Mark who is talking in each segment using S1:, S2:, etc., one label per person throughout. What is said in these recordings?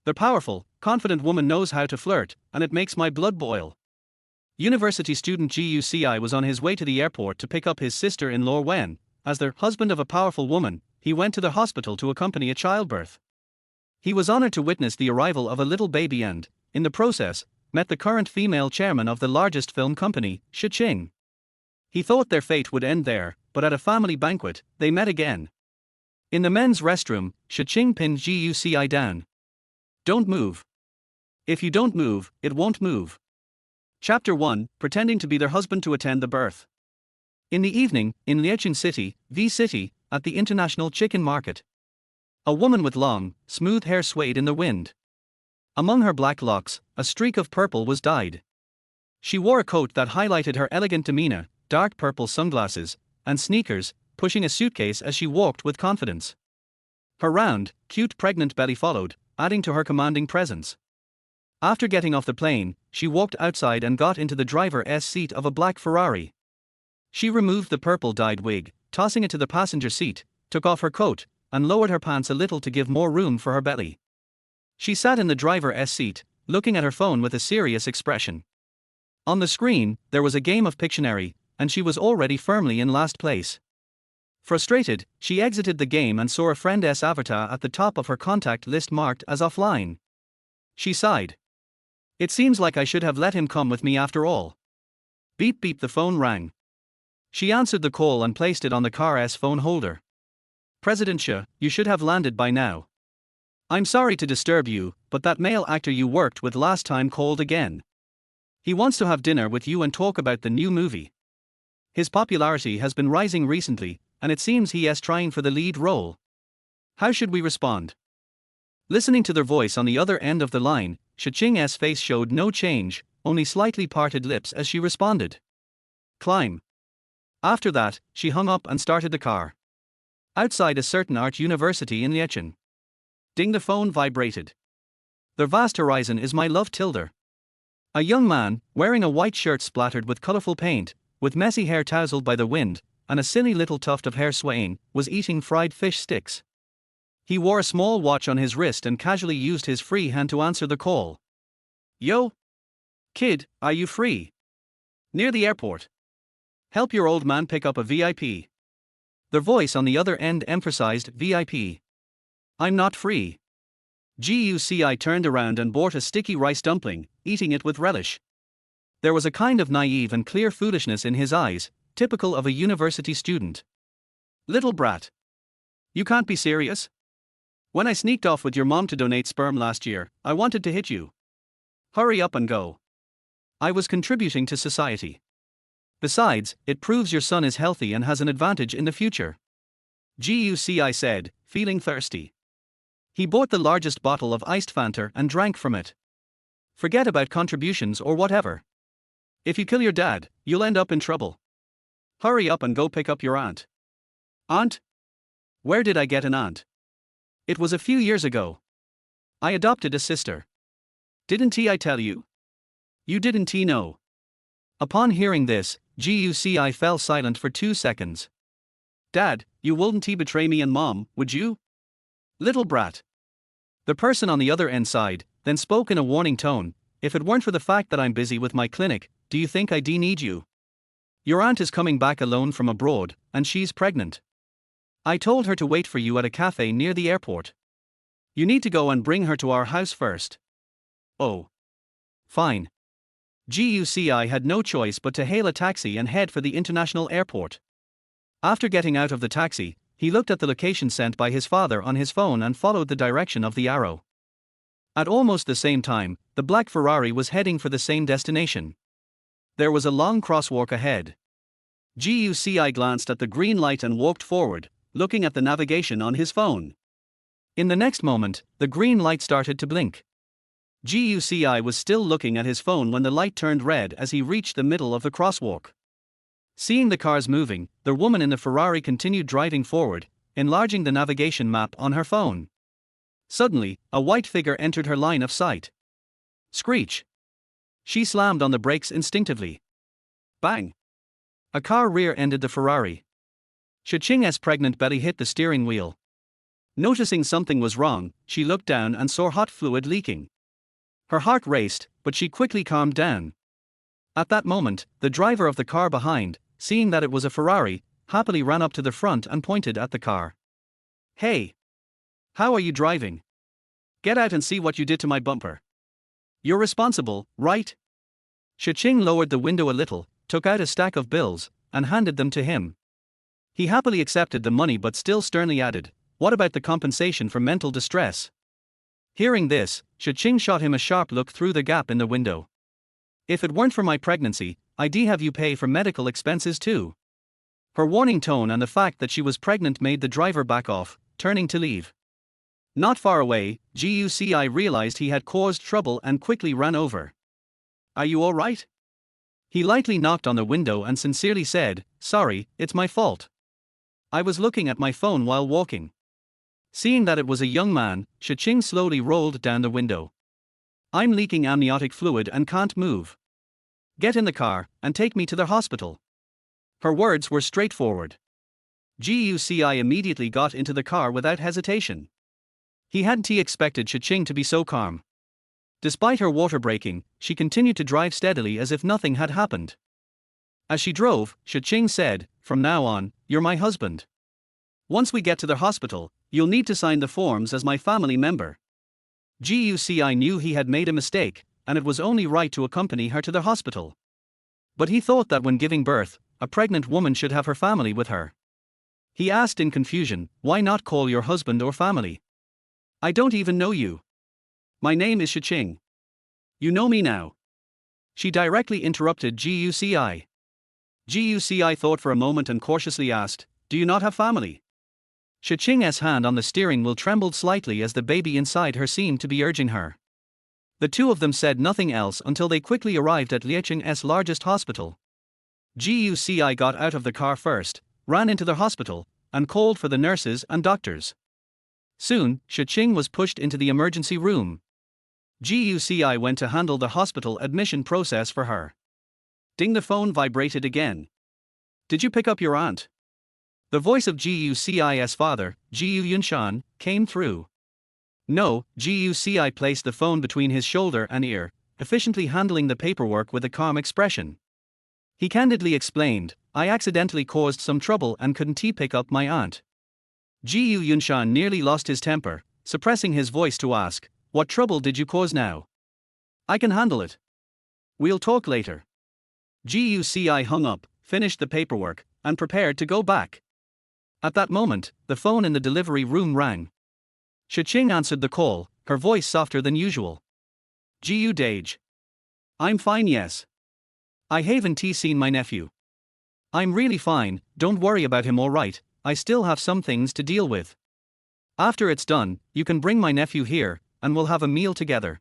S1: The powerful, confident woman knows how to flirt, and it makes my blood boil. University student Guci was on his way to the airport to pick up his sister-in-law when, as the husband of a powerful woman, he went to the hospital to accompany a childbirth. He was honored to witness the arrival of a little baby and, in the process, met the current female chairman of the largest film company, Shi Qing. He thought their fate would end there, but at a family banquet, they met again. In the men's restroom, Shi Qing pinned Guci down. Don't move. If you don't move, it won't move. Chapter 1, Pretending to be their husband to attend the birth. In the evening, in Liecheng City, V-City, at the International Chicken Market. A woman with long, smooth hair swayed in the wind. Among her black locks, a streak of purple was dyed. She wore a coat that highlighted her elegant demeanor, dark purple sunglasses, and sneakers, pushing a suitcase as she walked with confidence. Her round, cute pregnant belly followed, adding to her commanding presence. After getting off the plane, she walked outside and got into the driver's seat of a black Ferrari. She removed the purple-dyed wig, tossing it to the passenger seat, took off her coat, and lowered her pants a little to give more room for her belly. She sat in the driver's seat, looking at her phone with a serious expression. On the screen, there was a game of Pictionary, and she was already firmly in last place. Frustrated, she exited the game and saw a friend's avatar at the top of her contact list marked as offline. She sighed. It seems like I should have let him come with me after all. Beep beep, the phone rang. She answered the call and placed it on the car's phone holder. President Shi, you should have landed by now. I'm sorry to disturb you, but that male actor you worked with last time called again. He wants to have dinner with you and talk about the new movie. His popularity has been rising recently, and it seems he is trying for the lead role. How should we respond? Listening to their voice on the other end of the line, Shi Qing's face showed no change, only slightly parted lips as she responded. Climb. After that, she hung up and started the car. Outside a certain art university in Liecheng. Ding, the phone vibrated. Their vast horizon is my love tilde. A young man, wearing a white shirt splattered with colorful paint, with messy hair tousled by the wind, and a silly little tuft of hair swaying, was eating fried fish sticks. He wore a small watch on his wrist and casually used his free hand to answer the call. Yo! Kid, are you free? Near the airport. Help your old man pick up a VIP. Their voice on the other end emphasized VIP. I'm not free. Guci turned around and bought a sticky rice dumpling, eating it with relish. There was a kind of naive and clear foolishness in his eyes, typical of a university student. Little brat. You can't be serious? When I sneaked off with your mom to donate sperm last year, I wanted to hit you. Hurry up and go. I was contributing to society. Besides, it proves your son is healthy and has an advantage in the future. Guci said, feeling thirsty. He bought the largest bottle of iced Fanta and drank from it. Forget about contributions or whatever. If you kill your dad, you'll end up in trouble. Hurry up and go pick up your aunt. Aunt? Where did I get an aunt? It was a few years ago. I adopted a sister. Didn't I tell you? You didn't know. Upon hearing this, Guci fell silent for 2 seconds. Dad, you wouldn't betray me and mom, would you? Little brat. The person on the other end sighed, then spoke in a warning tone. If it weren't for the fact that I'm busy with my clinic, do you think I'd need you? Your aunt is coming back alone from abroad, and she's pregnant. I told her to wait for you at a cafe near the airport. You need to go and bring her to our house first. Oh. Fine. Guci had no choice but to hail a taxi and head for the international airport. After getting out of the taxi, he looked at the location sent by his father on his phone and followed the direction of the arrow. At almost the same time, the black Ferrari was heading for the same destination. There was a long crosswalk ahead. Guci glanced at the green light and walked forward, looking at the navigation on his phone. In the next moment, the green light started to blink. Guci was still looking at his phone when the light turned red as he reached the middle of the crosswalk. Seeing the cars moving, the woman in the Ferrari continued driving forward, enlarging the navigation map on her phone. Suddenly, a white figure entered her line of sight. Screech. She slammed on the brakes instinctively. Bang! A car rear-ended the Ferrari. Shi Qing's pregnant belly hit the steering wheel. Noticing something was wrong, she looked down and saw hot fluid leaking. Her heart raced, but she quickly calmed down. At that moment, the driver of the car behind, seeing that it was a Ferrari, happily ran up to the front and pointed at the car. "Hey! How are you driving? Get out and see what you did to my bumper. You're responsible, right?" Shi Qing lowered the window a little, took out a stack of bills, and handed them to him. He happily accepted the money but still sternly added, "What about the compensation for mental distress?" Hearing this, Shi Qing shot him a sharp look through the gap in the window. "If it weren't for my pregnancy, I'd have you pay for medical expenses too." Her warning tone and the fact that she was pregnant made the driver back off, turning to leave. Not far away, Guci realized he had caused trouble and quickly ran over. "Are you all right?" He lightly knocked on the window and sincerely said, "Sorry, it's my fault. I was looking at my phone while walking." Seeing that it was a young man, Shi Qing slowly rolled down the window. "I'm leaking amniotic fluid and can't move. Get in the car and take me to the hospital." Her words were straightforward. Guci immediately got into the car without hesitation. He hadn't expected Shi Qing to be so calm. Despite her water breaking, she continued to drive steadily as if nothing had happened. As she drove, Shi Qing said, "From now on, you're my husband. Once we get to the hospital, you'll need to sign the forms as my family member." Guci knew he had made a mistake, and it was only right to accompany her to the hospital. But he thought that when giving birth, a pregnant woman should have her family with her. He asked in confusion, "Why not call your husband or family? I don't even know you. My name is Shi Qing." "You know me now." She directly interrupted Guci. Guci thought for a moment and cautiously asked, "Do you not have family?" Shi Qing's hand on the steering wheel trembled slightly as the baby inside her seemed to be urging her. The two of them said nothing else until they quickly arrived at Liecheng's largest hospital. Guci got out of the car first, ran into the hospital, and called for the nurses and doctors. Soon, Shi Qing was pushed into the emergency room. Guci went to handle the hospital admission process for her. Ding, the phone vibrated again. "Did you pick up your aunt?" The voice of Guci's father, Gu Yunshan, came through. "No." Guci placed the phone between his shoulder and ear, efficiently handling the paperwork with a calm expression. He candidly explained, "I accidentally caused some trouble and couldn't pick up my aunt." Gu Yunshan nearly lost his temper, suppressing his voice to ask, "What trouble did you cause now?" "I can handle it. We'll talk later." Guci hung up, finished the paperwork, and prepared to go back. At that moment, the phone in the delivery room rang. Shi Qing answered the call, her voice softer than usual. "Gu Dage. I'm fine, yes. I haven't seen my nephew. I'm really fine, don't worry about him, all right. I still have some things to deal with. After it's done, you can bring my nephew here, and we'll have a meal together."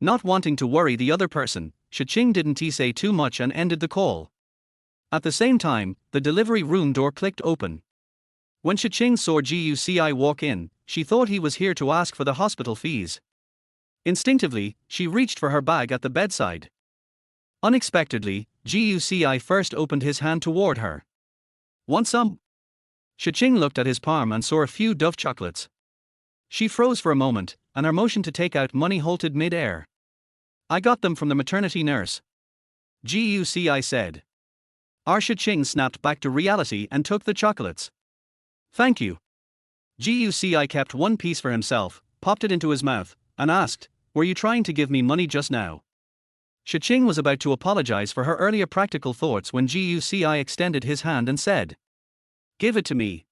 S1: Not wanting to worry the other person, Shi Qing didn't say too much and ended the call. At the same time, the delivery room door clicked open. When Shi Qing saw Guci walk in, she thought he was here to ask for the hospital fees. Instinctively, she reached for her bag at the bedside. Unexpectedly, Guci first opened his hand toward her. "Want some?" Shi Qing looked at his palm and saw a few Dove chocolates. She froze for a moment, and her motion to take out money halted mid-air. "I got them from the maternity nurse," Guci said. Shi Qing snapped back to reality and took the chocolates. "Thank you." Guci kept one piece for himself, popped it into his mouth, and asked, "Were you trying to give me money just now?" Shi Qing was about to apologize for her earlier practical thoughts when Guci extended his hand and said, "Give it to me."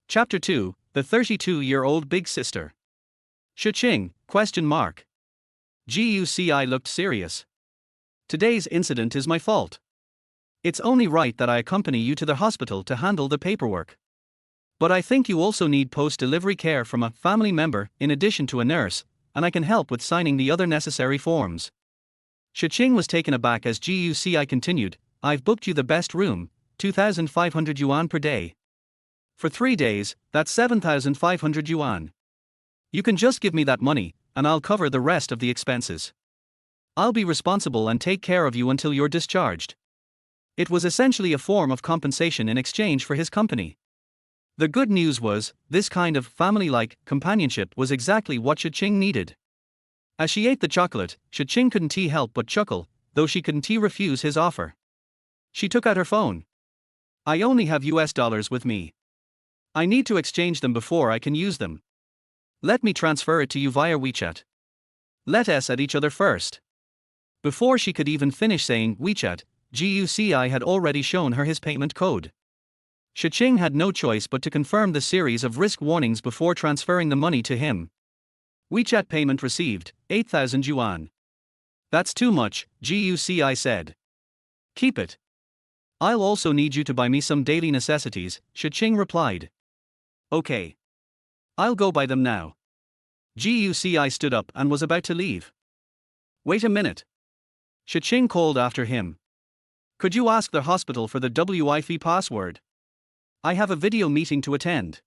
S1: Chapter 2, The 32-Year-Old Big Sister. Shi Qing, ? Guci looked serious. "Today's incident is my fault. It's only right that I accompany you to the hospital to handle the paperwork. But I think you also need post-delivery care from a family member in addition to a nurse, and I can help with signing the other necessary forms." Shi Qing was taken aback as Guci continued, "I've booked you the best room, 2,500 yuan per day. For 3 days, that's 7,500 yuan. You can just give me that money, and I'll cover the rest of the expenses. I'll be responsible and take care of you until you're discharged." It was essentially a form of compensation in exchange for his company. The good news was, this kind of family-like companionship was exactly what Shi Qing needed. As she ate the chocolate, Shi Qing couldn't help but chuckle, though she couldn't refuse his offer. She took out her phone. I only have US dollars with me. I need to exchange them before I can use them. Let me transfer it to you via WeChat. Let us at each other first. Before she could even finish saying WeChat, GUCI had already shown her his payment code. Shi Qing had no choice but to confirm the series of risk warnings before transferring the money to him. WeChat payment received, 8,000 yuan. That's too much, GUCI said. Keep it. I'll also need you to buy me some daily necessities, Shi Qing replied. Okay. I'll go buy them now. GUCI stood up and was about to leave. Wait a minute. Shi Qing called after him. Could you ask the hospital for the Wi-Fi password? I have a video meeting to attend.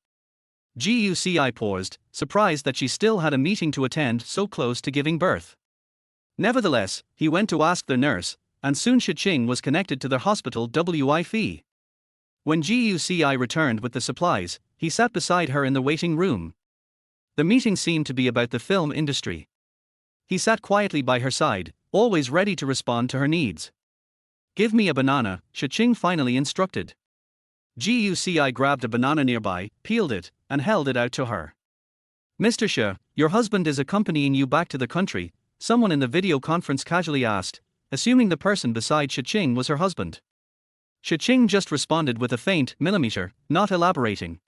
S1: GUCI paused, surprised that she still had a meeting to attend so close to giving birth. Nevertheless, he went to ask the nurse, and soon Shi Qing was connected to the hospital Wi-Fi. When GUCI returned with the supplies, he sat beside her in the waiting room. The meeting seemed to be about the film industry. He sat quietly by her side, always ready to respond to her needs. Give me a banana, Shi Qing finally instructed. GUCI grabbed a banana nearby, peeled it, and held it out to her. Mr. Shi, your husband is accompanying you back to the country, someone in the video conference casually asked, assuming the person beside Shi Qing was her husband. Shi Qing just responded with a faint millimeter, not elaborating.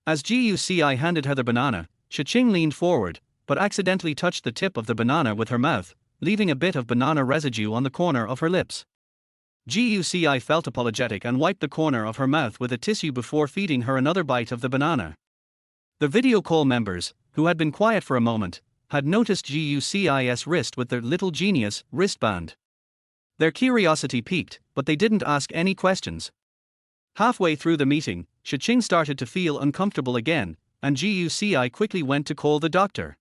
S1: As GUCI handed her the banana, Shi Qing leaned forward, but accidentally touched the tip of the banana with her mouth, leaving a bit of banana residue on the corner of her lips. GUCI felt apologetic and wiped the corner of her mouth with a tissue before feeding her another bite of the banana. The video call members, who had been quiet for a moment, had noticed GUCI's wrist with their little genius wristband. Their curiosity piqued, but they didn't ask any questions. Halfway through the meeting, Shi Qing started to feel uncomfortable again, and GUCI quickly went to call the doctor.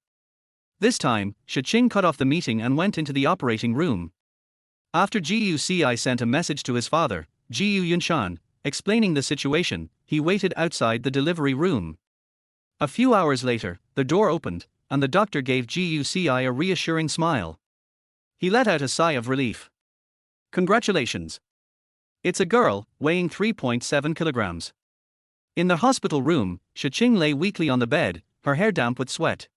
S1: This time, Shi Qing cut off the meeting and went into the operating room. After GUCI sent a message to his father, Gu Yunshan, explaining the situation, he waited outside the delivery room. A few hours later, the door opened, and the doctor gave GUCI a reassuring smile. He let out a sigh of relief. Congratulations. It's a girl, weighing 3.7 kilograms. In the hospital room, Shi Qing lay weakly on the bed, her hair damp with sweat.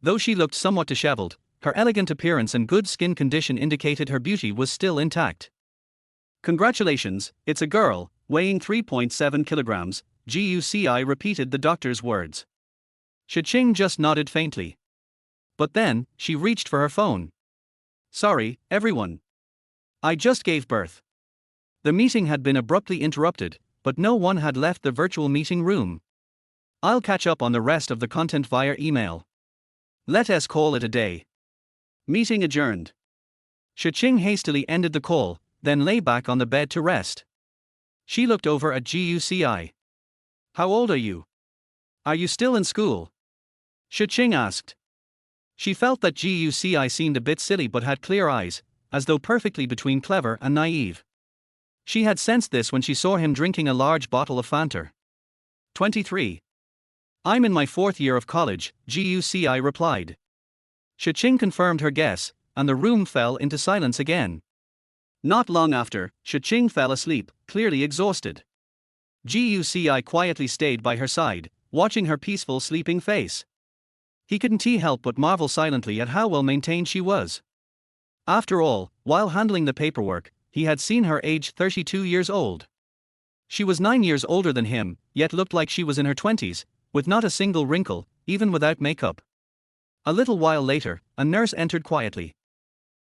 S1: Though she looked somewhat disheveled, her elegant appearance and good skin condition indicated her beauty was still intact. Congratulations, it's a girl, weighing 3.7 kilograms, GUCI repeated the doctor's words. Shi Qing just nodded faintly. But then, she reached for her phone. Sorry, everyone. I just gave birth. The meeting had been abruptly interrupted, but no one had left the virtual meeting room. I'll catch up on the rest of the content via email. Let us call it a day. Meeting adjourned. Shi Qing hastily ended the call, then lay back on the bed to rest. She looked over at GUCI. How old are you? Are you still in school? Shi Qing asked. She felt that GUCI seemed a bit silly but had clear eyes, as though perfectly between clever and naive. She had sensed this when she saw him drinking a large bottle of Fanta. 23. I'm in my 4th year of college, GUCI replied. Shi Qing confirmed her guess, and the room fell into silence again. Not long after, Shi Qing fell asleep, clearly exhausted. GUCI quietly stayed by her side, watching her peaceful sleeping face. He couldn't help but marvel silently at how well maintained she was. After all, while handling the paperwork, he had seen her age 32 years old. She was 9 years older than him, yet looked like she was in her 20s, with not a single wrinkle, even without makeup. A little while later, a nurse entered quietly.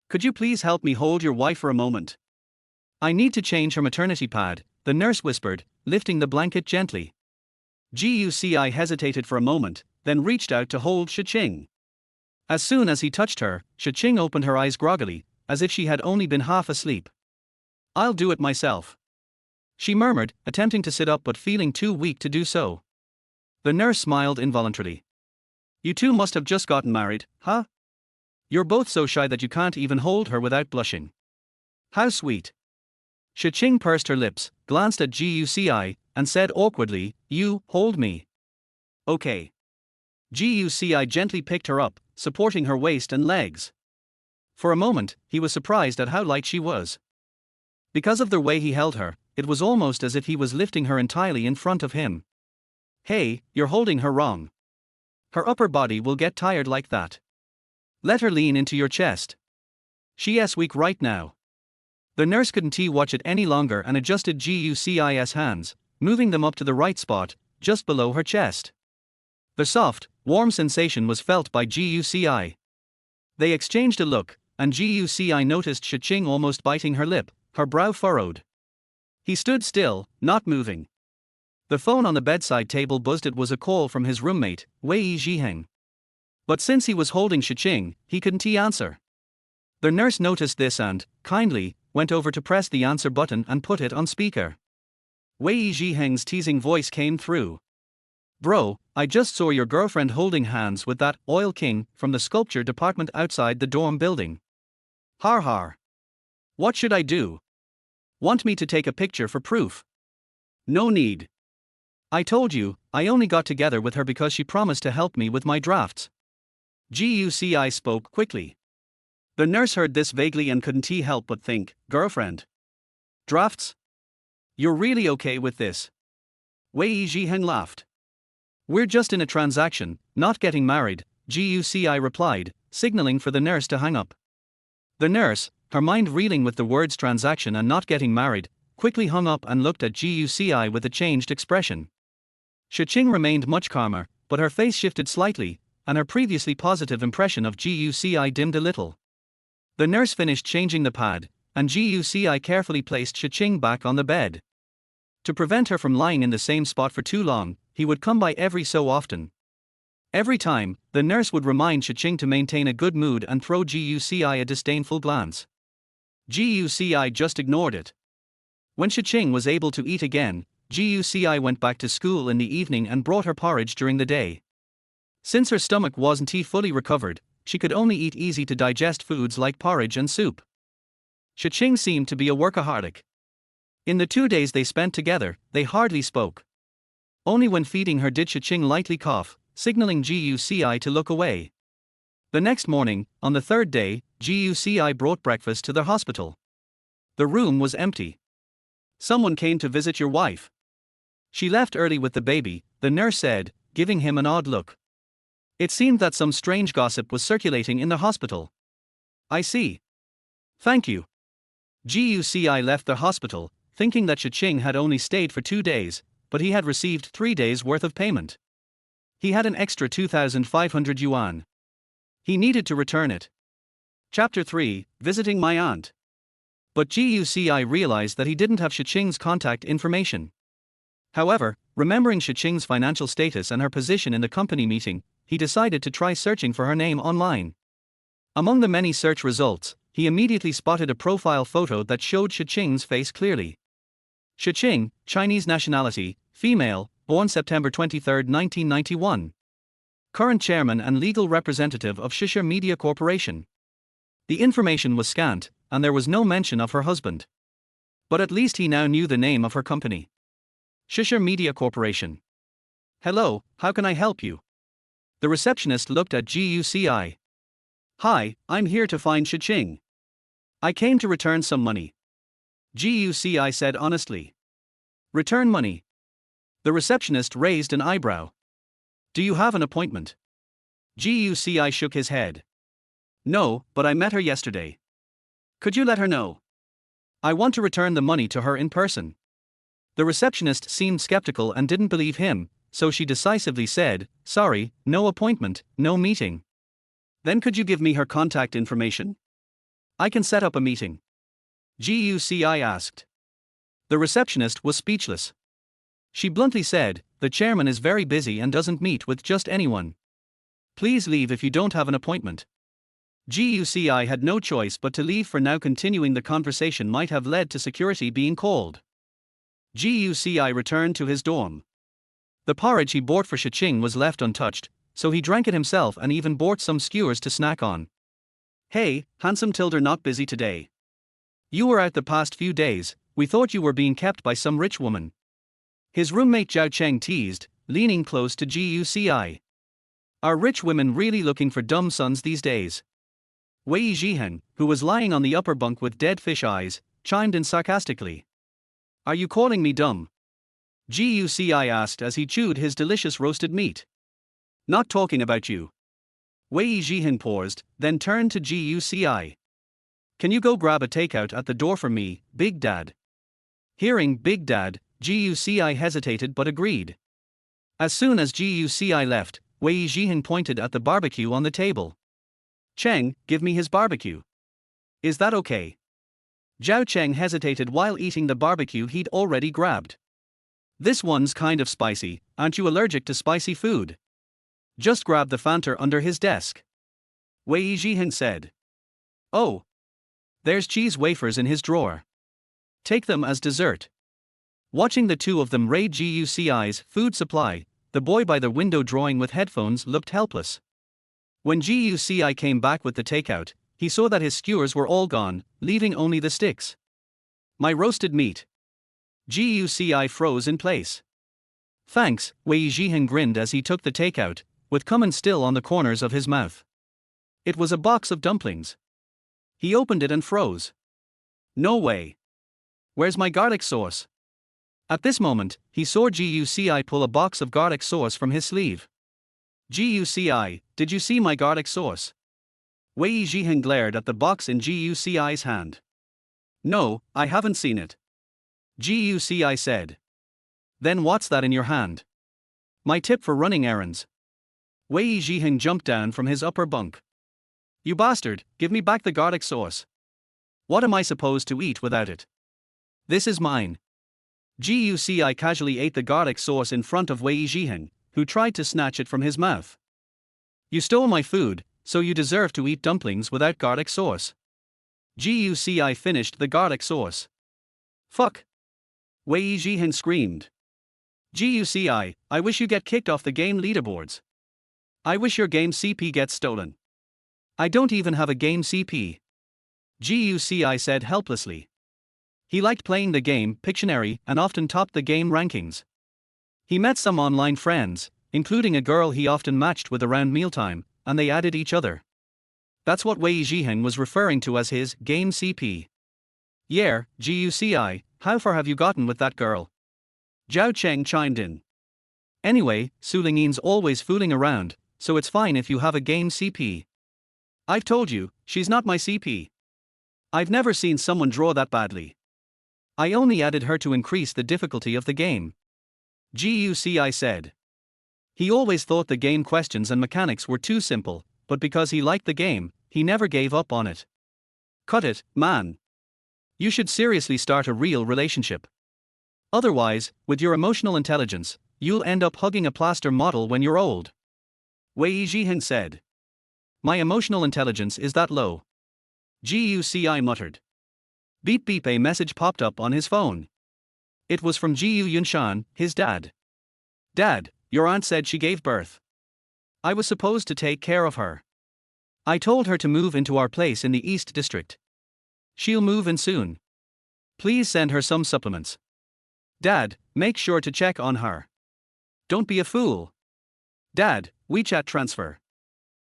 S1: Could you please help me hold your wife for a moment? I need to change her maternity pad, the nurse whispered, lifting the blanket gently. GUCI hesitated for a moment, then reached out to hold Shi Qing. As soon as he touched her, Shi Qing opened her eyes groggily, as if she had only been half asleep. I'll do it myself. She murmured, attempting to sit up but feeling too weak to do so. The nurse smiled involuntarily. You two must have just gotten married, huh? You're both so shy that you can't even hold her without blushing. How sweet. Shi Qing pursed her lips, glanced at GUCI, and said awkwardly, You, hold me. Okay. Guci gently picked her up, supporting her waist and legs. For a moment, he was surprised at how light she was. Because of the way he held her, it was almost as if he was lifting her entirely in front of him. Hey, you're holding her wrong. Her upper body will get tired like that. Let her lean into your chest. She's weak right now. The nurse couldn't watch it any longer and adjusted Guci's hands, moving them up to the right spot, just below her chest. The soft, warm sensation was felt by Guci. They exchanged a look, and Guci noticed Shi Qing almost biting her lip, her brow furrowed. He stood still, not moving. The phone on the bedside table buzzed. It was a call from his roommate, Wei Zhiheng. But since he was holding Shi Qing, he couldn't answer. The nurse noticed this and, kindly, went over to press the answer button and put it on speaker. Wei Zhiheng's teasing voice came through. Bro, I just saw your girlfriend holding hands with that oil king from the sculpture department outside the dorm building. Har har. What should I do? Want me to take a picture for proof? No need. I told you, I only got together with her because she promised to help me with my drafts. Guci spoke quickly. The nurse heard this vaguely and couldn't help but think, girlfriend? Drafts? You're really okay with this? Wei Zhiheng laughed. We're just in a transaction, not getting married, Guci replied, signaling for the nurse to hang up. The nurse, her mind reeling with the words transaction and not getting married, quickly hung up and looked at Guci with a changed expression. Shi Qing remained much calmer, but her face shifted slightly, and her previously positive impression of Guci dimmed a little. The nurse finished changing the pad, and Guci carefully placed Shi Qing back on the bed. To prevent her from lying in the same spot for too long, he would come by every so often. Every time, the nurse would remind Shi Qing to maintain a good mood and throw Guci a disdainful glance. Guci just ignored it. When Shi Qing was able to eat again, Guci went back to school in the evening and brought her porridge during the day. Since her stomach wasn't fully recovered, she could only eat easy to digest foods like porridge and soup. Shi Qing seemed to be a workaholic. In the 2 days they spent together, they hardly spoke. Only when feeding her did Shi Qing lightly cough, signaling Guci to look away. The next morning, on the third day, Guci brought breakfast to the hospital. The room was empty. Someone came to visit your wife. She left early with the baby, the nurse said, giving him an odd look. It seemed that some strange gossip was circulating in the hospital. I see. Thank you. Guci left the hospital, thinking that Shi Qing had only stayed for 2 days, but he had received 3 days' worth of payment. He had an extra 2,500 yuan. He needed to return it. Chapter 3, Visiting My Aunt. But Guci realized that he didn't have Shi Qing's contact information. However, remembering Shi Qing's financial status and her position in the company meeting, he decided to try searching for her name online. Among the many search results, he immediately spotted a profile photo that showed Shi Qing's face clearly. Shi Qing, Chinese nationality, female, born September 23, 1991. Current chairman and legal representative of Shisha Media Corporation. The information was scant, and there was no mention of her husband. But at least he now knew the name of her company. Shisha Media Corporation. Hello, how can I help you? The receptionist looked at Guci. Hi, I'm here to find Shi Qing. I came to return some money. Guci said honestly. Return money? The receptionist raised an eyebrow. Do you have an appointment? Guci shook his head. No, but I met her yesterday. Could you let her know? I want to return the money to her in person. The receptionist seemed skeptical and didn't believe him, so she decisively said, sorry, no appointment, no meeting. Then could you give me her contact information? I can set up a meeting. Guci asked. The receptionist was speechless. She bluntly said, the chairman is very busy and doesn't meet with just anyone. Please leave if you don't have an appointment. Guci had no choice but to leave for now. Continuing the conversation might have led to security being called. Guci returned to his dorm. The porridge he bought for Shi Qing was left untouched, so he drank it himself and even bought some skewers to snack on. Hey, handsome Tilder, not busy today. You were out the past few days, we thought you were being kept by some rich woman. His roommate Zhao Cheng teased, leaning close to Guci. Are rich women really looking for dumb sons these days? Wei Zhihen, who was lying on the upper bunk with dead fish eyes, chimed in sarcastically. Are you calling me dumb? Guci asked as he chewed his delicious roasted meat. Not talking about you. Wei Zhihen paused, then turned to Guci. Can you go grab a takeout at the door for me, Big Dad? Hearing Big Dad, Guci hesitated but agreed. As soon as Guci left, Wei Zhihen pointed at the barbecue on the table. Cheng, give me his barbecue. Is that okay? Zhao Cheng hesitated while eating the barbecue he'd already grabbed. This one's kind of spicy, aren't you allergic to spicy food? Just grab the Fanta under his desk. Wei Zhihen said. Oh. There's cheese wafers in his drawer. Take them as dessert. Watching the two of them raid Guci's food supply, the boy by the window drawing with headphones looked helpless. When Guci came back with the takeout, he saw that his skewers were all gone, leaving only the sticks. My roasted meat. Guci froze in place. Thanks, Wei Zhihen grinned as he took the takeout, with cum still on the corners of his mouth. It was a box of dumplings. He opened it and froze. No way. Where's my garlic sauce? At this moment, he saw Guci pull a box of garlic sauce from his sleeve. Guci, did you see my garlic sauce? Wei Zhihen glared at the box in Guci's hand. No, I haven't seen it. Guci said. Then what's that in your hand? My tip for running errands. Wei Zhihen jumped down from his upper bunk. You bastard, give me back the garlic sauce. What am I supposed to eat without it? This is mine. Guci casually ate the garlic sauce in front of Wei Zhihen, who tried to snatch it from his mouth. You stole my food, so you deserve to eat dumplings without garlic sauce. Guci finished the garlic sauce. Fuck. Wei Zhihen screamed. Guci, I wish you get kicked off the game leaderboards. I wish your game CP gets stolen. I don't even have a game CP. Guci said helplessly. He liked playing the game Pictionary and often topped the game rankings. He met some online friends, including a girl he often matched with around mealtime, and they added each other. That's what Wei Zhihen was referring to as his game CP. Yeah, Guci, how far have you gotten with that girl? Zhao Cheng chimed in. Anyway, Su Lingyi's always fooling around, so it's fine if you have a game CP. I've told you, she's not my CP. I've never seen someone draw that badly. I only added her to increase the difficulty of the game. Guci said. He always thought the game questions and mechanics were too simple, but because he liked the game, he never gave up on it. Cut it, man. You should seriously start a real relationship. Otherwise, with your emotional intelligence, you'll end up hugging a plaster model when you're old. Wei Zhihen said. My emotional intelligence is that low. Guci muttered. Beep beep, a message popped up on his phone. It was from Jiu Yunshan, his dad. Dad, your aunt said she gave birth. I was supposed to take care of her. I told her to move into our place in the East District. She'll move in soon. Please send her some supplements. Dad, make sure to check on her. Don't be a fool. Dad, WeChat transfer.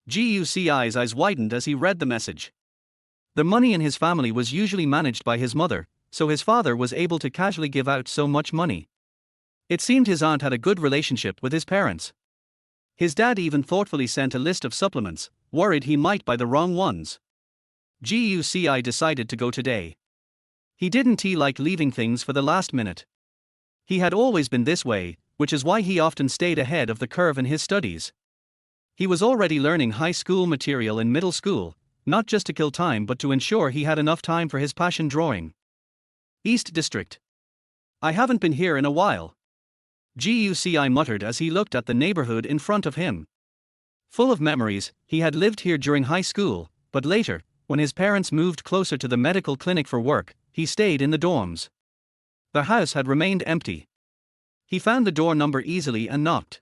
S1: Guci's eyes widened as he read the message. The money in his family was usually managed by his mother, so his father was able to casually give out so much money. It seemed his aunt had a good relationship with his parents. His dad even thoughtfully sent a list of supplements, worried he might buy the wrong ones. Guci decided to go today. He didn't like leaving things for the last minute. He had always been this way, which is why he often stayed ahead of the curve in his studies. He was already learning high school material in middle school, not just to kill time but to ensure he had enough time for his passion drawing. East District. I haven't been here in a while. Guci muttered as he looked at the neighborhood in front of him. Full of memories, he had lived here during high school, but later, when his parents moved closer to the medical clinic for work, he stayed in the dorms. The house had remained empty. He found the door number easily and knocked.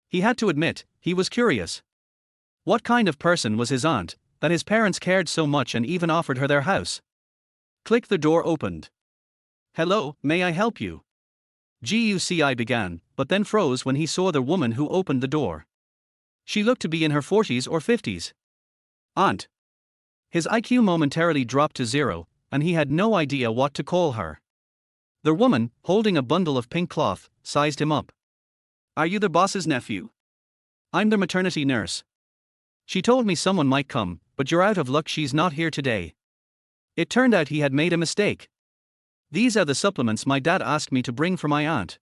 S1: He had to admit, he was curious. What kind of person was his aunt, that his parents cared so much and even offered her their house? Click, the door opened. Hello, may I help you? GUCI began, but then froze when he saw the woman who opened the door. She looked to be in her 40s or 50s. Aunt. His IQ momentarily dropped to zero, and he had no idea what to call her. The woman, holding a bundle of pink cloth, sized him up. Are you the boss's nephew? I'm the maternity nurse. She told me someone might come, but you're out of luck, she's not here today. It turned out he had made a mistake. These are the supplements my dad asked me to bring for my aunt.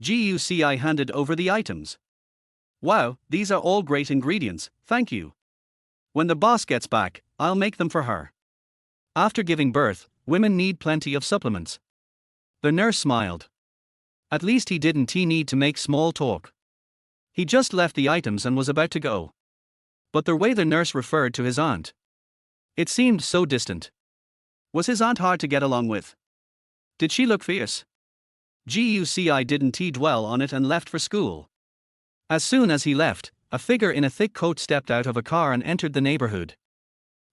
S1: GUCI handed over the items. Wow, these are all great ingredients, thank you. When the boss gets back, I'll make them for her. After giving birth, women need plenty of supplements. The nurse smiled. At least he didn't need to make small talk. He just left the items and was about to go. But the way the nurse referred to his aunt, it seemed so distant. Was his aunt hard to get along with? Did she look fierce? GUCI didn't dwell on it and left for school. As soon as he left, a figure in a thick coat stepped out of a car and entered the neighborhood.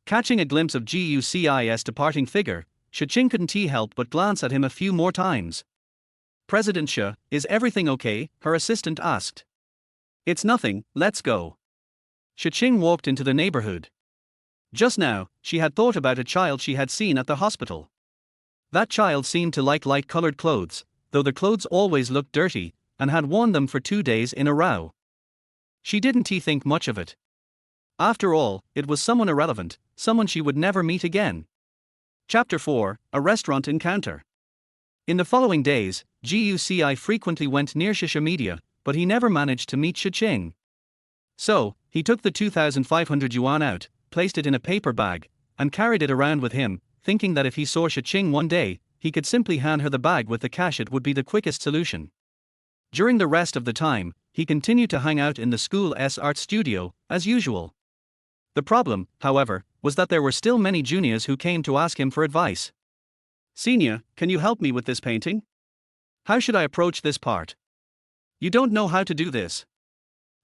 S1: Catching a glimpse of GUCI's departing figure, Shi Qing couldn't help but glance at him a few more times. President Shi, is everything okay? Her assistant asked. It's nothing, let's go. Shi Qing walked into the neighborhood. Just now, she had thought about a child she had seen at the hospital. That child seemed to like light-colored clothes, though the clothes always looked dirty, and had worn them for 2 days in a row. She didn't think much of it. After all, it was someone irrelevant, someone she would never meet again. Chapter 4, A Restaurant Encounter. In the following days, GUCI frequently went near Shisha, but he never managed to meet Shi Qing. So, he took the 2,500 yuan out, placed it in a paper bag, and carried it around with him, thinking that if he saw Shi Qing one day, he could simply hand her the bag with the cash. It would be the quickest solution. During the rest of the time, he continued to hang out in the school's art studio, as usual. The problem, however, was that there were still many juniors who came to ask him for advice. Senior, can you help me with this painting? How should I approach this part? You don't know how to do this.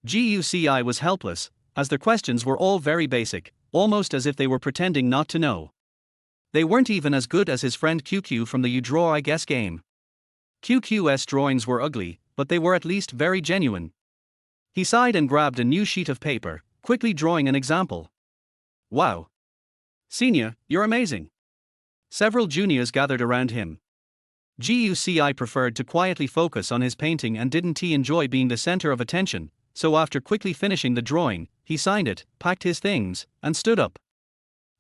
S1: GUCI was helpless, as the questions were all very basic, almost as if they were pretending not to know. They weren't even as good as his friend QQ from the You Draw I Guess game. QQ's drawings were ugly, but they were at least very genuine. He sighed and grabbed a new sheet of paper, quickly drawing an example. Wow! Senior, you're amazing! Several juniors gathered around him. GUCI preferred to quietly focus on his painting and didn't enjoy being the center of attention, so after quickly finishing the drawing, he signed it, packed his things, and stood up.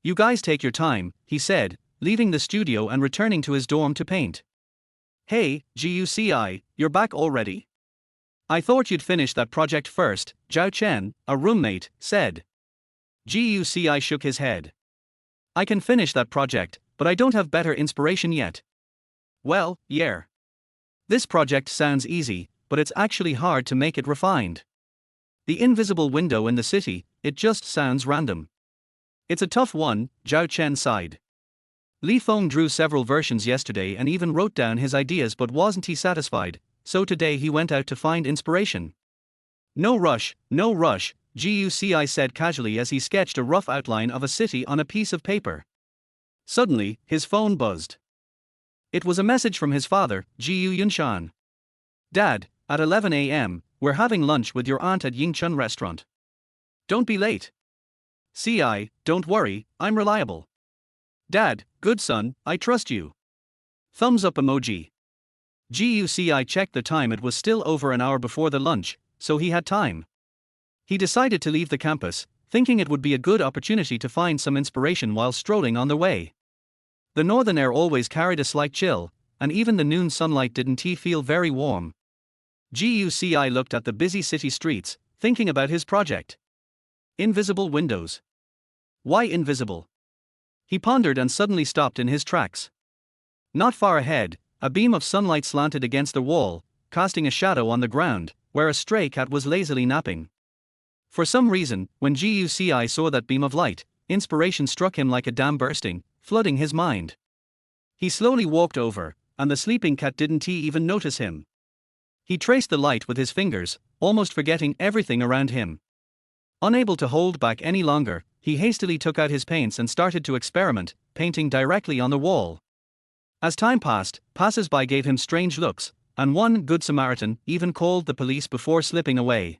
S1: You guys take your time, he said, leaving the studio and returning to his dorm to paint. Hey, GUCI, you're back already? I thought you'd finish that project first, Zhao Chen, a roommate, said. GUCI shook his head. I can finish that project, but I don't have better inspiration yet. Well, yeah. This project sounds easy, but it's actually hard to make it refined. The invisible window in the city, it just sounds random. It's a tough one, Zhao Chen sighed. Li Feng drew several versions yesterday and even wrote down his ideas, but wasn't he satisfied, so today he went out to find inspiration. No rush, GUCI said casually as he sketched a rough outline of a city on a piece of paper. Suddenly, his phone buzzed. It was a message from his father, Jiu Yunshan. Dad, at 11 a.m., we're having lunch with your aunt at Yingchun restaurant. Don't be late. CI, don't worry, I'm reliable. Dad, good son, I trust you. Thumbs up emoji. GUCI checked the time. It was still over an hour before the lunch, so he had time. He decided to leave the campus, thinking it would be a good opportunity to find some inspiration while strolling on the way. The northern air always carried a slight chill, and even the noon sunlight didn't feel very warm. GUCI looked at the busy city streets, thinking about his project. Invisible windows. Why invisible? He pondered and suddenly stopped in his tracks. Not far ahead, a beam of sunlight slanted against the wall, casting a shadow on the ground, where a stray cat was lazily napping. For some reason, when GUCI saw that beam of light, inspiration struck him like a dam bursting, flooding his mind. He slowly walked over, and the sleeping cat didn't even notice him. He traced the light with his fingers, almost forgetting everything around him. Unable to hold back any longer, he hastily took out his paints and started to experiment, painting directly on the wall. As time passed, passers-by gave him strange looks, and one good Samaritan even called the police before slipping away.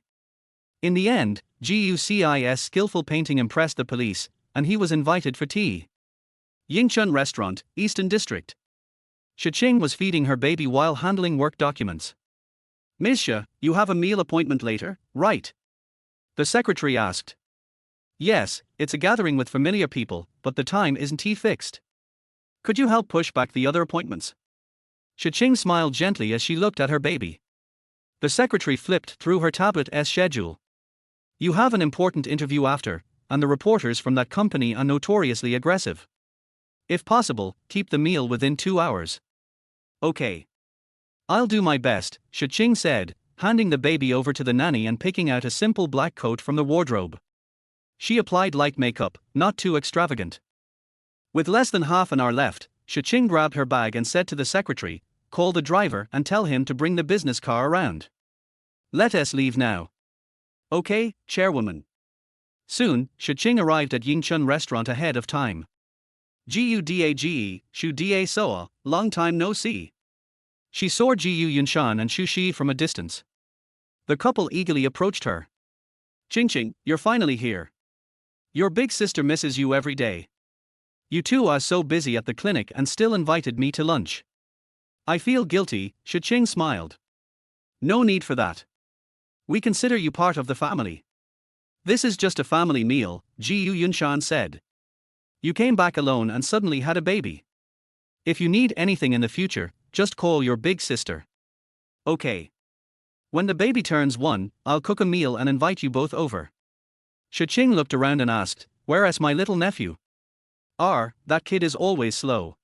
S1: In the end, Guci's skillful painting impressed the police, and he was invited for tea. Yingchun Restaurant, Eastern District. Shi Qing was feeding her baby while handling work documents. "Ms. Shi, you have a meal appointment later, right?" the secretary asked. "Yes, it's a gathering with familiar people, but the time isn't fixed. Could you help push back the other appointments?" Shi Qing smiled gently as she looked at her baby. The secretary flipped through her tablet's schedule. "You have an important interview after, and the reporters from that company are notoriously aggressive. If possible, keep the meal within 2 hours." "Okay. I'll do my best," Shi Qing said, handing the baby over to the nanny and picking out a simple black coat from the wardrobe. She applied light makeup, not too extravagant. With less than half an hour left, Shi Qing grabbed her bag and said to the secretary, "Call the driver and tell him to bring the business car around. Let us leave now." "Okay, chairwoman." Soon, Shi Qing arrived at Yingchun Restaurant ahead of time. "Gudage, Shu Da Soa, long time no see." She saw Gu Yunshan and Shu Shi from a distance. The couple eagerly approached her. "Qing, you're finally here. Your big sister misses you every day. You two are so busy at the clinic and still invited me to lunch." "I feel guilty," Shi Qing smiled. "No need for that. We consider you part of the family. This is just a family meal," Gu Yunshan said. "You came back alone and suddenly had a baby. If you need anything in the future, just call your big sister." "Okay. When the baby turns 1, I'll cook a meal and invite you both over." Shi Qing looked around and asked, "Where's my little nephew?" That kid is always slow.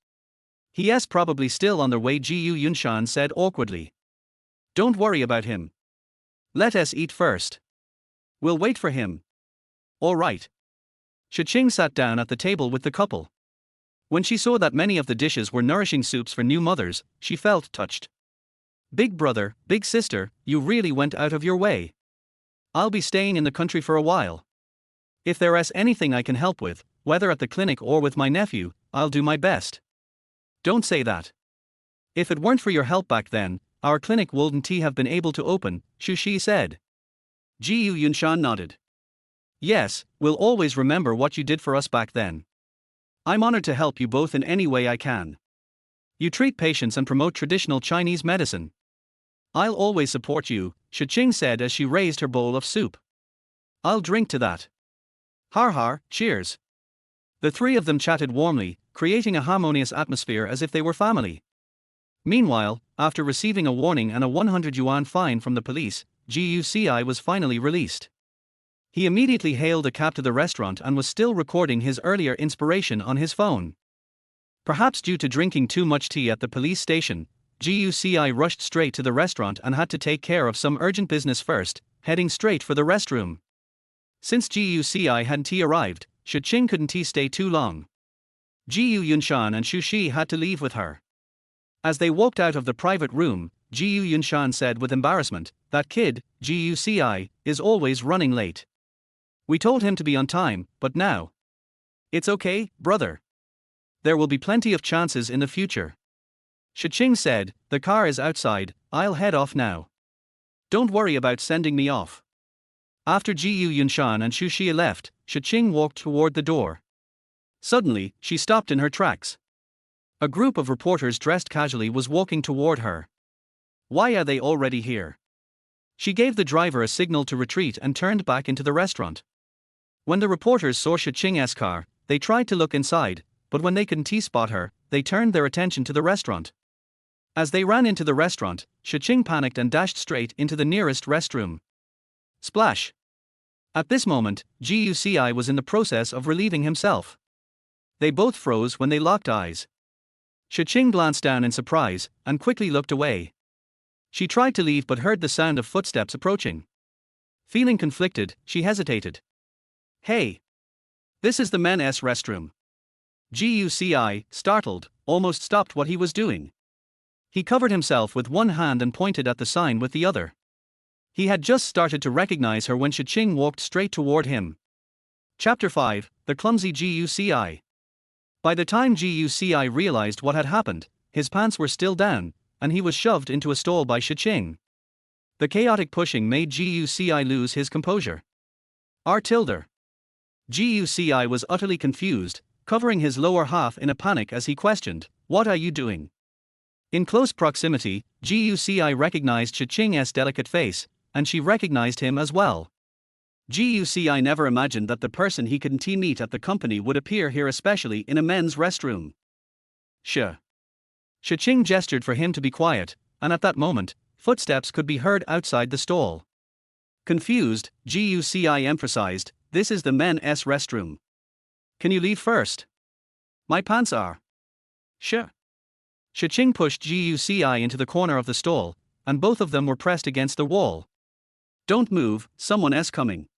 S1: He's probably still on their way," Gu Yunshan said awkwardly. "Don't worry about him. Let us eat first. We'll wait for him." "All right." Shi Qing sat down at the table with the couple. When she saw that many of the dishes were nourishing soups for new mothers, she felt touched. "Big brother, big sister, you really went out of your way. I'll be staying in the country for a while. If there is anything I can help with, whether at the clinic or with my nephew, I'll do my best." "Don't say that. If it weren't for your help back then, our clinic wouldn't have been able to open," Shu Shi said. Gu Yunshan nodded. "Yes, we'll always remember what you did for us back then. I'm honored to help you both in any way I can. You treat patients and promote traditional Chinese medicine. I'll always support you," Shi Qing said as she raised her bowl of soup. "I'll drink to that." Har, cheers." The three of them chatted warmly, creating a harmonious atmosphere as if they were family. Meanwhile, after receiving a warning and a 100 yuan fine from the police, Guci was finally released. He immediately hailed a cab to the restaurant and was still recording his earlier inspiration on his phone. Perhaps due to drinking too much tea at the police station, Guci rushed straight to the restaurant and had to take care of some urgent business first, heading straight for the restroom. Since Guci hadn't arrived, Shi Qing couldn't stay too long. Gu Yunshan and Shu Shi had to leave with her. As they walked out of the private room, Gu Yunshan said with embarrassment, "That kid, Guci, is always running late. We told him to be on time, but now." "It's okay, brother. There will be plenty of chances in the future." Shi Qing said, "The car is outside, I'll head off now. Don't worry about sending me off." After Gu Yunshan and Shu Shi left, Shi Qing walked toward the door. Suddenly, she stopped in her tracks. A group of reporters dressed casually was walking toward her. "Why are they already here?" She gave the driver a signal to retreat and turned back into the restaurant. When the reporters saw Shi Qing's car, they tried to look inside, but when they couldn't spot her, they turned their attention to the restaurant. As they ran into the restaurant, Shi Qing panicked and dashed straight into the nearest restroom. Splash! At this moment, Guci was in the process of relieving himself. They both froze when they locked eyes. Shi Qing glanced down in surprise and quickly looked away. She tried to leave but heard the sound of footsteps approaching. Feeling conflicted, she hesitated. "Hey! This is the men's restroom." Guci, startled, almost stopped what he was doing. He covered himself with one hand and pointed at the sign with the other. He had just started to recognize her when Shi Qing walked straight toward him. Chapter 5, The Clumsy Guci. By the time Guci realized what had happened, his pants were still down, and he was shoved into a stall by Shi Qing. The chaotic pushing made Guci lose his composure. R tilde. Guci was utterly confused, covering his lower half in a panic as he questioned, "What are you doing?" In close proximity, Guci recognized Shi Qing's delicate face, and she recognized him as well. Guci never imagined that the person he couldn't meet at the company would appear here, especially in a men's restroom. Shi Qing gestured for him to be quiet, and at that moment, footsteps could be heard outside the stall. Confused, Guci emphasized, "This is the men's restroom. Can you leave first? My pants are." Shi Qing pushed Guci into the corner of the stall, and both of them were pressed against the wall. "Don't move, someone's coming,"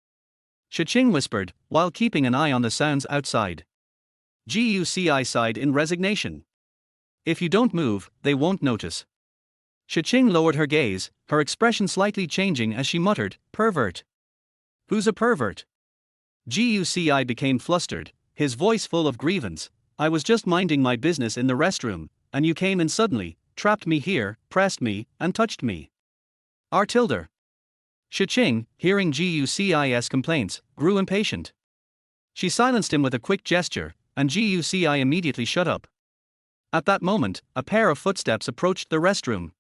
S1: Shi Qing whispered, while keeping an eye on the sounds outside. Guci sighed in resignation. "If you don't move, they won't notice." Shi Qing lowered her gaze, her expression slightly changing as she muttered, "Pervert." "Who's a pervert?" Guci became flustered, his voice full of grievance. "I was just minding my business in the restroom, and you came in suddenly, trapped me here, pressed me, and touched me." R tilde. Shi Qing, hearing Guci's complaints, grew impatient. She silenced him with a quick gesture, and Guci immediately shut up. At that moment, a pair of footsteps approached the restroom.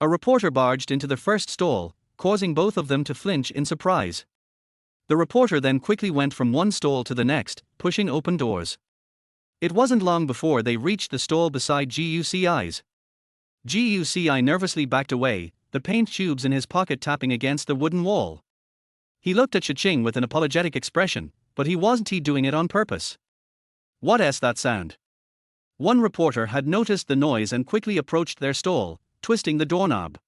S1: A reporter barged into the first stall, causing both of them to flinch in surprise. The reporter then quickly went from one stall to the next, pushing open doors. It wasn't long before they reached the stall beside Guci's. Guci nervously backed away, the paint tubes in his pocket tapping against the wooden wall. He looked at Shi Qing with an apologetic expression, but he wasn't doing it on purpose. "What's that sound?" One reporter had noticed the noise and quickly approached their stall, twisting the doorknob.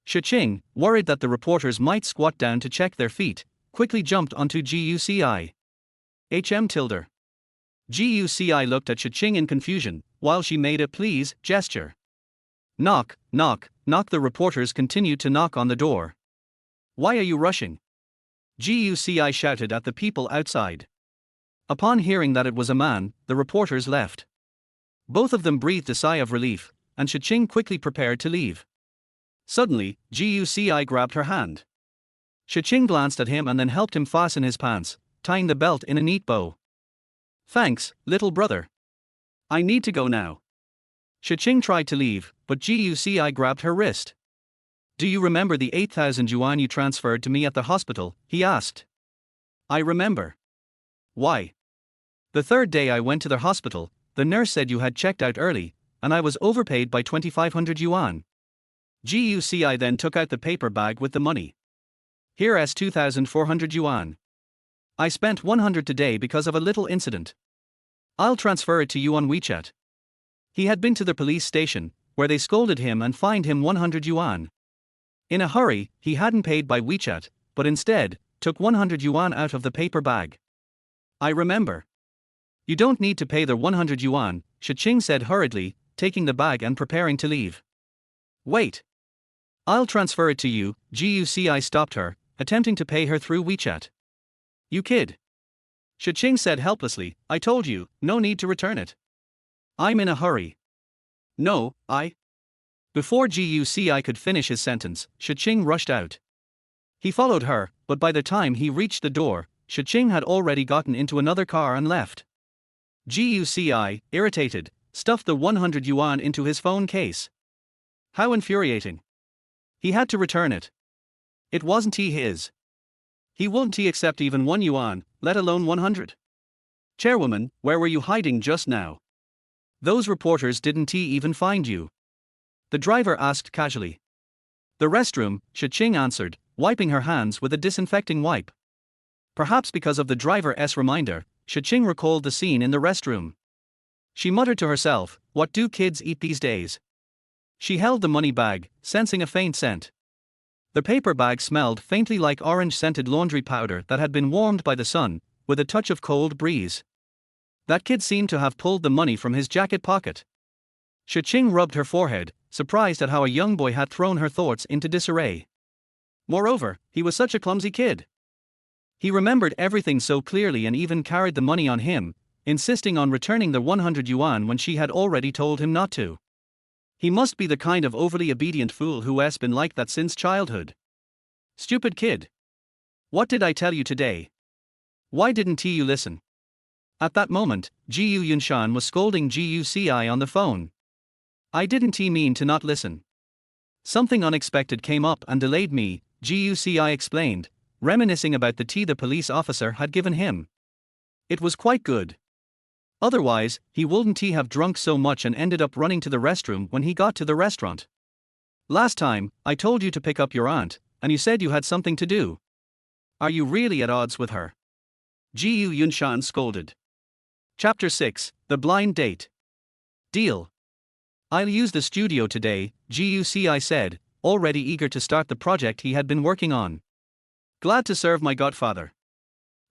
S1: Shi Qing, worried that the reporters might squat down to check their feet, quickly jumped onto Guci. Tilde. Guci looked at Shi Qing in confusion, while she made a "please" gesture. "Knock, knock, knock." The reporters continued to knock on the door. "Why are you rushing?" Guci shouted at the people outside. Upon hearing that it was a man, the reporters left. Both of them breathed a sigh of relief, and Shi Qing quickly prepared to leave. Suddenly, Guci grabbed her hand. Shi Qing glanced at him and then helped him fasten his pants, tying the belt in a neat bow. "Thanks, little brother. I need to go now." Shi Qing tried to leave, but Guci grabbed her wrist. "Do you remember the 8,000 yuan you transferred to me at the hospital?" he asked. "I remember." "Why?" "The third day I went to the hospital, the nurse said you had checked out early, and I was overpaid by 2,500 yuan. Guci then took out the paper bag with the money. "Here's 2,400 yuan. I spent 100 today because of a little incident. I'll transfer it to you on WeChat." He had been to the police station, where they scolded him and fined him 100 yuan. In a hurry, he hadn't paid by WeChat, but instead, took 100 yuan out of the paper bag. "I remember." "You don't need to pay the 100 yuan, Shi Qing said hurriedly, taking the bag and preparing to leave. "Wait. I'll transfer it to you." Guci stopped her, attempting to pay her through WeChat. "You kid." Shi Qing said helplessly, "I told you, no need to return it. I'm in a hurry." "No, I..." Before Guci could finish his sentence, Shi Qing rushed out. He followed her, but by the time he reached the door, Shi Qing had already gotten into another car and left. Guci, irritated, stuffed the 100 yuan into his phone case. How infuriating. He had to return it. It wasn't his. He wouldn't accept even 1 yuan, let alone 100. "Chairwoman, where were you hiding just now? Those reporters didn't even find you?" the driver asked casually. "The restroom," Shi Qing answered, wiping her hands with a disinfecting wipe. Perhaps because of the driver's reminder, Shi Qing recalled the scene in the restroom. She muttered to herself, "What do kids eat these days?" She held the money bag, sensing a faint scent. The paper bag smelled faintly like orange-scented laundry powder that had been warmed by the sun, with a touch of cold breeze. That kid seemed to have pulled the money from his jacket pocket. Shi Qing rubbed her forehead, surprised at how a young boy had thrown her thoughts into disarray. Moreover, he was such a clumsy kid. He remembered everything so clearly and even carried the money on him, insisting on returning the 100 yuan when she had already told him not to. He must be the kind of overly obedient fool who has been like that since childhood. Stupid kid. What did I tell you today? Why didn't you listen? At that moment, Gu Yunshan was scolding Guci on the phone. I didn't mean to not listen. Something unexpected came up and delayed me, Guci explained, reminiscing about the tea the police officer had given him. It was quite good. Otherwise, he wouldn't have drunk so much and ended up running to the restroom when he got to the restaurant. Last time, I told you to pick up your aunt, and you said you had something to do. Are you really at odds with her? Gu Yunshan scolded. Chapter 6, The Blind Date. Deal. I'll use the studio today, Guci said, already eager to start the project he had been working on. Glad to serve my godfather.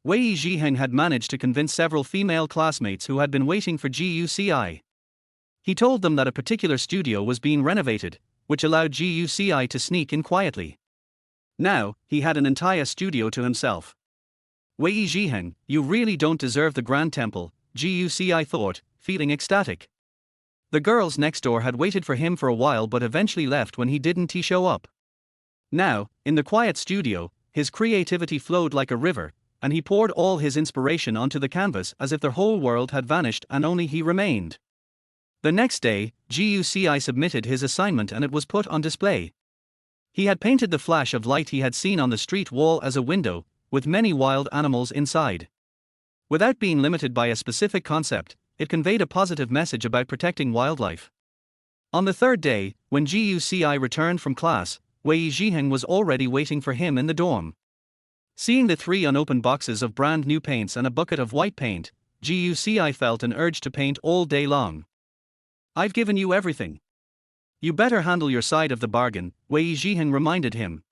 S1: Wei Zhiheng had managed to convince several female classmates who had been waiting for Guci. He told them that a particular studio was being renovated, which allowed Guci to sneak in quietly. Now, he had an entire studio to himself. Wei Zhiheng, you really don't deserve the Grand Temple, Guci thought, feeling ecstatic. The girls next door had waited for him for a while but eventually left when he didn't show up. Now, in the quiet studio, his creativity flowed like a river, and he poured all his inspiration onto the canvas as if the whole world had vanished and only he remained. The next day, Guci submitted his assignment and it was put on display. He had painted the flash of light he had seen on the street wall as a window, with many wild animals inside. Without being limited by a specific concept, it conveyed a positive message about protecting wildlife. On the third day, when Guci returned from class, Wei Zhiheng was already waiting for him in the dorm. Seeing the 3 unopened boxes of brand new paints and a bucket of white paint, Guci felt an urge to paint all day long. I've given you everything. You better handle your side of the bargain, Wei Zhiheng reminded him.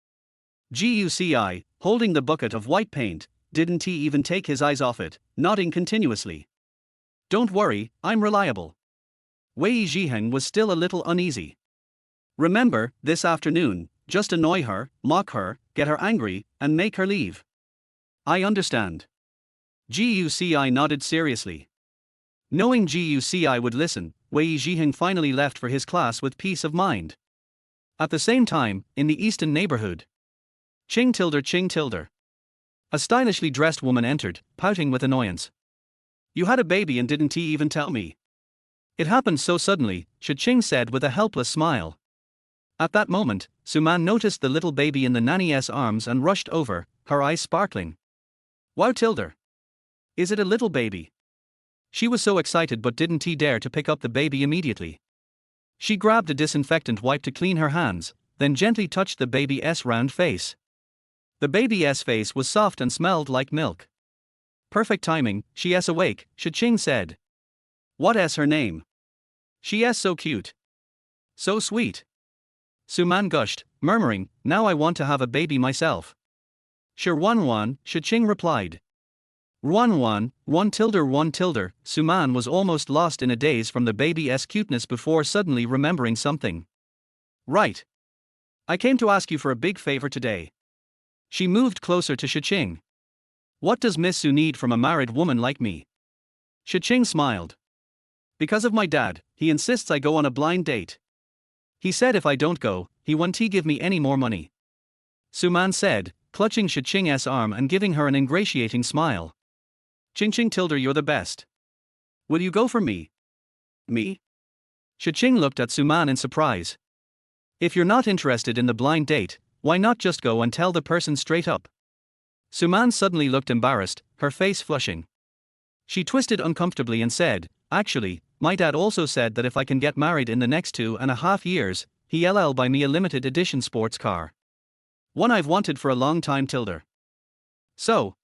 S1: Guci, holding the bucket of white paint, didn't even take his eyes off it, nodding continuously. Don't worry, I'm reliable. Wei Zhiheng was still a little uneasy. Remember, this afternoon, just annoy her, mock her, get her angry, and make her leave. I understand. Guci nodded seriously. Knowing Guci would listen, Wei Zhiheng finally left for his class with peace of mind. At the same time, in the eastern neighborhood, Qing. A stylishly dressed woman entered, pouting with annoyance. You had a baby and didn't even tell me. It happened so suddenly, Shi Qing said with a helpless smile. At that moment, Suman noticed the little baby in the nanny's arms and rushed over, her eyes sparkling. Wow, Tilder. Is it a little baby? She was so excited but didn't dare to pick up the baby immediately. She grabbed a disinfectant wipe to clean her hands, then gently touched the baby's round face. The baby's face was soft and smelled like milk. Perfect timing, she's awake, Shi Qing said. What's her name? She's so cute. So sweet. Suman gushed, murmuring, now I want to have a baby myself. Sure Wan, Shi Qing replied. One tilde, Suman was almost lost in a daze from the baby's cuteness before suddenly remembering something. Right. I came to ask you for a big favor today. She moved closer to Shi Qing. What does Miss Su need from a married woman like me? Shi Qing smiled. Because of my dad, he insists I go on a blind date. He said if I don't go, he won't give me any more money. Suman said, clutching Shi Qing's arm and giving her an ingratiating smile. Qing tilde, you're the best. Will you go for me? Me? Shi Qing looked at Suman in surprise. If you're not interested in the blind date, why not just go and tell the person straight up? Suman suddenly looked embarrassed, her face flushing. She twisted uncomfortably and said, actually, my dad also said that if I can get married in the next 2.5 years, he'll buy me a limited edition sports car. One I've wanted for a long time, tilde. So,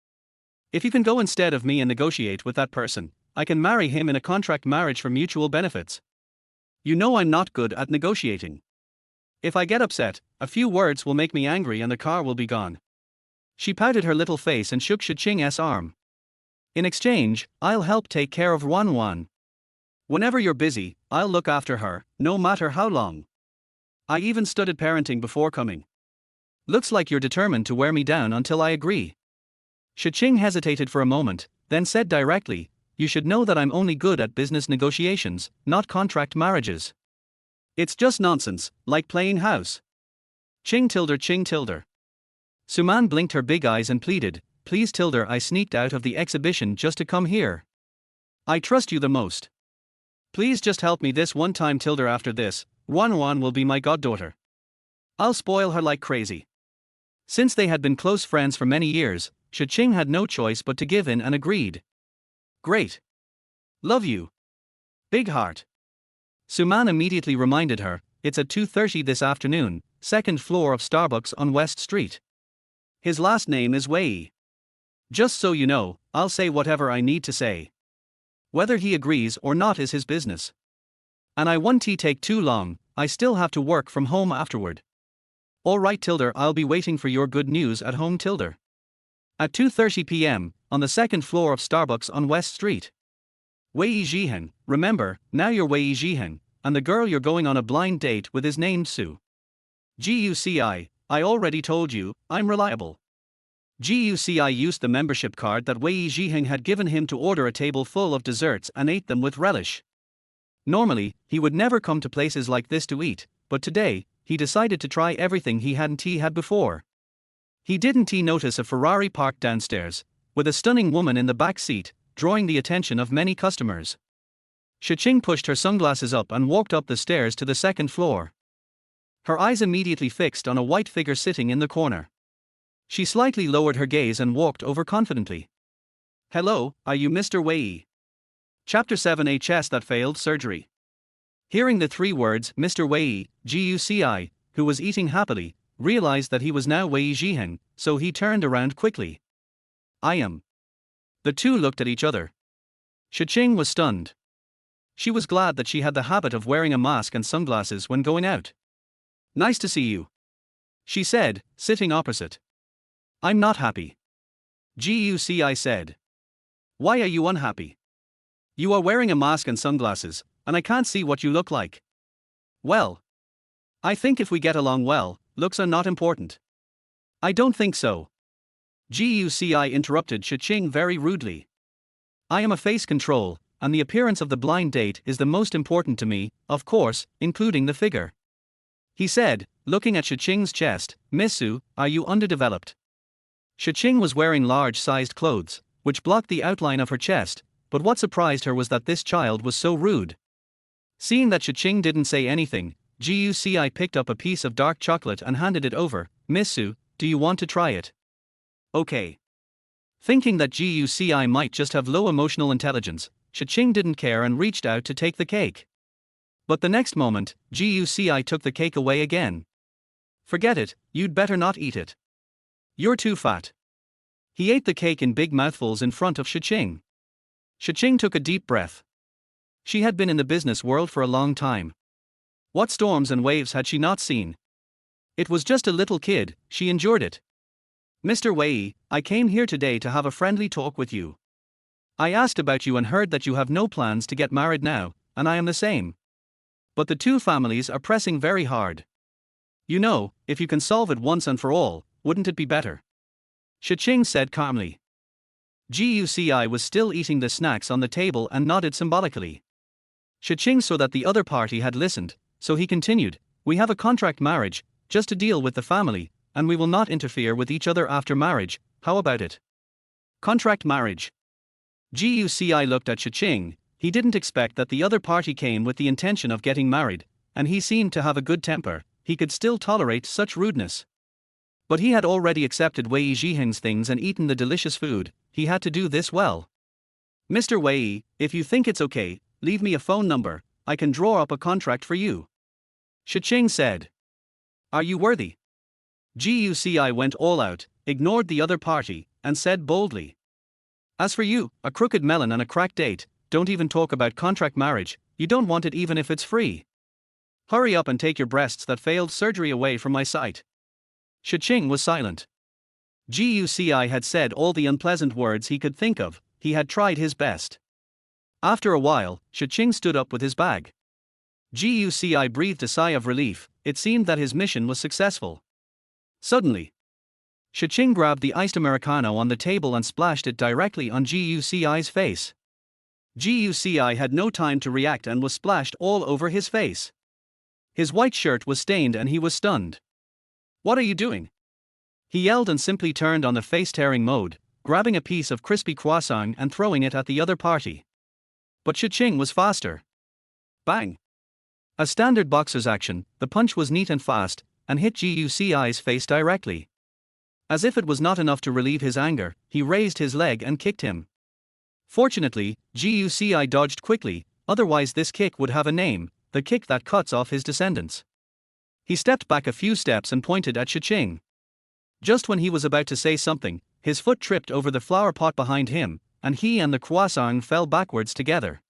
S1: if you can go instead of me and negotiate with that person, I can marry him in a contract marriage for mutual benefits. You know I'm not good at negotiating. If I get upset, a few words will make me angry and the car will be gone. She pouted her little face and shook Shi Qing's arm. In exchange, I'll help take care of Wan. Whenever you're busy, I'll look after her, no matter how long. I even studied parenting before coming. Looks like you're determined to wear me down until I agree. Shi Qing hesitated for a moment, then said directly, you should know that I'm only good at business negotiations, not contract marriages. It's just nonsense, like playing house. Ching tilder Ching tilder. Suman blinked her big eyes and pleaded, please tilder, I sneaked out of the exhibition just to come here. I trust you the most. Please just help me this one time tilder, after this, Wan will be my goddaughter. I'll spoil her like crazy. Since they had been close friends for many years, Shi Qing had no choice but to give in and agreed. Great. Love you. Big heart. Suman immediately reminded her, it's at 2:30 this afternoon, second floor of Starbucks on West Street. His last name is Wei. Just so you know, I'll say whatever I need to say. Whether he agrees or not is his business. And I won't take too long, I still have to work from home afterward. Alright tilder, I'll be waiting for your good news at home tilder. At 2:30 p.m., on the second floor of Starbucks on West Street. Wei Zhihen, remember, now you're Wei Zhihen, and the girl you're going on a blind date with is named Su. Guci, I already told you, I'm reliable. Guci used the membership card that Wei Zhihen had given him to order a table full of desserts and ate them with relish. Normally, he would never come to places like this to eat, but today, he decided to try everything he hadn't had before. He didn't notice a Ferrari parked downstairs, with a stunning woman in the back seat, drawing the attention of many customers. Shi Qing pushed her sunglasses up and walked up the stairs to the second floor. Her eyes immediately fixed on a white figure sitting in the corner. She slightly lowered her gaze and walked over confidently. Hello, are you Mr. Wei? Chapter 7, A Chest That Failed Surgery. Hearing the three words, Mr. Wei, Guci, who was eating happily, realized that he was now Wei Zhihen, so he turned around quickly. I am. The two looked at each other. Shi Qing was stunned. She was glad that she had the habit of wearing a mask and sunglasses when going out. Nice to see you, she said, sitting opposite. I'm not happy, Guci said. Why are you unhappy? You are wearing a mask and sunglasses, and I can't see what you look like. Well, I think if we get along well, looks are not important. I don't think so, Guci interrupted Shi Qing very rudely. I am a face control, and the appearance of the blind date is the most important to me, of course, including the figure. He said, looking at Shi Qing's chest, Miss Su, are you underdeveloped? Shi Qing was wearing large-sized clothes, which blocked the outline of her chest, but what surprised her was that this child was so rude. Seeing that Shi Qing didn't say anything, Guci picked up a piece of dark chocolate and handed it over. Miss Su, do you want to try it? Okay. Thinking that Guci might just have low emotional intelligence, Shi Qing didn't care and reached out to take the cake. But the next moment, Guci took the cake away again. Forget it, you'd better not eat it. You're too fat. He ate the cake in big mouthfuls in front of Shi Qing. Shi Qing took a deep breath. She had been in the business world for a long time. What storms and waves had she not seen? It was just a little kid, she endured it. Mr. Wei, I came here today to have a friendly talk with you. I asked about you and heard that you have no plans to get married now, and I am the same. But the two families are pressing very hard. You know, if you can solve it once and for all, wouldn't it be better? Shi Qing said calmly. Guci was still eating the snacks on the table and nodded symbolically. Shi Qing saw that the other party had listened, so he continued, we have a contract marriage, just to deal with the family, and we will not interfere with each other after marriage, how about it? Contract marriage. Guci looked at Shi Qing. He didn't expect that the other party came with the intention of getting married, and he seemed to have a good temper, he could still tolerate such rudeness. But he had already accepted Wei Zhihen's things and eaten the delicious food, he had to do this well. Mr. Wei, if you think it's okay, leave me a phone number, I can draw up a contract for you. Shi Qing said. Are you worthy? Guci went all out, ignored the other party, and said boldly. As for you, a crooked melon and a cracked date, don't even talk about contract marriage, you don't want it even if it's free. Hurry up and take your breasts that failed surgery away from my sight. Shi Qing was silent. Guci had said all the unpleasant words he could think of, he had tried his best. After a while, Shi Qing stood up with his bag. Guci breathed a sigh of relief, it seemed that his mission was successful. Suddenly, Shi Qing grabbed the iced Americano on the table and splashed it directly on Guci's face. Guci had no time to react and was splashed all over his face. His white shirt was stained and he was stunned. "What are you doing?" he yelled and simply turned on the face-tearing mode, grabbing a piece of crispy croissant and throwing it at the other party. But Shi Qing was faster. Bang! A standard boxer's action, the punch was neat and fast, and hit Guci's face directly. As if it was not enough to relieve his anger, he raised his leg and kicked him. Fortunately, Guci dodged quickly, otherwise this kick would have a name, the kick that cuts off his descendants. He stepped back a few steps and pointed at Shi Qing. Just when he was about to say something, his foot tripped over the flower pot behind him, and he and the croissant fell backwards together.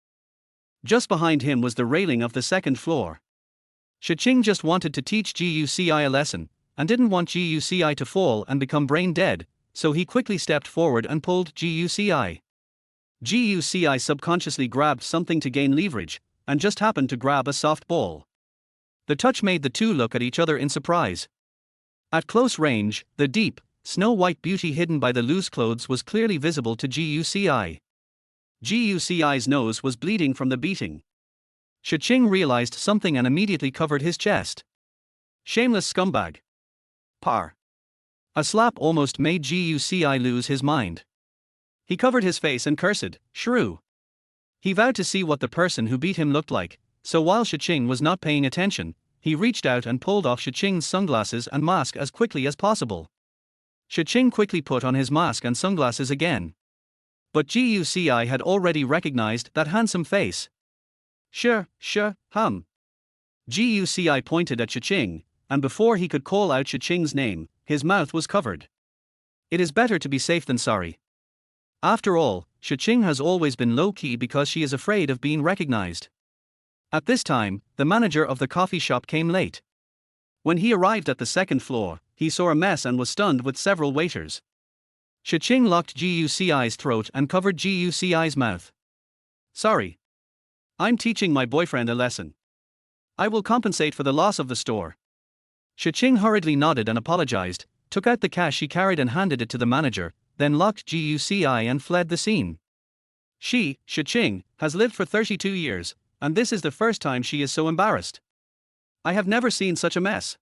S1: Just behind him was the railing of the second floor. Shi Qing just wanted to teach Guci a lesson, and didn't want Guci to fall and become brain dead, so he quickly stepped forward and pulled Guci. Guci subconsciously grabbed something to gain leverage, and just happened to grab a soft ball. The touch made the two look at each other in surprise. At close range, the deep, snow-white beauty hidden by the loose clothes was clearly visible to Guci. Guci's nose was bleeding from the beating. Shi Qing realized something and immediately covered his chest. Shameless scumbag. Par. A slap almost made Guci lose his mind. He covered his face and cursed, "Shrew." He vowed to see what the person who beat him looked like, so while Shi Qing was not paying attention, he reached out and pulled off Shi Qing's sunglasses and mask as quickly as possible. Shi Qing quickly put on his mask and sunglasses again. But Guci had already recognized that handsome face. Sure, hum. Guci pointed at Shi Qing, and before he could call out Shi Qing's name, his mouth was covered. It is better to be safe than sorry. After all, Shi Qing has always been low-key because she is afraid of being recognized. At this time, the manager of the coffee shop came late. When he arrived at the second floor, he saw a mess and was stunned with several waiters. Shi Qing locked Guci's throat and covered Guci's mouth. "Sorry. I'm teaching my boyfriend a lesson. I will compensate for the loss of the store." Shi Qing hurriedly nodded and apologized, took out the cash she carried and handed it to the manager, then locked Guci and fled the scene. Shi Qing, has lived for 32 years, and this is the first time she is so embarrassed. I have never seen such a mess.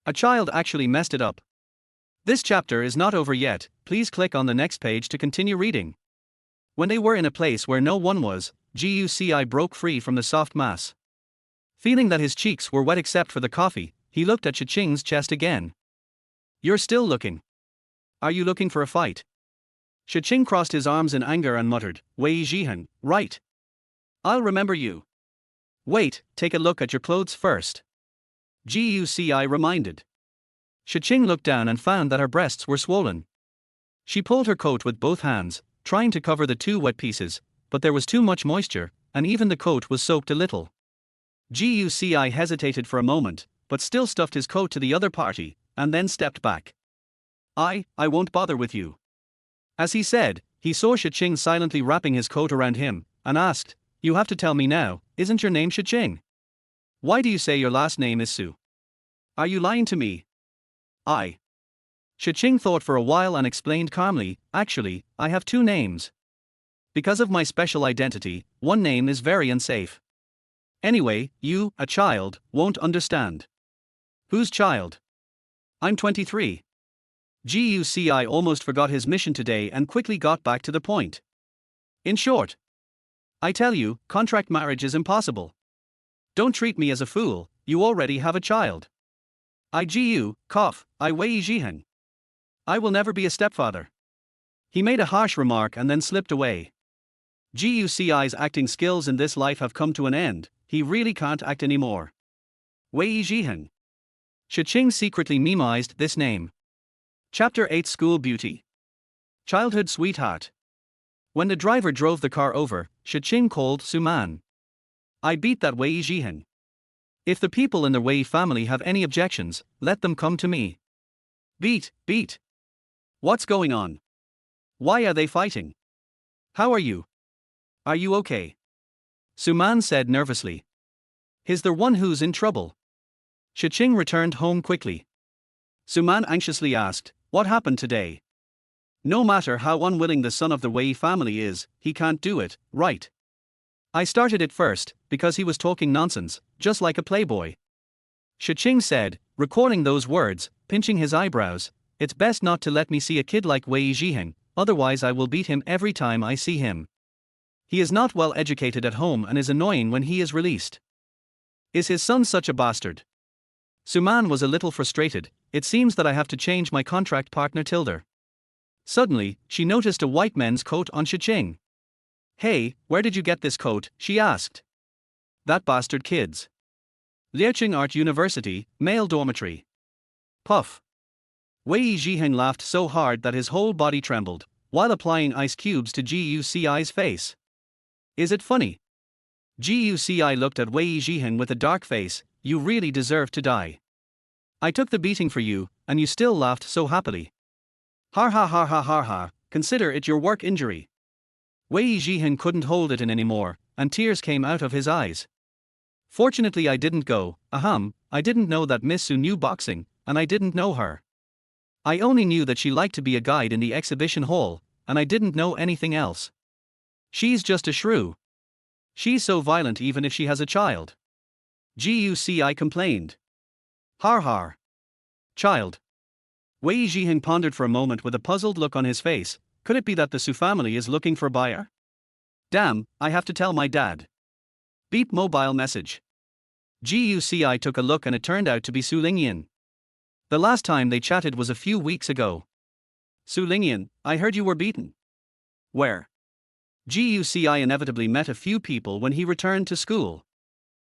S1: A child actually messed it up. This chapter is not over yet, please click on the next page to continue reading. When they were in a place where no one was, Guci broke free from the soft mass. Feeling that his cheeks were wet except for the coffee, he looked at Shi Qing's chest again. "You're still looking. Are you looking for a fight?" Shi Qing crossed his arms in anger and muttered, "Wei Jihan, right. I'll remember you. Wait, take a look at your clothes first." Guci reminded. Shi Qing looked down and found that her breasts were swollen. She pulled her coat with both hands, trying to cover the two wet pieces, but there was too much moisture, and even the coat was soaked a little. Guci hesitated for a moment, but still stuffed his coat to the other party, and then stepped back. I won't bother with you." As he said, he saw Shi Qing silently wrapping his coat around him, and asked, "You have to tell me now, isn't your name Shi Qing? Why do you say your last name is Su? Are you lying to me?" Shi Qing thought for a while and explained calmly, "Actually, I have two names. Because of my special identity, one name is very unsafe. Anyway, you, a child, won't understand." "Whose child?" "I'm 23. Guci almost forgot his mission today and quickly got back to the point. "In short, I tell you, contract marriage is impossible. Don't treat me as a fool, you already have a child. I Wei Jihan. I will never be a stepfather." He made a harsh remark and then slipped away. Guci's acting skills in this life have come to an end, he really can't act anymore. Wei Jihan. Shi Qing secretly memoized this name. Chapter 8 School Beauty. Childhood Sweetheart. When the driver drove the car over, Shi Qing called Suman. "I beat that Wei Jihan. If the people in the Wei family have any objections, let them come to me." Beat. What's going on? Why are they fighting? How are you? Are you okay?" Suman said nervously. "He's the one who's in trouble." Shi Qing returned home quickly. Suman anxiously asked, "What happened today?" "No matter how unwilling the son of the Wei family is, he can't do it, right? I started it first, because he was talking nonsense, just like a playboy. Shi Qing said, recalling those words, pinching his eyebrows. It's best not to let me see a kid like Wei Zhiheng, otherwise I will beat him every time I see him. He is not well educated at home and is annoying when he is released. Is his son such a bastard? Suman was a little frustrated. It seems that I have to change my contract partner Tilder. Suddenly, she noticed a white men's coat on Shi Qing. Hey, where did you get this coat? She asked. That bastard kid's. Liaoqing Art University, male dormitory. Puff. Wei Zhiheng laughed so hard that his whole body trembled, while applying ice cubes to Guci's face. Is it funny? Guci looked at Wei Zhiheng with a dark face. You really deserve to die. I took the beating for you, and you still laughed so happily. Har ha ha ha ha ha, consider it your work injury. Wei Zhiheng couldn't hold it in anymore, and tears came out of his eyes. Fortunately I didn't go, I didn't know that Miss Su knew boxing, and I didn't know her. I only knew that she liked to be a guide in the exhibition hall, and I didn't know anything else. She's just a shrew. She's so violent even if she has a child. Guci complained. Har har. Child. Wei Zhiheng pondered for a moment with a puzzled look on his face. Could it be that the Su family is looking for a buyer? Damn, I have to tell my dad. Beep mobile message. Guci took a look and it turned out to be Su Lingyan. The last time they chatted was a few weeks ago. Su Lingyan, I heard you were beaten. Where? Guci inevitably met a few people when he returned to school.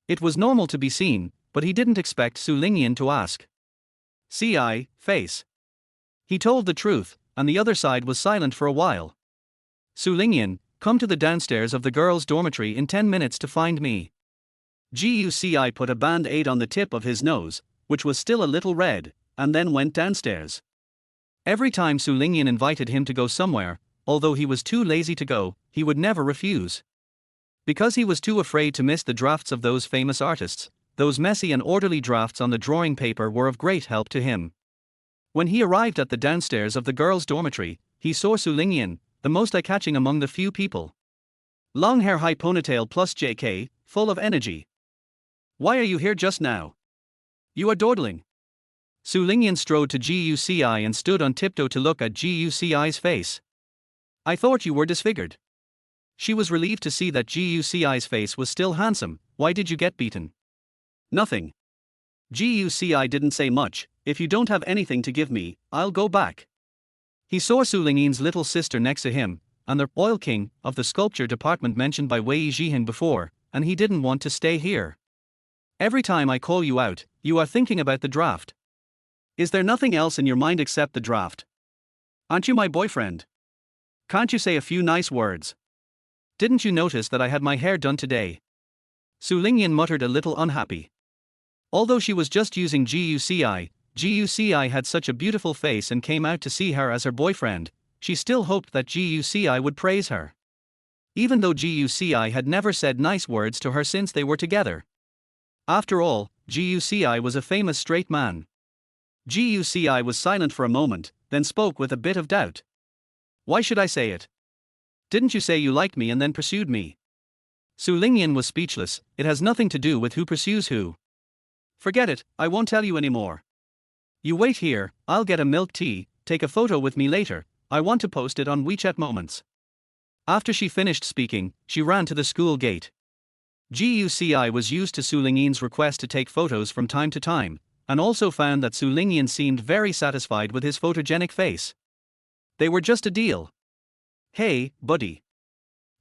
S1: It was normal to be seen, but he didn't expect Su Lingyan to ask. Ci, face. He told the truth, and the other side was silent for a while. Su Lingyan, come to the downstairs of the girls' dormitory in 10 minutes to find me. Guci put a band-aid on the tip of his nose, which was still a little red, and then went downstairs. Every time Su Lingyan invited him to go somewhere, although he was too lazy to go, he would never refuse. Because he was too afraid to miss the drafts of those famous artists, those messy and orderly drafts on the drawing paper were of great help to him. When he arrived at the downstairs of the girls' dormitory, he saw Su Lingyan, the most eye-catching among the few people. Long hair, high ponytail plus JK, full of energy. Why are you here just now? You are dawdling. Su Lingyan strode to Guci and stood on tiptoe to look at Guci's face. I thought you were disfigured. She was relieved to see that Guci's face was still handsome. Why did you get beaten? Nothing. Guci didn't say much. If you don't have anything to give me, I'll go back. He saw Su Lingyan's little sister next to him, and the oil king of the sculpture department mentioned by Wei Zhiheng before, and he didn't want to stay here. Every time I call you out, you are thinking about the draft. Is there nothing else in your mind except the draft? Aren't you my boyfriend? Can't you say a few nice words? Didn't you notice that I had my hair done today? Su Lingyan muttered a little unhappy. Although she was just using Guci had such a beautiful face and came out to see her as her boyfriend, she still hoped that Guci would praise her. Even though Guci had never said nice words to her since they were together. After all, Guci was a famous straight man. Guci was silent for a moment, then spoke with a bit of doubt. Why should I say it? Didn't you say you liked me and then pursued me? Su Lingyan was speechless. It has nothing to do with who pursues who. Forget it, I won't tell you anymore. You wait here, I'll get a milk tea, take a photo with me later, I want to post it on WeChat Moments. After she finished speaking, she ran to the school gate. Guci was used to Su Lingyan's request to take photos from time to time, and also found that Su Lingyan seemed very satisfied with his photogenic face. They were just a deal. Hey, buddy.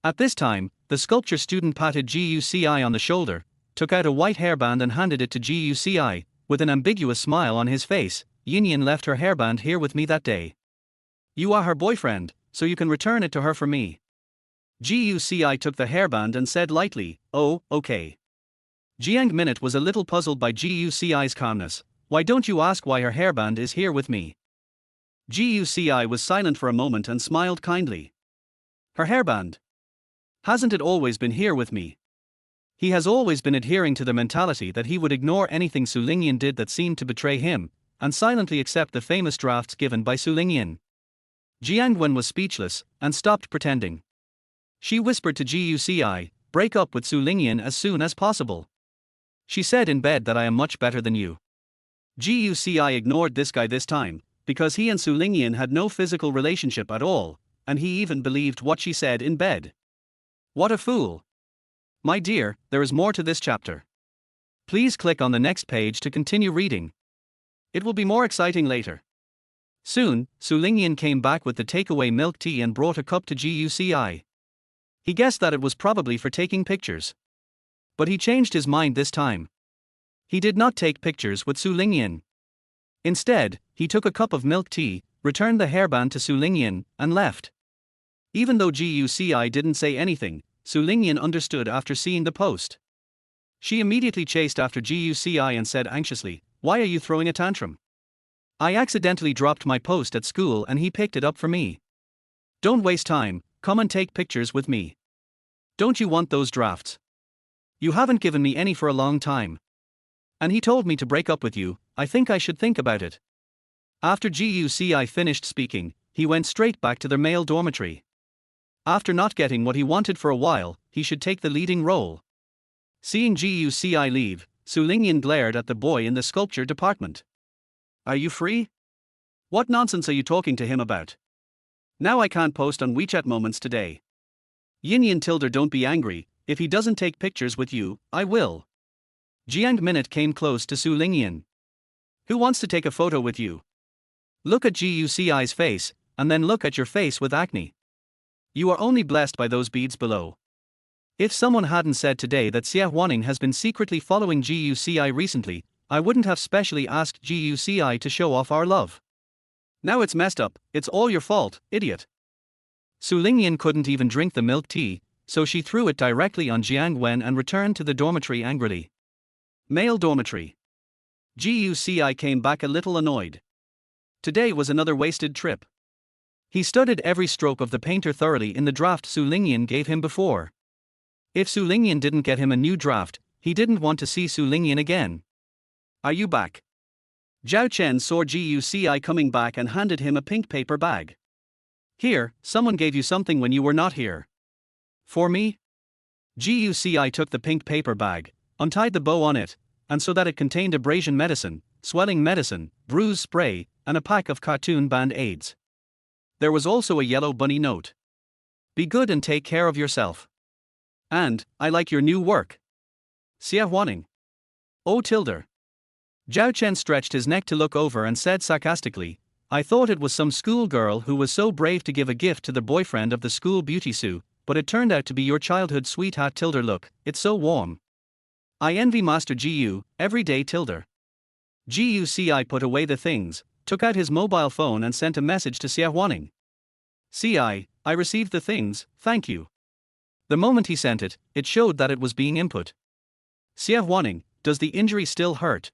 S1: At this time, the sculpture student patted Guci on the shoulder, took out a white hairband and handed it to Guci, with an ambiguous smile on his face. Yinyan left her hairband here with me that day. You are her boyfriend, so you can return it to her for me. Guci took the hairband and said lightly, oh, okay. Jiang Minute was a little puzzled by Guci's calmness. Why don't you ask why her hairband is here with me? Guci was silent for a moment and smiled kindly. Her hairband. Hasn't it always been here with me? He has always been adhering to the mentality that he would ignore anything Su Lingyan did that seemed to betray him, and silently accept the famous drafts given by Su Lingyan. Jiang Wen was speechless, and stopped pretending. She whispered to Guci, break up with Su Lingyan as soon as possible. She said in bed that I am much better than you. Guci ignored this guy this time, because he and Su Lingyan had no physical relationship at all, and he even believed what she said in bed. What a fool! My dear, there is more to this chapter. Please click on the next page to continue reading. It will be more exciting later. Soon, Su Lingyan came back with the takeaway milk tea and brought a cup to Guci. He guessed that it was probably for taking pictures. But he changed his mind this time. He did not take pictures with Su Lingyan. Instead, he took a cup of milk tea, returned the hairband to Su Lingyan, and left. Even though Guci didn't say anything, Su Lingyan understood after seeing the post. She immediately chased after Guci and said anxiously, "Why are you throwing a tantrum? I accidentally dropped my post at school and he picked it up for me. Don't waste time, come and take pictures with me. Don't you want those drafts? You haven't given me any for a long time. And he told me to break up with you, I think I should think about it." After Guci finished speaking, he went straight back to their male dormitory. After not getting what he wanted for a while, he should take the leading role. Seeing Guci leave, Su Lingyan glared at the boy in the sculpture department. "Are you free? What nonsense are you talking to him about? Now I can't post on WeChat moments today. Yin Tilder, don't be angry, if he doesn't take pictures with you, I will." Jiang Minute came close to Su Lingyan. "Who wants to take a photo with you? Look at Guci's face, and then look at your face with acne. You are only blessed by those beads below." If someone hadn't said today that Xia Huaning has been secretly following Guci recently, I wouldn't have specially asked Guci to show off our love. Now it's messed up, it's all your fault, idiot. Su Lingyan couldn't even drink the milk tea, so she threw it directly on Jiang Wen and returned to the dormitory angrily. Male dormitory. Guci came back a little annoyed. Today was another wasted trip. He studied every stroke of the painter thoroughly in the draft Su Lingyan gave him before. If Su Lingyan didn't get him a new draft, he didn't want to see Su Lingyan again. "Are you back?" Zhao Chen saw Guci coming back and handed him a pink paper bag. "Here, someone gave you something when you were not here." "For me?" Guci took the pink paper bag, untied the bow on it, and so that it contained abrasion medicine, swelling medicine, bruise spray, and a pack of cartoon band-aids. There was also a yellow bunny note. "Be good and take care of yourself. And, I like your new work. Xia Huaning." "Oh Tilder." Zhao Chen stretched his neck to look over and said sarcastically, "I thought it was some school girl who was so brave to give a gift to the boyfriend of the school beauty Su, but it turned out to be your childhood sweetheart Tilder. Look, it's so warm. I envy Master Gu, every day Tilder." Guci put away the things, took out his mobile phone and sent a message to Xia Huaning. "Ci, I received the things, thank you." The moment he sent it, it showed that it was being input. "Xia Huaning, does the injury still hurt?"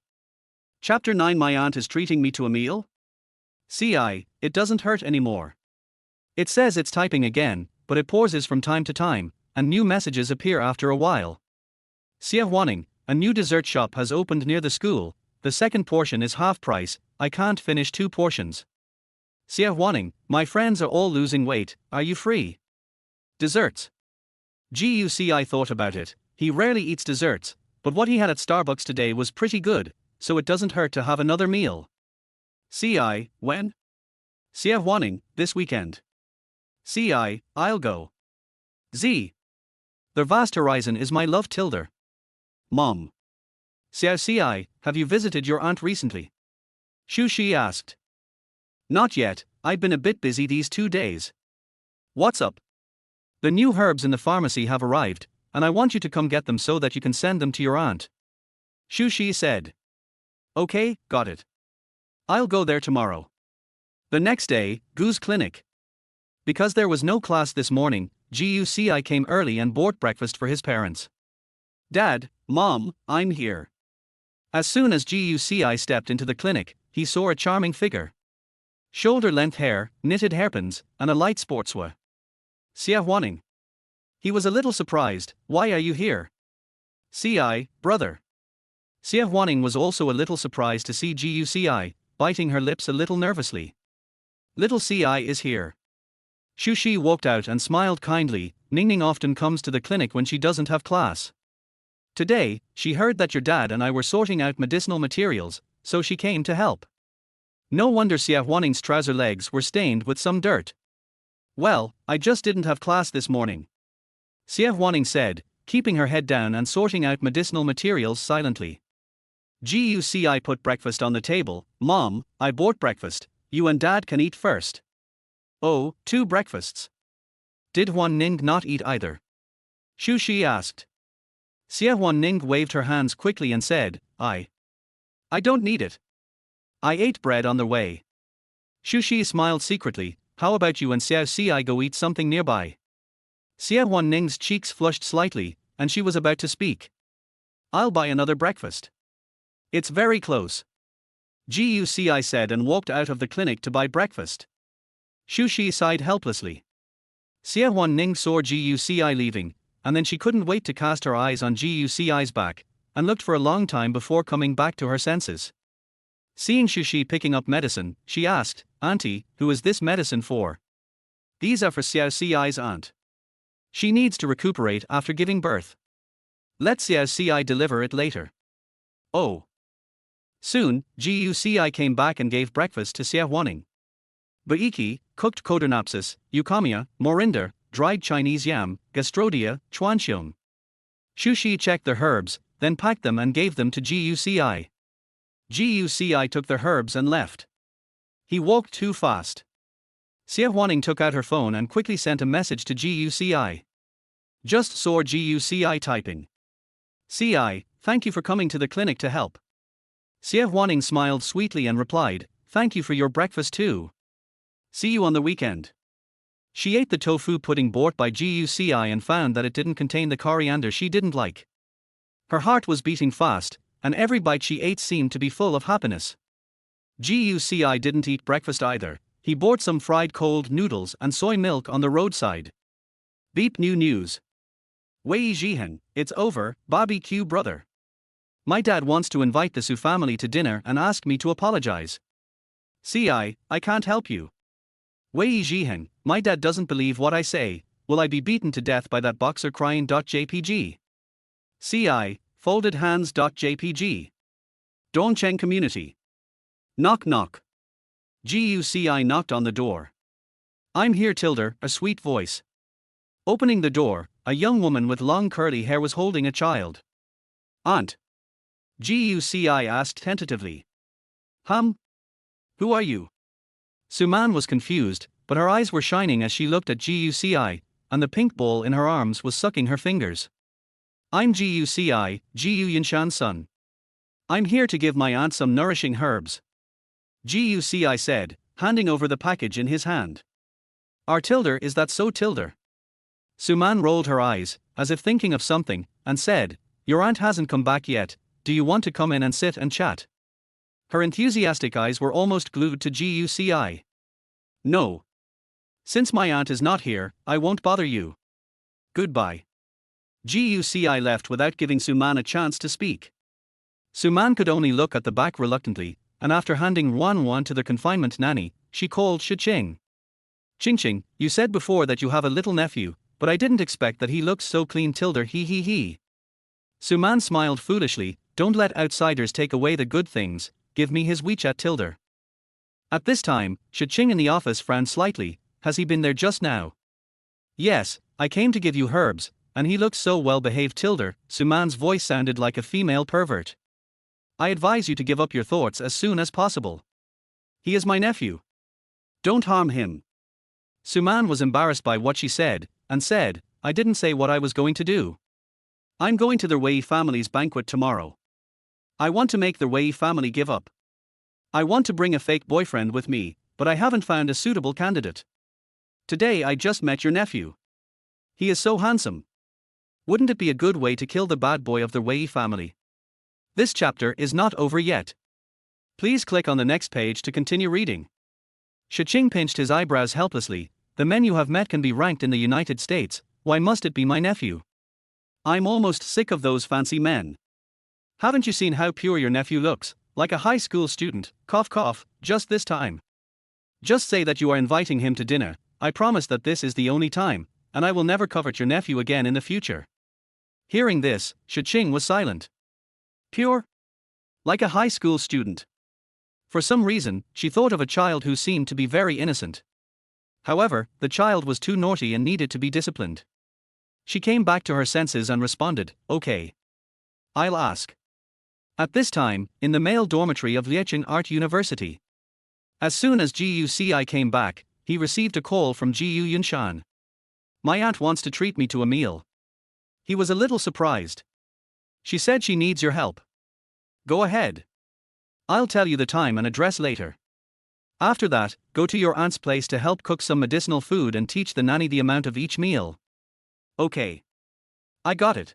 S1: Chapter 9. My aunt is treating me to a meal? Ci, it doesn't hurt anymore. It says it's typing again, but it pauses from time to time, and new messages appear after a while. Xia Huaning, a new dessert shop has opened near the school, the second portion is half price, I can't finish 2 portions. Xia Huaning, my friends are all losing weight, are you free? Desserts. Guci thought about it, he rarely eats desserts, but what he had at Starbucks today was pretty good, so it doesn't hurt to have another meal. Ci, when? Xia Huaning, this weekend. Ci, I'll go. Z. The vast horizon is my love Tilder. Mom. Xiao Ci, have you visited your aunt recently? Shu Shi asked. Not yet, I've been a bit busy these 2 days. What's up? The new herbs in the pharmacy have arrived, and I want you to come get them so that you can send them to your aunt. Shu Shi said. Okay, got it. I'll go there tomorrow. The next day, Gu's clinic. Because there was no class this morning, Guci came early and bought breakfast for his parents. Dad, Mom, I'm here. As soon as Guci stepped into the clinic, he saw a charming figure. Shoulder-length hair, knitted hairpins, and a light sportswear. Xia Huaning. He was a little surprised, why are you here? Ci, brother. Xia Huaning was also a little surprised to see Guci, biting her lips a little nervously. Little Ci is here. Shu Shi walked out and smiled kindly, Ningning often comes to the clinic when she doesn't have class. Today, she heard that your dad and I were sorting out medicinal materials, so she came to help. No wonder Xia Huaning's trouser legs were stained with some dirt. Well, I just didn't have class this morning, Xia Huaning said, keeping her head down and sorting out medicinal materials silently. Guci put breakfast on the table. Mom, I bought breakfast, you and Dad can eat first. Oh, 2 breakfasts. Did Huan-Ning not eat either? Xu Shi asked. Xia Huan-Ning waved her hands quickly and said, I don't need it. I ate bread on the way. Xu Shi smiled secretly. How about you and Xiao Xi go eat something nearby? Xia Huan-Ning's cheeks flushed slightly, and she was about to speak. I'll buy another breakfast. It's very close, Guci said and walked out of the clinic to buy breakfast. Xu Shi sighed helplessly. Xia Huan-Ning saw Guci leaving, and then she couldn't wait to cast her eyes on Guci's back, and looked for a long time before coming back to her senses. Seeing Xu Shi picking up medicine, she asked, Auntie, who is this medicine for? These are for Xiao Xi's aunt. She needs to recuperate after giving birth. Let Xiao Xi deliver it later. Oh. Soon, Guci came back and gave breakfast to Xia Huaning. Baiki, cooked codernopsis, eukamia, morinda, dried Chinese yam, gastrodia, chuanxiong. Xu Shi checked the herbs, then packed them and gave them to Guci. Guci took the herbs and left. He walked too fast. Xia Huaning took out her phone and quickly sent a message to Guci. Just saw Guci typing. Ci, thank you for coming to the clinic to help. Xia Huaning smiled sweetly and replied, thank you for your breakfast too. See you on the weekend. She ate the tofu pudding bought by Guci and found that it didn't contain the coriander she didn't like. Her heart was beating fast, and every bite she ate seemed to be full of happiness. Guci didn't eat breakfast either. He bought some fried cold noodles and soy milk on the roadside. Beep new news. Wei Zhihen, it's over, barbecue brother. My dad wants to invite the Su family to dinner and asked me to apologize. Ci, I can't help you. Wei Zhihen, my dad doesn't believe what I say. Will I be beaten to death by that boxer crying.jpg? Ci, folded hands.jpg. Dongcheng community. Knock knock. Guci knocked on the door. I'm here Tilda, a sweet voice. Opening the door, a young woman with long curly hair was holding a child. Aunt. Guci asked tentatively. Who are you? Suman was confused, but her eyes were shining as she looked at Guci, and the pink ball in her arms was sucking her fingers. I'm Guci, Gu Yinshan's son. I'm here to give my aunt some nourishing herbs. Guci said, handing over the package in his hand. Tilda, is that so Tilda? Suman rolled her eyes, as if thinking of something, and said, your aunt hasn't come back yet, do you want to come in and sit and chat? Her enthusiastic eyes were almost glued to Guci. No. Since my aunt is not here, I won't bother you. Goodbye. Guci left without giving Suman a chance to speak. Suman could only look at the back reluctantly, and after handing Wan to the confinement nanny, she called Shi Qing. Qing, you said before that you have a little nephew, but I didn't expect that he looks so clean Tilda he. Suman smiled foolishly, don't let outsiders take away the good things, give me his WeChat Tilda. At this time, Shi Qing in the office frowned slightly, has he been there just now? Yes, I came to give you herbs, and he looks so well behaved Tilda, Suman's voice sounded like a female pervert. I advise you to give up your thoughts as soon as possible. He is my nephew. Don't harm him. Suman was embarrassed by what she said, and said, I didn't say what I was going to do. I'm going to the Wei family's banquet tomorrow. I want to make the Wei family give up. I want to bring a fake boyfriend with me, but I haven't found a suitable candidate. Today I just met your nephew. He is so handsome. Wouldn't it be a good way to kill the bad boy of the Wei family? This chapter is not over yet. Please click on the next page to continue reading. Shi Qing pinched his eyebrows helplessly. The men you have met can be ranked in the United States, why must it be my nephew? I'm almost sick of those fancy men. Haven't you seen how pure your nephew looks, like a high school student, cough cough, just this time. Just say that you are inviting him to dinner, I promise that this is the only time, and I will never covet your nephew again in the future. Hearing this, Shi Qing was silent. Pure? Like a high school student. For some reason, she thought of a child who seemed to be very innocent. However, the child was too naughty and needed to be disciplined. She came back to her senses and responded, "Okay. I'll ask." At this time, in the male dormitory of Liecheng Art University. As soon as Guci came back, he received a call from Gu Yunshan. "My aunt wants to treat me to a meal." He was a little surprised. "She said she needs your help." "Go ahead. I'll tell you the time and address later. After that, go to your aunt's place to help cook some medicinal food and teach the nanny the amount of each meal." "Okay. I got it."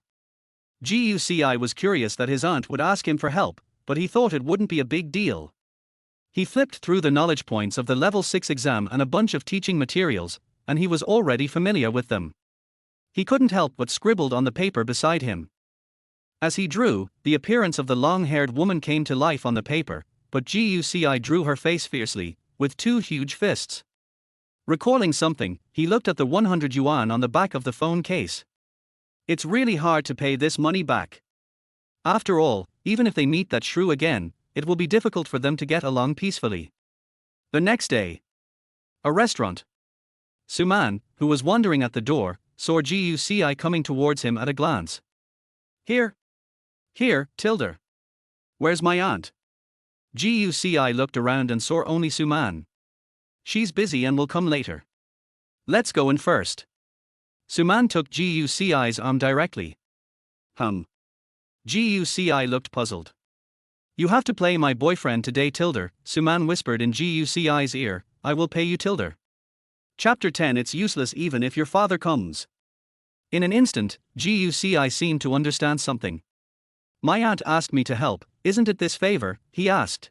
S1: Guci was curious that his aunt would ask him for help, but he thought it wouldn't be a big deal. He flipped through the knowledge points of the Level 6 exam and a bunch of teaching materials, and he was already familiar with them. He couldn't help but scribbled on the paper beside him. As he drew, the appearance of the long-haired woman came to life on the paper, but Guci drew her face fiercely, with two huge fists. Recalling something, he looked at the 100 yuan on the back of the phone case. It's really hard to pay this money back. After all, even if they meet that shrew again, it will be difficult for them to get along peacefully. The next day. A restaurant. Suman, who was wandering at the door, saw Guci coming towards him at a glance. Here, Tilda. Where's my aunt?" Guci looked around and saw only Suman. "She's busy and will come later. Let's go in first." Suman took Guci's arm directly. Guci looked puzzled. "You have to play my boyfriend today, Tilda," Suman whispered in Guci's ear. "I will pay you, Tilda." Chapter 10. It's useless even if your father comes. In an instant, Guci seemed to understand something. "My aunt asked me to help, isn't it this favor?" he asked.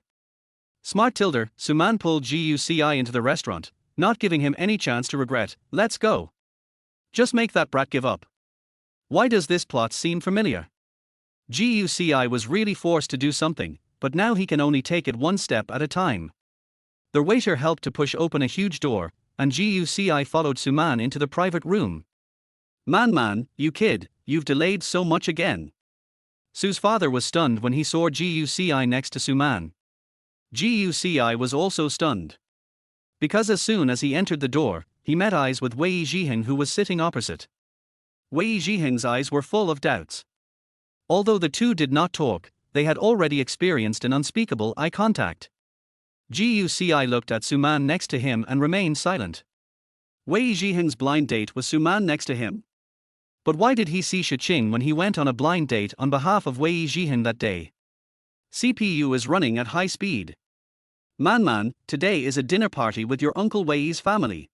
S1: Smart Tilda, Suman pulled Guci into the restaurant, not giving him any chance to regret. "Let's go. Just make that brat give up." Why does this plot seem familiar? Guci was really forced to do something, but now he can only take it one step at a time. The waiter helped to push open a huge door, and Guci followed Suman into the private room. Man, you kid, you've delayed so much again." Su's father was stunned when he saw Guci next to Suman. Guci was also stunned. Because as soon as he entered the door, he met eyes with Wei Zhiheng, who was sitting opposite. Wei Zhiheng's eyes were full of doubts. Although the two did not talk, they had already experienced an unspeakable eye contact. Guci looked at Suman next to him and remained silent. Wei Zhiheng's blind date was Suman next to him. But why did he see Shi Qing when he went on a blind date on behalf of Wei Zhiheng that day? CPU is running at high speed. Man, today is a dinner party with your Uncle Wei's family.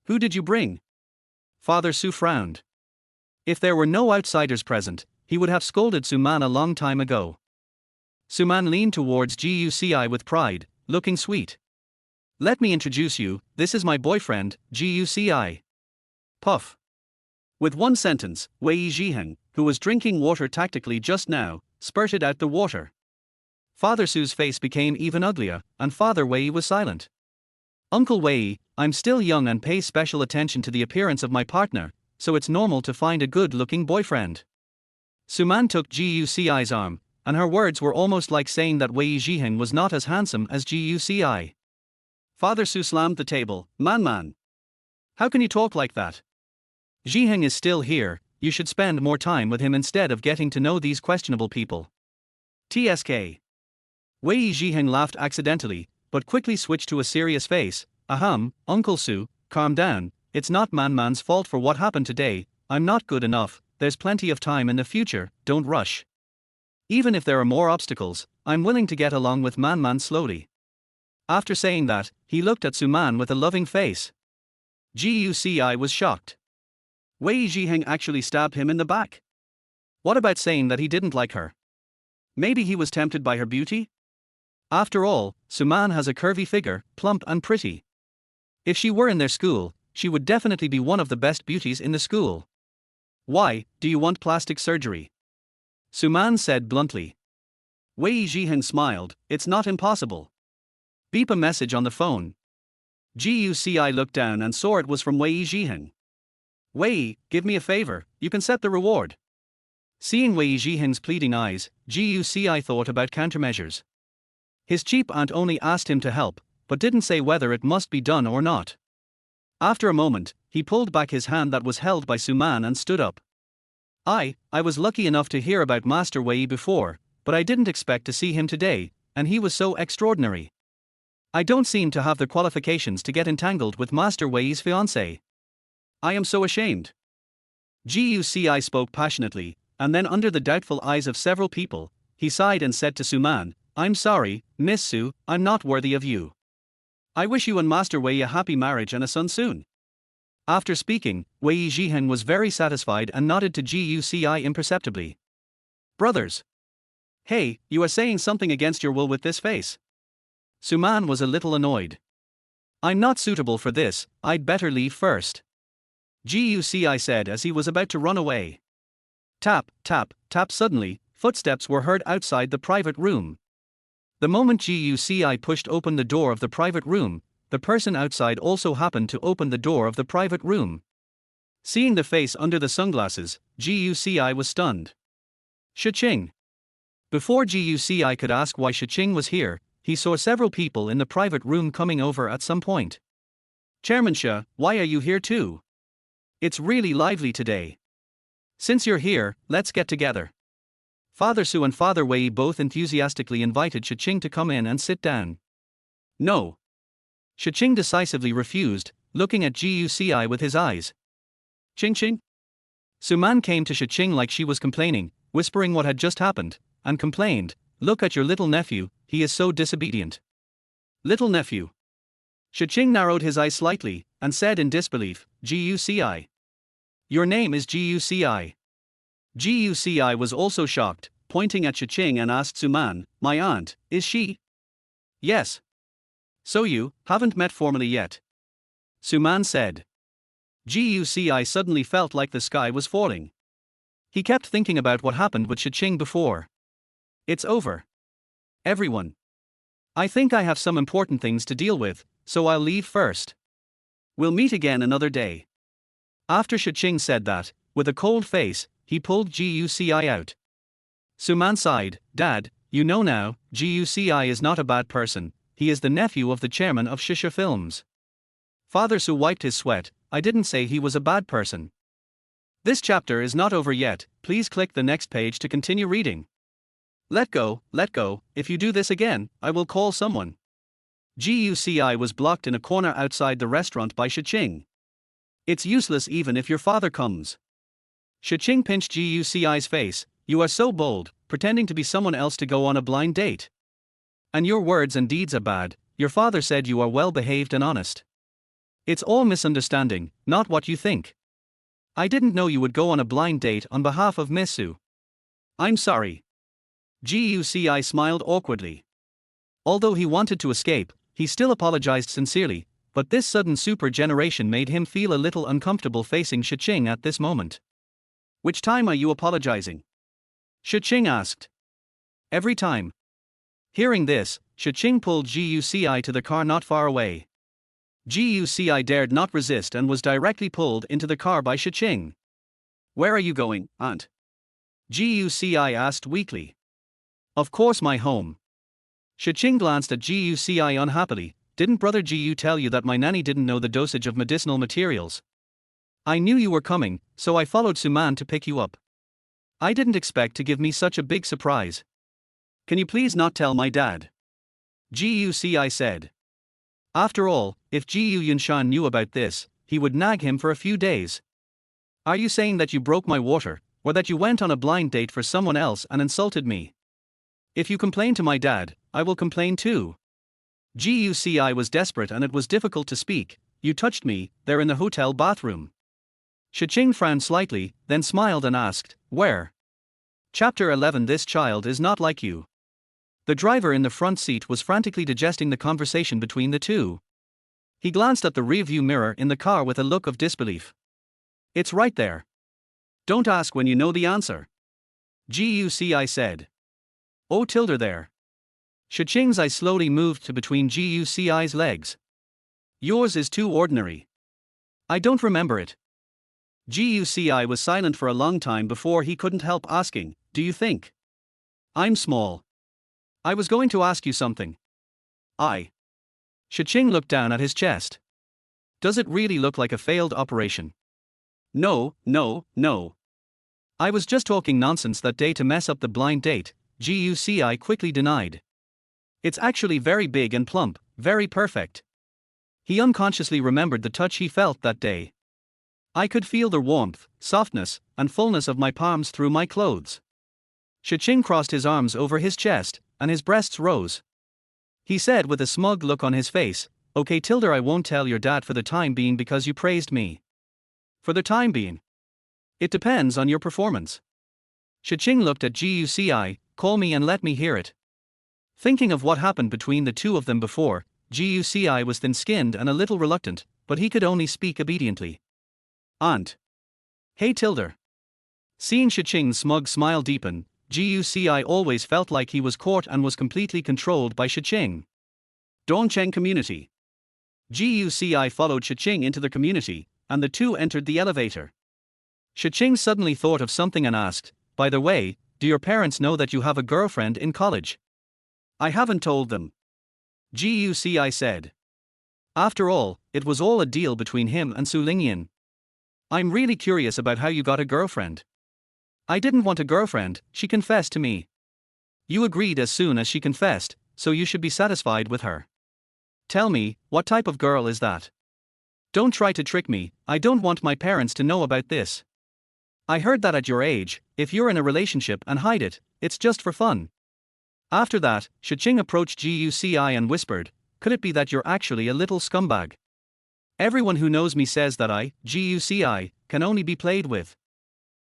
S1: Who did you bring?" Father Su frowned. If there were no outsiders present, he would have scolded Suman a long time ago. Suman leaned towards Guci with pride, looking sweet. "Let me introduce you, this is my boyfriend, Guci." Puff. With one sentence, Wei Zhiheng, who was drinking water tactically just now, spurted out the water. Father Su's face became even uglier, and Father Wei was silent. "Uncle Wei, I'm still young and pay special attention to the appearance of my partner, so it's normal to find a good-looking boyfriend." Suman took Guci's arm, and her words were almost like saying that Wei Zhiheng was not as handsome as Guci. Father Su slammed the table. Man. How can you talk like that? Zhiheng is still here, you should spend more time with him instead of getting to know these questionable people." TSK. Wei Zhiheng laughed accidentally, but quickly switched to a serious face. Uncle Su, calm down, it's not Man's fault for what happened today. I'm not good enough, there's plenty of time in the future, don't rush. Even if there are more obstacles, I'm willing to get along with Man slowly. After saying that, he looked at Suman with a loving face. Guci was shocked. Wei Zhiheng actually stabbed him in the back. What about saying that he didn't like her? Maybe he was tempted by her beauty? After all, Suman has a curvy figure, plump and pretty. If she were in their school, she would definitely be one of the best beauties in the school. Why, do you want plastic surgery? Suman said bluntly. Wei Zhiheng smiled, it's not impossible. Beep a message on the phone. Guci looked down and saw it was from Wei Zhiheng. Wei, give me a favor, you can set the reward. Seeing Wei Zhiheng's pleading eyes, Guci thought about countermeasures. His cheap aunt only asked him to help, but didn't say whether it must be done or not. After a moment, he pulled back his hand that was held by Suman and stood up. I was lucky enough to hear about Master Wei before, but I didn't expect to see him today, and he was so extraordinary. I don't seem to have the qualifications to get entangled with Master Wei's fiancée. I am so ashamed. Guci spoke passionately, and then under the doubtful eyes of several people, he sighed and said to Suman, I'm sorry, Miss Su, I'm not worthy of you. I wish you and Master Wei a happy marriage and a son soon. After speaking, Wei Zhiheng was very satisfied and nodded to Guci imperceptibly. Brothers. Hey, you are saying something against your will with this face. Suman was a little annoyed. I'm not suitable for this, I'd better leave first. Guci said as he was about to run away. Tap, tap, tap. Suddenly, footsteps were heard outside the private room. The moment Guci pushed open the door of the private room, the person outside also happened to open the door of the private room. Seeing the face under the sunglasses, Guci was stunned. Shi Qing. Before Guci could ask why Shi Qing was here, he saw several people in the private room coming over at some point. Chairman Shi, why are you here too? It's really lively today. Since you're here, let's get together. Father Su and Father Wei both enthusiastically invited Shi Qing to come in and sit down. No. Shi Qing decisively refused, looking at Guci with his eyes. Qing Qing? Suman came to Shi Qing like she was complaining, whispering what had just happened, and complained, look at your little nephew, he is so disobedient. Little nephew. Shi Qing narrowed his eyes slightly, and said in disbelief, Guci. Your name is Guci. Guci was also shocked, pointing at Shi Qing and asked Suman, my aunt, is she? Yes. So you haven't met formally yet? Suman said. Guci suddenly felt like the sky was falling. He kept thinking about what happened with Shi Qing before. It's over. Everyone. I think I have some important things to deal with, so I'll leave first. We'll meet again another day. After Shi Qing said that, with a cold face, he pulled Guci out. Suman sighed, Dad, you know now, Guci is not a bad person, he is the nephew of the chairman of Shisha Films. Father Su wiped his sweat, I didn't say he was a bad person. This chapter is not over yet, please click the next page to continue reading. Let go, if you do this again, I will call someone. Guci was blocked in a corner outside the restaurant by Shi Qing. It's useless even if your father comes. Shi Qing pinched Guci's face, you are so bold, pretending to be someone else to go on a blind date. And your words and deeds are bad, your father said you are well behaved and honest. It's all misunderstanding, not what you think. I didn't know you would go on a blind date on behalf of Miss Su. I'm sorry. Guci smiled awkwardly. Although he wanted to escape, he still apologized sincerely, but this sudden super generation made him feel a little uncomfortable facing Shi Qing at this moment. Which time are you apologizing? Shi Qing asked. Every time. Hearing this, Shi Qing pulled Guci to the car not far away. Guci dared not resist and was directly pulled into the car by Shi Qing. Where are you going, aunt? Guci asked weakly. Of course my home. Shi Qing glanced at Guci unhappily, didn't brother Gu tell you that my nanny didn't know the dosage of medicinal materials? I knew you were coming, so I followed Suman to pick you up. I didn't expect to give me such a big surprise. Can you please not tell my dad? Guci said. After all, if Gu Yunshan knew about this, he would nag him for a few days. Are you saying that you broke my water, or that you went on a blind date for someone else and insulted me? If you complain to my dad, I will complain too. Guci was desperate and it was difficult to speak, you touched me, there in the hotel bathroom. Shi Qing frowned slightly, then smiled and asked, where? Chapter 11 This child is not like you. The driver in the front seat was frantically digesting the conversation between the two. He glanced at the rearview mirror in the car with a look of disbelief. It's right there. Don't ask when you know the answer. Guci said. Oh tilde there. Shi Qing's eyes slowly moved to between Guci's legs. Yours is too ordinary. I don't remember it. Guci was silent for a long time before he couldn't help asking, "Do you think I'm small?" "I was going to ask you something." "I." Shi Qing looked down at his chest. "Does it really look like a failed operation?" "No, no, no. I was just talking nonsense that day to mess up the blind date," Guci quickly denied. "It's actually very big and plump, very perfect." He unconsciously remembered the touch he felt that day. "I could feel the warmth, softness, and fullness of my palms through my clothes." Shi Qing crossed his arms over his chest, and his breasts rose. He said with a smug look on his face, "Okay, Tilda, I won't tell your dad for the time being because you praised me." "For the time being? It depends on your performance." Shi Qing looked at Guci, "Call me and let me hear it." Thinking of what happened between the two of them before, Guci was thin-skinned and a little reluctant, but he could only speak obediently. "Aunt." "Hey Tilda." Seeing Shi Qing's smug smile deepen, Guci always felt like he was caught and was completely controlled by Shi Qing. Dongcheng Community. Guci followed Shi Qing into the community, and the two entered the elevator. Shi Qing suddenly thought of something and asked, "By the way, do your parents know that you have a girlfriend in college?" "I haven't told them," Guci said. After all, it was all a deal between him and Su Lingyan. "I'm really curious about how you got a girlfriend." "I didn't want a girlfriend, she confessed to me." "You agreed as soon as she confessed, so you should be satisfied with her." "Tell me, what type of girl is that?" "Don't try to trick me, I don't want my parents to know about this." "I heard that at your age, if you're in a relationship and hide it, it's just for fun." After that, Shi Qing approached Guci and whispered, "Could it be that you're actually a little scumbag? Everyone who knows me says that I, Guci, can only be played with."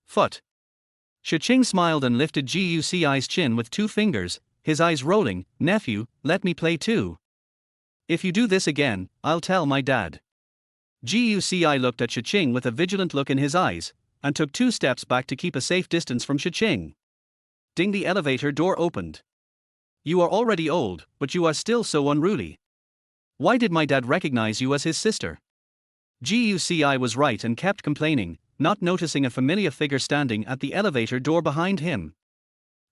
S1: "Phut." Shi Qing smiled and lifted Guci's chin with 2 fingers, his eyes rolling. "Nephew, let me play too. If you do this again, I'll tell my dad." Guci looked at Shi Qing with a vigilant look in his eyes, and took 2 steps back to keep a safe distance from Shi Qing. Ding, the elevator door opened. "You are already old, but you are still so unruly. Why did my dad recognize you as his sister?" Guci was right and kept complaining, not noticing a familiar figure standing at the elevator door behind him.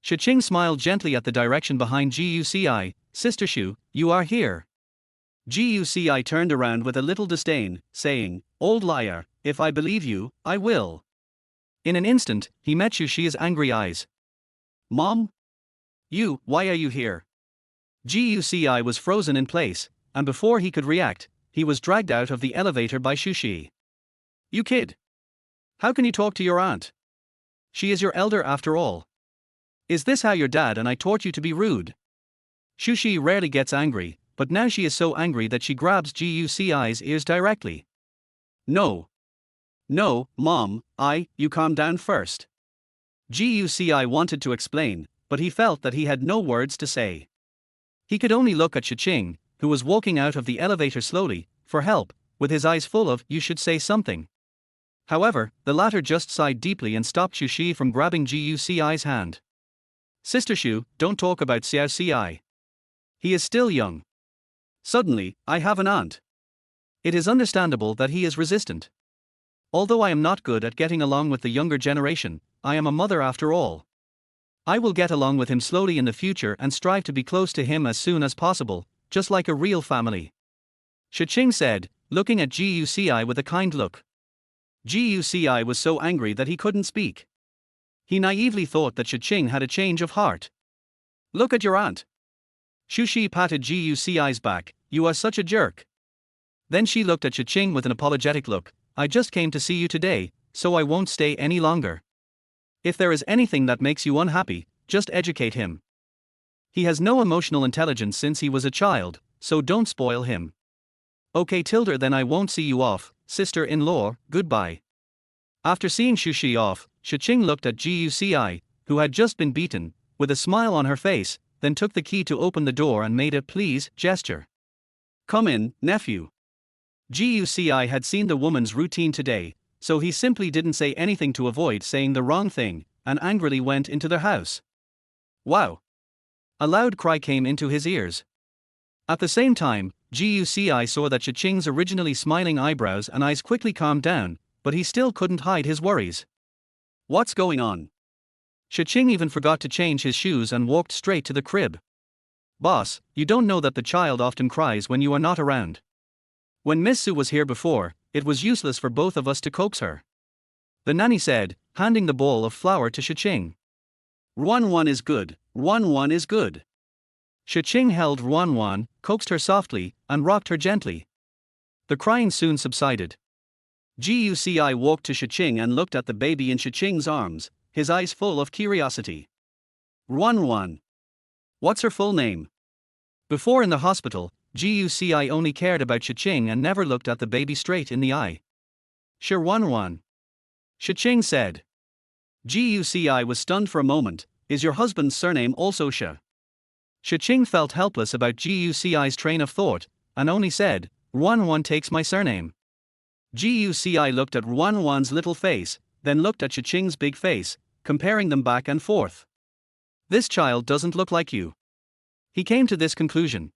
S1: Shi Qing smiled gently at the direction behind Guci. "Sister Shu, you are here." Guci turned around with a little disdain, saying, "Old liar, if I believe you, I will." In an instant, he met Shushi's angry eyes. "Mom? Why are you here?" Guci was frozen in place, and before he could react, he was dragged out of the elevator by Shushi. "You kid! How can you talk to your aunt? She is your elder after all. Is this how your dad and I taught you to be rude?" Shushi rarely gets angry, but now she is so angry that she grabs Guci's ears directly. "No. No, Mom, you calm down first." Guci wanted to explain, but he felt that he had no words to say. He could only look at Shi Qing, who was walking out of the elevator slowly, for help, with his eyes full of, "You should say something." However, the latter just sighed deeply and stopped Shushi from grabbing Guci's hand. "Sister Shu, don't talk about Xiao Ci. He is still young. Suddenly, I have an aunt. It is understandable that he is resistant. Although I am not good at getting along with the younger generation, I am a mother after all. I will get along with him slowly in the future and strive to be close to him as soon as possible, just like a real family," Shi Qing said, looking at Guci with a kind look. Guci was so angry that he couldn't speak. He naively thought that Shi Qing had a change of heart. "Look at your aunt." Shushi patted Guci's back, "You are such a jerk." Then she looked at Shi Qing with an apologetic look. "I just came to see you today, so I won't stay any longer. If there is anything that makes you unhappy, just educate him. He has no emotional intelligence since he was a child, so don't spoil him." "Okay Tilda, then I won't see you off, sister-in-law, goodbye." After seeing Shushi off, Shi Qing looked at Guci, who had just been beaten, with a smile on her face, then took the key to open the door and made a "please" gesture. "Come in, nephew." Guci had seen the woman's routine today, so he simply didn't say anything to avoid saying the wrong thing, and angrily went into the house. "Wow!" A loud cry came into his ears. At the same time, Guci saw that Shi Qing's originally smiling eyebrows and eyes quickly calmed down, but he still couldn't hide his worries. What's going on? Shi Qing even forgot to change his shoes and walked straight to the crib. Boss, you don't know that the child often cries when you are not around. When Miss Su was here before, it was useless for both of us to coax her. The nanny said, handing the bowl of flour to Shi Qing. Ruan is good, Ruan is good. Shi Qing held Ruan, coaxed her softly, and rocked her gently. The crying soon subsided. Guci walked to Shi Qing and looked at the baby in Shi Qing's arms, his eyes full of curiosity. Ruan. What's her full name? Before in the hospital, Guci only cared about Shi Qing and never looked at the baby straight in the eye. Shi Ruan. Shi Qing said. Guci was stunned for a moment. Is your husband's surname also Shi? Shi Qing felt helpless about Guci's train of thought, and only said, Ruan takes my surname. Guci looked at Ruan's little face, then looked at Shi Qing's big face, comparing them back and forth. This child doesn't look like you. He came to this conclusion.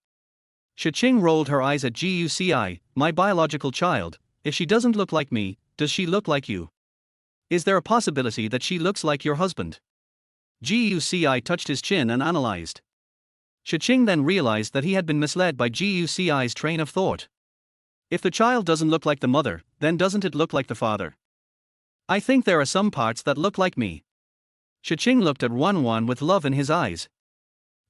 S1: Shi Qing rolled her eyes at Guci, my biological child. If she doesn't look like me, does she look like you? Is there a possibility that she looks like your husband? Guci touched his chin and analyzed. Shi Qing then realized that he had been misled by Guci's train of thought. If the child doesn't look like the mother, then doesn't it look like the father? I think there are some parts that look like me. Shi Qing looked at Ruan with love in his eyes.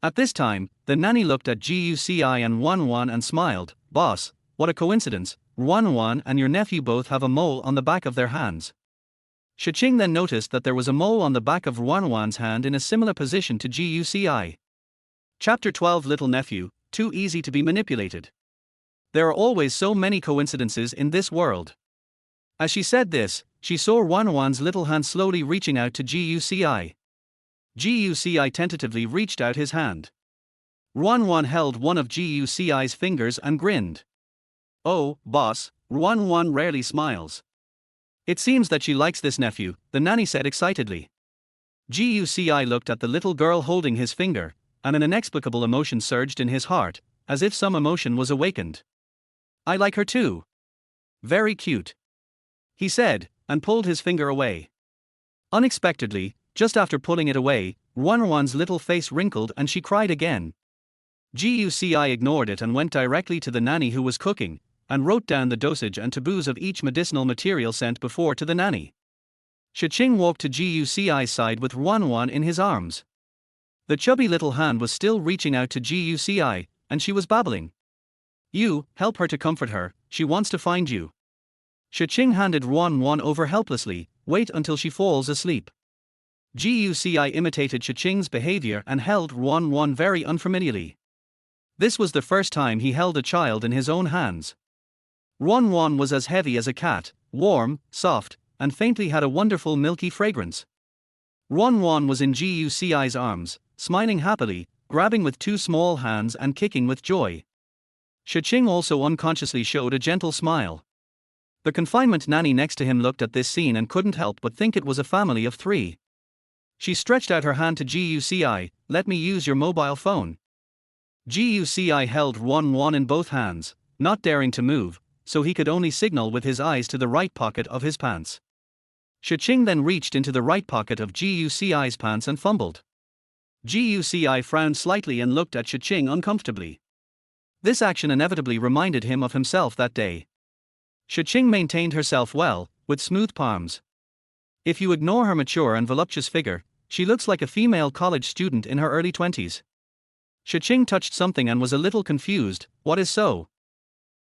S1: At this time, the nanny looked at Guci and Ruan and smiled. Boss, what a coincidence, Ruan and your nephew both have a mole on the back of their hands. Shi Qing then noticed that there was a mole on the back of Ruan's hand in a similar position to Guci. Chapter 12 Little Nephew, Too Easy to be Manipulated. There are always so many coincidences in this world. As she said this, she saw Ruan's little hand slowly reaching out to Guci. Guci tentatively reached out his hand. Ruan held one of Guci's fingers and grinned. Oh, boss, Ruan rarely smiles. It seems that she likes this nephew, the nanny said excitedly. Guci looked at the little girl holding his finger, and an inexplicable emotion surged in his heart, as if some emotion was awakened. I like her too. Very cute, he said, and pulled his finger away. Unexpectedly, just after pulling it away, Ruan's little face wrinkled and she cried again. Guci ignored it and went directly to the nanny who was cooking, and wrote down the dosage and taboos of each medicinal material sent before to the nanny. Shi Qing walked to Guci's side with Ruan in his arms. The chubby little hand was still reaching out to Guci, and she was babbling. You, help her to comfort her, she wants to find you. Shi Qing handed Ruan over helplessly, wait until she falls asleep. Guci imitated Shi Qing's behavior and held Ruan very unfamiliarly. This was the first time he held a child in his own hands. Ruan was as heavy as a cat, warm, soft, and faintly had a wonderful milky fragrance. Ruan was in Guci's arms, smiling happily, grabbing with two small hands and kicking with joy. Shi Qing also unconsciously showed a gentle smile. The confinement nanny next to him looked at this scene and couldn't help but think it was a family of three. She stretched out her hand to Guci, let me use your mobile phone. Guci held Ruan in both hands, not daring to move, so he could only signal with his eyes to the right pocket of his pants. Shi Qing then reached into the right pocket of Guci's pants and fumbled. Guci frowned slightly and looked at Shi Qing uncomfortably. This action inevitably reminded him of himself that day. Shi Qing maintained herself well, with smooth palms. If you ignore her mature and voluptuous figure, she looks like a female college student in her early 20s. Shi Qing touched something and was a little confused. What is so?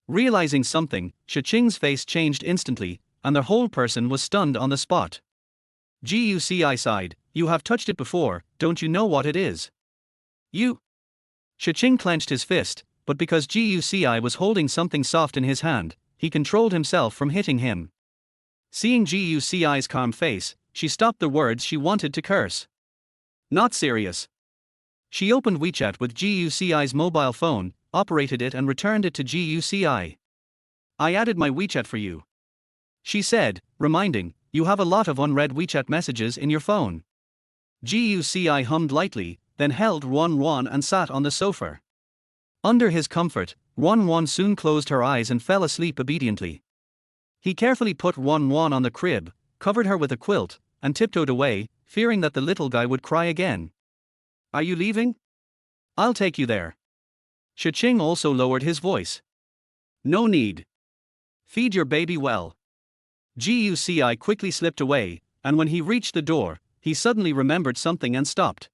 S1: Realizing something, Shi Qing's face changed instantly, and the whole person was stunned on the spot. Guci sighed, you have touched it before, don't you know what it is? You. Shi Qing clenched his fist, but because Guci was holding something soft in his hand, he controlled himself from hitting him. Seeing Guci's calm face, she stopped the words she wanted to curse. Not serious. She opened WeChat with Guci's mobile phone, operated it and returned it to Guci. I added my WeChat for you, she said, reminding, you have a lot of unread WeChat messages in your phone. Guci hummed lightly, then held Ruan and sat on the sofa. Under his comfort, Ruan soon closed her eyes and fell asleep obediently. He carefully put Wan on the crib, covered her with a quilt, and tiptoed away, fearing that the little guy would cry again. Are you leaving? I'll take you there. Shi Qing also lowered his voice. No need. Feed your baby well. Guci quickly slipped away, and when he reached the door, he suddenly remembered something and stopped.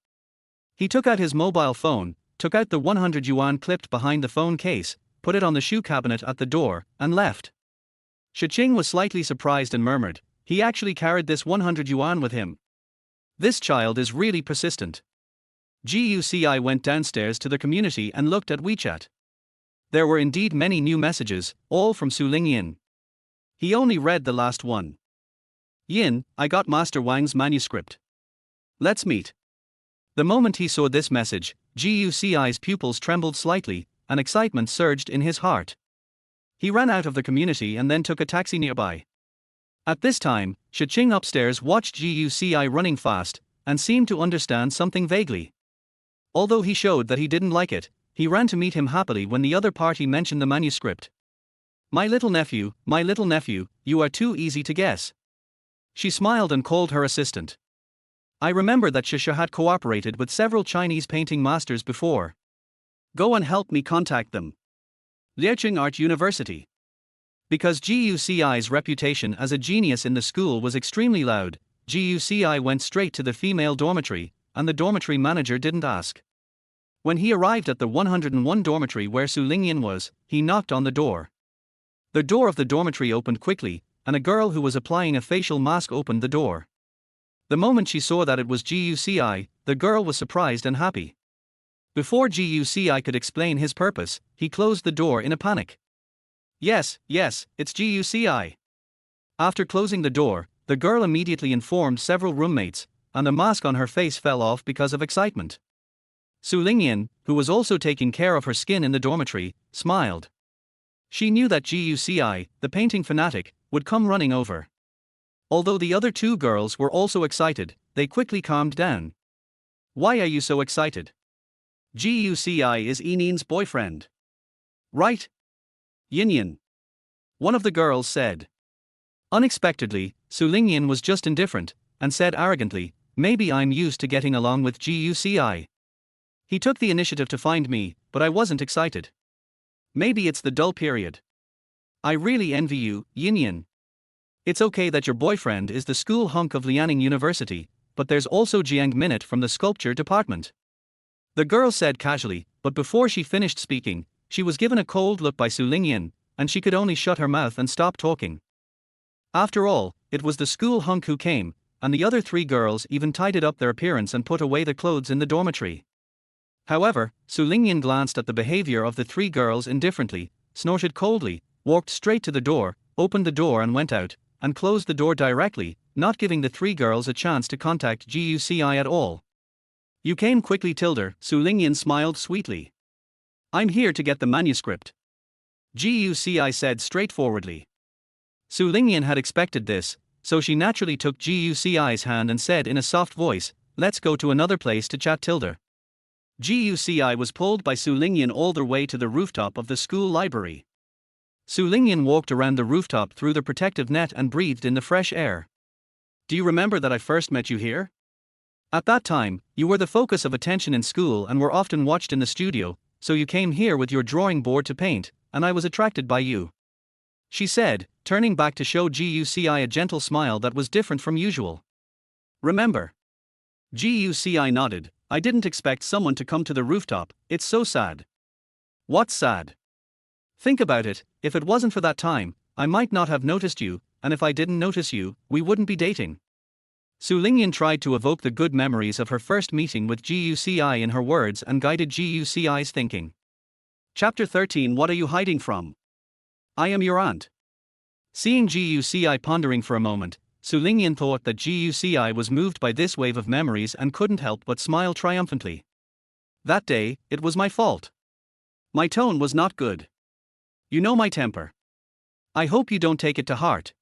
S1: He took out his mobile phone, took out the 100 yuan clipped behind the phone case, put it on the shoe cabinet at the door, and left. Shi Qing was slightly surprised and murmured, he actually carried this 100 yuan with him. This child is really persistent. Guci went downstairs to the community and looked at WeChat. There were indeed many new messages, all from Su Lingyan. He only read the last one. Yin, I got Master Wang's manuscript. Let's meet. The moment he saw this message, Guci's pupils trembled slightly, and excitement surged in his heart. He ran out of the community and then took a taxi nearby. At this time, Shi Qing upstairs watched Guci running fast, and seemed to understand something vaguely. Although he showed that he didn't like it, he ran to meet him happily when the other party mentioned the manuscript. My little nephew, you are too easy to guess. She smiled and called her assistant. I remember that Shisha had cooperated with several Chinese painting masters before. Go and help me contact them. Liaoqing Art University. Because Guci's reputation as a genius in the school was extremely loud, Guci went straight to the female dormitory, and the dormitory manager didn't ask. When he arrived at the 101 dormitory where Su Lingyan was, he knocked on the door. The door of the dormitory opened quickly, and a girl who was applying a facial mask opened the door. The moment she saw that it was Guci, the girl was surprised and happy. Before Guci could explain his purpose, he closed the door in a panic. Yes, it's Guci. After closing the door, the girl immediately informed several roommates, and the mask on her face fell off because of excitement. Su Lingyan, who was also taking care of her skin in the dormitory, smiled. She knew that Guci, the painting fanatic, would come running over. Although the other two girls were also excited, they quickly calmed down. Why are you so excited? Guci is Yinin's boyfriend. Right? Yin. One of the girls said. Unexpectedly, Su Lingyan was just indifferent, and said arrogantly, maybe I'm used to getting along with Guci. He took the initiative to find me, but I wasn't excited. Maybe it's the dull period. I really envy you, Yin. It's okay that your boyfriend is the school hunk of Liaoning University, but there's also Jiang Minute from the sculpture department. The girl said casually, but before she finished speaking, she was given a cold look by Su Lingyan, and she could only shut her mouth and stop talking. After all, it was the school hunk who came, and the other three girls even tidied up their appearance and put away the clothes in the dormitory. However, Su Lingyan glanced at the behavior of the three girls indifferently, snorted coldly, walked straight to the door, opened the door and went out, and closed the door directly, not giving the three girls a chance to contact Guci at all. You came quickly, Tilder, Su Lingyan smiled sweetly. I'm here to get the manuscript. Guci said straightforwardly. Su Lingyan had expected this, so she naturally took Guci's hand and said in a soft voice, let's go to another place to chat, Tilder. Guci was pulled by Su Lingyan all the way to the rooftop of the school library. Su Lingyan walked around the rooftop through the protective net and breathed in the fresh air. Do you remember that I first met you here? At that time, you were the focus of attention in school and were often watched in the studio, so you came here with your drawing board to paint, and I was attracted by you. She said, turning back to show Guci a gentle smile that was different from usual. Remember? Guci nodded. I didn't expect someone to come to the rooftop, it's so sad. What's sad? Think about it, if it wasn't for that time, I might not have noticed you, and if I didn't notice you, we wouldn't be dating. Su Lingyan tried to evoke the good memories of her first meeting with Guci in her words and guided Guci's thinking. Chapter 13. What are you hiding from? I am your aunt. Seeing Guci pondering for a moment, Su Lingyan thought that Guci was moved by this wave of memories and couldn't help but smile triumphantly. That day, it was my fault. My tone was not good. You know my temper. I hope you don't take it to heart.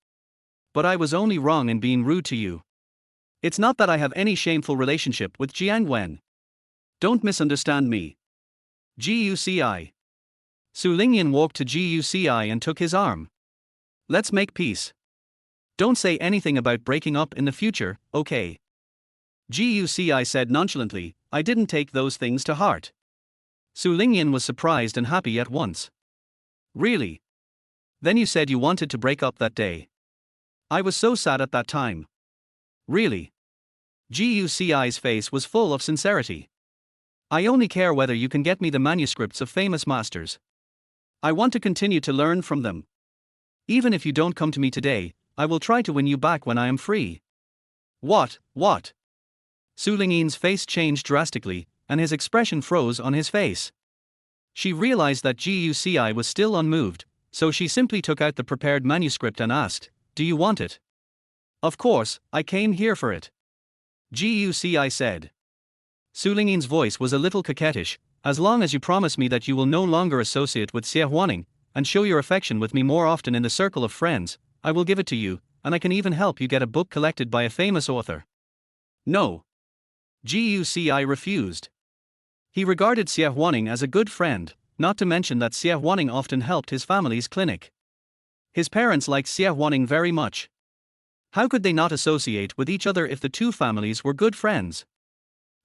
S1: But I was only wrong in being rude to you. It's not that I have any shameful relationship with Jiang Wen. Don't misunderstand me. Guci. Su Lingyan walked to Guci and took his arm. Let's make peace. Don't say anything about breaking up in the future, okay? Guci said nonchalantly, I didn't take those things to heart. Su Lingyan was surprised and happy at once. Really? Then you said you wanted to break up that day. I was so sad at that time. Really? Guci's face was full of sincerity. I only care whether you can get me the manuscripts of famous masters. I want to continue to learn from them. Even if you don't come to me today, I will try to win you back when I am free. What? Su Lingyan's face changed drastically, and his expression froze on his face. She realized that Guci was still unmoved, so she simply took out the prepared manuscript and asked, Do you want it? Of course, I came here for it. Guci said. Su Lingyan's voice was a little coquettish, as long as you promise me that you will no longer associate with Xie Huaning, and show your affection with me more often in the circle of friends, I will give it to you, and I can even help you get a book collected by a famous author. No. Guci refused. He regarded Xie Huaning as a good friend, not to mention that Xie Huaning often helped his family's clinic. His parents liked Xie Huaning very much. How could they not associate with each other if the two families were good friends?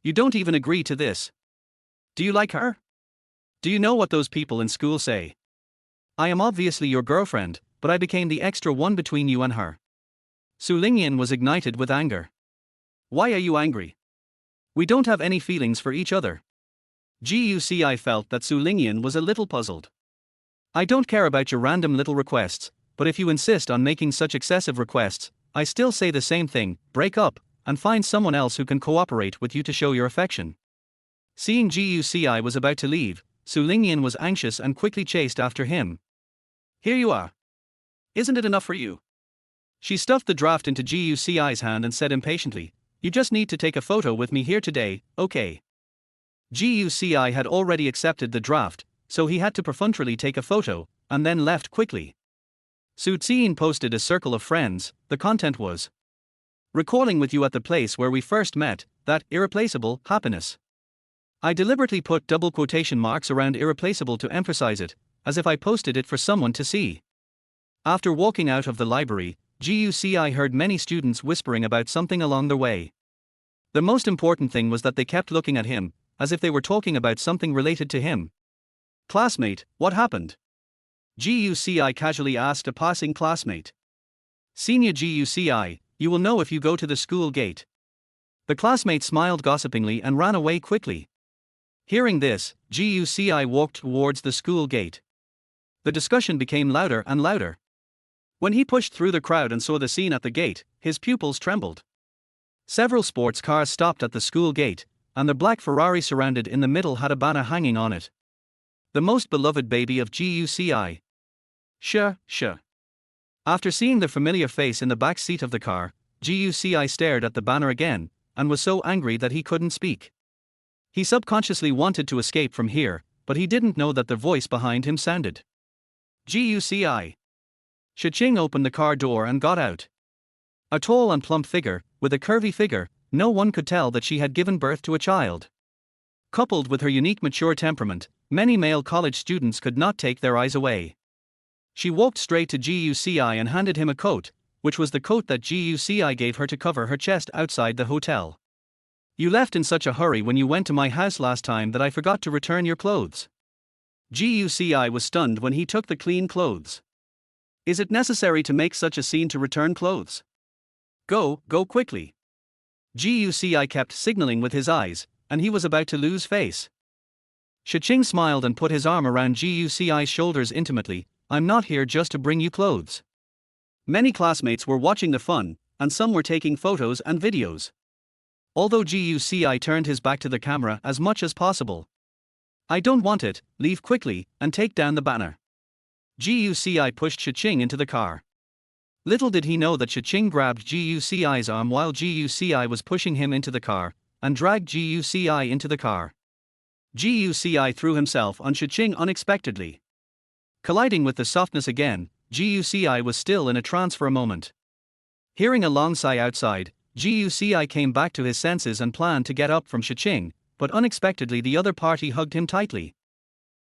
S1: You don't even agree to this. Do you like her? Do you know what those people in school say? I am obviously your girlfriend, but I became the extra one between you and her. Su Lingyan was ignited with anger. Why are you angry? We don't have any feelings for each other. Guci felt that Su Lingyan was a little puzzled. I don't care about your random little requests, but if you insist on making such excessive requests, I still say the same thing, break up, and find someone else who can cooperate with you to show your affection. Seeing Guci was about to leave, Su Lingyan was anxious and quickly chased after him. Here you are. Isn't it enough for you? She stuffed the draft into Guci's hand and said impatiently, You just need to take a photo with me here today, okay? Guci had already accepted the draft, so he had to perfunctorily take a photo, and then left quickly. Su Qing posted a circle of friends. The content was, Recalling with you at the place where we first met, that irreplaceable happiness. I deliberately put double quotation marks around irreplaceable to emphasize it, as if I posted it for someone to see. After walking out of the library, Guci heard many students whispering about something along the way. The most important thing was that they kept looking at him, as if they were talking about something related to him. Classmate, what happened? Guci casually asked a passing classmate. Senior Guci, you will know if you go to the school gate. The classmate smiled gossipingly and ran away quickly. Hearing this, Guci walked towards the school gate. The discussion became louder and louder. When he pushed through the crowd and saw the scene at the gate, his pupils trembled. Several sports cars stopped at the school gate, and the black Ferrari surrounded in the middle had a banner hanging on it. The most beloved baby of Guci. Shi. After seeing the familiar face in the back seat of the car, Guci stared at the banner again, and was so angry that he couldn't speak. He subconsciously wanted to escape from here, but he didn't know that the voice behind him sounded. Guci. Shi Qing opened the car door and got out. A tall and plump figure, with a curvy figure, no one could tell that she had given birth to a child. Coupled with her unique mature temperament, many male college students could not take their eyes away. She walked straight to Guci and handed him a coat, which was the coat that Guci gave her to cover her chest outside the hotel. You left in such a hurry when you went to my house last time that I forgot to return your clothes. Guci was stunned when he took the clean clothes. Is it necessary to make such a scene to return clothes? Go quickly. Guci kept signaling with his eyes, and he was about to lose face. Shi Qing smiled and put his arm around Guci's shoulders intimately. I'm not here just to bring you clothes. Many classmates were watching the fun, and some were taking photos and videos. Although Guci turned his back to the camera as much as possible. I don't want it, leave quickly, and take down the banner. Guci pushed Shi Qing into the car. Little did he know that Shi Qing grabbed Guci's arm while Guci was pushing him into the car, and dragged Guci into the car. Guci threw himself on Shi Qing unexpectedly. Colliding with the softness again, Guci was still in a trance for a moment. Hearing a long sigh outside, Guci came back to his senses and planned to get up from Shi Qing, but unexpectedly the other party hugged him tightly.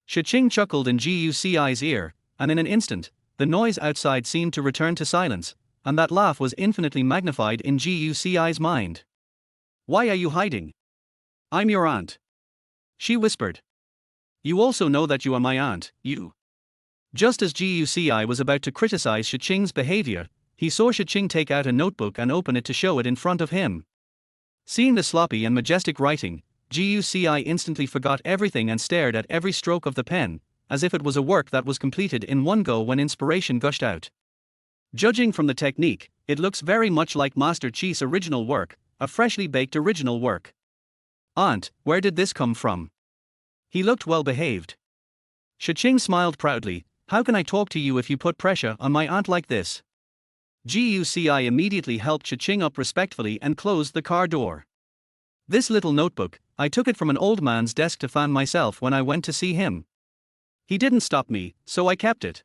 S1: Shi Qing chuckled in Guci's ear, and in an instant, the noise outside seemed to return to silence, and that laugh was infinitely magnified in Guci's mind. Why are you hiding? I'm your aunt. She whispered. You also know that you are my aunt, you. Just as Guci was about to criticize Shi Qing's behavior, he saw Shi Qing take out a notebook and open it to show it in front of him. Seeing the sloppy and majestic writing, Guci instantly forgot everything and stared at every stroke of the pen, as if it was a work that was completed in one go when inspiration gushed out. Judging from the technique, it looks very much like Master Chi's original work, a freshly baked original work. Aunt, where did this come from? He looked well behaved. Shi Qing smiled proudly. How can I talk to you if you put pressure on my aunt like this? Guci immediately helped Shi Qing up respectfully and closed the car door. This little notebook, I took it from an old man's desk to fan myself when I went to see him. He didn't stop me, so I kept it.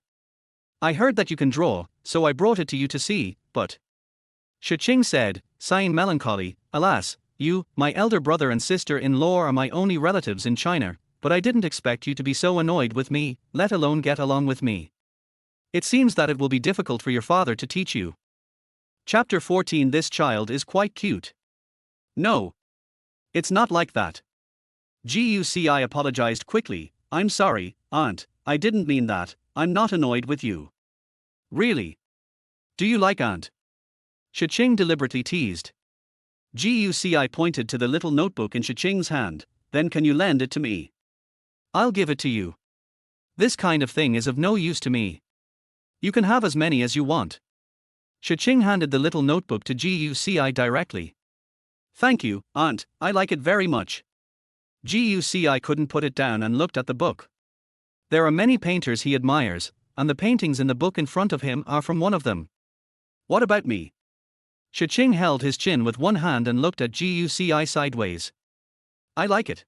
S1: I heard that you can draw, so I brought it to you to see, but... Shi Qing said, sighing melancholy, alas, you, my elder brother and sister-in-law are my only relatives in China, but I didn't expect you to be so annoyed with me, let alone get along with me. It seems that it will be difficult for your father to teach you. Chapter 14. This child is quite cute. No. It's not like that. Guci apologized quickly. I'm sorry, aunt, I didn't mean that, I'm not annoyed with you. Really? Do you like aunt? Shi Qing deliberately teased. Guci pointed to the little notebook in Shi Qing's hand. Then can you lend it to me? I'll give it to you. This kind of thing is of no use to me. You can have as many as you want. Shi Qing handed the little notebook to Guci directly. Thank you, aunt, I like it very much. Guci couldn't put it down and looked at the book. There are many painters he admires, and the paintings in the book in front of him are from one of them. What about me? Shi Qing held his chin with one hand and looked at Guci sideways. I like it.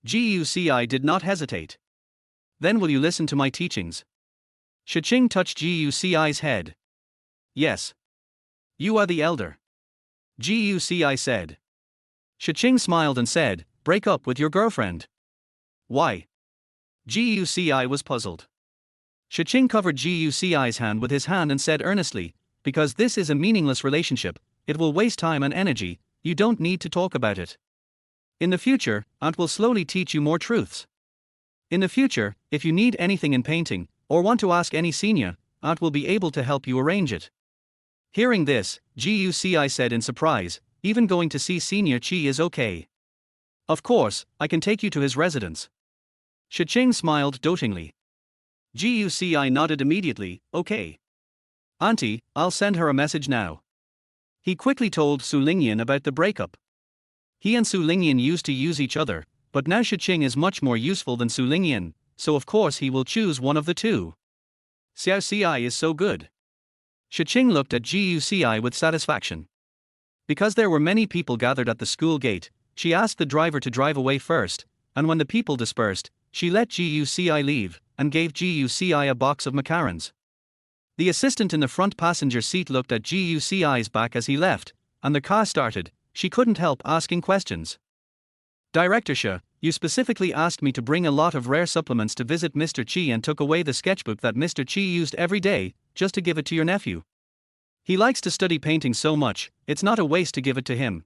S1: Guci did not hesitate. Then will you listen to my teachings? Shi Qing touched Guci's head. Yes. You are the elder. Guci said. Shi Qing smiled and said, break up with your girlfriend. Why? Guci was puzzled. Shi Qing covered Guci's hand with his hand and said earnestly, because this is a meaningless relationship, it will waste time and energy, you don't need to talk about it. In the future, aunt will slowly teach you more truths. In the future, if you need anything in painting, or want to ask any senior, aunt will be able to help you arrange it. Hearing this, Guci said in surprise, even going to see Senior Chi is okay. Of course, I can take you to his residence. Shi Qing smiled dotingly. Guci nodded immediately, okay. Auntie, I'll send her a message now. He quickly told Su Lingyan about the breakup. He and Su Lingyan used to use each other, but now Shi Qing is much more useful than Su Lingyan, so of course he will choose one of the two. Xiao Ci is so good. Shi Qing looked at Guci with satisfaction. Because there were many people gathered at the school gate, she asked the driver to drive away first, and when the people dispersed, she let Guci leave, and gave Guci a box of macarons. The assistant in the front passenger seat looked at Guci's back as he left, and the car started. She couldn't help asking questions. Director Shi, you specifically asked me to bring a lot of rare supplements to visit Mr. Chi and took away the sketchbook that Mr. Chi used every day, just to give it to your nephew. He likes to study painting so much, it's not a waste to give it to him.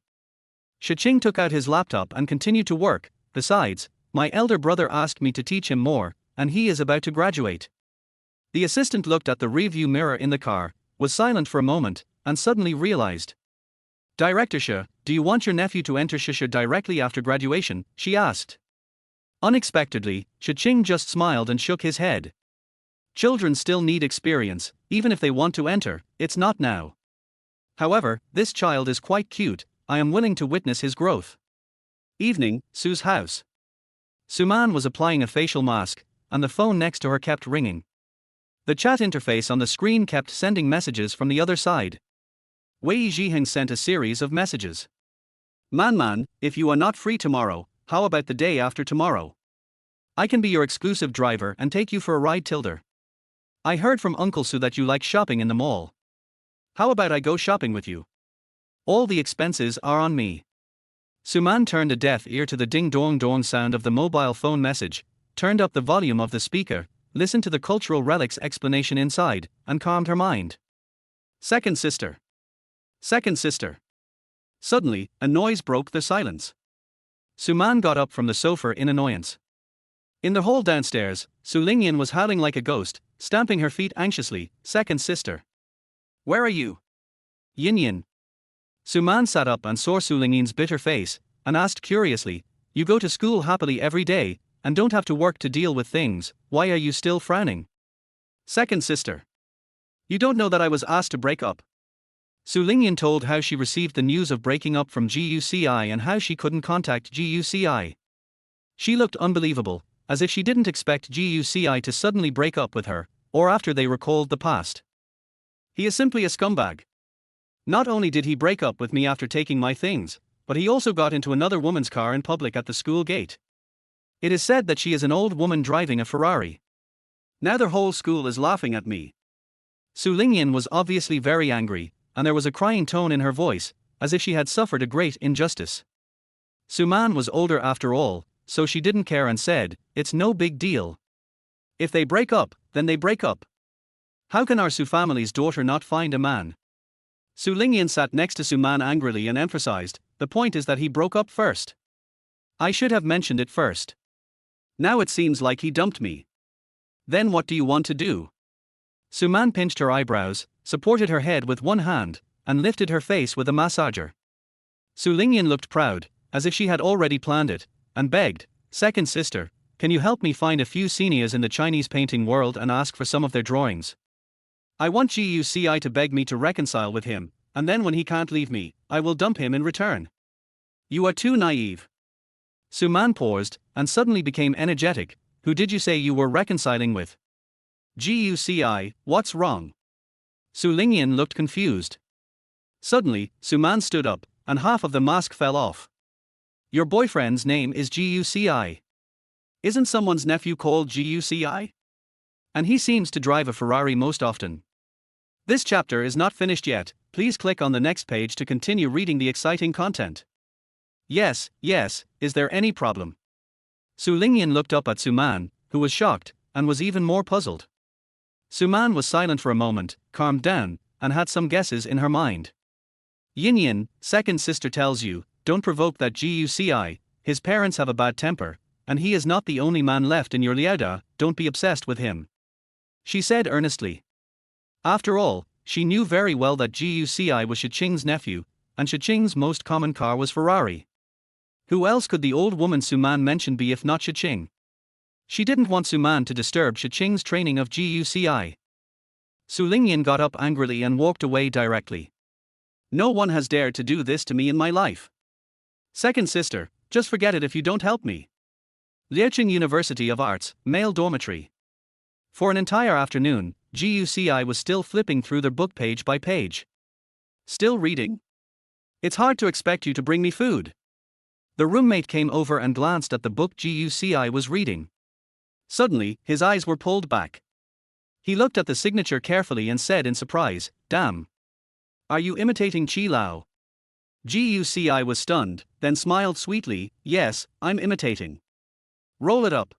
S1: Shi Qing took out his laptop and continued to work. Besides, my elder brother asked me to teach him more, and he is about to graduate. The assistant looked at the rearview mirror in the car, was silent for a moment, and suddenly realized. Director Shi, do you want your nephew to enter Shisha directly after graduation? She asked. Unexpectedly, Shi Qing just smiled and shook his head. Children still need experience, even if they want to enter, it's not now. However, this child is quite cute, I am willing to witness his growth. Evening, Su's house. Suman was applying a facial mask, and the phone next to her kept ringing. The chat interface on the screen kept sending messages from the other side. Wei Zhiheng sent a series of messages. Man, if you are not free tomorrow, how about the day after tomorrow? I can be your exclusive driver and take you for a ride tilde. I heard from Uncle Su that you like shopping in the mall. How about I go shopping with you? All the expenses are on me. Suman turned a deaf ear to the ding-dong-dong sound of the mobile phone message, turned up the volume of the speaker, listened to the cultural relics explanation inside, and calmed her mind. Second sister. Second sister. Suddenly, a noise broke the silence. Suman got up from the sofa in annoyance. In the hall downstairs, Su Lingyan was howling like a ghost, stamping her feet anxiously. Second sister. Where are you? Yin Yin. Suman sat up and saw Su Lingyan's bitter face, and asked curiously, You go to school happily every day, and don't have to work to deal with things, why are you still frowning? Second sister. You don't know that I was asked to break up. Su Lingyan told how she received the news of breaking up from GUCI and how she couldn't contact GUCI. She looked unbelievable, as if she didn't expect GUCI to suddenly break up with her, or after they recalled the past. He is simply a scumbag. Not only did he break up with me after taking my things, but he also got into another woman's car in public at the school gate. It is said that she is an old woman driving a Ferrari. Now their whole school is laughing at me. Su Lingyan was obviously very angry, and there was a crying tone in her voice, as if she had suffered a great injustice. Suman was older after all, so she didn't care and said, It's no big deal. If they break up, then they break up. How can our Su family's daughter not find a man? Su Lingyan sat next to Suman angrily and emphasized, The point is that he broke up first. I should have mentioned it first. Now it seems like he dumped me. Then what do you want to do? Suman pinched her eyebrows, supported her head with one hand, and lifted her face with a massager. Su Lingyan looked proud, as if she had already planned it, and begged, Second sister, can you help me find a few seniors in the Chinese painting world and ask for some of their drawings? I want GUCI to beg me to reconcile with him, and then when he can't leave me, I will dump him in return. You are too naive. Suman paused, and suddenly became energetic. Who did you say you were reconciling with? GUCI, what's wrong? Su Lingyan looked confused. Suddenly, Suman stood up, and half of the mask fell off. Your boyfriend's name is GUCI. Isn't someone's nephew called GUCI? And he seems to drive a Ferrari most often. This chapter is not finished yet, please click on the next page to continue reading the exciting content. Yes, is there any problem? Su Lingyan looked up at Suman, who was shocked, and was even more puzzled. Suman was silent for a moment, calmed down, and had some guesses in her mind. Yin Yin, second sister tells you, don't provoke that GUCI, his parents have a bad temper, and he is not the only man left in your liuda, don't be obsessed with him. She said earnestly. After all, she knew very well that GUCI was Shi Qing's nephew, and Shi Qing's most common car was Ferrari. Who else could the old woman Suman mention be if not Shi Qing? She didn't want Suman to disturb Shi Qing's training of GUCI. Su Lingyan got up angrily and walked away directly. No one has dared to do this to me in my life. Second sister, just forget it if you don't help me. Liaoqing University of Arts, male dormitory. For an entire afternoon, GUCI was still flipping through their book page by page. Still reading? It's hard to expect you to bring me food. The roommate came over and glanced at the book GUCI was reading. Suddenly, his eyes were pulled back. He looked at the signature carefully and said in surprise, Damn. Are you imitating Qi Lao? GUCI was stunned, then smiled sweetly, Yes, I'm imitating. Roll it up.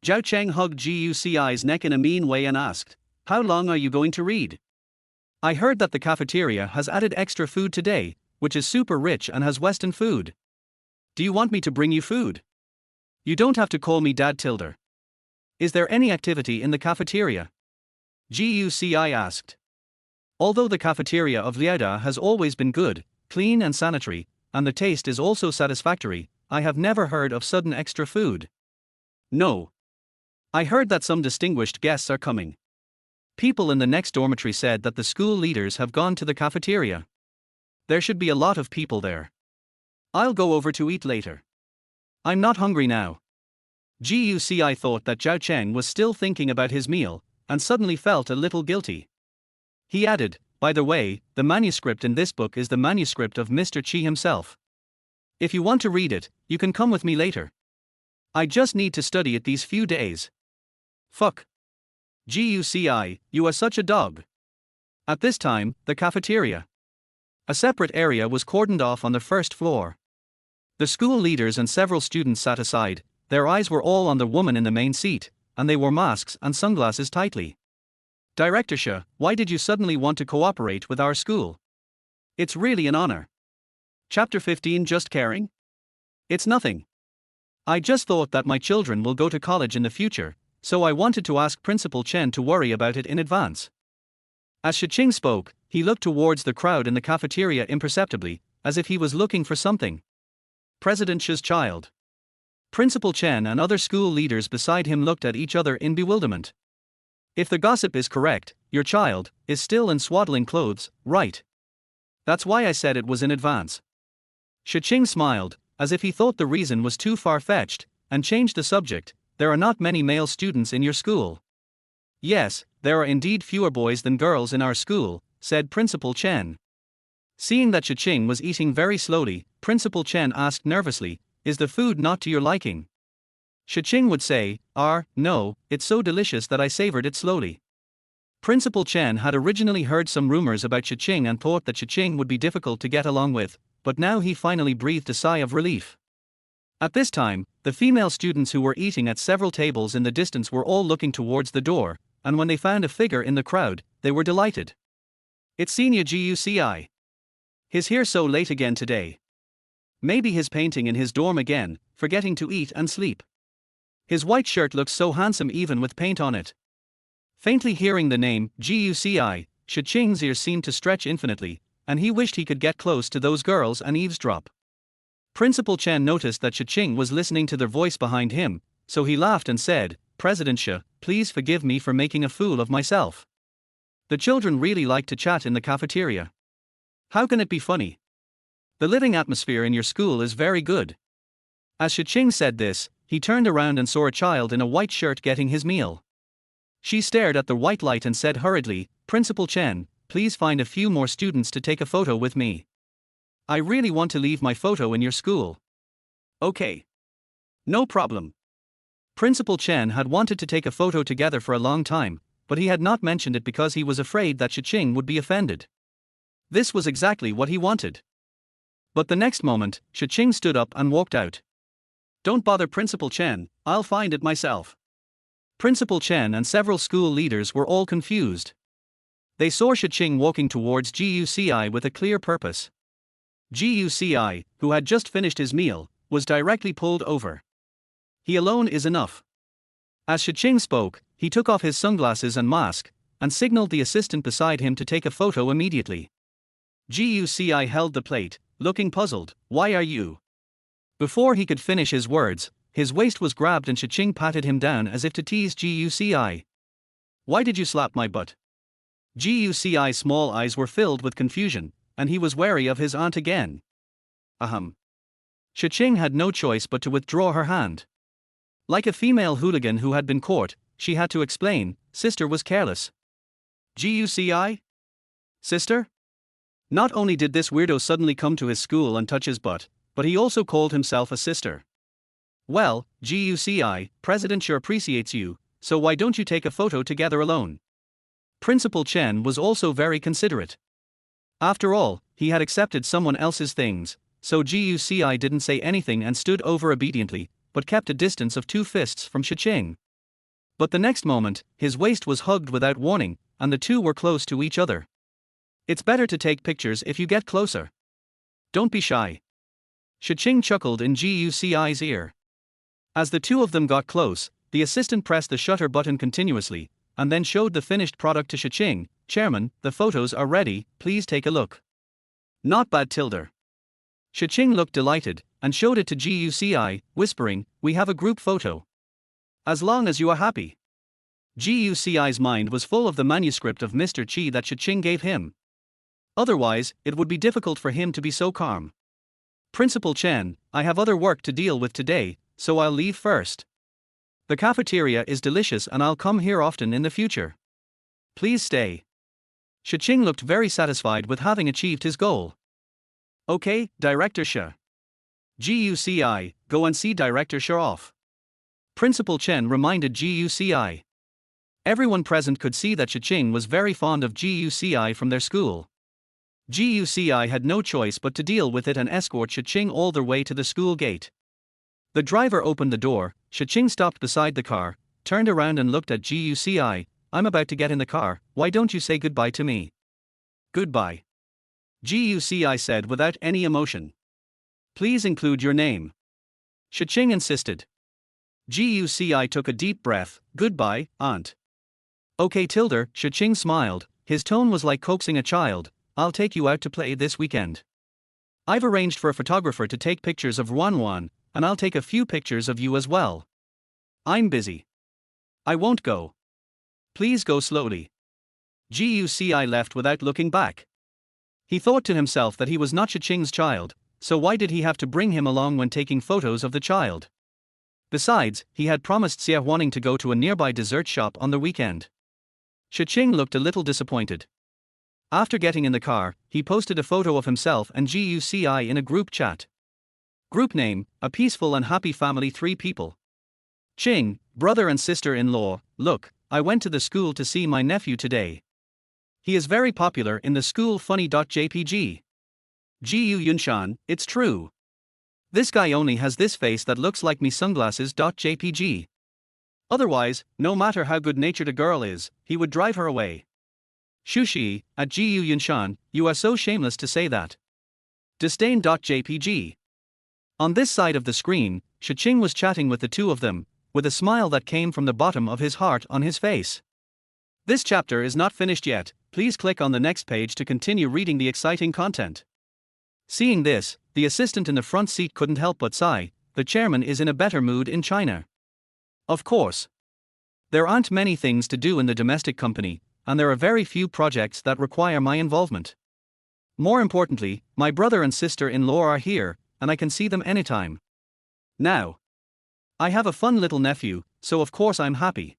S1: Zhao Cheng hugged GUCI's neck in a mean way and asked, How long are you going to read? I heard that the cafeteria has added extra food today, which is super rich and has Western food. Do you want me to bring you food? You don't have to call me Dad Tilder. Is there any activity in the cafeteria? GUCI asked. Although the cafeteria of Liuda has always been good, clean and sanitary, and the taste is also satisfactory, I have never heard of sudden extra food. No. I heard that some distinguished guests are coming. People in the next dormitory said that the school leaders have gone to the cafeteria. There should be a lot of people there. I'll go over to eat later. I'm not hungry now. GUCI thought that Zhao Cheng was still thinking about his meal, and suddenly felt a little guilty. He added, By the way, the manuscript in this book is the manuscript of Mr. Qi himself. If you want to read it, you can come with me later. I just need to study it these few days. Fuck. GUCI, you are such a dog. At this time, the cafeteria. A separate area was cordoned off on the first floor. The school leaders and several students sat aside, their eyes were all on the woman in the main seat, and they wore masks and sunglasses tightly. Director Shi, why did you suddenly want to cooperate with our school? It's really an honor. Chapter 15 Just Caring? It's nothing. I just thought that my children will go to college in the future, so I wanted to ask Principal Chen to worry about it in advance. As Shi Qing spoke, he looked towards the crowd in the cafeteria imperceptibly, as if he was looking for something. President Shi's child. Principal Chen and other school leaders beside him looked at each other in bewilderment. If the gossip is correct, your child is still in swaddling clothes, right? That's why I said it was in advance. Shi Qing smiled, as if he thought the reason was too far-fetched, and changed the subject. There are not many male students in your school. Yes, there are indeed fewer boys than girls in our school, said Principal Chen. Seeing that Shi Qing was eating very slowly, Principal Chen asked nervously, is the food not to your liking? Shi Qing would say, no, it's so delicious that I savored it slowly. Principal Chen had originally heard some rumors about Shi Qing and thought that Shi Qing would be difficult to get along with, but now he finally breathed a sigh of relief. At this time, the female students who were eating at several tables in the distance were all looking towards the door, and when they found a figure in the crowd, they were delighted. It's Senior Guci. He's here so late again today. Maybe he's painting in his dorm again, forgetting to eat and sleep. His white shirt looks so handsome even with paint on it. Faintly hearing the name, Guci, Shi Qing's ears seemed to stretch infinitely, and he wished he could get close to those girls and eavesdrop. Principal Chen noticed that Shi Qing was listening to their voice behind him, so he laughed and said, President Shi, please forgive me for making a fool of myself. The children really like to chat in the cafeteria. How can it be funny? The living atmosphere in your school is very good. As Shi Qing said this, he turned around and saw a child in a white shirt getting his meal. She stared at the white light and said hurriedly, Principal Chen, please find a few more students to take a photo with me. I really want to leave my photo in your school. Okay. No problem. Principal Chen had wanted to take a photo together for a long time, but he had not mentioned it because he was afraid that Shi Qing would be offended. This was exactly what he wanted. But the next moment, Shi Qing stood up and walked out. Don't bother Principal Chen, I'll find it myself. Principal Chen and several school leaders were all confused. They saw Shi Qing walking towards Guci with a clear purpose. Guci, who had just finished his meal, was directly pulled over. He alone is enough. As Shi Qing spoke, he took off his sunglasses and mask, and signaled the assistant beside him to take a photo immediately. Guci held the plate, looking puzzled, why are you? Before he could finish his words, his waist was grabbed and Shi Qing patted him down as if to tease Guci. Why did you slap my butt? Guci's small eyes were filled with confusion, and he was wary of his aunt again. Shi Qing had no choice but to withdraw her hand. Like a female hooligan who had been caught, she had to explain, sister was careless. Guci? Sister? Not only did this weirdo suddenly come to his school and touch his butt, but he also called himself a sister. Well, Guci, President Shi appreciates you, so why don't you take a photo together alone? Principal Chen was also very considerate. After all, he had accepted someone else's things, so Guci didn't say anything and stood over obediently, but kept a distance of 2 fists from Shi Qing. But the next moment, his waist was hugged without warning, and the two were close to each other. It's better to take pictures if you get closer. Don't be shy. Shi Qing chuckled in Guci's ear. As the two of them got close, the assistant pressed the shutter button continuously, and then showed the finished product to Shi Qing. Chairman, the photos are ready, please take a look. Not bad tilde. Shi Qing looked delighted, and showed it to Guci, whispering, we have a group photo. As long as you are happy. Guci's mind was full of the manuscript of Mr. Qi that Shi Qing gave him. Otherwise, it would be difficult for him to be so calm. Principal Chen, I have other work to deal with today, so I'll leave first. The cafeteria is delicious and I'll come here often in the future. Please stay. Shi Qing looked very satisfied with having achieved his goal. Okay, Director Shi. Guci, go and see Director Shi off. Principal Chen reminded Guci. Everyone present could see that Shi Qing was very fond of Guci from their school. Guci had no choice but to deal with it and escort Shi Qing all the way to the school gate. The driver opened the door, Shi Qing stopped beside the car, turned around and looked at Guci. I'm about to get in the car, why don't you say goodbye to me? Goodbye. Guci said without any emotion. Please include your name. Shi Qing insisted. Guci took a deep breath. Goodbye, aunt. Okay Tilder, Shi Qing smiled, his tone was like coaxing a child. I'll take you out to play this weekend. I've arranged for a photographer to take pictures of Wan, and I'll take a few pictures of you as well. I'm busy. I won't go. Please go slowly. Guci left without looking back. He thought to himself that he was not Shi Qing's child, so why did he have to bring him along when taking photos of the child? Besides, he had promised Xia wanting to go to a nearby dessert shop on the weekend. Shi Qing looked a little disappointed. After getting in the car, he posted a photo of himself and Guci in a group chat. Group name, A Peaceful and Happy Family 3 People. Qing, brother and sister-in-law, look, I went to the school to see my nephew today. He is very popular in the school funny.jpg. Gu Yunshan, it's true. This guy only has this face that looks like me sunglasses.jpg. Otherwise, no matter how good-natured a girl is, he would drive her away. Shushi, at Gu Yunshan, you are so shameless to say that. Disdain.jpg. On this side of the screen, Shi Qing was chatting with the two of them, with a smile that came from the bottom of his heart on his face. This chapter is not finished yet, please click on the next page to continue reading the exciting content. Seeing this, the assistant in the front seat couldn't help but sigh, the chairman is in a better mood in China. Of course. There aren't many things to do in the domestic company, and there are very few projects that require my involvement. More importantly, my brother and sister-in-law are here, and I can see them anytime. Now. I have a fun little nephew, so of course I'm happy.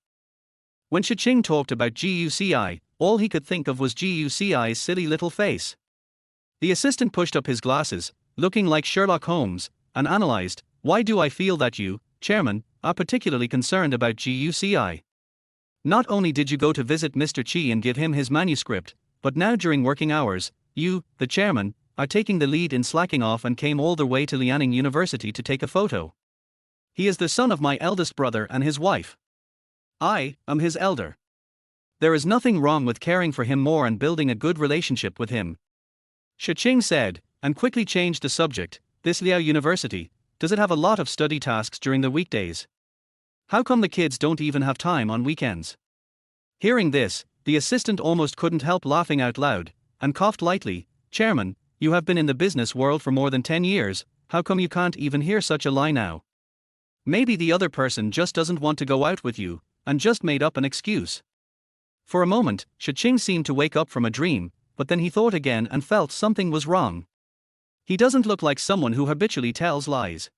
S1: When Shi Qing talked about Guci, all he could think of was Guci's silly little face. The assistant pushed up his glasses, looking like Sherlock Holmes, and analyzed, why do I feel that you, chairman, are particularly concerned about Guci? Not only did you go to visit Mr. Qi and give him his manuscript, but now during working hours, you, the chairman, are taking the lead in slacking off and came all the way to Liaoning University to take a photo. He is the son of my eldest brother and his wife. I am his elder. There is nothing wrong with caring for him more and building a good relationship with him. Shi Qing said, and quickly changed the subject, this Liao University, does it have a lot of study tasks during the weekdays? How come the kids don't even have time on weekends? Hearing this, the assistant almost couldn't help laughing out loud, and coughed lightly. Chairman, you have been in the business world for more than 10 years, how come you can't even hear such a lie now? Maybe the other person just doesn't want to go out with you, and just made up an excuse. For a moment, Shi Qing seemed to wake up from a dream, but then he thought again and felt something was wrong. He doesn't look like someone who habitually tells lies.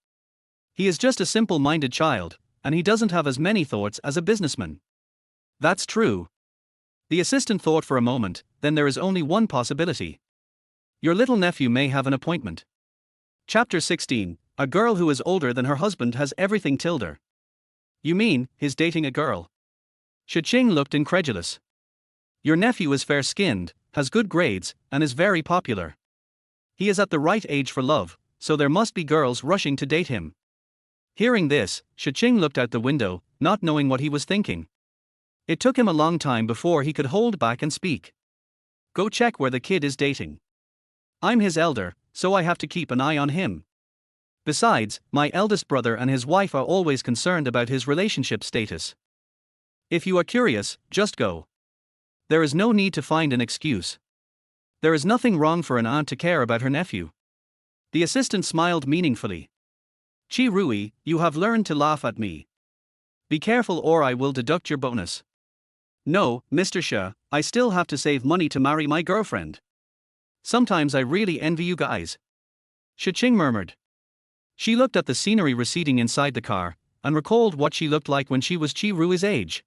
S1: He is just a simple-minded child, and he doesn't have as many thoughts as a businessman. That's true. The assistant thought for a moment, then there is only one possibility. Your little nephew may have an appointment. Chapter 16, A girl who is older than her husband has everything tilde. You mean, he's dating a girl? Shi Qing looked incredulous. Your nephew is fair-skinned, has good grades, and is very popular. He is at the right age for love, so there must be girls rushing to date him. Hearing this, Shi Qing looked out the window, not knowing what he was thinking. It took him a long time before he could hold back and speak. Go check where the kid is dating. I'm his elder, so I have to keep an eye on him. Besides, my eldest brother and his wife are always concerned about his relationship status. If you are curious, just go. There is no need to find an excuse. There is nothing wrong for an aunt to care about her nephew. The assistant smiled meaningfully. Chi Rui, you have learned to laugh at me. Be careful or I will deduct your bonus. No, Mr. Shi, I still have to save money to marry my girlfriend. Sometimes I really envy you guys. Shi Qing murmured. She looked at the scenery receding inside the car, and recalled what she looked like when she was Chi Rui's age.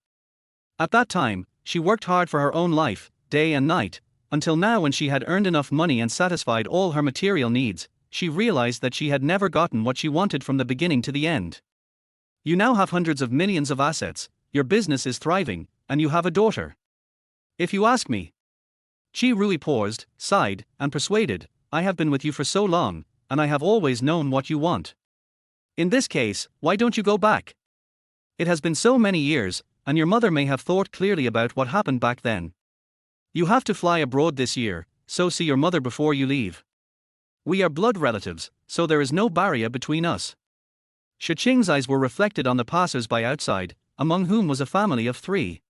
S1: At that time, she worked hard for her own life, day and night, until now when she had earned enough money and satisfied all her material needs, she realized that she had never gotten what she wanted from the beginning to the end. You now have hundreds of millions of assets, your business is thriving, and you have a daughter. If you ask me. Chi Rui paused, sighed, and persuaded, I have been with you for so long, and I have always known what you want. In this case, why don't you go back? It has been so many years, and your mother may have thought clearly about what happened back then. You have to fly abroad this year, so see your mother before you leave. We are blood relatives, so there is no barrier between us. Shi Qing's eyes were reflected on the passers-by outside, among whom was a family of 3.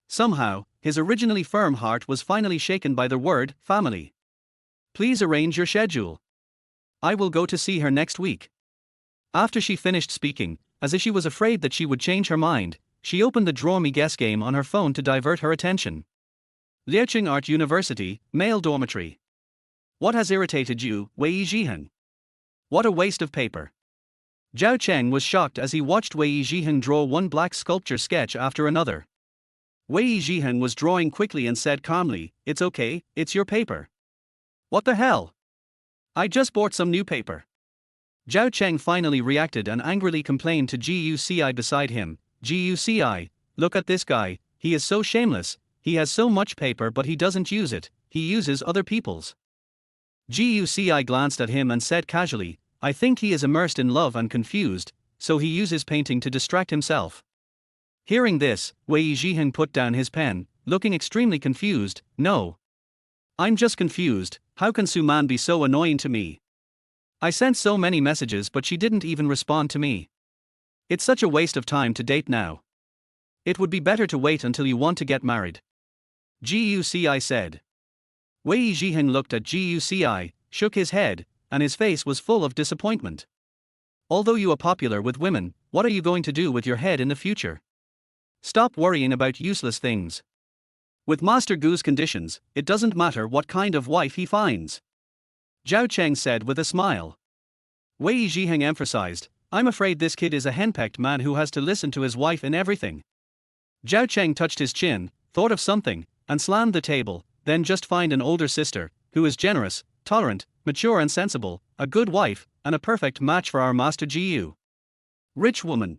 S1: Somehow, his originally firm heart was finally shaken by the word family. Please arrange your schedule. I will go to see her next week. After she finished speaking, as if she was afraid that she would change her mind, she opened the Draw Me Guess game on her phone to divert her attention. Liaoqing Art University, male dormitory. What has irritated you, Wei Zhihan? What a waste of paper. Zhao Cheng was shocked as he watched Wei Zhihan draw one black sculpture sketch after another. Wei Zhihan was drawing quickly and said calmly, "It's okay, it's your paper." "What the hell? I just bought some new paper." Zhao Cheng finally reacted and angrily complained to Guci beside him. "Guci, look at this guy, he is so shameless, he has so much paper but he doesn't use it, he uses other people's." Guci glanced at him and said casually, "I think he is immersed in love and confused, so he uses painting to distract himself." Hearing this, Wei Zhihan put down his pen, looking extremely confused. "No. I'm just confused, how can Suman be so annoying to me? I sent so many messages but she didn't even respond to me. It's such a waste of time to date now. It would be better to wait until you want to get married." Guci said. Wei Zhihan looked at Guci, shook his head, and his face was full of disappointment. "Although you are popular with women, what are you going to do with your head in the future? Stop worrying about useless things. With Master Gu's conditions, it doesn't matter what kind of wife he finds," Zhao Cheng said with a smile. Wei Zhihan emphasized, "I'm afraid this kid is a henpecked man who has to listen to his wife in everything." Zhao Cheng touched his chin, thought of something, and slammed the table. "Then just find an older sister, who is generous, tolerant, mature and sensible, a good wife, and a perfect match for our Master Gu. Rich woman."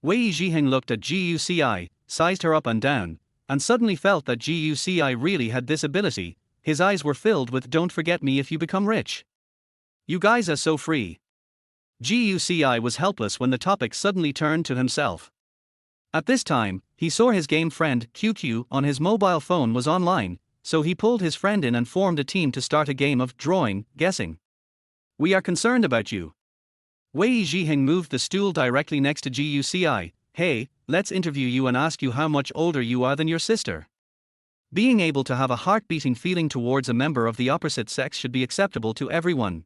S1: Wei Zhihan looked at Guci, sized her up and down, and suddenly felt that Guci really had this ability. His eyes were filled with "Don't forget me if you become rich. You guys are so free." Guci was helpless when the topic suddenly turned to himself. At this time, he saw his game friend QQ on his mobile phone was online, so he pulled his friend in and formed a team to start a game of drawing, guessing. "We are concerned about you." Wei Zhihan moved the stool directly next to Guci. "Hey, let's interview you and ask you how much older you are than your sister." Being able to have a heart-beating feeling towards a member of the opposite sex should be acceptable to everyone,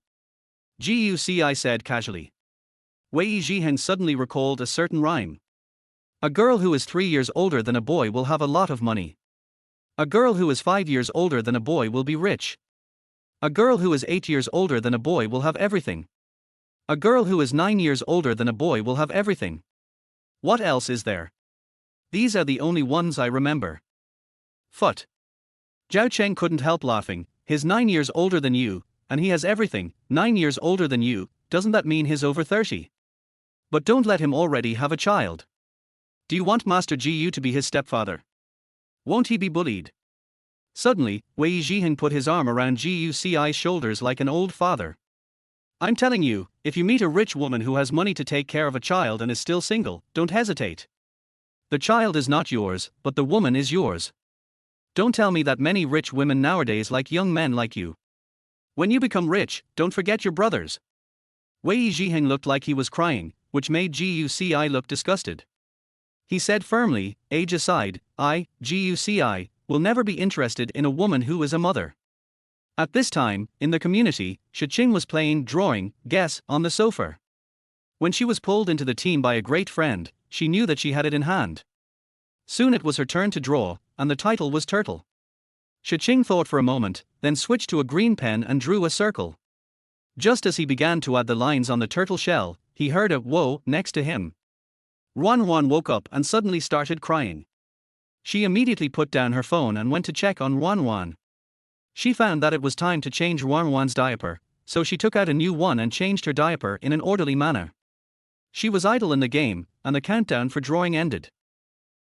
S1: Guci said casually. Wei Zhihan suddenly recalled a certain rhyme. "A girl who is 3 years older than a boy will have a lot of money. A girl who is 5 years older than a boy will be rich. A girl who is 8 years older than a boy will have everything. A girl who is 9 years older than a boy will have everything. What else is there? These are the only ones I remember." Phut. Zhao Cheng couldn't help laughing. "He's 9 years older than you, and he has everything. 9 years older than you, doesn't that mean he's over 30? But don't let him already have a child. Do you want Master Gu to be his stepfather? Won't he be bullied?" Suddenly, Wei Zhihan put his arm around Guci's shoulders like an old father. "I'm telling you, if you meet a rich woman who has money to take care of a child and is still single, don't hesitate. The child is not yours, but the woman is yours. Don't tell me that many rich women nowadays like young men like you. When you become rich, don't forget your brothers." Wei Zhihan looked like he was crying, which made Guci look disgusted. He said firmly, "Age aside, I, Guci, will never be interested in a woman who is a mother." At this time, in the community, Shi Qing was playing drawing, guess, on the sofa. When she was pulled into the team by a great friend, she knew that she had it in hand. Soon it was her turn to draw, and the title was Turtle. Shi Qing thought for a moment, then switched to a green pen and drew a circle. Just as he began to add the lines on the turtle shell, he heard a "whoa" next to him. Ruan woke up and suddenly started crying. She immediately put down her phone and went to check on Ruan. She found that it was time to change Ruan's diaper, so she took out a new one and changed her diaper in an orderly manner. She was idle in the game, and the countdown for drawing ended.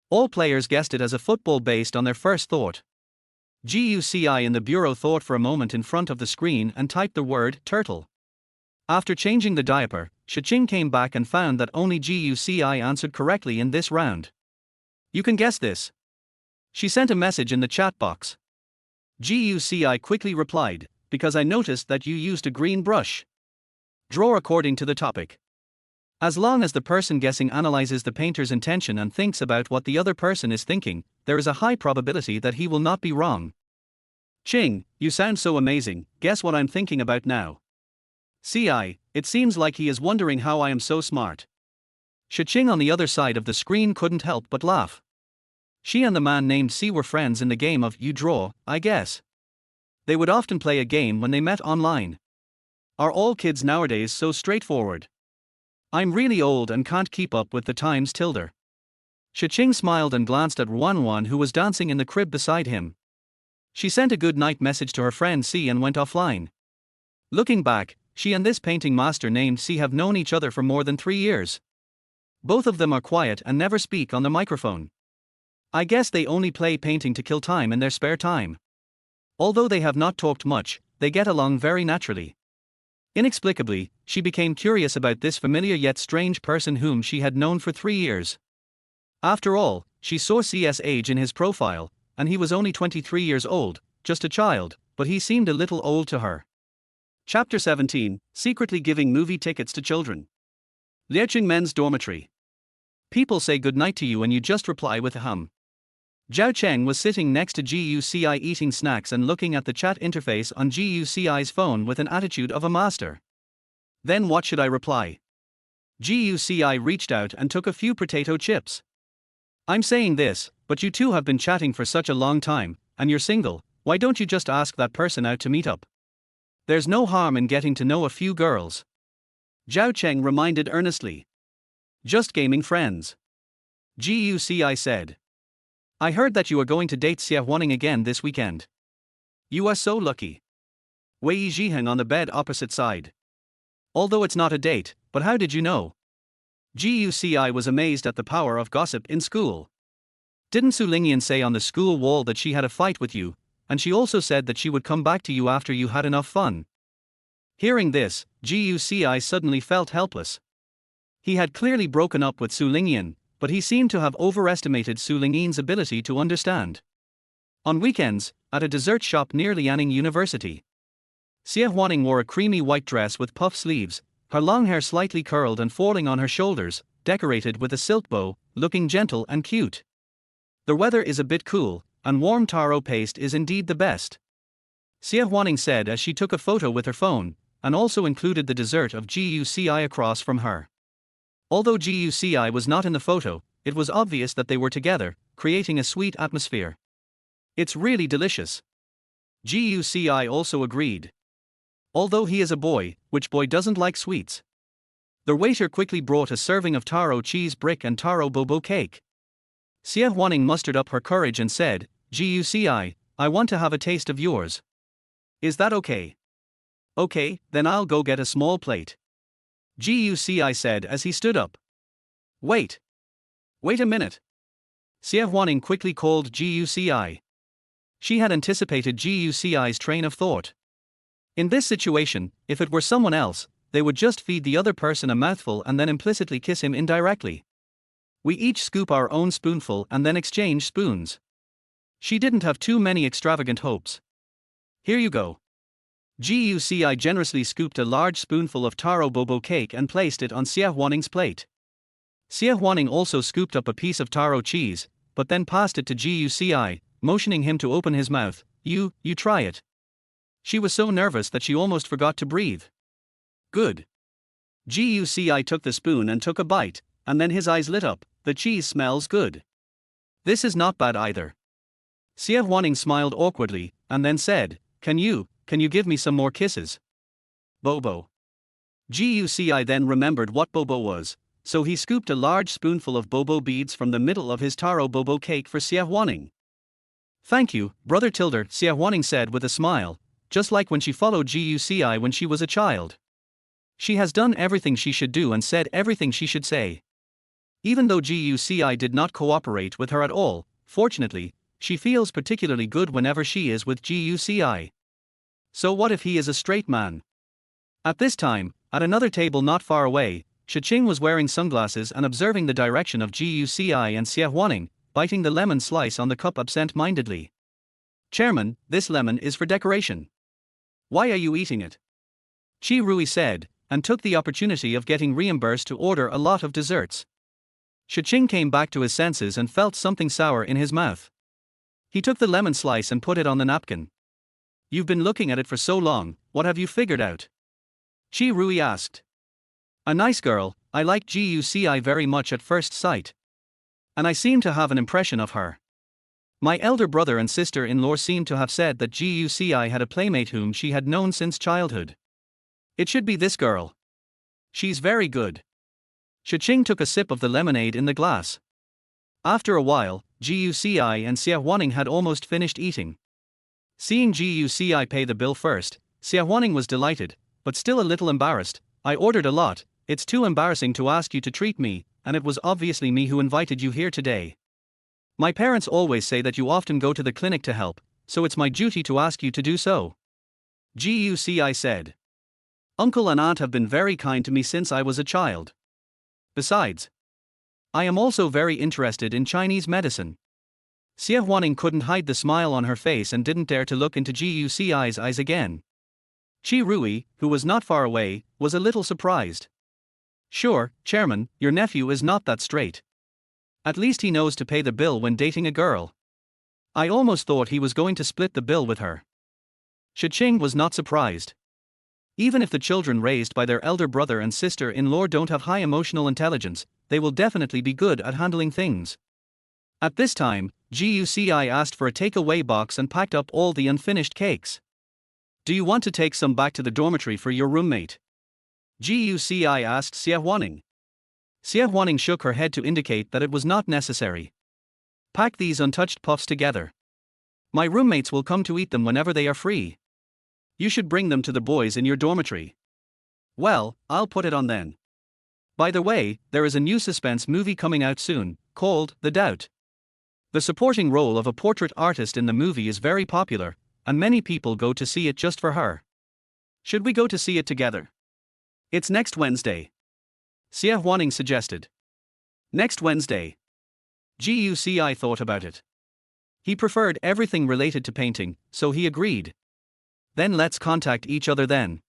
S1: All players guessed it as a football based on their first thought. Guci in the bureau thought for a moment in front of the screen and typed the word turtle. After changing the diaper, Shi Qing came back and found that only Guci answered correctly in this round. You can guess this. She sent a message in the chat box. Guci quickly replied, because I noticed that you used a green brush. Draw according to the topic. As long as the person guessing analyzes the painter's intention and thinks about what the other person is thinking, there is a high probability that he will not be wrong. Qing, you sound so amazing, guess what I'm thinking about now? Ci, it seems like he is wondering how I am so smart. Shi Qing on the other side of the screen couldn't help but laugh. She and the man named C were friends in the game of You Draw, I guess. They would often play a game when they met online. Are all kids nowadays so straightforward? I'm really old and can't keep up with the times tilde. Shi Qing smiled and glanced at Wan, who was dancing in the crib beside him. She sent a good night message to her friend C and went offline. Looking back, she and this painting master named C have known each other for more than 3 years. Both of them are quiet and never speak on the microphone. I guess they only play painting to kill time in their spare time. Although they have not talked much, they get along very naturally. Inexplicably, she became curious about this familiar yet strange person whom she had known for 3 years. After all, she saw C's age in his profile, and he was only 23 years old, just a child, but he seemed a little old to her. Chapter 17, Secretly Giving Movie Tickets to Children. Liecheng Men's Dormitory. People say goodnight to you and you just reply with a hum. Zhao Cheng was sitting next to Guci eating snacks and looking at the chat interface on Guci's phone with an attitude of a master. Then what should I reply? Guci reached out and took a few potato chips. I'm saying this, but you two have been chatting for such a long time, and you're single, why don't you just ask that person out to meet up? There's no harm in getting to know a few girls. Zhao Cheng reminded earnestly. Just gaming friends. Guci said. I heard that you are going to date Xie Huaning again this weekend. You are so lucky. Wei Zhiheng on the bed opposite side. Although it's not a date, but how did you know? Guci was amazed at the power of gossip in school. Didn't Su Lingyan say on the school wall that she had a fight with you, and she also said that she would come back to you after you had enough fun? Hearing this, Guci suddenly felt helpless. He had clearly broken up with Su Lingyan, but he seemed to have overestimated Su Lingyan's ability to understand. On weekends, at a dessert shop near Lianing University, Xie Huaning wore a creamy white dress with puff sleeves, her long hair slightly curled and falling on her shoulders, decorated with a silk bow, looking gentle and cute. The weather is a bit cool, and warm taro paste is indeed the best. Xie Huaning said as she took a photo with her phone, and also included the dessert of Guci across from her. Although Guci was not in the photo, it was obvious that they were together, creating a sweet atmosphere. It's really delicious. Guci also agreed. Although he is a boy, which boy doesn't like sweets? The waiter quickly brought a serving of taro cheese brick and taro bobo cake. Xie Huaning mustered up her courage and said, Guci, I want to have a taste of yours. Is that okay? Okay, then I'll go get a small plate. Guci said as he stood up. Wait a minute. Xie Huaning quickly called Guci. She had anticipated Guci's train of thought. In this situation, if it were someone else, they would just feed the other person a mouthful and then implicitly kiss him indirectly. We each scoop our own spoonful and then exchange spoons. She didn't have too many extravagant hopes. Here you go. Guci generously scooped a large spoonful of taro bobo cake and placed it on Xie Huaning's plate. Xie Huaning also scooped up a piece of taro cheese, but then passed it to Guci, motioning him to open his mouth. You try it. She was so nervous that she almost forgot to breathe. Good. Guci took the spoon and took a bite, and then his eyes lit up. The cheese smells good. This is not bad either. Xie Huaning smiled awkwardly, and then said, Can you give me some more kisses? Bobo. Guci then remembered what bobo was, so he scooped a large spoonful of bobo beads from the middle of his taro bobo cake for Xie Huaning. Thank you, brother Tilder, Xie Huaning said with a smile, just like when she followed Guci when she was a child. She has done everything she should do and said everything she should say. Even though Guci did not cooperate with her at all, fortunately, she feels particularly good whenever she is with Guci. So what if he is a straight man? At this time, At another table not far away, Shi Qing was wearing sunglasses and observing the direction of Guci and Xie Huaning, biting the lemon slice on the cup absent-mindedly. "Chairman, this lemon is for decoration. Why are you eating it?" Qi Rui said, and took the opportunity of getting reimbursed to order a lot of desserts. Shi Qing came back to his senses and felt something sour in his mouth. He took the lemon slice and put it on the napkin. "You've been looking at it for so long, what have you figured out?" Qi Rui asked. "A nice girl, I like Guci very much at first sight. And I seem to have an impression of her. My elder brother and sister-in-law seemed to have said that Guci had a playmate whom she had known since childhood. It should be this girl. She's very good." Shi Qing took a sip of the lemonade in the glass. After a while, Guci and Xie Huaning had almost finished eating. Seeing Guci pay the bill first, Xie Huaning was delighted, but still a little embarrassed. "I ordered a lot, it's too embarrassing to ask you to treat me, and it was obviously me who invited you here today. My parents always say that you often go to the clinic to help, so it's my duty to ask you to do so," Guci said. "Uncle and aunt have been very kind to me since I was a child. Besides, I am also very interested in Chinese medicine." Xie Huaning couldn't hide the smile on her face and didn't dare to look into Guci's eyes again. Qi Rui, who was not far away, was a little surprised. "Sure, Chairman, your nephew is not that straight. At least he knows to pay the bill when dating a girl. I almost thought he was going to split the bill with her." Shi Qing was not surprised. Even if the children raised by their elder brother and sister-in-law don't have high emotional intelligence, they will definitely be good at handling things. At this time, Guci asked for a takeaway box and packed up all the unfinished cakes. "Do you want to take some back to the dormitory for your roommate?" Guci asked Xie Huaning. Xie Huaning shook her head to indicate that it was not necessary. "Pack these untouched puffs together. My roommates will come to eat them whenever they are free. You should bring them to the boys in your dormitory." "Well, I'll put it on then. By the way, there is a new suspense movie coming out soon, called The Doubt. The supporting role of a portrait artist in the movie is very popular, and many people go to see it just for her. Should we go to see it together?" "It's next Wednesday," Xie Huaning suggested. "Next Wednesday." Guci thought about it. He preferred everything related to painting, so he agreed. "Then let's contact each other then."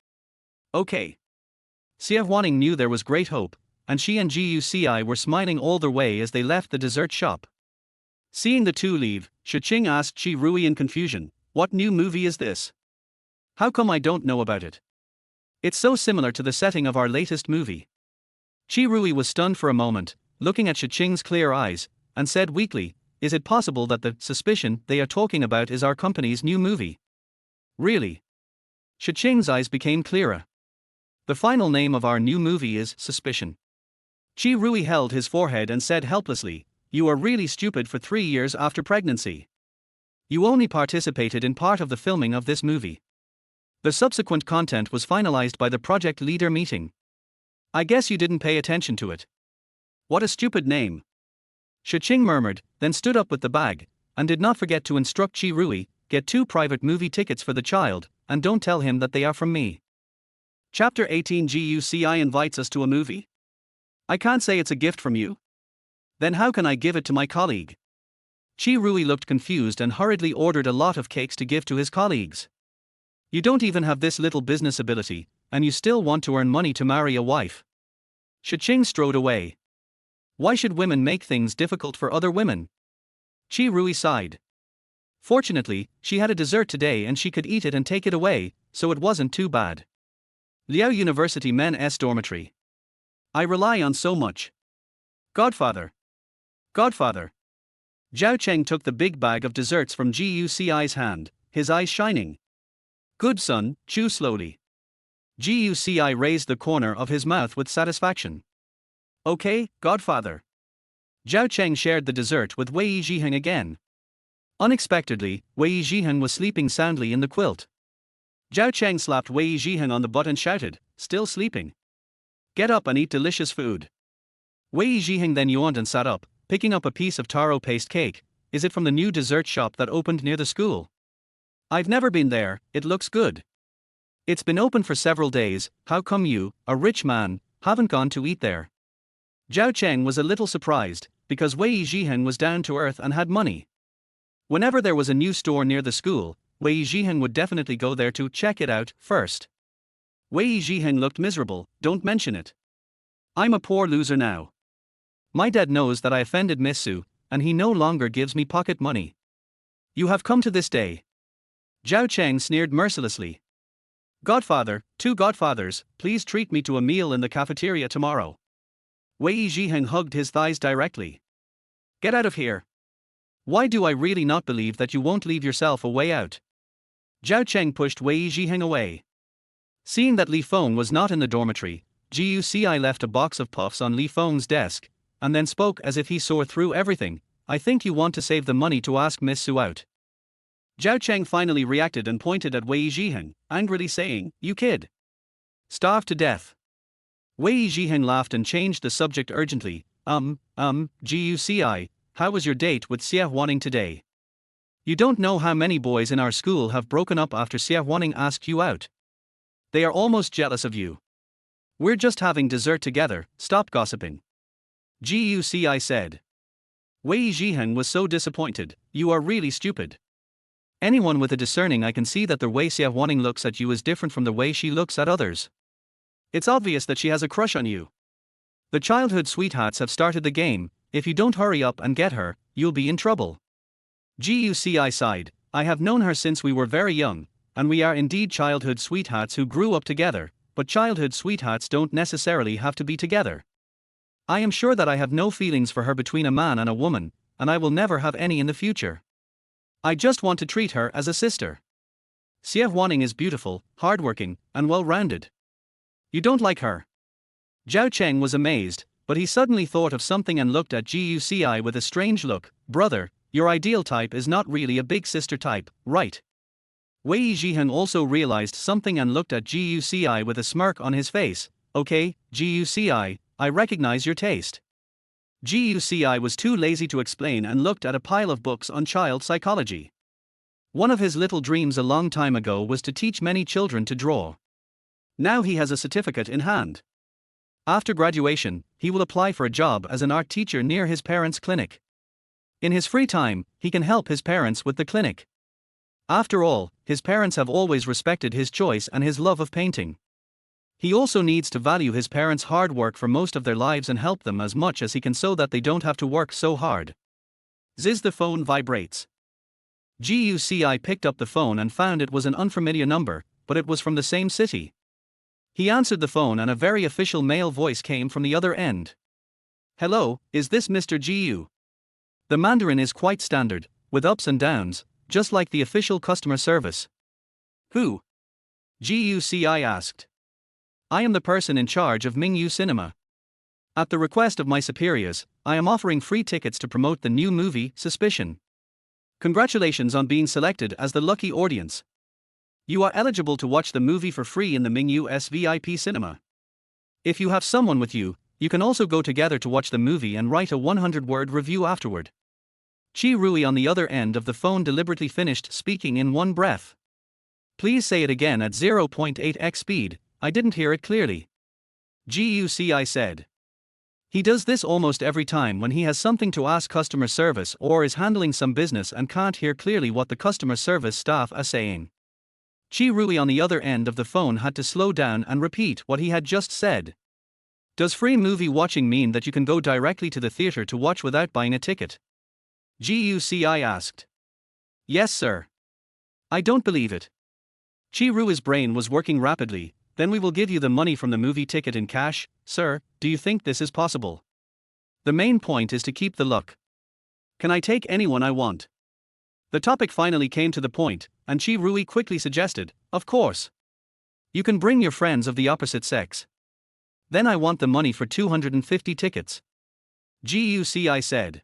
S1: "Okay." Xie Huaning knew there was great hope, and she and Guci were smiling all the way as they left the dessert shop. Seeing the two leave, Shi Qing asked Qi Rui in confusion, "What new movie is this? How come I don't know about it? It's so similar to the setting of our latest movie." Qi Rui was stunned for a moment, looking at Shi Qing's clear eyes, and said weakly, "Is it possible that the suspicion they are talking about is our company's new movie?" "Really?" Shi Qing's eyes became clearer. "The final name of our new movie is Suspicion." Qi Rui held his forehead and said helplessly, "You are really stupid for 3 years after pregnancy. You only participated in part of the filming of this movie. The subsequent content was finalized by the project leader meeting. I guess you didn't pay attention to it. What a stupid name." Shi Qing murmured, then stood up with the bag, and did not forget to instruct Qi Rui, "Get 2 private movie tickets for the child, and don't tell him that they are from me." Chapter 18. Guci invites us to a movie? I can't say it's a gift from you. Then how can I give it to my colleague? Qi Rui looked confused and hurriedly ordered a lot of cakes to give to his colleagues. "You don't even have this little business ability, and you still want to earn money to marry a wife." Shi Qing strode away. "Why should women make things difficult for other women?" Qi Rui sighed. Fortunately, she had a dessert today and she could eat it and take it away, so it wasn't too bad. Liao University Men's Dormitory. I rely on so much. Godfather. Godfather. Zhao Cheng took the big bag of desserts from Guci's hand, his eyes shining. "Good son, chew slowly." Guci raised the corner of his mouth with satisfaction. "Okay, Godfather." Zhao Cheng shared the dessert with Wei Zhiheng again. Unexpectedly, Wei Zhiheng was sleeping soundly in the quilt. Zhao Cheng slapped Wei Zhiheng on the butt and shouted, "Still sleeping? Get up and eat delicious food." Wei Zhiheng then yawned and sat up, picking up a piece of taro paste cake. "Is it from the new dessert shop that opened near the school?" "I've never been there, it looks good." It's been open for several days, how come you, a rich man, haven't gone to eat there? Zhao Cheng was a little surprised, because Wei Zhihen was down to earth and had money. Whenever there was a new store near the school, Wei Zhihen would definitely go there to check it out first. Wei Zhihen looked miserable, don't mention it. I'm a poor loser now. My dad knows that I offended Miss Su, and he no longer gives me pocket money. You have come to this day. Zhao Cheng sneered mercilessly. Godfather, two godfathers, please treat me to a meal in the cafeteria tomorrow. Wei Zhihen hugged his thighs directly. Get out of here. Why do I really not believe that you won't leave yourself a way out? Zhao Cheng pushed Wei Zhihen away. Seeing that Li Feng was not in the dormitory, Guci left a box of puffs on Li Feng's desk, and then spoke as if he saw through everything. I think you want to save the money to ask Miss Su out. Zhao Cheng finally reacted and pointed at Wei Zhihen, angrily saying, You kid. Starved to death. Wei Zhihen laughed and changed the subject urgently. Guci, how was your date with Xie Huaning today? You don't know how many boys in our school have broken up after Xie Huaning asked you out. They are almost jealous of you. We're just having dessert together, stop gossiping. Guci said. Wei Zhihen was so disappointed. You are really stupid. Anyone with a discerning eye can see that the way Xie Huaning looks at you is different from the way she looks at others. It's obvious that she has a crush on you. The childhood sweethearts have started the game. If you don't hurry up and get her, you'll be in trouble. Guci sighed. I have known her since we were very young, and we are indeed childhood sweethearts who grew up together, but childhood sweethearts don't necessarily have to be together. I am sure that I have no feelings for her between a man and a woman, and I will never have any in the future. I just want to treat her as a sister. Xie Huaning is beautiful, hardworking, and well-rounded. You don't like her? Zhao Cheng was amazed, but he suddenly thought of something and looked at Guci with a strange look. Brother, your ideal type is not really a big sister type, right? Wei Zhihen also realized something and looked at Guci with a smirk on his face. Okay, Guci, I recognize your taste. Guci was too lazy to explain and looked at a pile of books on child psychology. One of his little dreams a long time ago was to teach many children to draw. Now he has a certificate in hand. After graduation, he will apply for a job as an art teacher near his parents' clinic. In his free time, he can help his parents with the clinic. After all, his parents have always respected his choice and his love of painting. He also needs to value his parents' hard work for most of their lives and help them as much as he can so that they don't have to work so hard. Ziz, the phone vibrates. Guci picked up the phone and found it was an unfamiliar number, but it was from the same city. He answered the phone and a very official male voice came from the other end. Hello, is this Mr. Gu? The Mandarin is quite standard, with ups and downs, just like the official customer service. Who? Guci asked. I am the person in charge of Mingyu Cinema. At the request of my superiors, I am offering free tickets to promote the new movie, Suspicion. Congratulations on being selected as the lucky audience. You are eligible to watch the movie for free in the Mingyu's VIP cinema. If you have someone with you, you can also go together to watch the movie and write a 100-word review afterward. Chi Rui on the other end of the phone deliberately finished speaking in one breath. Please say it again at 0.8x speed, I didn't hear it clearly. Guci said. He does this almost every time when he has something to ask customer service or is handling some business and can't hear clearly what the customer service staff are saying. Chi Rui on the other end of the phone had to slow down and repeat what he had just said. Does free movie watching mean that you can go directly to the theater to watch without buying a ticket? Guci asked. Yes, sir. I don't believe it. Chi Rui's brain was working rapidly. Then we will give you the money from the movie ticket in cash, sir. Do you think this is possible? The main point is to keep the luck. Can I take anyone I want? The topic finally came to the point, and Chi Rui quickly suggested, of course. You can bring your friends of the opposite sex. Then I want the money for 250 tickets. Guci said.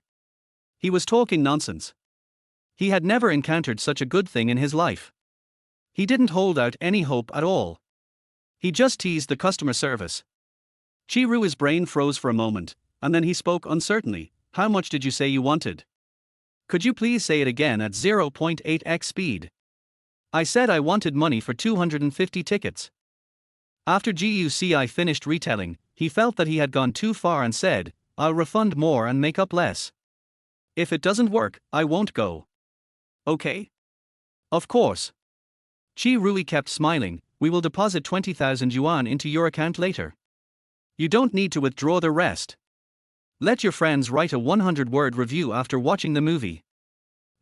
S1: He was talking nonsense. He had never encountered such a good thing in his life. He didn't hold out any hope at all. He just teased the customer service. Chi Rui's brain froze for a moment, and then he spoke uncertainly. How much did you say you wanted? Could you please say it again at 0.8x speed? I said I wanted money for 250 tickets. After GUCI finished retelling, he felt that he had gone too far and said, I'll refund more and make up less. If it doesn't work, I won't go. Okay? Of course. Chi Rui kept smiling, we will deposit 20,000 yuan into your account later. You don't need to withdraw the rest. Let your friends write a 100-word review after watching the movie.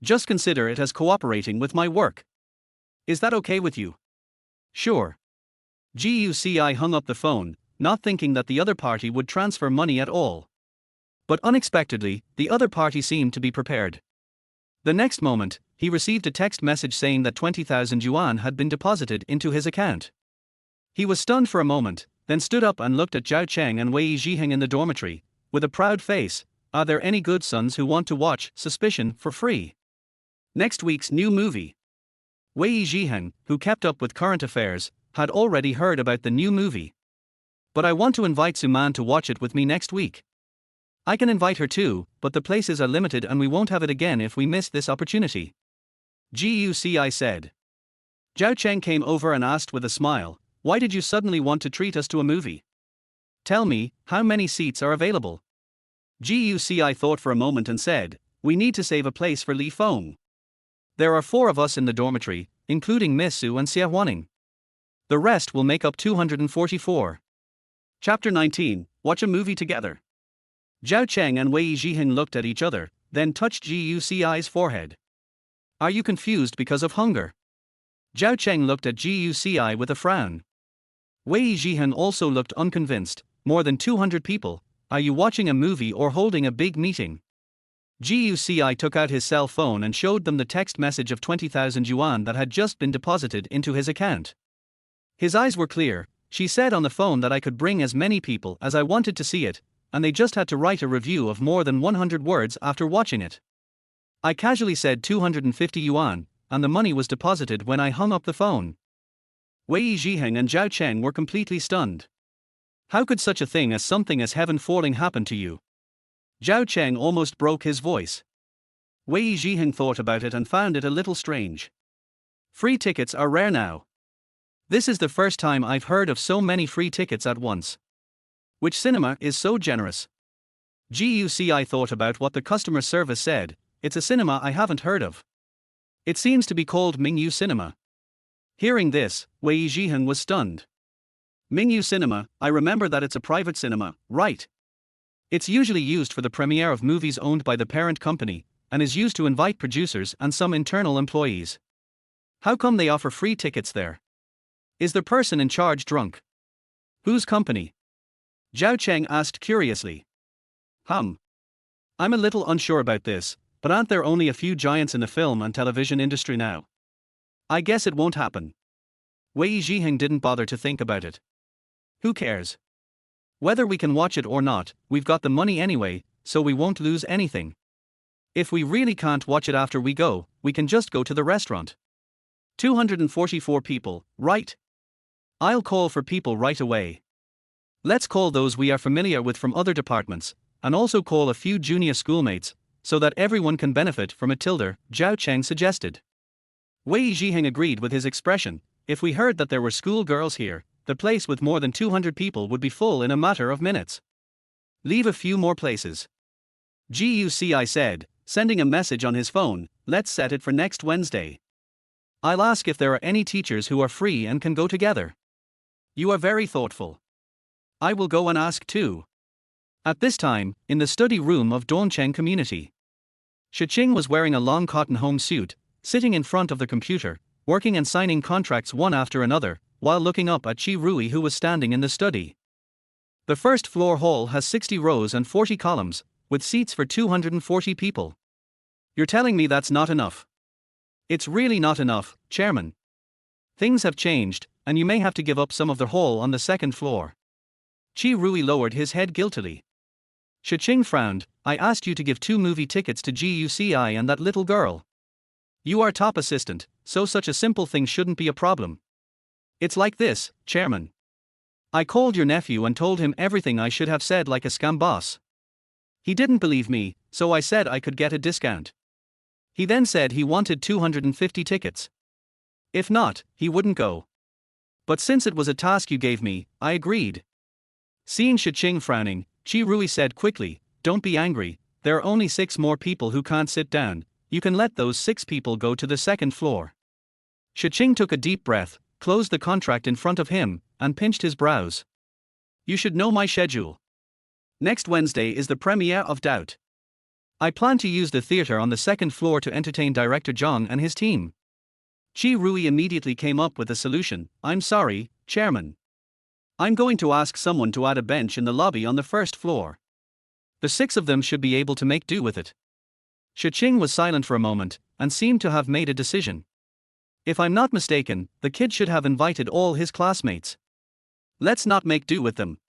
S1: Just consider it as cooperating with my work. Is that okay with you? Sure. GUCI hung up the phone, not thinking that the other party would transfer money at all. But unexpectedly, the other party seemed to be prepared. The next moment, he received a text message saying that 20,000 yuan had been deposited into his account. He was stunned for a moment, then stood up and looked at Zhao Cheng and Wei Zhiheng in the dormitory, with a proud face. Are there any good sons who want to watch Suspicion for free? Next week's new movie. Wei Zhiheng, who kept up with current affairs, had already heard about the new movie. But I want to invite Suman to watch it with me next week. I can invite her too, but the places are limited and we won't have it again if we miss this opportunity. GUCI said. Zhao Cheng came over and asked with a smile, why did you suddenly want to treat us to a movie? Tell me, how many seats are available? GUCI thought for a moment and said, we need to save a place for Li Feng. There are 4 of us in the dormitory, including Miss Su and Xie Huaning. The rest will make up 244. Chapter 19, Watch a Movie Together. Zhao Cheng and Wei Zhiheng looked at each other, then touched GUCI's forehead. Are you confused because of hunger? Zhao Cheng looked at GUCI with a frown. Wei Zhiheng also looked unconvinced. More than 200 people, are you watching a movie or holding a big meeting? GUCI took out his cell phone and showed them the text message of 20,000 yuan that had just been deposited into his account. His eyes were clear. She said on the phone that I could bring as many people as I wanted to see it, and they just had to write a review of more than 100 words after watching it. I casually said 250 yuan, and the money was deposited when I hung up the phone. Wei Zhiheng and Zhao Cheng were completely stunned. How could such a thing as something as heaven falling happen to you? Zhao Cheng almost broke his voice. Wei Zhiheng thought about it and found it a little strange. Free tickets are rare now. This is the first time I've heard of so many free tickets at once. Which cinema is so generous? GUCI thought about what the customer service said. It's a cinema I haven't heard of. It seems to be called Mingyu Cinema. Hearing this, Wei Zhiheng was stunned. Mingyu Cinema, I remember that it's a private cinema, right? It's usually used for the premiere of movies owned by the parent company, and is used to invite producers and some internal employees. How come they offer free tickets there? Is the person in charge drunk? Whose company? Zhao Cheng asked curiously. I'm a little unsure about this, but aren't there only a few giants in the film and television industry now? I guess it won't happen. Wei Zhiheng didn't bother to think about it. Who cares? Whether we can watch it or not, we've got the money anyway, so we won't lose anything. If we really can't watch it after we go, we can just go to the restaurant. 244 people, right? I'll call for people right away. Let's call those we are familiar with from other departments, and also call a few junior schoolmates, so that everyone can benefit from it. Zhao Cheng suggested. Wei Zhiheng agreed with his expression. If we heard that there were schoolgirls here, the place with more than 200 people would be full in a matter of minutes. Leave a few more places. GUCI said, sending a message on his phone, let's set it for next Wednesday. I'll ask if there are any teachers who are free and can go together. You are very thoughtful. I will go and ask too. At this time, in the study room of Dongcheng Community, Shi Qing was wearing a long cotton home suit, sitting in front of the computer, working and signing contracts one after another, while looking up at Chi Rui, who was standing in the study. The first floor hall has 60 rows and 40 columns, with seats for 240 people. You're telling me that's not enough? It's really not enough, Chairman. Things have changed, and you may have to give up some of the hall on the second floor. Chi Rui lowered his head guiltily. Shi Qing frowned. I asked you to give 2 movie tickets to GUCI and that little girl. You are top assistant, so such a simple thing shouldn't be a problem. It's like this, Chairman. I called your nephew and told him everything I should have said like a scam boss. He didn't believe me, so I said I could get a discount. He then said he wanted 250 tickets. If not, he wouldn't go. But since it was a task you gave me, I agreed. Seeing Shi Qing frowning, Qi Rui said quickly, "Don't be angry, there are only 6 more people who can't sit down, you can let those 6 people go to the second floor." Shi Qing took a deep breath, closed the contract in front of him, and pinched his brows. "You should know my schedule. Next Wednesday is the premiere of Doubt. I plan to use the theater on the second floor to entertain director Zhang and his team." Qi Rui immediately came up with a solution. "I'm sorry, Chairman. I'm going to ask someone to add a bench in the lobby on the first floor. The 6 of them should be able to make do with it." Shi Qing was silent for a moment, and seemed to have made a decision. "If I'm not mistaken, the kid should have invited all his classmates. Let's not make do with them.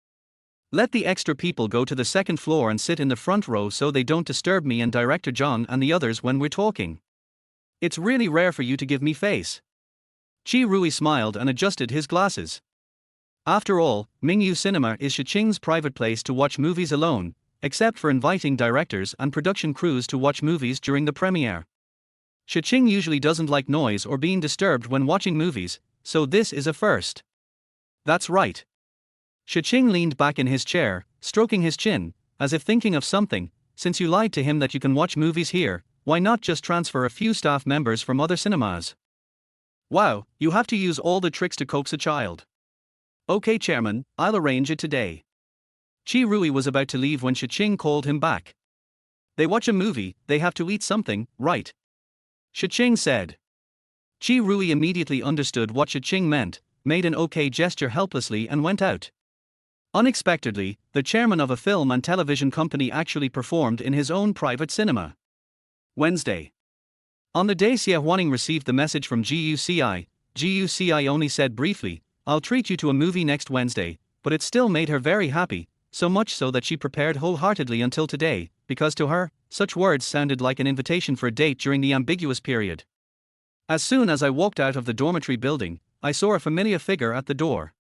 S1: Let the extra people go to the second floor and sit in the front row so they don't disturb me and Director Zhang and the others when we're talking. It's really rare for you to give me face." Qi Rui smiled and adjusted his glasses. After all, Mingyu Cinema is Shi Qing's private place to watch movies alone, except for inviting directors and production crews to watch movies during the premiere. Shi Qing usually doesn't like noise or being disturbed when watching movies, so this is a first. "That's right." Shi Qing leaned back in his chair, stroking his chin, as if thinking of something. "Since you lied to him that you can watch movies here, why not just transfer a few staff members from other cinemas?" "Wow, you have to use all the tricks to coax a child." "Okay, Chairman, I'll arrange it today." Qi Rui was about to leave when Shi Qing called him back. "They watch a movie, they have to eat something, right?" Shi Qing said. Qi Rui immediately understood what Shi Qing meant, made an okay gesture helplessly and went out. Unexpectedly, the chairman of a film and television company actually performed in his own private cinema. Wednesday. On the day Xie Huaning received the message from GUCI only said briefly, "I'll treat you to a movie next Wednesday," but it still made her very happy, so much so that she prepared wholeheartedly until today, because to her, such words sounded like an invitation for a date during the ambiguous period. As soon as I walked out of the dormitory building, I saw a familiar figure at the door.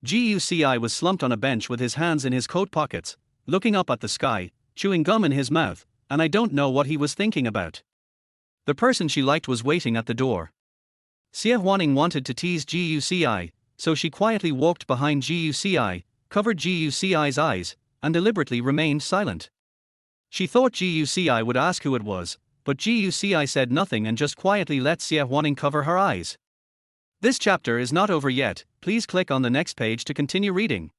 S1: GUCI was slumped on a bench with his hands in his coat pockets, looking up at the sky, chewing gum in his mouth, and I don't know what he was thinking about. The person she liked was waiting at the door. Xie Huaning wanted to tease GUCI, so she quietly walked behind GUCI, covered GUCI's eyes, and deliberately remained silent. She thought GUCI would ask who it was, but GUCI said nothing and just quietly let Xie Huaning cover her eyes. This chapter is not over yet, please click on the next page to continue reading.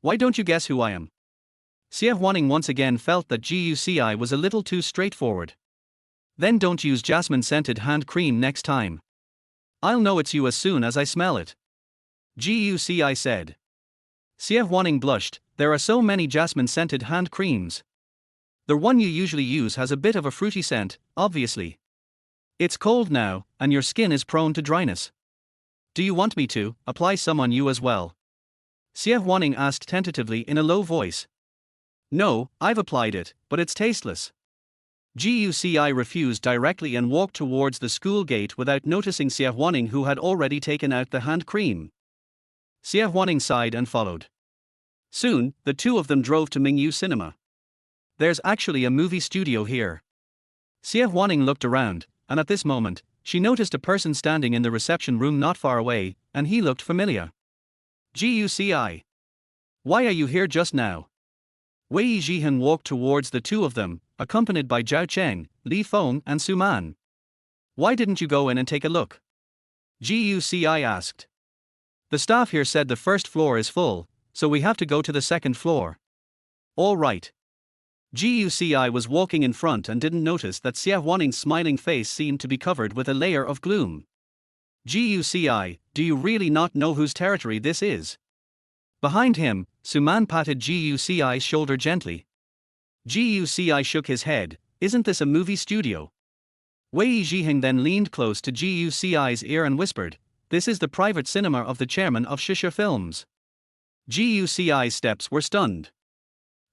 S1: Why don't you guess who I am? Xie Huaning once again felt that GUCI was a little too straightforward. Then don't use jasmine-scented hand cream next time. I'll know it's you as soon as I smell it. GUCI said. Xie Huaning blushed, there are so many jasmine-scented hand creams. The one you usually use has a bit of a fruity scent, obviously. It's cold now, and your skin is prone to dryness. Do you want me to apply some on you as well? Xie Huaning asked tentatively in a low voice. No, I've applied it, but it's tasteless. GUCI refused directly and walked towards the school gate without noticing Xie Huaning, who had already taken out the hand cream. Xie Huaning sighed and followed. Soon, the two of them drove to Mingyu Cinema. There's actually a movie studio here. Xie Huaning looked around, and at this moment, she noticed a person standing in the reception room not far away, and he looked familiar. GUCI. Why are you here just now? Wei Zhihan walked towards the two of them, accompanied by Zhao Cheng, Li Feng and Su Man. Why didn't you go in and take a look? GUCI asked. The staff here said the first floor is full, so we have to go to the second floor. All right. GUCI was walking in front and didn't notice that Xie Huaning's smiling face seemed to be covered with a layer of gloom. GUCI, do you really not know whose territory this is? Behind him, Su Man patted GUCI's shoulder gently. GUCI shook his head, isn't this a movie studio? Wei Zhiheng then leaned close to GUCI's ear and whispered, this is the private cinema of the chairman of Shisha Films. GUCI's steps were stunned.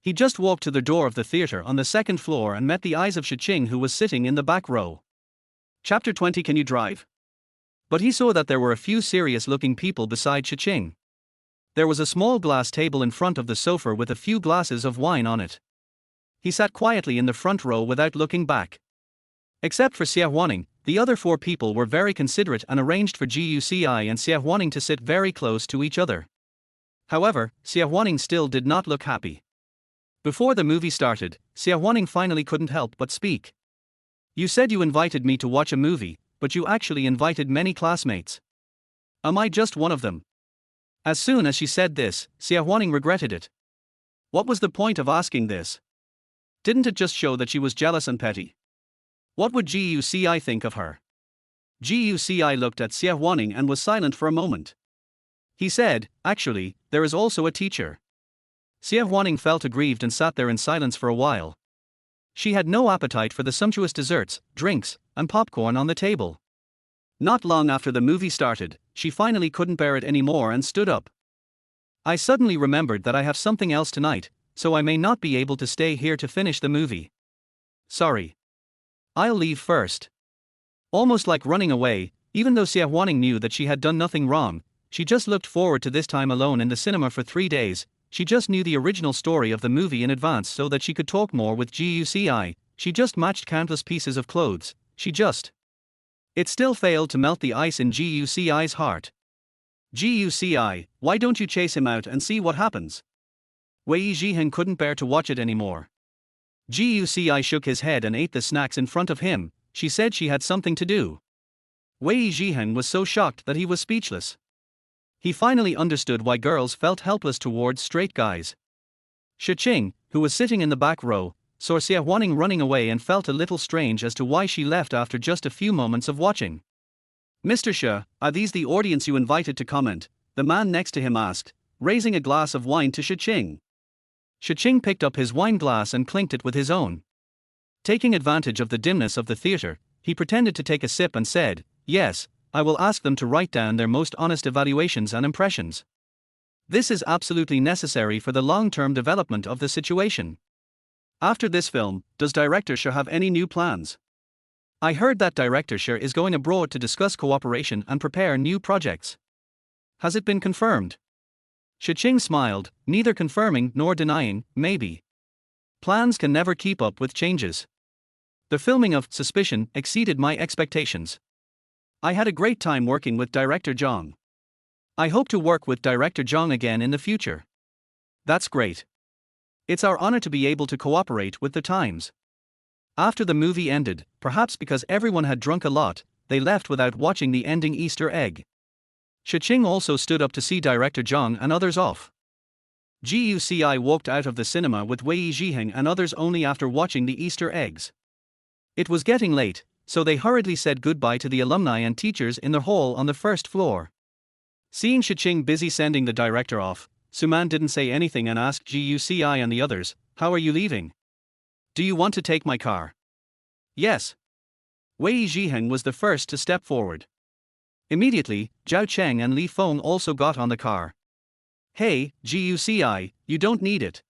S1: He just walked to the door of the theater on the second floor and met the eyes of Shi Qing, who was sitting in the back row. Chapter 20. Can you drive? But he saw that there were a few serious-looking people beside Shi Qing. There was a small glass table in front of the sofa with a few glasses of wine on it. He sat quietly in the front row without looking back. Except for Xie Huaning, The other 4 people were very considerate and arranged for Guci and Xie Huaning to sit very close to each other. However, Xie Huaning still did not look happy. Before the movie started, Xie Huaning finally couldn't help but speak. You said you invited me to watch a movie, but you actually invited many classmates. Am I just one of them? As soon as she said this, Xie Huaning regretted it. What was the point of asking this? Didn't it just show that she was jealous and petty? What would Guci think of her? Guci looked at Xie Huaning and was silent for a moment. He said, actually, there is also a teacher. Xie Huaning felt aggrieved and sat there in silence for a while. She had no appetite for the sumptuous desserts, drinks, and popcorn on the table. Not long after the movie started, she finally couldn't bear it anymore and stood up. I suddenly remembered that I have something else tonight, so I may not be able to stay here to finish the movie. Sorry. I'll leave first. Almost like running away, even though Xie Huaning knew that she had done nothing wrong, she just looked forward to this time alone in the cinema for 3 days. She just knew the original story of the movie in advance so that she could talk more with Guci. She just matched countless pieces of clothes. It still failed to melt the ice in Guci's heart. Guci, why don't you chase him out and see what happens? Wei Zhihen couldn't bear to watch it anymore. Guci shook his head and ate the snacks in front of him. She said she had something to do. Wei Zhihen was so shocked that he was speechless. He finally understood why girls felt helpless towards straight guys. Shi Qing, who was sitting in the back row, saw Xie Huaning running away and felt a little strange as to why she left after just a few moments of watching. Mr. Shi, are these the audience you invited to comment? The man next to him asked, raising a glass of wine to Shi Qing. Shi Qing picked up his wine glass and clinked it with his own. Taking advantage of the dimness of the theater, he pretended to take a sip and said, yes, I will ask them to write down their most honest evaluations and impressions. This is absolutely necessary for the long-term development of the situation. After this film, does Director Shi have any new plans? I heard that Director Shi is going abroad to discuss cooperation and prepare new projects. Has it been confirmed? Shi Qing smiled, neither confirming nor denying, maybe. Plans can never keep up with changes. The filming of Suspicion exceeded my expectations. I had a great time working with Director Zhang. I hope to work with Director Zhang again in the future. That's great. It's our honor to be able to cooperate with the times. After the movie ended, perhaps because everyone had drunk a lot, they left without watching the ending Easter egg. Shi Qing also stood up to see Director Zhang and others off. Guci walked out of the cinema with Wei Zhihen and others only after watching the Easter eggs. It was getting late, so they hurriedly said goodbye to the alumni and teachers in the hall on the first floor. Seeing Shi Qing busy sending the director off, Suman didn't say anything and asked Guci and the others, how are you leaving? Do you want to take my car? Yes. Wei Zhihen was the first to step forward. Immediately, Zhao Cheng and Li Feng also got on the car. Hey, Guci, you don't need it.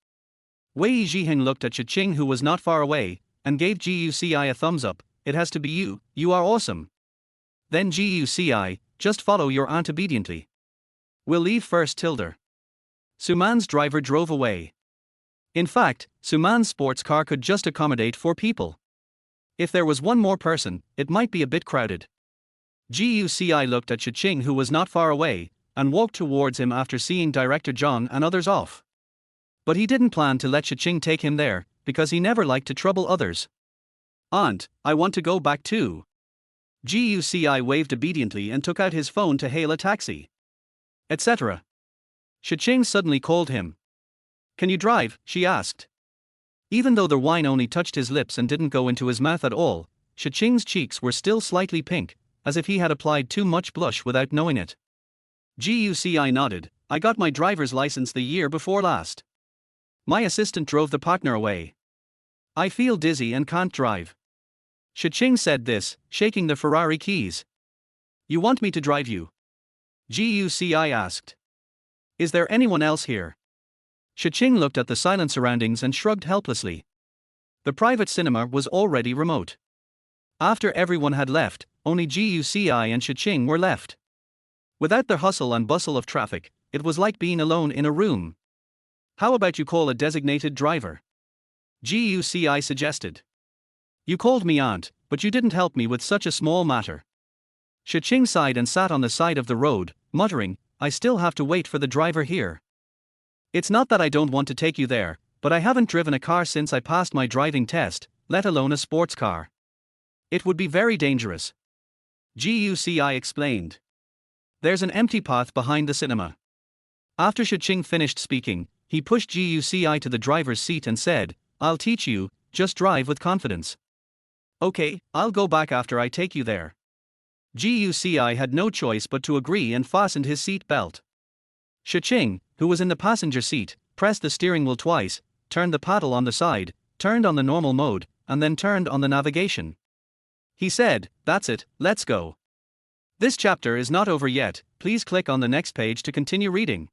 S1: Wei Zhihen looked at Shi Qing, who was not far away, and gave Guci a thumbs up. It has to be you, you are awesome. Then Guci, just follow your aunt obediently. We'll leave first, Tilder. Suman's driver drove away. In fact, Suman's sports car could just accommodate 4 people. If there was one more person, it might be a bit crowded. Guci looked at Shi Qing, who was not far away, and walked towards him after seeing Director Zhang and others off. But he didn't plan to let Shi Qing take him there, because he never liked to trouble others. Aunt, I want to go back too. Guci waved obediently and took out his phone to hail a taxi. Etc. Shi Qing suddenly called him. Can you drive? She asked. Even though the wine only touched his lips and didn't go into his mouth at all, Shi Qing's cheeks were still slightly pink, as if he had applied too much blush without knowing it. Guci nodded. I got my driver's license the year before last. My assistant drove the partner away. I feel dizzy and can't drive. Shi Qing said this, shaking the Ferrari keys. You want me to drive you? Guci asked. Is there anyone else here? Shi Qing looked at the silent surroundings and shrugged helplessly. The private cinema was already remote. After everyone had left, only Guci and Shi Qing were left. Without the hustle and bustle of traffic, it was like being alone in a room. How about you call a designated driver? Guci suggested. You called me aunt, but but you didn't help me with such a small matter. Shi Qing sighed and sat on the side of the road, muttering, I still have to wait for the driver here. It's not that I don't want to take you there, but I haven't driven a car since I passed my driving test, let alone a sports car. It would be very dangerous. Guci explained. There's an empty path behind the cinema. After Shi Qing finished speaking, he pushed Guci to the driver's seat and said, I'll teach you, just drive with confidence. Okay, I'll go back after I take you there. Guci had no choice but to agree and fastened his seat belt. Shi Qing, who was in the passenger seat, pressed the steering wheel twice, turned the paddle on the side, turned on the normal mode, and then turned on the navigation. He said, That's it, let's go. This chapter is not over yet, please click on the next page to continue reading.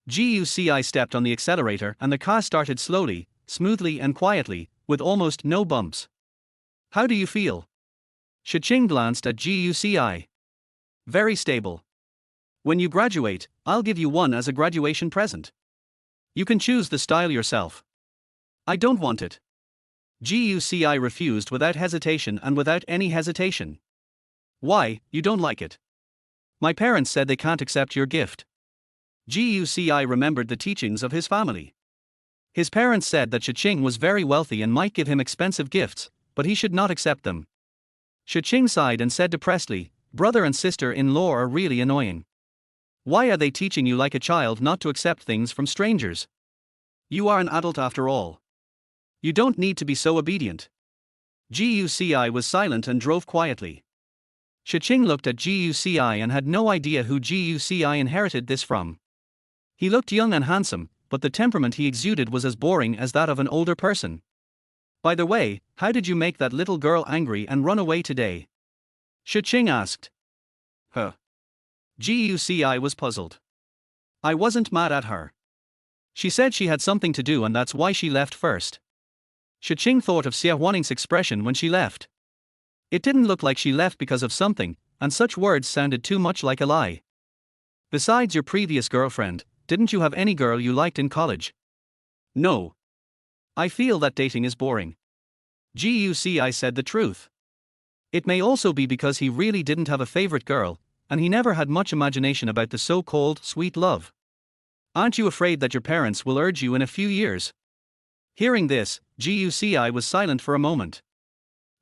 S1: Guci stepped on the accelerator and the car started slowly, smoothly and quietly, with almost no bumps. How do you feel? Shi Qing glanced at Guci. Very stable. When you graduate, I'll give you one as a graduation present. You can choose the style yourself. I don't want it. Guci refused without hesitation and without any hesitation. Why, you don't like it? My parents said they can't accept your gift. Guci remembered the teachings of his family. His parents said that Shi Qing was very wealthy and might give him expensive gifts, but he should not accept them. Shi Qing sighed and said depressedly, Brother and sister-in-law are really annoying. Why are they teaching you like a child not to accept things from strangers? You are an adult after all. You don't need to be so obedient. Guci was silent and drove quietly. Shi Qing looked at Guci and had no idea who Guci inherited this from. He looked young and handsome, but the temperament he exuded was as boring as that of an older person. By the way, how did you make that little girl angry and run away today? Shi Qing asked. Huh. Guci was puzzled. I wasn't mad at her. She said she had something to do and that's why she left first. Shi Qing thought of Xia Huaning's expression when she left. It didn't look like she left because of something, and such words sounded too much like a lie. Besides your previous girlfriend, didn't you have any girl you liked in college? No. I feel that dating is boring. Guci said the truth. It may also be because he really didn't have a favorite girl, and he never had much imagination about the so-called sweet love. Aren't you afraid that your parents will urge you in a few years? Hearing this, Guci was silent for a moment.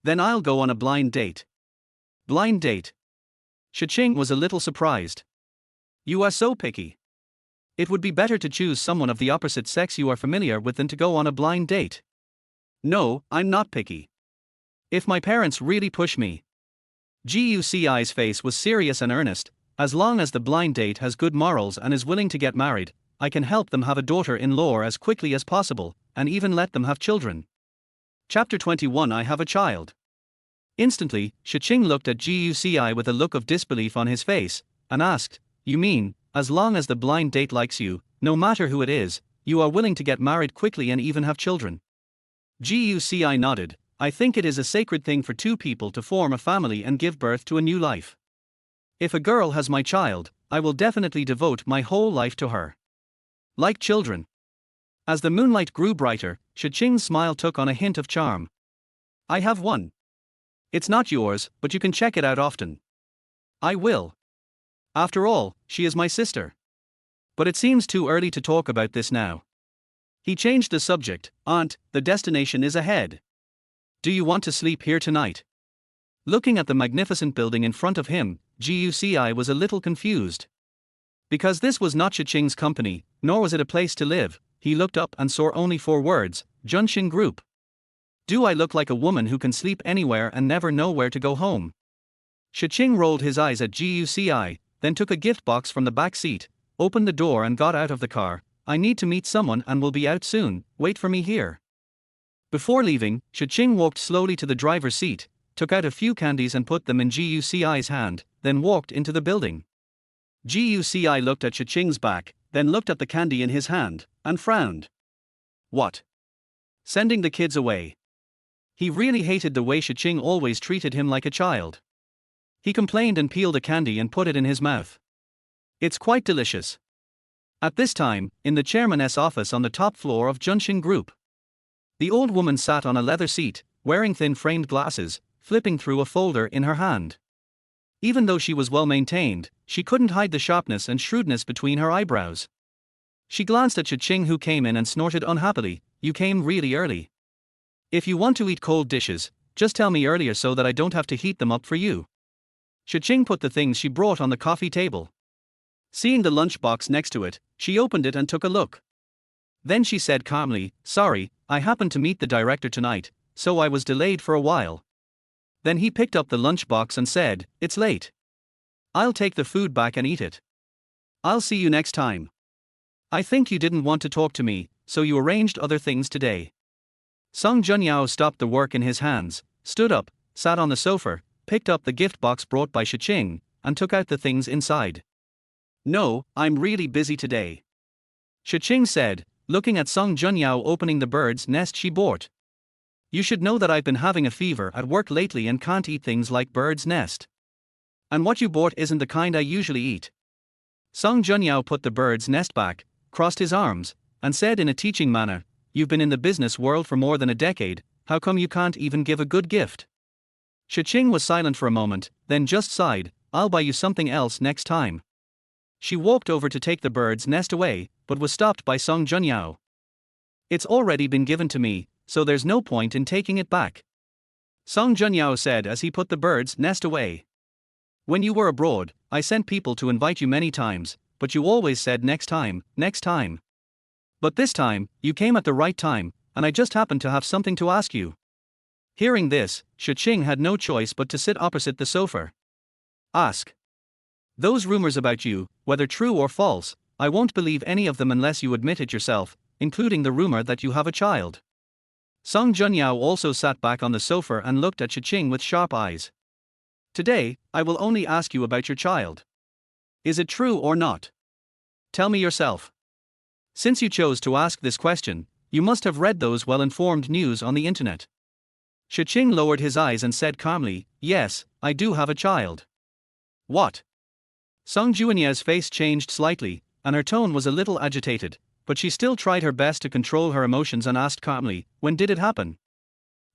S1: Then I'll go on a blind date. Blind date? Shi Qing was a little surprised. You are so picky. It would be better to choose someone of the opposite sex you are familiar with than to go on a blind date. No, I'm not picky. If my parents really push me. Guci's face was serious and earnest. As long as the blind date has good morals and is willing to get married, I can help them have a daughter-in-law as quickly as possible, and even let them have children. Chapter 21 I have a child. Instantly, Shi Qing looked at Guci with a look of disbelief on his face, and asked, You mean, as long as the blind date likes you, no matter who it is, you are willing to get married quickly and even have children? Guci nodded. I think it is a sacred thing for two people to form a family and give birth to a new life. If a girl has my child, I will definitely devote my whole life to her. Like children. As the moonlight grew brighter, Shi Qing's smile took on a hint of charm. I have one. It's not yours, but you can check it out often. I will. After all, she is my sister. But it seems too early to talk about this now. He changed the subject. Aunt, the destination is ahead. Do you want to sleep here tonight? Looking at the magnificent building in front of him, Guci was a little confused. Because this was not Shi Qing's company, nor was it a place to live, he looked up and saw only 4 words, Junshin Group. Do I look like a woman who can sleep anywhere and never know where to go home? Shi Qing rolled his eyes at Guci, then took a gift box from the back seat, opened the door and got out of the car. I need to meet someone and will be out soon, wait for me here. Before leaving, Shi Qing walked slowly to the driver's seat, took out a few candies and put them in Guci's hand, then walked into the building. Guci looked at Shi Qing's back, then looked at the candy in his hand, and frowned. What? Sending the kids away. He really hated the way Shi Qing always treated him like a child. He complained and peeled a candy and put it in his mouth. It's quite delicious. At this time, in the chairman's office on the top floor of Junshin Group. The old woman sat on a leather seat, wearing thin framed glasses, flipping through a folder in her hand. Even though she was well maintained, she couldn't hide the sharpness and shrewdness between her eyebrows. She glanced at Shi Qing, who came in, and snorted unhappily, "You came really early. If you want to eat cold dishes, just tell me earlier so that I don't have to heat them up for you." Shi Qing put the things she brought on the coffee table. Seeing the lunchbox next to it, she opened it and took a look. Then she said calmly, "Sorry, I happened to meet the director tonight, so I was delayed for a while." Then he picked up the lunchbox and said, "It's late. I'll take the food back and eat it. I'll see you next time. I think you didn't want to talk to me, so you arranged other things today." Song Junyao stopped the work in his hands, stood up, sat on the sofa, picked up the gift box brought by Shi Qing, and took out the things inside. "No, I'm really busy today," Shi Qing said, looking at Song Junyao opening the bird's nest she bought. "You should know that I've been having a fever at work lately and can't eat things like bird's nest. And what you bought isn't the kind I usually eat." Song Junyao put the bird's nest back, crossed his arms, and said in a teaching manner, "You've been in the business world for more than a decade, how come you can't even give a good gift?" Shi Qing was silent for a moment, then just sighed, "I'll buy you something else next time." She walked over to take the bird's nest away, but was stopped by Song Junyao. "It's already been given to me, so there's no point in taking it back," Song Junyao said as he put the bird's nest away. "When you were abroad, I sent people to invite you many times, but you always said next time, next time. But this time, you came at the right time, and I just happened to have something to ask you." Hearing this, Shi Qing had no choice but to sit opposite the sofa. "Ask. Those rumors about you, whether true or false, I won't believe any of them unless you admit it yourself, including the rumor that you have a child." Song Junyao also sat back on the sofa and looked at Shi Qing with sharp eyes. "Today, I will only ask you about your child. Is it true or not? Tell me yourself. Since you chose to ask this question, you must have read those well-informed news on the internet." Shi Qing lowered his eyes and said calmly, "Yes, I do have a child." "What?" Song Juanya's face changed slightly, and her tone was a little agitated, but she still tried her best to control her emotions and asked calmly, "When did it happen?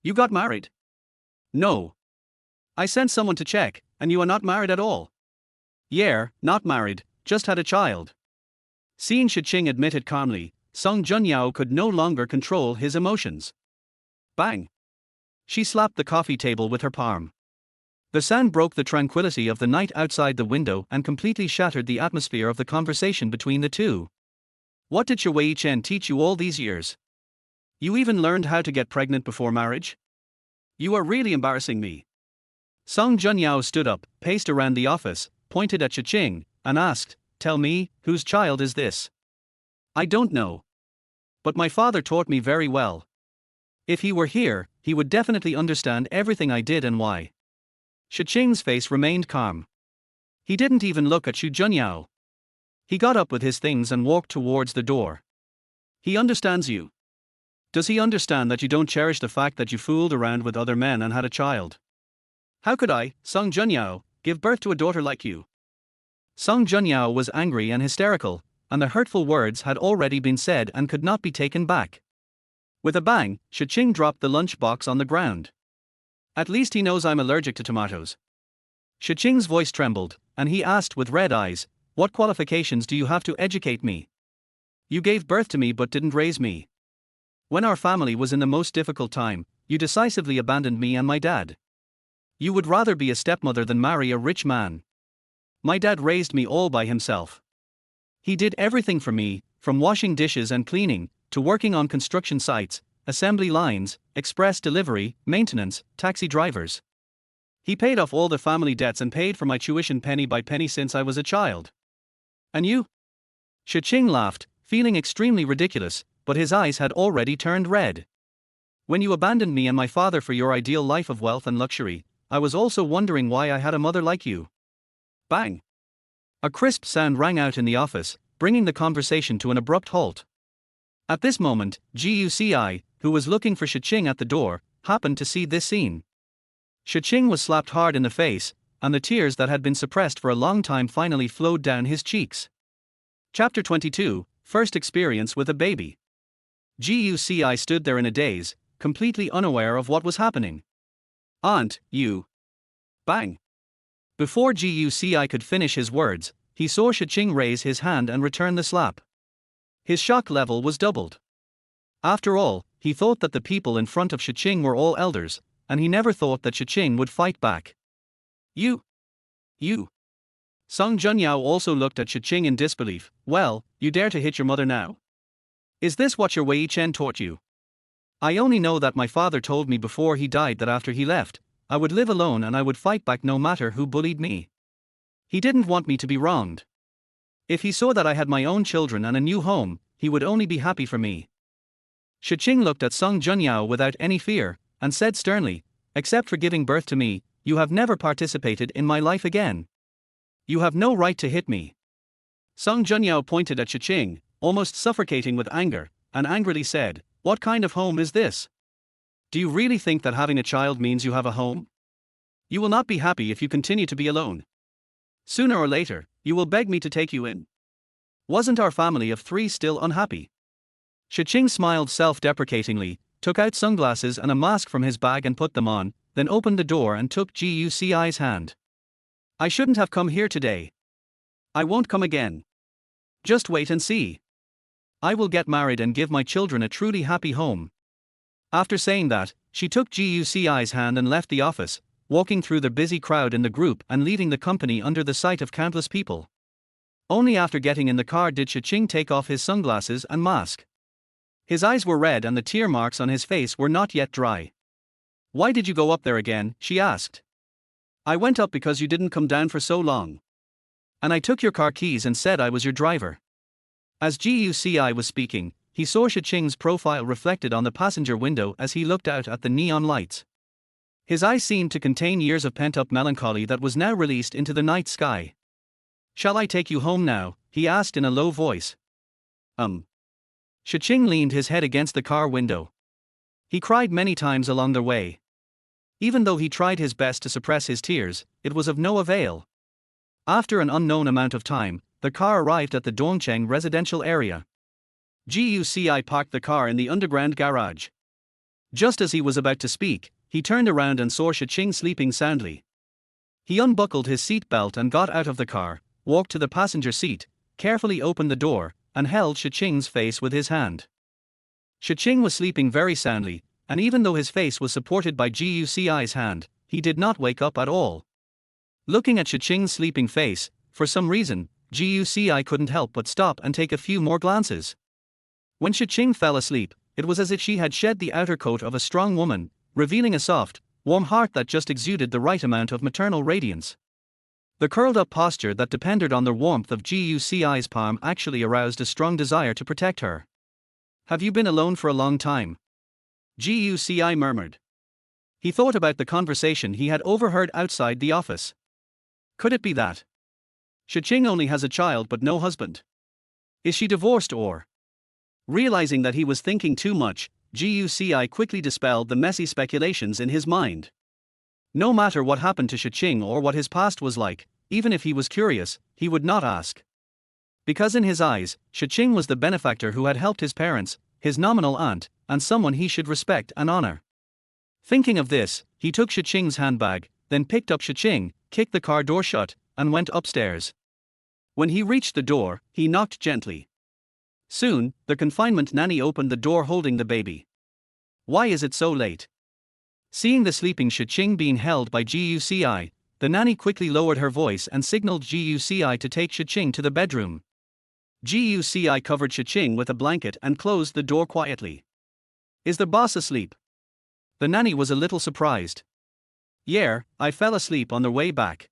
S1: You got married?" "No. I sent someone to check, and you are not married at all." "Yeah, not married, just had a child." Seeing Shi Qing admit it calmly, Song Junyao could no longer control his emotions. Bang! She slapped the coffee table with her palm. The sound broke the tranquility of the night outside the window and completely shattered the atmosphere of the conversation between the two. "What did Shui Chen teach you all these years? You even learned how to get pregnant before marriage? You are really embarrassing me." Song Junyao stood up, paced around the office, pointed at Shi Qing, and asked, "Tell me, whose child is this?" "I don't know. But my father taught me very well. If he were here, he would definitely understand everything I did and why." Shi Qing's face remained calm. He didn't even look at Shu Junyao. He got up with his things and walked towards the door. "He understands you. Does he understand that you don't cherish the fact that you fooled around with other men and had a child? How could I, Song Junyao, give birth to a daughter like you?" Song Junyao was angry and hysterical, and the hurtful words had already been said and could not be taken back. With a bang, Shi Qing dropped the lunch box on the ground. "At least he knows I'm allergic to tomatoes." Shi Qing's voice trembled, and he asked with red eyes, "What qualifications do you have to educate me? You gave birth to me but didn't raise me. When our family was in the most difficult time, you decisively abandoned me and my dad. You would rather be a stepmother than marry a rich man. My dad raised me all by himself. He did everything for me, from washing dishes and cleaning, to working on construction sites, assembly lines, express delivery, maintenance, taxi drivers. He paid off all the family debts and paid for my tuition penny by penny since I was a child. And you?" Shi Qing laughed, feeling extremely ridiculous, but his eyes had already turned red. "When you abandoned me and my father for your ideal life of wealth and luxury, I was also wondering why I had a mother like you." Bang! A crisp sound rang out in the office, bringing the conversation to an abrupt halt. At this moment, Guci, who was looking for Shi Qing at the door, happened to see this scene. Shi Qing was slapped hard in the face, and the tears that had been suppressed for a long time finally flowed down his cheeks. Chapter 22, First Experience with a Baby. Guci stood there in a daze, completely unaware of what was happening. Aunt, you. Bang. Before Guci could finish his words, he saw Shi Qing raise his hand and return the slap. His shock level was doubled. After all, he thought that the people in front of Shi Qing were all elders, and he never thought that Shi Qing would fight back. You. Song Junyao also looked at Shi Qing in disbelief. Well, you dare to hit your mother now? Is this what your Wei Chen taught you? I only know that my father told me before he died that after he left, I would live alone and I would fight back no matter who bullied me. He didn't want me to be wronged. If he saw that I had my own children and a new home, he would only be happy for me. Shi Qing looked at Song Junyao without any fear, and said sternly, except for giving birth to me, you have never participated in my life again. You have no right to hit me. Song Junyao pointed at Shi Qing, almost suffocating with anger, and angrily said, what kind of home is this? Do you really think that having a child means you have a home? You will not be happy if you continue to be alone. Sooner or later, you will beg me to take you in. Wasn't our family of 3 still unhappy? Shi Qing smiled self-deprecatingly, took out sunglasses and a mask from his bag and put them on, then opened the door and took Guci's hand. I shouldn't have come here today. I won't come again. Just wait and see. I will get married and give my children a truly happy home. After saying that, she took Guci's hand and left the office, walking through the busy crowd in the group and leaving the company under the sight of countless people. Only after getting in the car did Shi Qing take off his sunglasses and mask. His eyes were red and the tear marks on his face were not yet dry. Why did you go up there again? She asked. I went up because you didn't come down for so long. And I took your car keys and said I was your driver. As Guci was speaking, he saw Shi Qing's profile reflected on the passenger window as he looked out at the neon lights. His eyes seemed to contain years of pent-up melancholy that was now released into the night sky. Shall I take you home now? He asked in a low voice. Shi Qing leaned his head against the car window. He cried many times along the way. Even though he tried his best to suppress his tears, it was of no avail. After an unknown amount of time, the car arrived at the Dongcheng residential area. Guci parked the car in the underground garage. Just as he was about to speak, he turned around and saw Shi Qing sleeping soundly. He unbuckled his seat belt and got out of the car, walked to the passenger seat, carefully opened the door, and held Shi Qing's face with his hand. Shi Qing was sleeping very soundly, and even though his face was supported by Guci's hand, he did not wake up at all. Looking at Shi Qing's sleeping face, for some reason, Guci couldn't help but stop and take a few more glances. When Shi Qing fell asleep, it was as if she had shed the outer coat of a strong woman, revealing a soft, warm heart that just exuded the right amount of maternal radiance. The curled-up posture that depended on the warmth of Guci's palm actually aroused a strong desire to protect her. Have you been alone for a long time? Guci murmured. He thought about the conversation he had overheard outside the office. Could it be that Shi Qing only has a child but no husband? Is she divorced or? Realizing that he was thinking too much, Guci quickly dispelled the messy speculations in his mind. No matter what happened to Shi Qing or what his past was like, even if he was curious, he would not ask. Because in his eyes, Shi Qing was the benefactor who had helped his parents, his nominal aunt, and someone he should respect and honor. Thinking of this, he took Shi Qing's handbag, then picked up Shi Qing, kicked the car door shut, and went upstairs. When he reached the door, he knocked gently. Soon, the confinement nanny opened the door holding the baby. Why is it so late? Seeing the sleeping Shi Qing being held by Guci, the nanny quickly lowered her voice and signaled Guci to take Shi Qing to the bedroom. Guci covered Shi Qing with a blanket and closed the door quietly. Is the boss asleep? The nanny was a little surprised. Yeah, I fell asleep on the way back.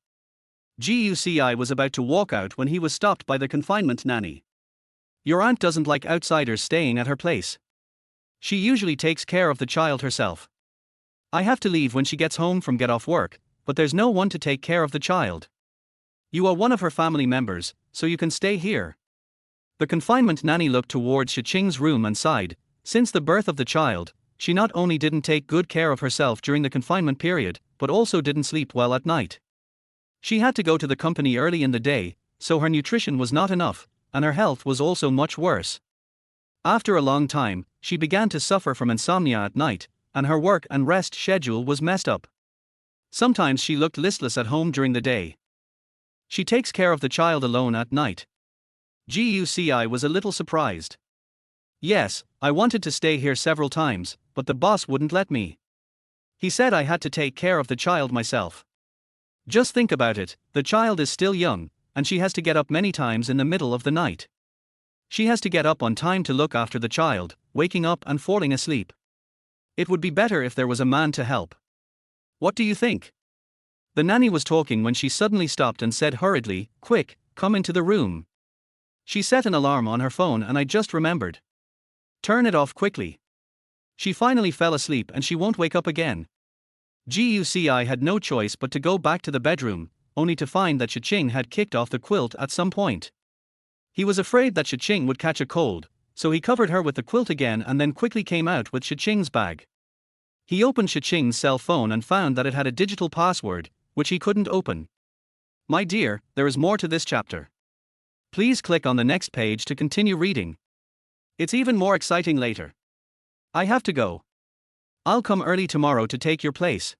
S1: Guci was about to walk out when he was stopped by the confinement nanny. Your aunt doesn't like outsiders staying at her place. She usually takes care of the child herself. I have to leave when she gets home from get off work, but there's no one to take care of the child. You are one of her family members, so you can stay here. The confinement nanny looked towards Shi Qing's room and sighed. Since the birth of the child, she not only didn't take good care of herself during the confinement period, but also didn't sleep well at night. She had to go to the company early in the day, so her nutrition was not enough, and her health was also much worse. After a long time, she began to suffer from insomnia at night, and her work and rest schedule was messed up. Sometimes she looked listless at home during the day. She takes care of the child alone at night. Guci was a little surprised. Yes, I wanted to stay here several times, but the boss wouldn't let me. He said I had to take care of the child myself. Just think about it, the child is still young, and she has to get up many times in the middle of the night. She has to get up on time to look after the child, waking up and falling asleep. It would be better if there was a man to help. What do you think? The nanny was talking when she suddenly stopped and said hurriedly, "Quick, come into the room." She set an alarm on her phone and I just remembered. Turn it off quickly. She finally fell asleep and she won't wake up again. Guci had no choice but to go back to the bedroom, only to find that Shi Qing had kicked off the quilt at some point. He was afraid that Shi Qing would catch a cold, so he covered her with the quilt again and then quickly came out with Shi Qing's bag. He opened Shi Qing's cell phone and found that it had a digital password, which he couldn't open. My dear, there is more to this chapter. Please click on the next page to continue reading. It's even more exciting later. I have to go. I'll come early tomorrow to take your place.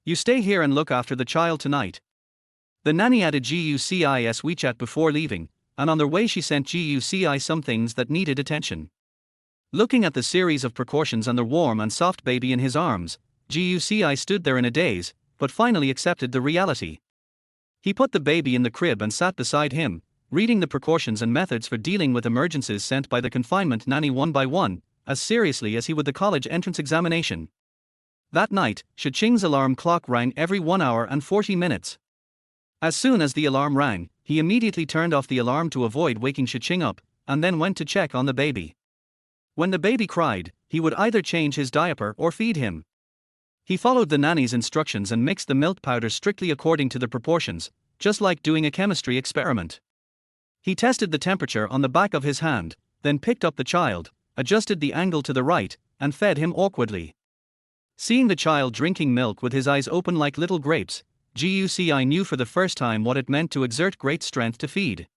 S1: You stay here and look after the child tonight. The nanny added Guci's WeChat before leaving, and on their way she sent Guci some things that needed attention. Looking at the series of precautions and the warm and soft baby in his arms, Guci stood there in a daze, but finally accepted the reality. He put the baby in the crib and sat beside him, reading the precautions and methods for dealing with emergencies sent by the confinement nanny one by one, as seriously as he would the college entrance examination. That night, Shi Qing's alarm clock rang every 1 hour and 40 minutes. As soon as the alarm rang, he immediately turned off the alarm to avoid waking Shi Qing up, and then went to check on the baby. When the baby cried, he would either change his diaper or feed him. He followed the nanny's instructions and mixed the milk powder strictly according to the proportions, just like doing a chemistry experiment. He tested the temperature on the back of his hand, then picked up the child, adjusted the angle to the right, and fed him awkwardly. Seeing the child drinking milk with his eyes open like little grapes, Guci knew for the first time what it meant to exert great strength to feed.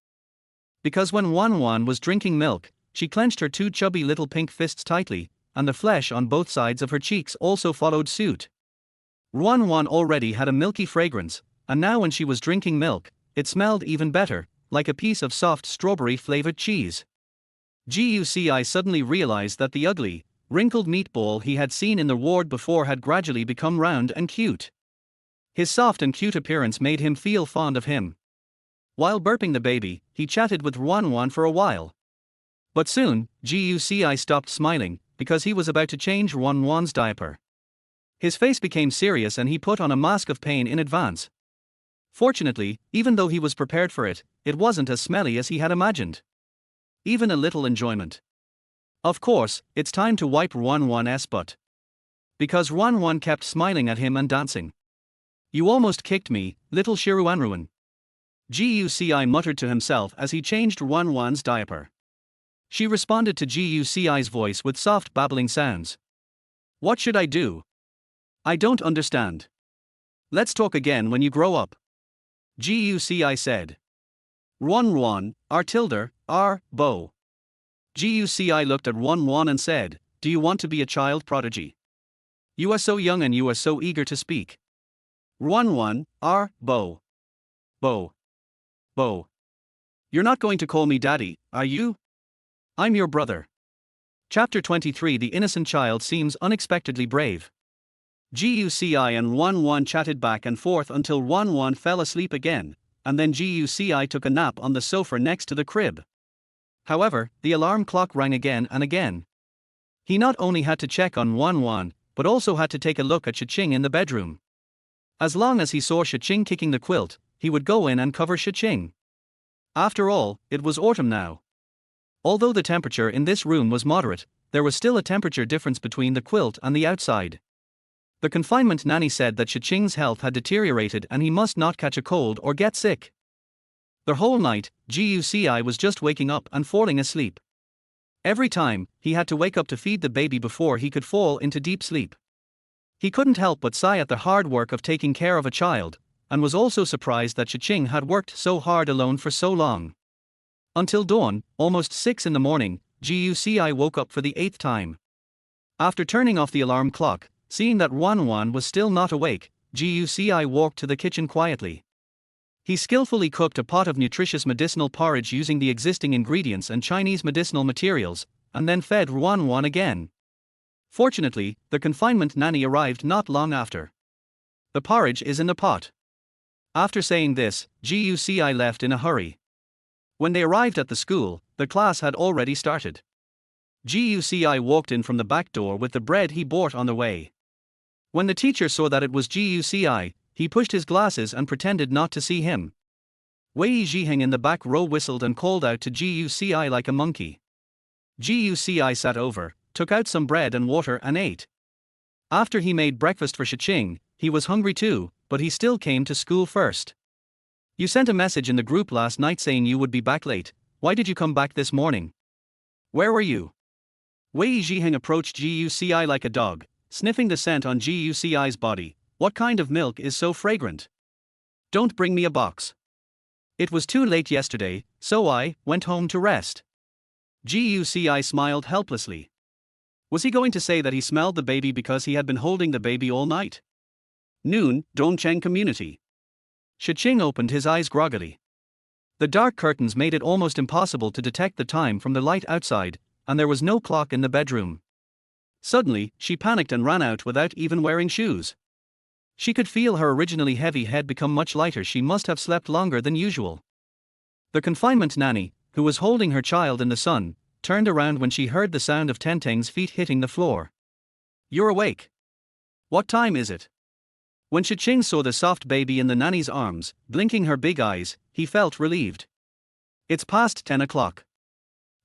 S1: Because when Wan was drinking milk, she clenched her two chubby little pink fists tightly, and the flesh on both sides of her cheeks also followed suit. Wan already had a milky fragrance, and now when she was drinking milk, it smelled even better, like a piece of soft strawberry-flavored cheese. Guci suddenly realized that the ugly, wrinkled meatball he had seen in the ward before had gradually become round and cute. His soft and cute appearance made him feel fond of him. While burping the baby, he chatted with Wan for a while. But soon, Guci stopped smiling, because he was about to change Wan's diaper. His face became serious and he put on a mask of pain in advance. Fortunately, even though he was prepared for it, it wasn't as smelly as he had imagined. Even a little enjoyment. Of course, it's time to wipe Wan's butt. Because Wan kept smiling at him and dancing. You almost kicked me, little Shiruanruan. Guci muttered to himself as he changed Wan's diaper. She responded to Guci's voice with soft babbling sounds. What should I do? I don't understand. Let's talk again when you grow up. Guci said. Ron, Bo. Guci looked at Wan and said, Do you want to be a child prodigy? You are so young and you are so eager to speak. Ron, Bo. Bo. You're not going to call me daddy, are you? I'm your brother. Chapter 23. The innocent child seems unexpectedly brave. Guci and Wan chatted back and forth until Wan fell asleep again, and then Guci took a nap on the sofa next to the crib. However, the alarm clock rang again and again. He not only had to check on Wan, but also had to take a look at Shi Qing in the bedroom. As long as he saw Shi Qing kicking the quilt, he would go in and cover Shi Qing. After all, it was autumn now. Although the temperature in this room was moderate, there was still a temperature difference between the quilt and the outside. The confinement nanny said that Shi Qing's health had deteriorated and he must not catch a cold or get sick. The whole night, Guci was just waking up and falling asleep. Every time, he had to wake up to feed the baby before he could fall into deep sleep. He couldn't help but sigh at the hard work of taking care of a child, and was also surprised that Shi Qing had worked so hard alone for so long. Until dawn, almost 6 in the morning, Guci woke up for the 8th time. After turning off the alarm clock, seeing that Wan was still not awake, Guci walked to the kitchen quietly. He skillfully cooked a pot of nutritious medicinal porridge using the existing ingredients and Chinese medicinal materials, and then fed Ruan again. Fortunately, the confinement nanny arrived not long after. The porridge is in the pot. After saying this, Guci left in a hurry. When they arrived at the school, the class had already started. Guci walked in from the back door with the bread he bought on the way. When the teacher saw that it was Guci, he pushed his glasses and pretended not to see him. Wei Zhiheng in the back row whistled and called out to Guci like a monkey. Guci sat over, took out some bread and water and ate. After he made breakfast for Shi Qing, he was hungry too, but he still came to school first. You sent a message in the group last night saying you would be back late. Why did you come back this morning? Where were you? Wei Zhiheng approached Guci like a dog, sniffing the scent on Guci's body. What kind of milk is so fragrant? Don't bring me a box. It was too late yesterday, so I went home to rest. Guci smiled helplessly. Was he going to say that he smelled the baby because he had been holding the baby all night? Noon, Dongcheng Community. Shi Qing opened his eyes groggily. The dark curtains made it almost impossible to detect the time from the light outside, and there was no clock in the bedroom. Suddenly, she panicked and ran out without even wearing shoes. She could feel her originally heavy head become much lighter. She must have slept longer than usual. The confinement nanny, who was holding her child in the sun, turned around when she heard the sound of Tenteng's feet hitting the floor. You're awake. What time is it? When Shi Qing saw the soft baby in the nanny's arms, blinking her big eyes, he felt relieved. It's past 10 o'clock.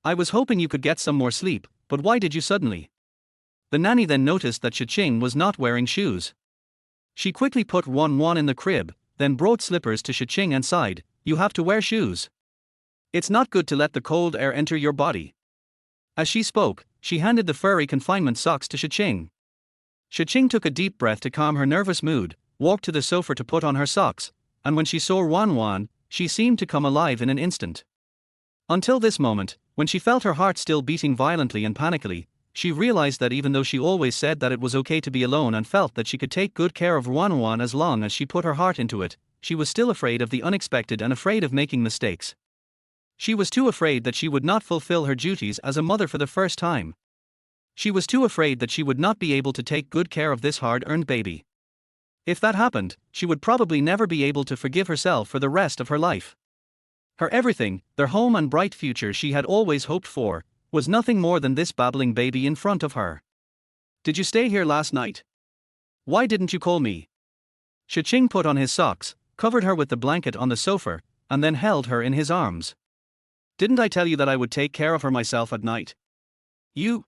S1: I was hoping you could get some more sleep, but why did you suddenly? The nanny then noticed that Shi Qing was not wearing shoes. She quickly put Ruan in the crib, then brought slippers to Shi Qing and sighed, you have to wear shoes. It's not good to let the cold air enter your body. As she spoke, she handed the furry confinement socks to Shi Qing. Shi Qing took a deep breath to calm her nervous mood, walked to the sofa to put on her socks, and when she saw Ruan, she seemed to come alive in an instant. Until this moment, when she felt her heart still beating violently and panically, she realized that even though she always said that it was okay to be alone and felt that she could take good care of Ruan as long as she put her heart into it, she was still afraid of the unexpected and afraid of making mistakes. She was too afraid that she would not fulfill her duties as a mother for the first time. She was too afraid that she would not be able to take good care of this hard-earned baby. If that happened, she would probably never be able to forgive herself for the rest of her life. Her everything, their home and bright future she had always hoped for, was nothing more than this babbling baby in front of her. Did you stay here last night? Why didn't you call me? Shi Qing put on his socks, covered her with the blanket on the sofa, and then held her in his arms. Didn't I tell you that I would take care of her myself at night? You?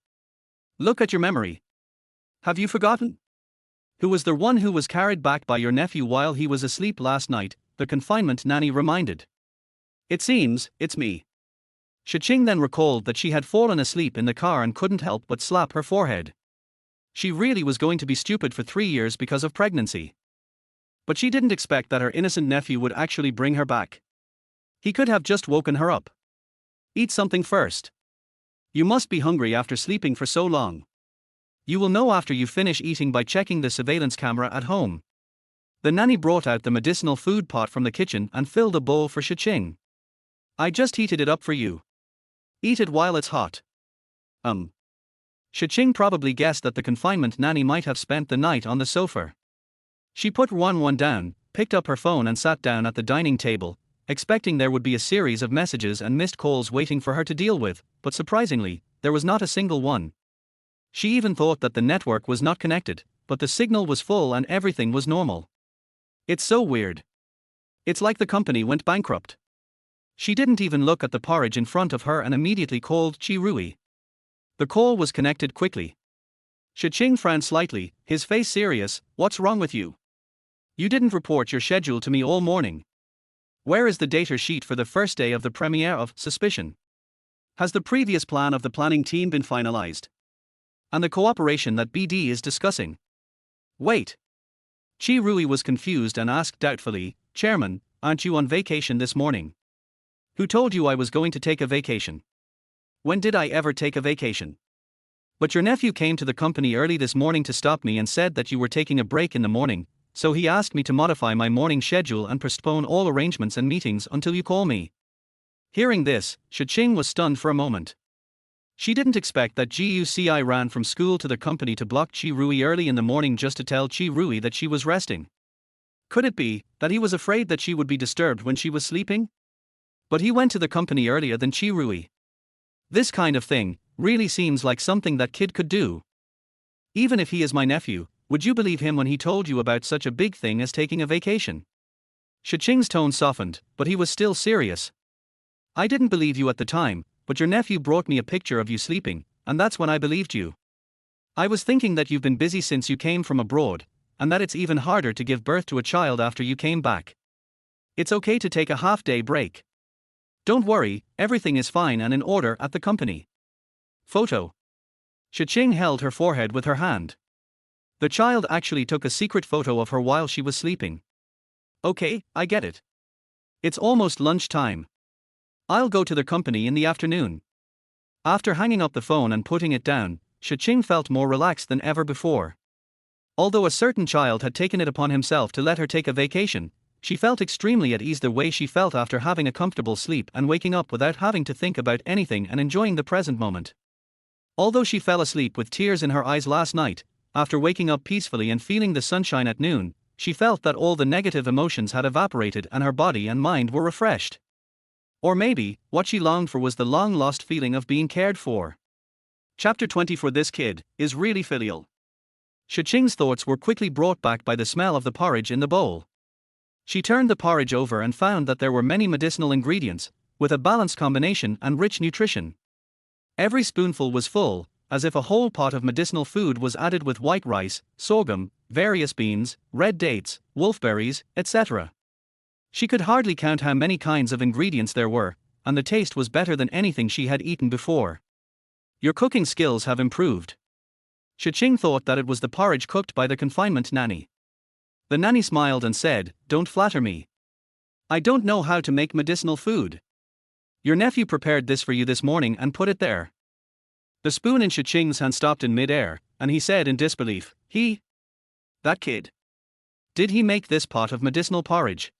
S1: Look at your memory. Have you forgotten? Who was the one who was carried back by your nephew while he was asleep last night? The confinement nanny reminded. It seems, it's me. Shi Qing then recalled that she had fallen asleep in the car and couldn't help but slap her forehead. She really was going to be stupid for 3 years because of pregnancy. But she didn't expect that her innocent nephew would actually bring her back. He could have just woken her up. Eat something first. You must be hungry after sleeping for so long. You will know after you finish eating by checking the surveillance camera at home. The nanny brought out the medicinal food pot from the kitchen and filled a bowl for Shi Qing. I just heated it up for you. Eat it while it's hot. Shi Qing probably guessed that the confinement nanny might have spent the night on the sofa. She put Ruan down, picked up her phone and sat down at the dining table, expecting there would be a series of messages and missed calls waiting for her to deal with, but surprisingly, there was not a single one. She even thought that the network was not connected, but the signal was full and everything was normal. It's so weird. It's like the company went bankrupt. She didn't even look at the porridge in front of her and immediately called Chi Rui. The call was connected quickly. Shi Qing frowned slightly, his face serious. What's wrong with you? You didn't report your schedule to me all morning. Where is the data sheet for the first day of the premiere of Suspicion? Has the previous plan of the planning team been finalized? And the cooperation that BD is discussing? Wait. Chi Rui was confused and asked doubtfully, Chairman, aren't you on vacation this morning? Who told you I was going to take a vacation? When did I ever take a vacation? But your nephew came to the company early this morning to stop me and said that you were taking a break in the morning, so he asked me to modify my morning schedule and postpone all arrangements and meetings until you call me. Hearing this, Shi Qing was stunned for a moment. She didn't expect that Guci ran from school to the company to block Qi Rui early in the morning just to tell Qi Rui that she was resting. Could it be that he was afraid that she would be disturbed when she was sleeping? But he went to the company earlier than Qi Rui. This kind of thing really seems like something that kid could do. Even if he is my nephew, would you believe him when he told you about such a big thing as taking a vacation? Shi Qing's tone softened, but he was still serious. I didn't believe you at the time, but your nephew brought me a picture of you sleeping, and that's when I believed you. I was thinking that you've been busy since you came from abroad, and that it's even harder to give birth to a child after you came back. It's okay to take a half-day break. Don't worry, everything is fine and in order at the company. Photo. Shi Qing held her forehead with her hand. The child actually took a secret photo of her while she was sleeping. Okay, I get it. It's almost lunchtime. I'll go to the company in the afternoon. After hanging up the phone and putting it down, Shi Qing felt more relaxed than ever before. Although a certain child had taken it upon himself to let her take a vacation, she felt extremely at ease the way she felt after having a comfortable sleep and waking up without having to think about anything and enjoying the present moment. Although she fell asleep with tears in her eyes last night, after waking up peacefully and feeling the sunshine at noon, she felt that all the negative emotions had evaporated and her body and mind were refreshed. Or maybe, what she longed for was the long-lost feeling of being cared for. Chapter 20 for this kid is really filial. Shi Qing's thoughts were quickly brought back by the smell of the porridge in the bowl. She turned the porridge over and found that there were many medicinal ingredients, with a balanced combination and rich nutrition. Every spoonful was full, as if a whole pot of medicinal food was added with white rice, sorghum, various beans, red dates, wolfberries, etc. She could hardly count how many kinds of ingredients there were, and the taste was better than anything she had eaten before. Your cooking skills have improved. Shi Qing thought that it was the porridge cooked by the confinement nanny. The nanny smiled and said, "Don't flatter me. I don't know how to make medicinal food. Your nephew prepared this for you this morning and put it there." The spoon in Shi Qing's hand stopped in mid-air, and he said in disbelief, That kid? Did he make this pot of medicinal porridge?"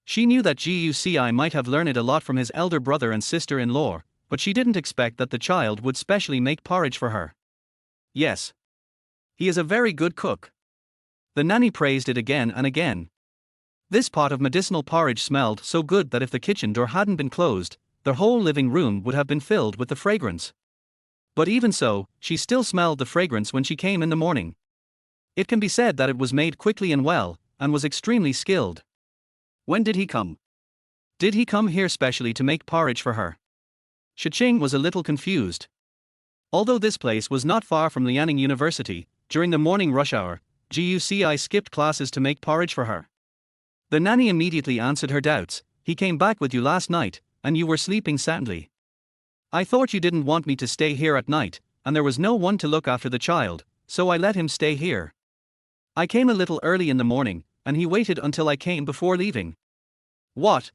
S1: She knew that Guci might have learned a lot from his elder brother and sister-in-law, but she didn't expect that the child would specially make porridge for her. Yes. He is a very good cook. The nanny praised it again and again. This pot of medicinal porridge smelled so good that if the kitchen door hadn't been closed, the whole living room would have been filled with the fragrance. But even so, she still smelled the fragrance when she came in the morning. It can be said that it was made quickly and well, and was extremely skilled. When did he come? Did he come here specially to make porridge for her? Shi Qing was a little confused. Although this place was not far from Liaoning University, during the morning rush hour, Guci skipped classes to make porridge for her. The nanny immediately answered her doubts. "He came back with you last night, and you were sleeping soundly. I thought you didn't want me to stay here at night, and there was no one to look after the child, so I let him stay here. I came a little early in the morning, and he waited until I came before leaving." What?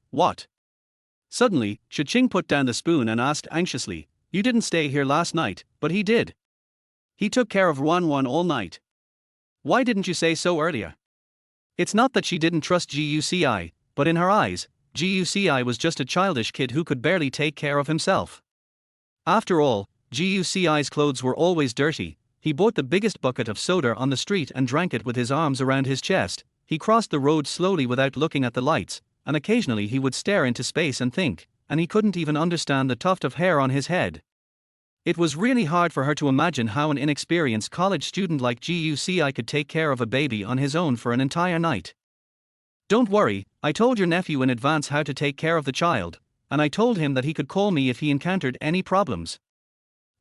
S1: Suddenly, Shi Qing put down the spoon and asked anxiously, "You didn't stay here last night, but he did. He took care of Wan all night. Why didn't you say so earlier?" It's not that she didn't trust Guci, but in her eyes, Guci was just a childish kid who could barely take care of himself. After all, Guci's clothes were always dirty. He bought the biggest bucket of soda on the street and drank it with his arms around his chest. He crossed the road slowly without looking at the lights, and occasionally he would stare into space and think, and he couldn't even understand the tuft of hair on his head. It was really hard for her to imagine how an inexperienced college student like Guci could take care of a baby on his own for an entire night. "Don't worry, I told your nephew in advance how to take care of the child, and I told him that he could call me if he encountered any problems."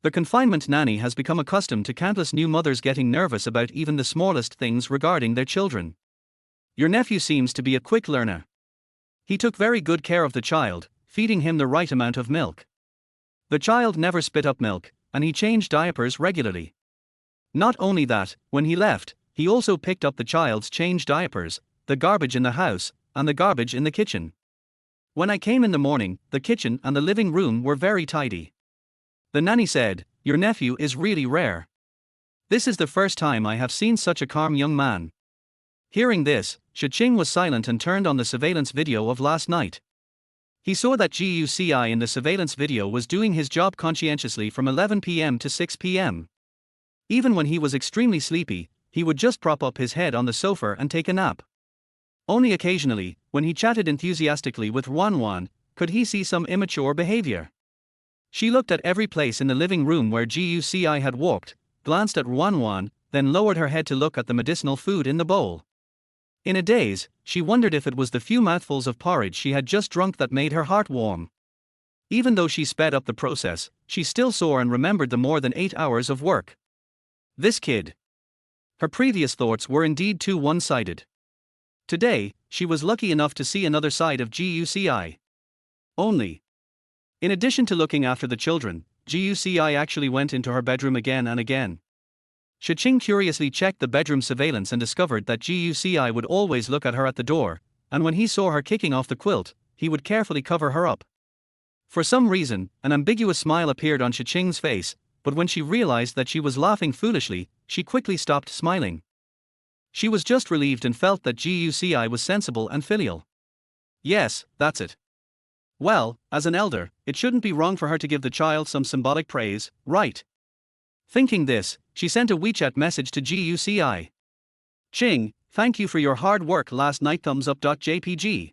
S1: The confinement nanny has become accustomed to countless new mothers getting nervous about even the smallest things regarding their children. Your nephew seems to be a quick learner. He took very good care of the child, feeding him the right amount of milk. The child never spit up milk, and he changed diapers regularly. Not only that, when he left, he also picked up the child's changed diapers, the garbage in the house, and the garbage in the kitchen. When I came in the morning, the kitchen and the living room were very tidy. The nanny said, "Your nephew is really rare. This is the first time I have seen such a calm young man. Hearing this, Shi Qing was silent and turned on the surveillance video of last night. He saw that GUCI in the surveillance video was doing his job conscientiously from 11 p.m. to 6 p.m. Even when he was extremely sleepy, he would just prop up his head on the sofa and take a nap. Only occasionally, when he chatted enthusiastically with Wan, could he see some immature behavior. She looked at every place in the living room where GUCI had walked, glanced at Wan, then lowered her head to look at the medicinal food in the bowl. In a daze, she wondered if it was the few mouthfuls of porridge she had just drunk that made her heart warm. Even though she sped up the process, she still saw and remembered the more than 8 hours of work. This kid. Her previous thoughts were indeed too one-sided. Today, she was lucky enough to see another side of GUCI. Only. In addition to looking after the children, GUCI actually went into her bedroom again and again. Shi Qing curiously checked the bedroom surveillance and discovered that GUCI would always look at her at the door, and when he saw her kicking off the quilt, he would carefully cover her up. For some reason, an ambiguous smile appeared on Shi Qing's face, but when she realized that she was laughing foolishly, she quickly stopped smiling. She was just relieved and felt that GUCI was sensible and filial. Yes, that's it. Well, as an elder, it shouldn't be wrong for her to give the child some symbolic praise, right? Thinking this, she sent a WeChat message to GUCI. Qing, thank you for your hard work last night. Thumbs up. JPG.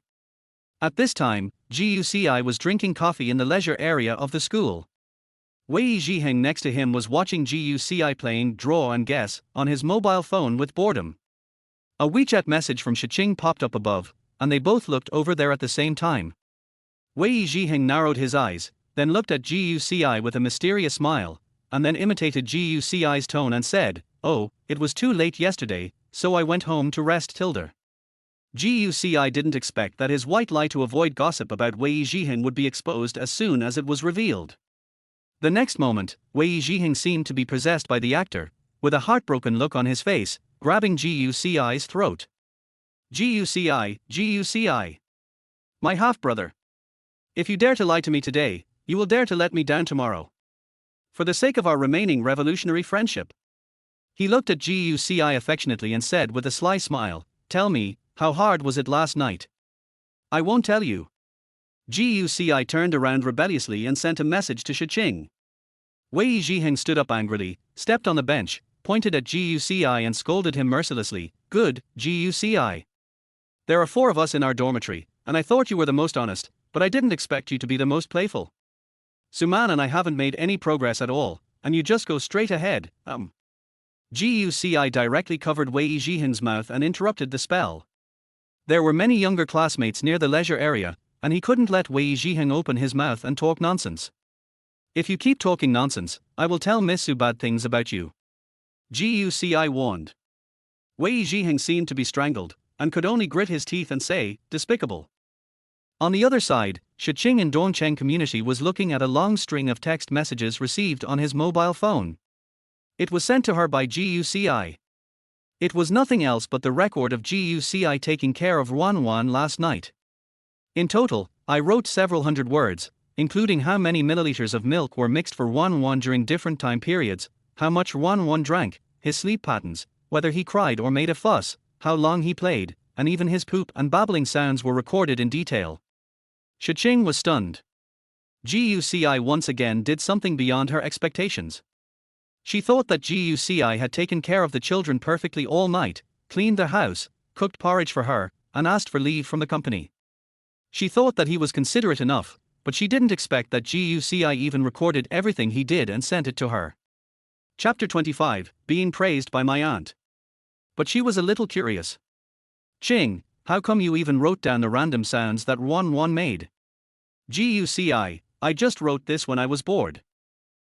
S1: At this time, GUCI was drinking coffee in the leisure area of the school. Wei Zhiheng next to him was watching GUCI playing Draw and Guess on his mobile phone with boredom. A WeChat message from Shi Qing popped up above, and they both looked over there at the same time. Wei Zhiheng narrowed his eyes, then looked at GUCI with a mysterious smile, and then imitated GUCI's tone and said, "Oh, it was too late yesterday, so I went home to rest." GUCI didn't expect that his white lie to avoid gossip about Wei Zhiheng would be exposed as soon as it was revealed. The next moment, Wei Zhiheng seemed to be possessed by the actor, with a heartbroken look on his face, grabbing GUCI's throat. GUCI. My half-brother. If you dare to lie to me today, you will dare to let me down tomorrow. For the sake of our remaining revolutionary friendship. He looked at GUCI affectionately and said with a sly smile, "Tell me, how hard was it last night?" "I won't tell you." GUCI turned around rebelliously and sent a message to Shi Qing. Wei Zhiheng stood up angrily, stepped on the bench, pointed at GUCI and scolded him mercilessly. "Good, GUCI. There are 4 of us in our dormitory, and I thought you were the most honest, but I didn't expect you to be the most playful. Suman and I haven't made any progress at all, and you just go straight ahead. GUCI directly covered Wei Zhiheng's mouth and interrupted the spell. There were many younger classmates near the leisure area, and he couldn't let Wei Zhiheng open his mouth and talk nonsense. "If you keep talking nonsense, I will tell Miss Su bad things about you," GUCI warned. Wei Zhiheng seemed to be strangled, and could only grit his teeth and say, "Despicable." On the other side, Shi Qing in Dongcheng community was looking at a long string of text messages received on his mobile phone. It was sent to her by GUCI. It was nothing else but the record of GUCI taking care of Wan last night. In total, I wrote several hundred words, including how many milliliters of milk were mixed for Wan during different time periods, how much Wan drank, his sleep patterns, whether he cried or made a fuss, how long he played, and even his poop and babbling sounds were recorded in detail. Shi Qing was stunned. GUCI once again did something beyond her expectations. She thought that GUCI had taken care of the children perfectly all night, cleaned their house, cooked porridge for her, and asked for leave from the company. She thought that he was considerate enough, but she didn't expect that GUCI even recorded everything he did and sent it to her. Chapter 25, Being Praised by My Aunt. But she was a little curious. "Qing, how come you even wrote down the random sounds that Wan made?" GUCI, I just wrote this when I was bored.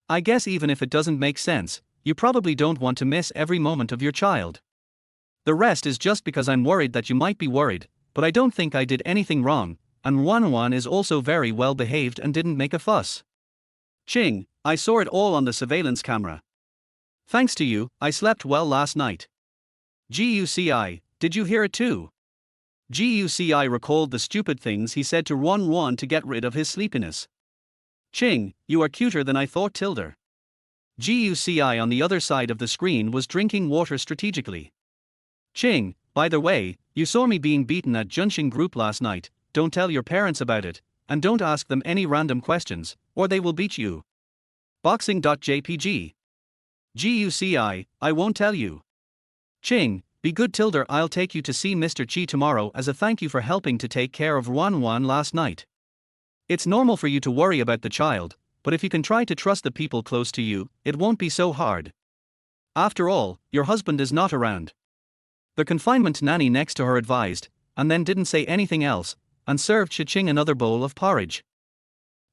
S1: I guess even if it doesn't make sense, you probably don't want to miss every moment of your child. The rest is just because I'm worried that you might be worried, but I don't think I did anything wrong, and Wan is also very well behaved and didn't make a fuss. Qing, I saw it all on the surveillance camera. Thanks to you, I slept well last night. GUCI, did you hear it too? GUCI recalled the stupid things he said to Wan to get rid of his sleepiness. Qing, you are cuter than I thought. GUCI on the other side of the screen was drinking water strategically. Qing, By the way, you saw me being beaten at Junxing Group last night, don't tell your parents about it, and don't ask them any random questions, or they will beat you. Boxing.jpg. GUCI, I won't tell you. Qing, be good Tilder, I'll take you to see Mr. Chi tomorrow as a thank you for helping to take care of Wan Wan last night. It's normal for you to worry about the child, but if you can try to trust the people close to you, it won't be so hard. After all, your husband is not around. The confinement nanny next to her advised, and then didn't say anything else, and served Shi Qing another bowl of porridge.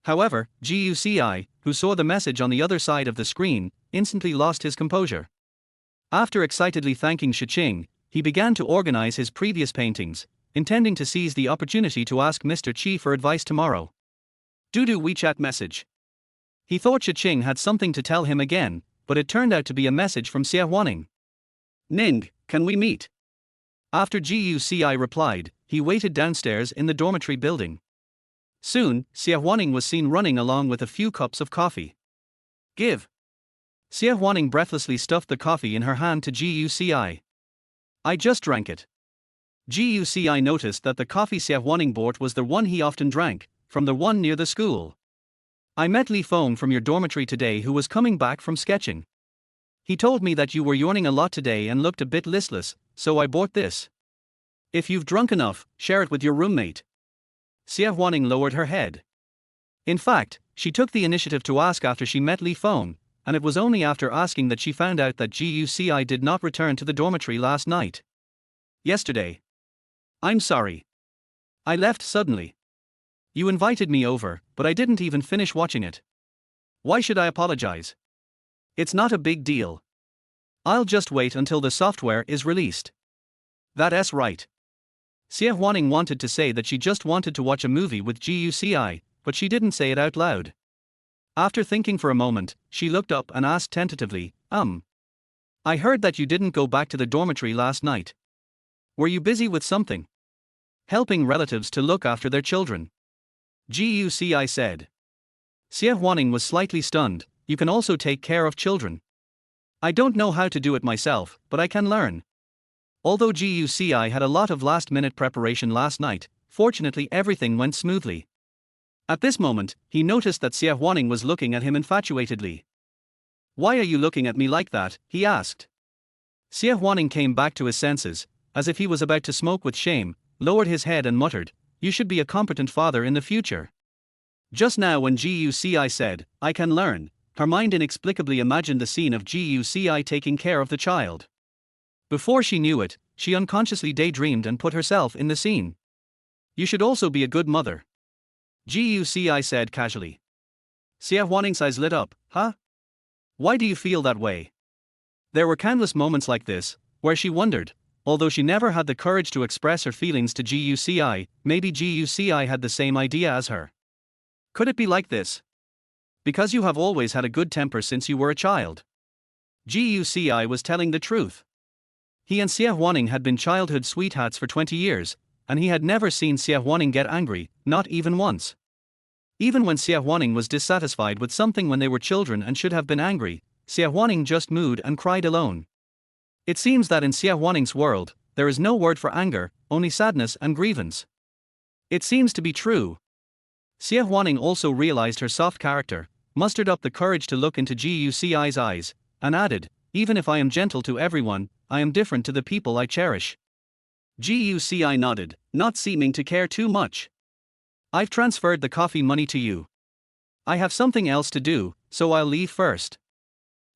S1: However, GUCI, who saw the message on the other side of the screen, instantly lost his composure. After excitedly thanking Shi Qing, he began to organize his previous paintings, intending to seize the opportunity to ask Mr. Chi for advice tomorrow. Due to WeChat message. He thought Shi Qing had something to tell him again, but it turned out to be a message from Xie Huaning. Ning, can we meet? After GUCI replied, he waited downstairs in the dormitory building. Soon, Xie Huaning was seen running along with a few cups of coffee. Give. Xie Huaning breathlessly stuffed the coffee in her hand to GUCI. I just drank it. GUCI noticed that the coffee Xie Huaning bought was the one he often drank, from the one near the school. I met Li Feng from your dormitory today who was coming back from sketching. He told me that you were yawning a lot today and looked a bit listless, so I bought this. If you've drunk enough, share it with your roommate. Xie Huaning lowered her head. In fact, she took the initiative to ask after she met Li Feng, and it was only after asking that she found out that GUCI did not return to the dormitory last night. Yesterday. I'm sorry. I left suddenly. You invited me over, but I didn't even finish watching it. Why should I apologize? It's not a big deal. I'll just wait until the software is released. That's right. Xie Huaning wanted to say that she just wanted to watch a movie with GUCI, but she didn't say it out loud. After thinking for a moment, she looked up and asked tentatively, I heard that you didn't go back to the dormitory last night. Were you busy with something? Helping relatives to look after their children. GUCI said. Xie Huaning was slightly stunned. You can also take care of children. I don't know how to do it myself, but I can learn. Although GUCI had a lot of last-minute preparation last night, fortunately everything went smoothly. At this moment, he noticed that Xie Huaning was looking at him infatuatedly. Why are you looking at me like that? He asked. Xie Huaning came back to his senses, as if he was about to smoke with shame, lowered his head and muttered, You should be a competent father in the future. Just now when GUCI said, I can learn, her mind inexplicably imagined the scene of GUCI taking care of the child. Before she knew it, she unconsciously daydreamed and put herself in the scene. You should also be a good mother. GUCI said casually. Xie Huaning's eyes lit up. Huh? Why do you feel that way? There were countless moments like this, where she wondered, although she never had the courage to express her feelings to GUCI, maybe GUCI had the same idea as her. Could it be like this? Because you have always had a good temper since you were a child. GUCI was telling the truth. He and Xie Huaning had been childhood sweethearts for 20 years, and he had never seen Xie Huaning get angry, not even once. Even when Xie Huaning was dissatisfied with something when they were children and should have been angry, Xie Huaning just mooed and cried alone. It seems that in Xie Huaning's world, there is no word for anger, only sadness and grievance. It seems to be true. Xie Huaning also realized her soft character, mustered up the courage to look into GUCI's eyes, and added, Even if I am gentle to everyone, I am different to the people I cherish. GUCI nodded, not seeming to care too much. I've transferred the coffee money to you. I have something else to do, so I'll leave first.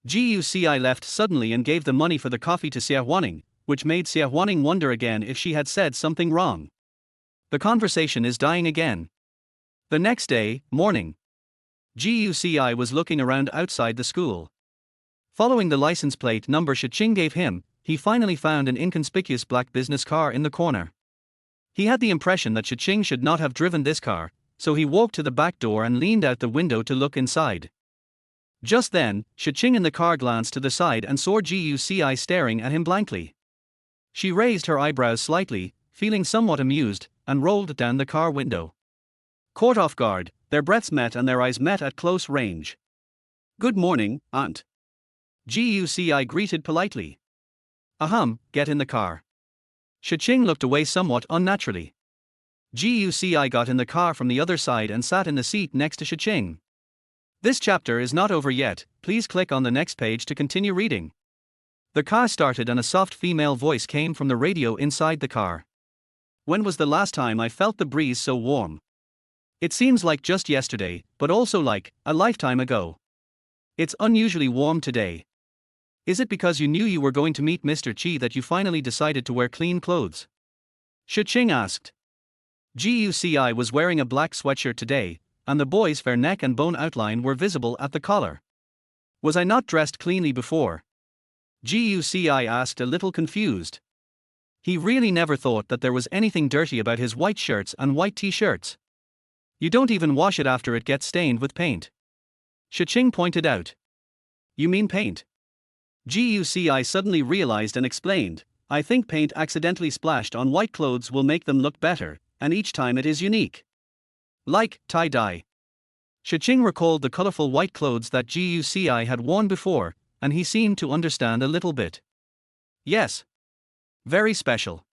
S1: GUCI left suddenly and gave the money for the coffee to Xie Huaning, which made Xie Huaning wonder again if she had said something wrong. The conversation is dying again. The next day, morning. GUCI was looking around outside the school. Following the license plate number Shi Qing gave him, he finally found an inconspicuous black business car in the corner. He had the impression that Shi Qing should not have driven this car, so he walked to the back door and leaned out the window to look inside. Just then, Shi Qing in the car glanced to the side and saw GUCI staring at him blankly. She raised her eyebrows slightly, feeling somewhat amused, and rolled down the car window. Caught off guard, their breaths met and their eyes met at close range. Good morning, Aunt. GUCI greeted politely. Get in the car. Shi Qing looked away somewhat unnaturally. Guci got in the car from the other side and sat in the seat next to Shi Qing. This chapter is not over yet, please click on the next page to continue reading. The car started and a soft female voice came from the radio inside the car. When was the last time I felt the breeze so warm? It seems like just yesterday, but also like a lifetime ago. It's unusually warm today. Is it because you knew you were going to meet Mr. Qi that you finally decided to wear clean clothes? Shi Qing asked. Guci was wearing a black sweatshirt today, and the boy's fair neck and bone outline were visible at the collar. Was I not dressed cleanly before? Guci asked, a little confused. He really never thought that there was anything dirty about his white shirts and white t-shirts. You don't even wash it after it gets stained with paint. Shi Qing pointed out. You mean paint? Guci suddenly realized and explained, I think paint accidentally splashed on white clothes will make them look better, and each time it is unique. Like tie-dye. Shi Qing recalled the colorful white clothes that Guci had worn before, and he seemed to understand a little bit. Yes. Very special.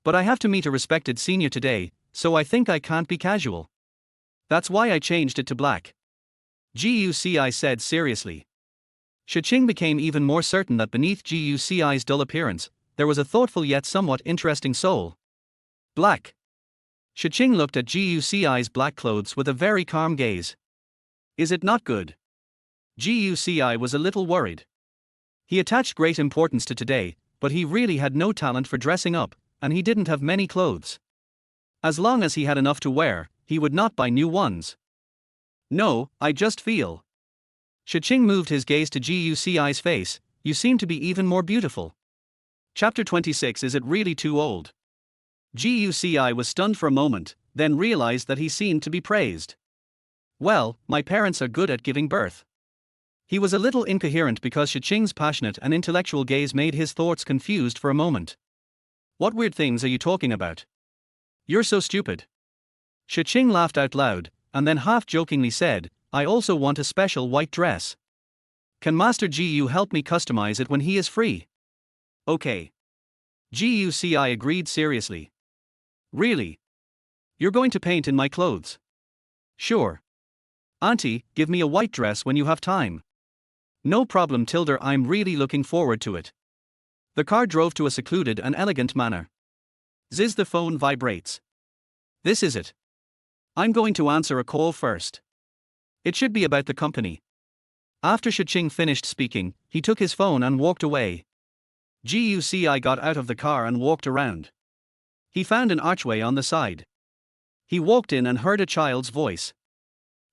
S1: But I have to meet a respected senior today, so I think I can't be casual. That's why I changed it to black. Guci said seriously. Shi Qing became even more certain that beneath Guci's dull appearance, there was a thoughtful yet somewhat interesting soul. Black. Shi Qing looked at Guci's black clothes with a very calm gaze. Is it not good? Guci was a little worried. He attached great importance to today, but he really had no talent for dressing up, and he didn't have many clothes. As long as he had enough to wear, he would not buy new ones. No, I just feel. Shi Qing moved his gaze to Guci's face, you seem to be even more beautiful. Chapter 26. Is it really too old? Guci was stunned for a moment, then realized that he seemed to be praised. Well, my parents are good at giving birth. He was a little incoherent because Shi Qing's passionate and intellectual gaze made his thoughts confused for a moment. What weird things are you talking about? You're so stupid. Shi Qing laughed out loud, and then half-jokingly said, I also want a special white dress. Can Master Gu help me customize it when he is free? Okay. Guci agreed seriously. Really? You're going to paint in my clothes? Sure. Auntie, give me a white dress when you have time. No problem, Tilda, I'm really looking forward to it. The car drove to a secluded and elegant manor. Ziz, the phone vibrates. This is it. I'm going to answer a call first. It should be about the company. After Shi Qing finished speaking, he took his phone and walked away. Guci got out of the car and walked around. He found an archway on the side. He walked in and heard a child's voice.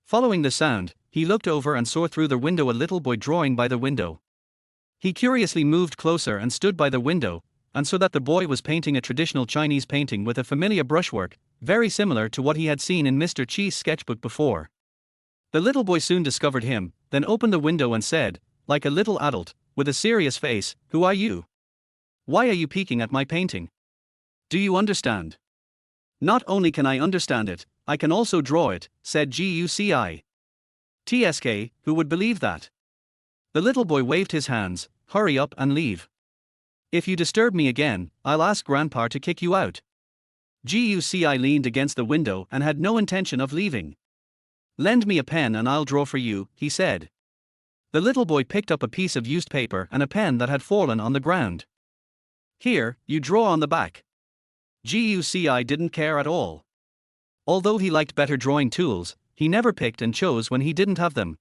S1: Following the sound, he looked over and saw through the window a little boy drawing by the window. He curiously moved closer and stood by the window, and saw that the boy was painting a traditional Chinese painting with a familiar brushwork, very similar to what he had seen in Mr. Qi's sketchbook before. The little boy soon discovered him, then opened the window and said, like a little adult, with a serious face, Who are you? Why are you peeking at my painting? Do you understand? Not only can I understand it, I can also draw it, said Guci. TSK, who would believe that? The little boy waved his hands, hurry up and leave. If you disturb me again, I'll ask Grandpa to kick you out. Guci leaned against the window and had no intention of leaving. Lend me a pen and I'll draw for you, he said. The little boy picked up a piece of used paper and a pen that had fallen on the ground. Here, you draw on the back. Guci didn't care at all. Although he liked better drawing tools, he never picked and chose when he didn't have them.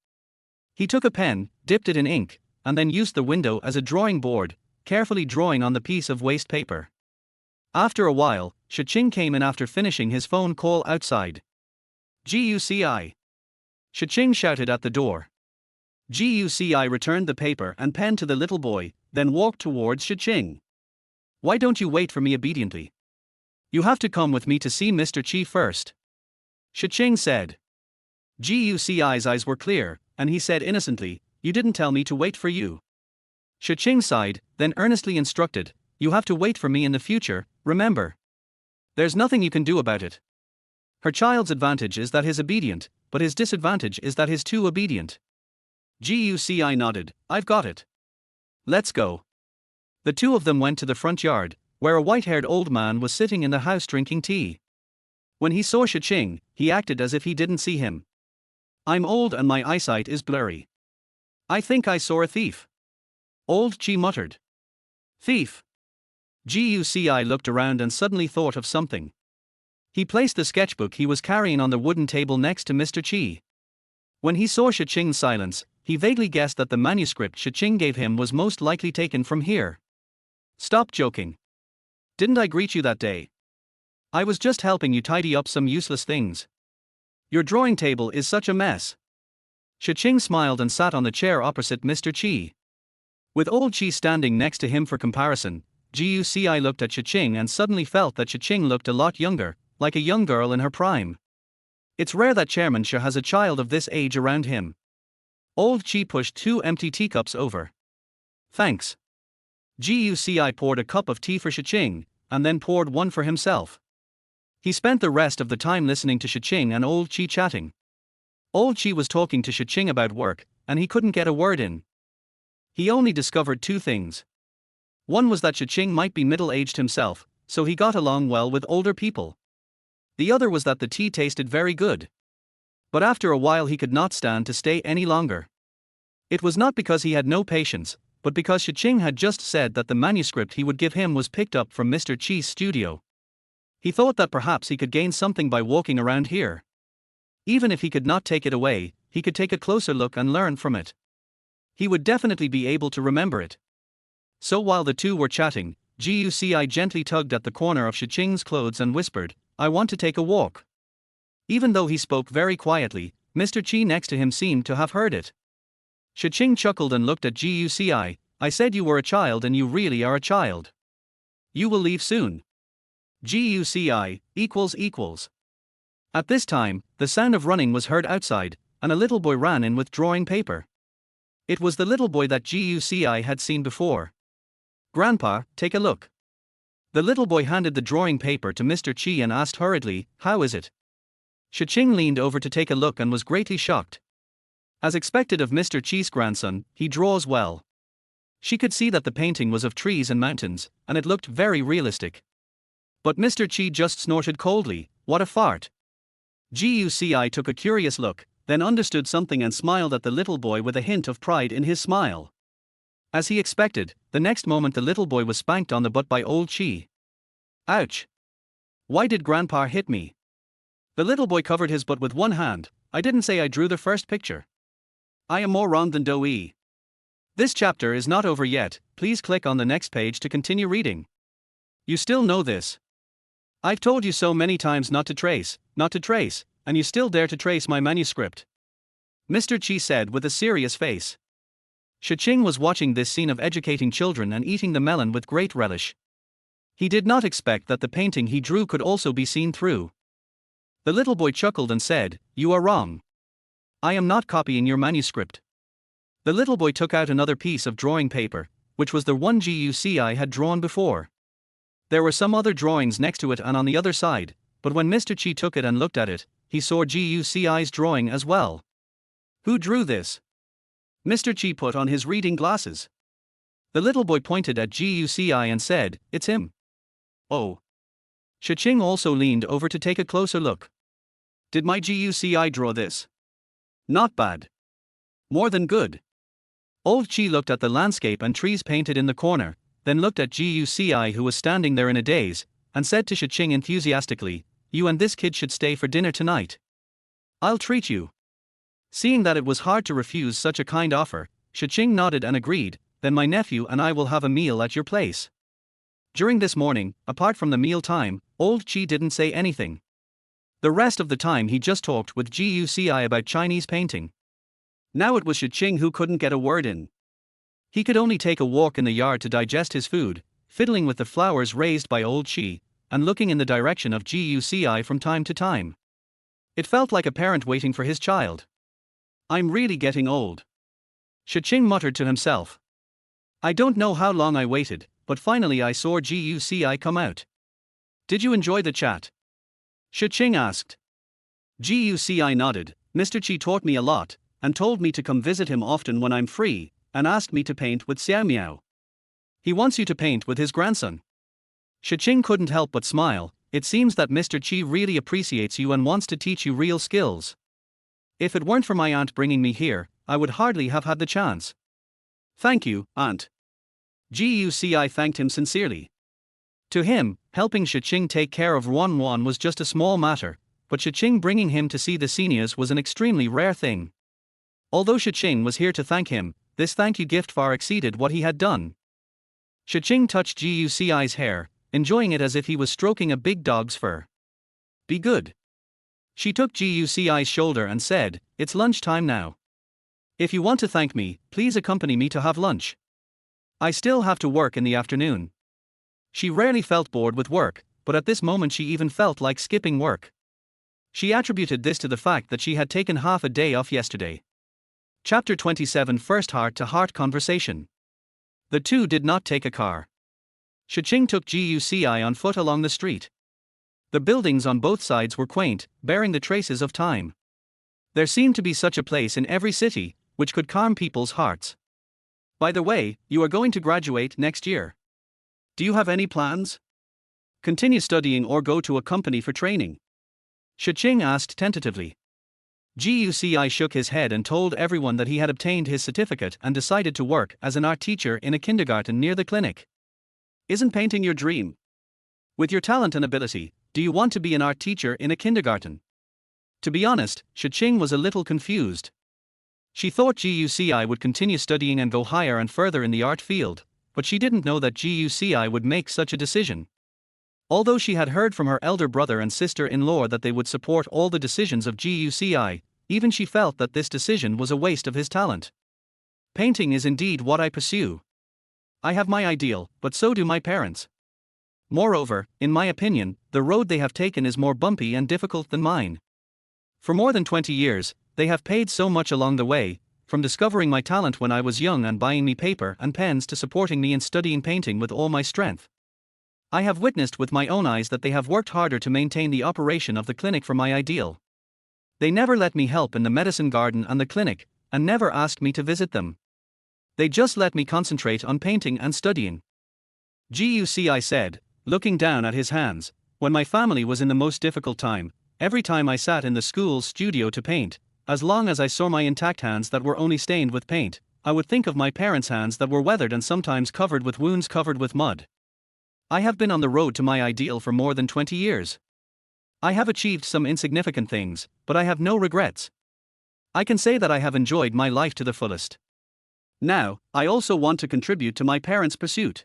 S1: He took a pen, dipped it in ink, and then used the window as a drawing board, carefully drawing on the piece of waste paper. After a while, Shi Qing came in after finishing his phone call outside. Guci. Shi Qing shouted at the door. Guci returned the paper and pen to the little boy, then walked towards Shi Qing. Why don't you wait for me obediently? You have to come with me to see Mr. Qi first. Shi Qing said. Guci's eyes were clear, and he said innocently, You didn't tell me to wait for you. Shi Qing sighed, then earnestly instructed, You have to wait for me in the future, remember. There's nothing you can do about it. Her child's advantage is that he's obedient, but his disadvantage is that he's too obedient. Guci nodded, I've got it. Let's go. The two of them went to the front yard, where a white-haired old man was sitting in the house drinking tea. When he saw Shi Qing, he acted as if he didn't see him. "I'm old and my eyesight is blurry. I think I saw a thief," Old Chi muttered. "Thief?" Guci looked around and suddenly thought of something. He placed the sketchbook he was carrying on the wooden table next to Mr. Chi. When he saw Shi Qing's silence, he vaguely guessed that the manuscript Shi Qing gave him was most likely taken from here. "Stop joking. Didn't I greet you that day? I was just helping you tidy up some useless things. Your drawing table is such a mess." Shi Qing smiled and sat on the chair opposite Mr. Chi. With Old Chi standing next to him for comparison, Guci looked at Shi Qing and suddenly felt that Shi Qing looked a lot younger, like a young girl in her prime. It's rare that Chairman Shi has a child of this age around him. Old Chi pushed 2 empty teacups over. "Thanks." Guci poured a cup of tea for Shi Qing, and then poured one for himself. He spent the rest of the time listening to Shi Qing and Old Chi chatting. Old Chi was talking to Shi Qing about work, and he couldn't get a word in. He only discovered 2 things. One was that Shi Qing might be middle-aged himself, so he got along well with older people. The other was that the tea tasted very good. But after a while he could not stand to stay any longer. It was not because he had no patience, but because Shi Qing had just said that the manuscript he would give him was picked up from Mr. Chi's studio. He thought that perhaps he could gain something by walking around here. Even if he could not take it away, he could take a closer look and learn from it. He would definitely be able to remember it. So while the two were chatting, Guci gently tugged at the corner of Shi Qing's clothes and whispered, "I want to take a walk." Even though he spoke very quietly, Mr. Chi next to him seemed to have heard it. Shi Qing chuckled and looked at Guci. "I said you were a child and you really are a child. You will leave soon." Guci ==. At this time, the sound of running was heard outside, and a little boy ran in with drawing paper. It was the little boy that Guci had seen before. "Grandpa, take a look." The little boy handed the drawing paper to Mr. Chi and asked hurriedly, "How is it?" Shi Qing leaned over to take a look and was greatly shocked. As expected of Mr. Chi's grandson, he draws well. She could see that the painting was of trees and mountains, and it looked very realistic. But Mr. Chi just snorted coldly, "What a fart." Guci took a curious look, then understood something and smiled at the little boy with a hint of pride in his smile. As he expected, the next moment the little boy was spanked on the butt by Old Chi. "Ouch! Why did Grandpa hit me?" The little boy covered his butt with one hand. "I didn't say I drew the first picture. I am more wrong than Doi." This chapter is not over yet. Please click on the next page to continue reading. You still know this. I've told you so many times not to trace, and you still dare to trace my manuscript. Mr. Chi said with a serious face. Shi Qing was watching this scene of educating children and eating the melon with great relish. He did not expect that the painting he drew could also be seen through. The little boy chuckled and said, "You are wrong. I am not copying your manuscript." The little boy took out another piece of drawing paper, which was the one Guci had drawn before. There were some other drawings next to it and on the other side, but when Mr. Chi took it and looked at it, he saw Guci's drawing as well. "Who drew this?" Mr. Chi put on his reading glasses. The little boy pointed at Guci and said, "It's him." "Oh." Shi Qing also leaned over to take a closer look. "Did my Guci draw this?" "Not bad. More than good." Old Chi looked at the landscape and trees painted in the corner, then looked at Guci who was standing there in a daze, and said to Shi Qing enthusiastically, "You and this kid should stay for dinner tonight. I'll treat you." Seeing that it was hard to refuse such a kind offer, Shi Qing nodded and agreed, "Then my nephew and I will have a meal at your place." During this morning, apart from the meal time, Old Chi didn't say anything. The rest of the time he just talked with Guci about Chinese painting. Now it was Shi Qing who couldn't get a word in. He could only take a walk in the yard to digest his food, fiddling with the flowers raised by Old Chi, and looking in the direction of Guci from time to time. It felt like a parent waiting for his child. "I'm really getting old," Shi Qing muttered to himself. "I don't know how long I waited, but finally I saw Guci come out." "Did you enjoy the chat?" Shi Qing asked. Guci nodded. "Mr. Chi taught me a lot, and told me to come visit him often when I'm free, and asked me to paint with Xiao Miao. He wants you to paint with his grandson." Shi Qing couldn't help but smile. It seems that Mr. Qi really appreciates you and wants to teach you real skills. If it weren't for my aunt bringing me here, I would hardly have had the chance. Thank you, aunt. Guci thanked him sincerely. To him, helping Shi Qing take care of Wan Wan was just a small matter, but Shi Qing bringing him to see the seniors was an extremely rare thing. Although Shi Qing was here to thank him, this thank you gift far exceeded what he had done. Shi Qing touched Guci's hair, enjoying it as if he was stroking a big dog's fur. Be good. She took Guci's shoulder and said, it's lunchtime now. If you want to thank me, please accompany me to have lunch. I still have to work in the afternoon. She rarely felt bored with work, but at this moment she even felt like skipping work. She attributed this to the fact that she had taken half a day off yesterday. Chapter 27 First Heart-to-Heart Conversation. The two did not take a car. Shi Qing took Guci on foot along the street. The buildings on both sides were quaint, bearing the traces of time. There seemed to be such a place in every city, which could calm people's hearts. By the way, you are going to graduate next year. Do you have any plans? Continue studying or go to a company for training? Shi Qing asked tentatively. Guci shook his head and told everyone that he had obtained his certificate and decided to work as an art teacher in a kindergarten near the clinic. Isn't painting your dream? With your talent and ability, do you want to be an art teacher in a kindergarten? To be honest, Shi Qing was a little confused. She thought Guci would continue studying and go higher and further in the art field, but she didn't know that Guci would make such a decision. Although she had heard from her elder brother and sister-in-law that they would support all the decisions of Guci, even she felt that this decision was a waste of his talent. Painting is indeed what I pursue. I have my ideal, but so do my parents. Moreover, in my opinion, the road they have taken is more bumpy and difficult than mine. For more than 20 years, they have paid so much along the way, from discovering my talent when I was young and buying me paper and pens to supporting me in studying painting with all my strength. I have witnessed with my own eyes that they have worked harder to maintain the operation of the clinic for my ideal. They never let me help in the medicine garden and the clinic, and never asked me to visit them. They just let me concentrate on painting and studying. Guci said, looking down at his hands, when my family was in the most difficult time, every time I sat in the school's studio to paint, as long as I saw my intact hands that were only stained with paint, I would think of my parents' hands that were weathered and sometimes covered with wounds covered with mud. I have been on the road to my ideal for more than 20 years. I have achieved some insignificant things, but I have no regrets. I can say that I have enjoyed my life to the fullest. Now, I also want to contribute to my parents' pursuit.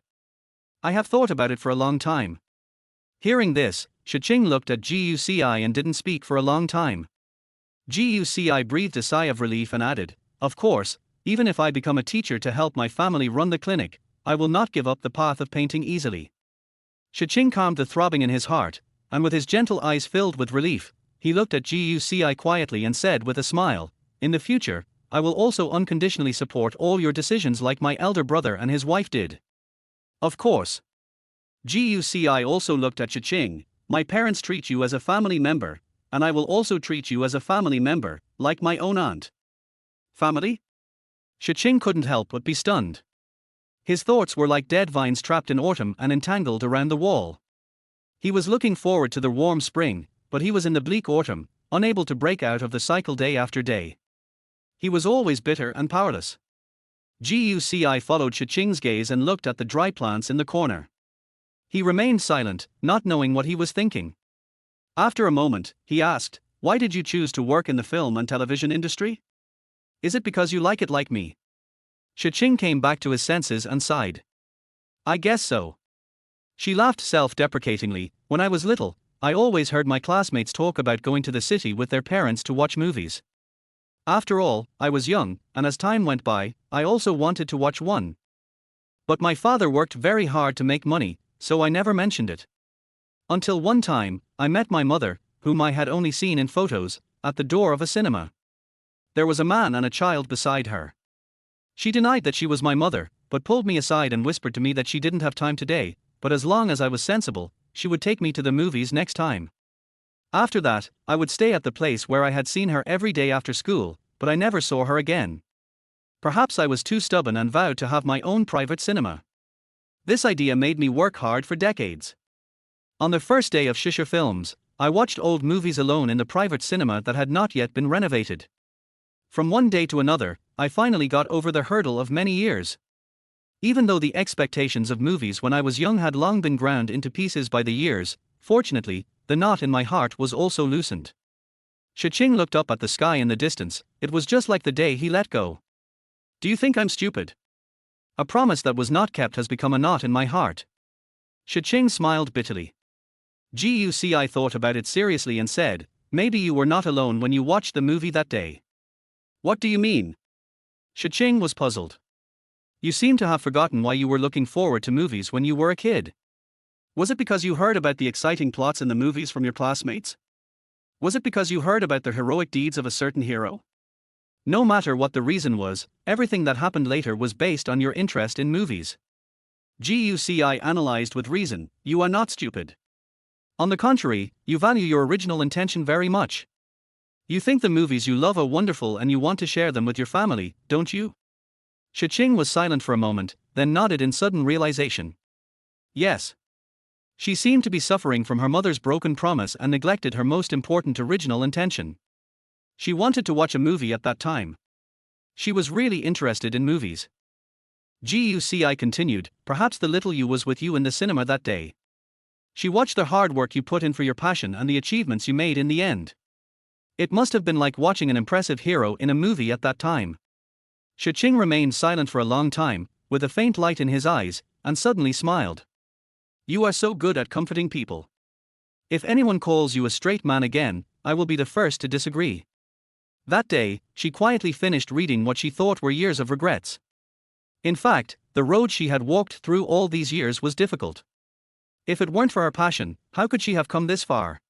S1: I have thought about it for a long time. Hearing this, Shi Qing looked at Guci and didn't speak for a long time. Guci breathed a sigh of relief and added, of course, even if I become a teacher to help my family run the clinic, I will not give up the path of painting easily. Shi Qing calmed the throbbing in his heart, and with his gentle eyes filled with relief, he looked at Guci quietly and said with a smile, in the future, I will also unconditionally support all your decisions like my elder brother and his wife did. Of course. Guci also looked at Shi Qing, my parents treat you as a family member, and I will also treat you as a family member, like my own aunt. Family? Shi Qing couldn't help but be stunned. His thoughts were like dead vines trapped in autumn and entangled around the wall. He was looking forward to the warm spring, but he was in the bleak autumn, unable to break out of the cycle day after day. He was always bitter and powerless. Guci followed Shi Qing's gaze and looked at the dry plants in the corner. He remained silent, not knowing what he was thinking. After a moment, he asked, why did you choose to work in the film and television industry? Is it because you like it like me? Shi Qing came back to his senses and sighed. I guess so. She laughed self-deprecatingly. When I was little, I always heard my classmates talk about going to the city with their parents to watch movies. After all, I was young, and as time went by, I also wanted to watch one. But my father worked very hard to make money, so I never mentioned it. Until one time, I met my mother, whom I had only seen in photos, at the door of a cinema. There was a man and a child beside her. She denied that she was my mother, but pulled me aside and whispered to me that she didn't have time today, but as long as I was sensible, she would take me to the movies next time. After that, I would stay at the place where I had seen her every day after school, but I never saw her again. Perhaps I was too stubborn and vowed to have my own private cinema. This idea made me work hard for decades. On the first day of Shisha Films, I watched old movies alone in the private cinema that had not yet been renovated. From one day to another, I finally got over the hurdle of many years. Even though the expectations of movies when I was young had long been ground into pieces by the years, fortunately, the knot in my heart was also loosened. Shi Qing looked up at the sky in the distance. It was just like the day he let go. Do you think I'm stupid? A promise that was not kept has become a knot in my heart. Shi Qing smiled bitterly. Guci thought about it seriously and said, maybe you were not alone when you watched the movie that day. What do you mean? Shi Qing was puzzled. You seem to have forgotten why you were looking forward to movies when you were a kid. Was it because you heard about the exciting plots in the movies from your classmates? Was it because you heard about the heroic deeds of a certain hero? No matter what the reason was, everything that happened later was based on your interest in movies. Guci analyzed with reason, you are not stupid. On the contrary, you value your original intention very much. You think the movies you love are wonderful and you want to share them with your family, don't you? Shi Qing was silent for a moment, then nodded in sudden realization. Yes. She seemed to be suffering from her mother's broken promise and neglected her most important original intention. She wanted to watch a movie at that time. She was really interested in movies. Guci continued, perhaps the little you was with you in the cinema that day. She watched the hard work you put in for your passion and the achievements you made in the end. It must have been like watching an impressive hero in a movie at that time. Shi Qing remained silent for a long time, with a faint light in his eyes, and suddenly smiled. You are so good at comforting people. If anyone calls you a straight man again, I will be the first to disagree. That day, she quietly finished reading what she thought were years of regrets. In fact, the road she had walked through all these years was difficult. If it weren't for her passion, how could she have come this far?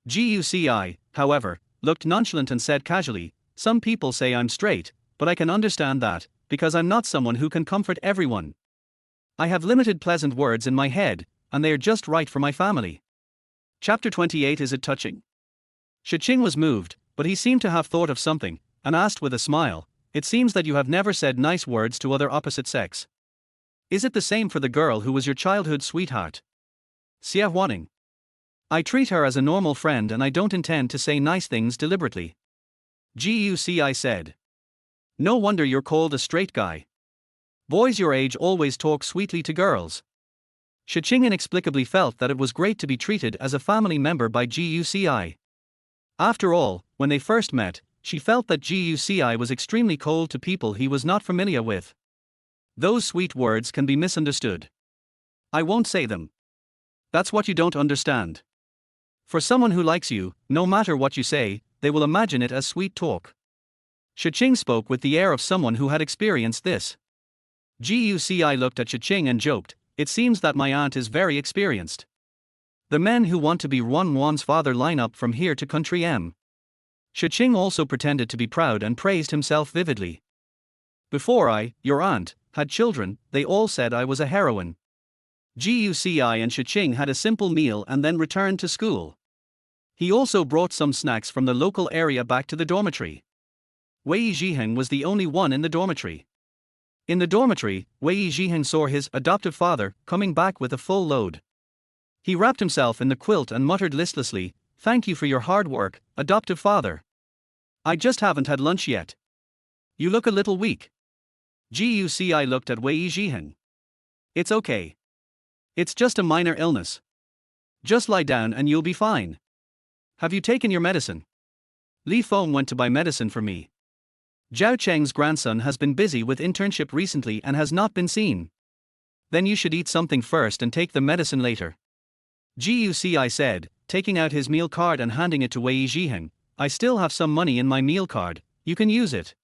S1: Guci, however, looked nonchalant and said casually, some people say I'm straight, but I can understand that, because I'm not someone who can comfort everyone. I have limited pleasant words in my head, and they are just right for my family. Chapter 28. Is it touching? Shi Qing was moved, but he seemed to have thought of something, and asked with a smile, it seems that you have never said nice words to other opposite sex. Is it the same for the girl who was your childhood sweetheart? Xia Huaning. I treat her as a normal friend and I don't intend to say nice things deliberately. Guci said. No wonder you're called a straight guy. Boys your age always talk sweetly to girls. Shi Qing inexplicably felt that it was great to be treated as a family member by Guci. After all, when they first met, she felt that Guci was extremely cold to people he was not familiar with. Those sweet words can be misunderstood. I won't say them. That's what you don't understand. For someone who likes you, no matter what you say, they will imagine it as sweet talk. Shi Qing spoke with the air of someone who had experienced this. Guci looked at Shi Qing and joked, it seems that my aunt is very experienced. The men who want to be Wan Wan's father line up from here to country M. Shi Qing also pretended to be proud and praised himself vividly. Before I, your aunt, had children, they all said I was a heroine. Guci and Shi Qing had a simple meal and then returned to school. He also brought some snacks from the local area back to the dormitory. Wei Zhiheng was the only one in the dormitory. In the dormitory, Wei Zhiheng saw his adoptive father coming back with a full load. He wrapped himself in the quilt and muttered listlessly, thank you for your hard work, adoptive father. I just haven't had lunch yet. You look a little weak. Guci looked at Wei Zhiheng. It's okay. It's just a minor illness. Just lie down and you'll be fine. Have you taken your medicine? Li Feng went to buy medicine for me. Zhao Cheng's grandson has been busy with internship recently and has not been seen. Then you should eat something first and take the medicine later. Guci said, taking out his meal card and handing it to Wei Zhiheng. I still have some money in my meal card, you can use it.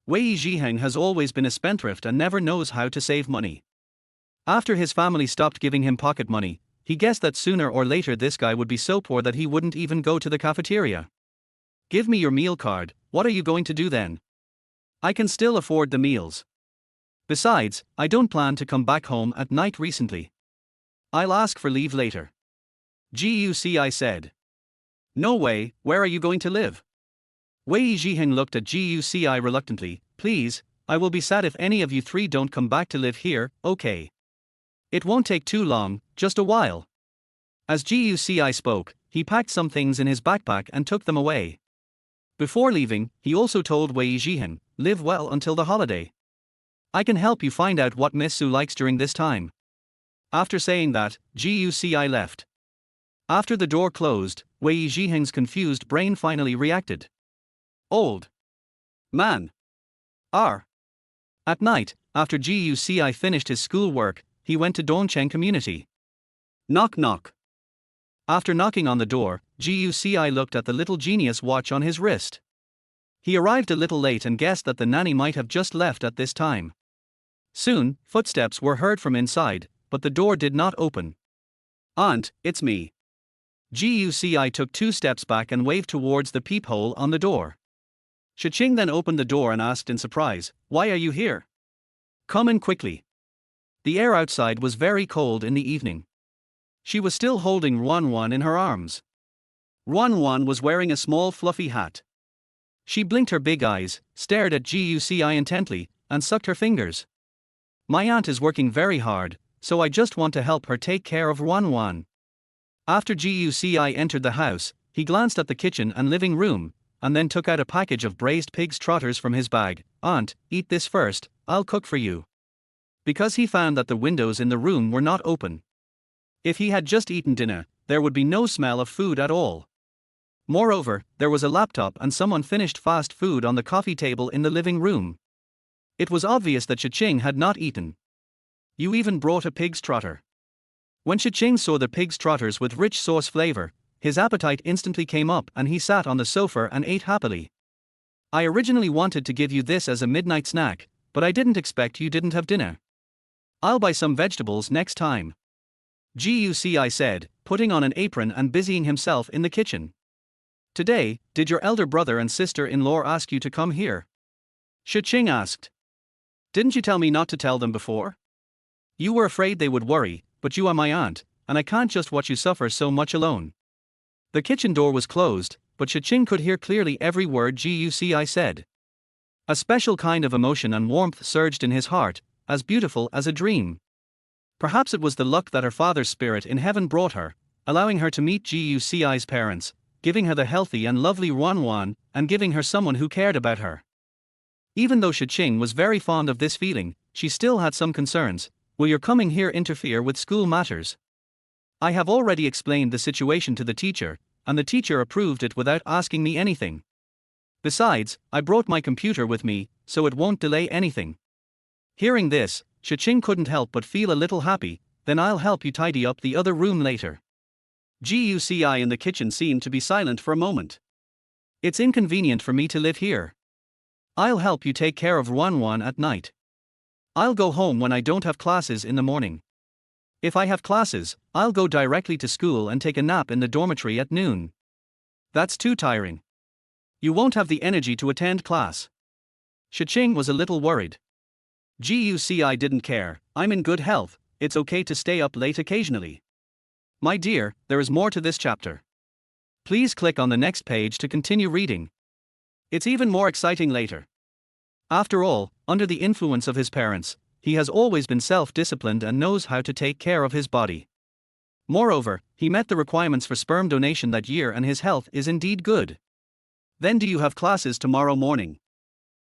S1: Wei Zhiheng has always been a spendthrift and never knows how to save money. After his family stopped giving him pocket money, he guessed that sooner or later this guy would be so poor that he wouldn't even go to the cafeteria. Give me your meal card, what are you going to do then? I can still afford the meals. Besides, I don't plan to come back home at night recently. I'll ask for leave later. Guci said. No way, where are you going to live? Wei Zhiheng looked at Guci reluctantly, please, I will be sad if any of you three don't come back to live here, okay? It won't take too long, just a while. As Guci spoke, he packed some things in his backpack and took them away. Before leaving, he also told Wei Jihan, "Live well until the holiday. I can help you find out what Miss Su likes during this time." After saying that, Guci left. After the door closed, Wei Jihan's confused brain finally reacted. Old man. R. At night, after Guci finished his schoolwork, he went to Dongcheng Community. Knock knock. After knocking on the door, Guci looked at the little genius watch on his wrist. He arrived a little late and guessed that the nanny might have just left at this time. Soon, footsteps were heard from inside, but the door did not open. "Aunt, it's me." Guci took 2 steps back and waved towards the peephole on the door. Shi Qing then opened the door and asked in surprise, "Why are you here? Come in quickly." The air outside was very cold in the evening. She was still holding Ruan in her arms. Ruan was wearing a small fluffy hat. She blinked her big eyes, stared at Guci intently, and sucked her fingers. "My aunt is working very hard, so I just want to help her take care of Ruan." After Guci entered the house, he glanced at the kitchen and living room, and then took out a package of braised pig's trotters from his bag. "Aunt, eat this first, I'll cook for you." Because he found that the windows in the room were not open. If he had just eaten dinner, there would be no smell of food at all. Moreover, there was a laptop and some unfinished fast food on the coffee table in the living room. It was obvious that Shi Qing had not eaten. "You even brought a pig's trotter." When Shi Qing saw the pig's trotters with rich sauce flavor, his appetite instantly came up and he sat on the sofa and ate happily. "I originally wanted to give you this as a midnight snack, but I didn't expect you didn't have dinner. I'll buy some vegetables next time," Guci said, putting on an apron and busying himself in the kitchen. "Today, did your elder brother and sister-in-law ask you to come here?" Shi Qing asked. "Didn't you tell me not to tell them before? You were afraid they would worry, but you are my aunt, and I can't just watch you suffer so much alone." The kitchen door was closed, but Shi Qing could hear clearly every word Guci said. A special kind of emotion and warmth surged in his heart, as beautiful as a dream. Perhaps it was the luck that her father's spirit in heaven brought her, allowing her to meet Guci's parents, giving her the healthy and lovely Ruan, and giving her someone who cared about her. Even though Shi Qing was very fond of this feeling, she still had some concerns. "Will your coming here interfere with school matters? I have already explained the situation to the teacher, and the teacher approved it without asking me anything. Besides, I brought my computer with me, so it won't delay anything." Hearing this, Shi Qing couldn't help but feel a little happy. "Then I'll help you tidy up the other room later." Guci in the kitchen seemed to be silent for a moment. "It's inconvenient for me to live here. I'll help you take care of Ruan at night. I'll go home when I don't have classes in the morning. If I have classes, I'll go directly to school and take a nap in the dormitory at noon. That's too tiring. You won't have the energy to attend class." Shi Qing was a little worried. Guci didn't care. "I'm in good health, it's okay to stay up late occasionally." My dear, there is more to this chapter. Please click on the next page to continue reading. It's even more exciting later. After all, under the influence of his parents, he has always been self-disciplined and knows how to take care of his body. Moreover, he met the requirements for sperm donation that year and his health is indeed good. "Then do you have classes tomorrow morning?"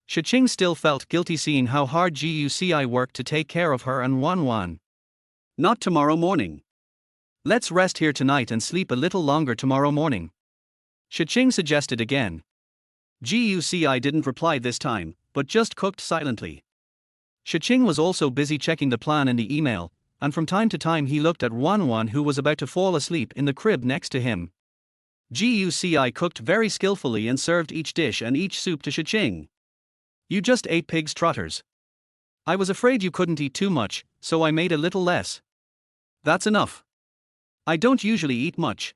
S1: Shi Qing still felt guilty seeing how hard Guci worked to take care of her and Ruan. "Not tomorrow morning. Let's rest here tonight and sleep a little longer tomorrow morning," Shi Qing suggested again. Guci didn't reply this time, but just cooked silently. Shi Qing was also busy checking the plan in the email, and from time to time he looked at Ruan who was about to fall asleep in the crib next to him. Guci cooked very skillfully and served each dish and each soup to Shi Qing. "You just ate pig's trotters. I was afraid you couldn't eat too much, so I made a little less. That's enough. I don't usually eat much."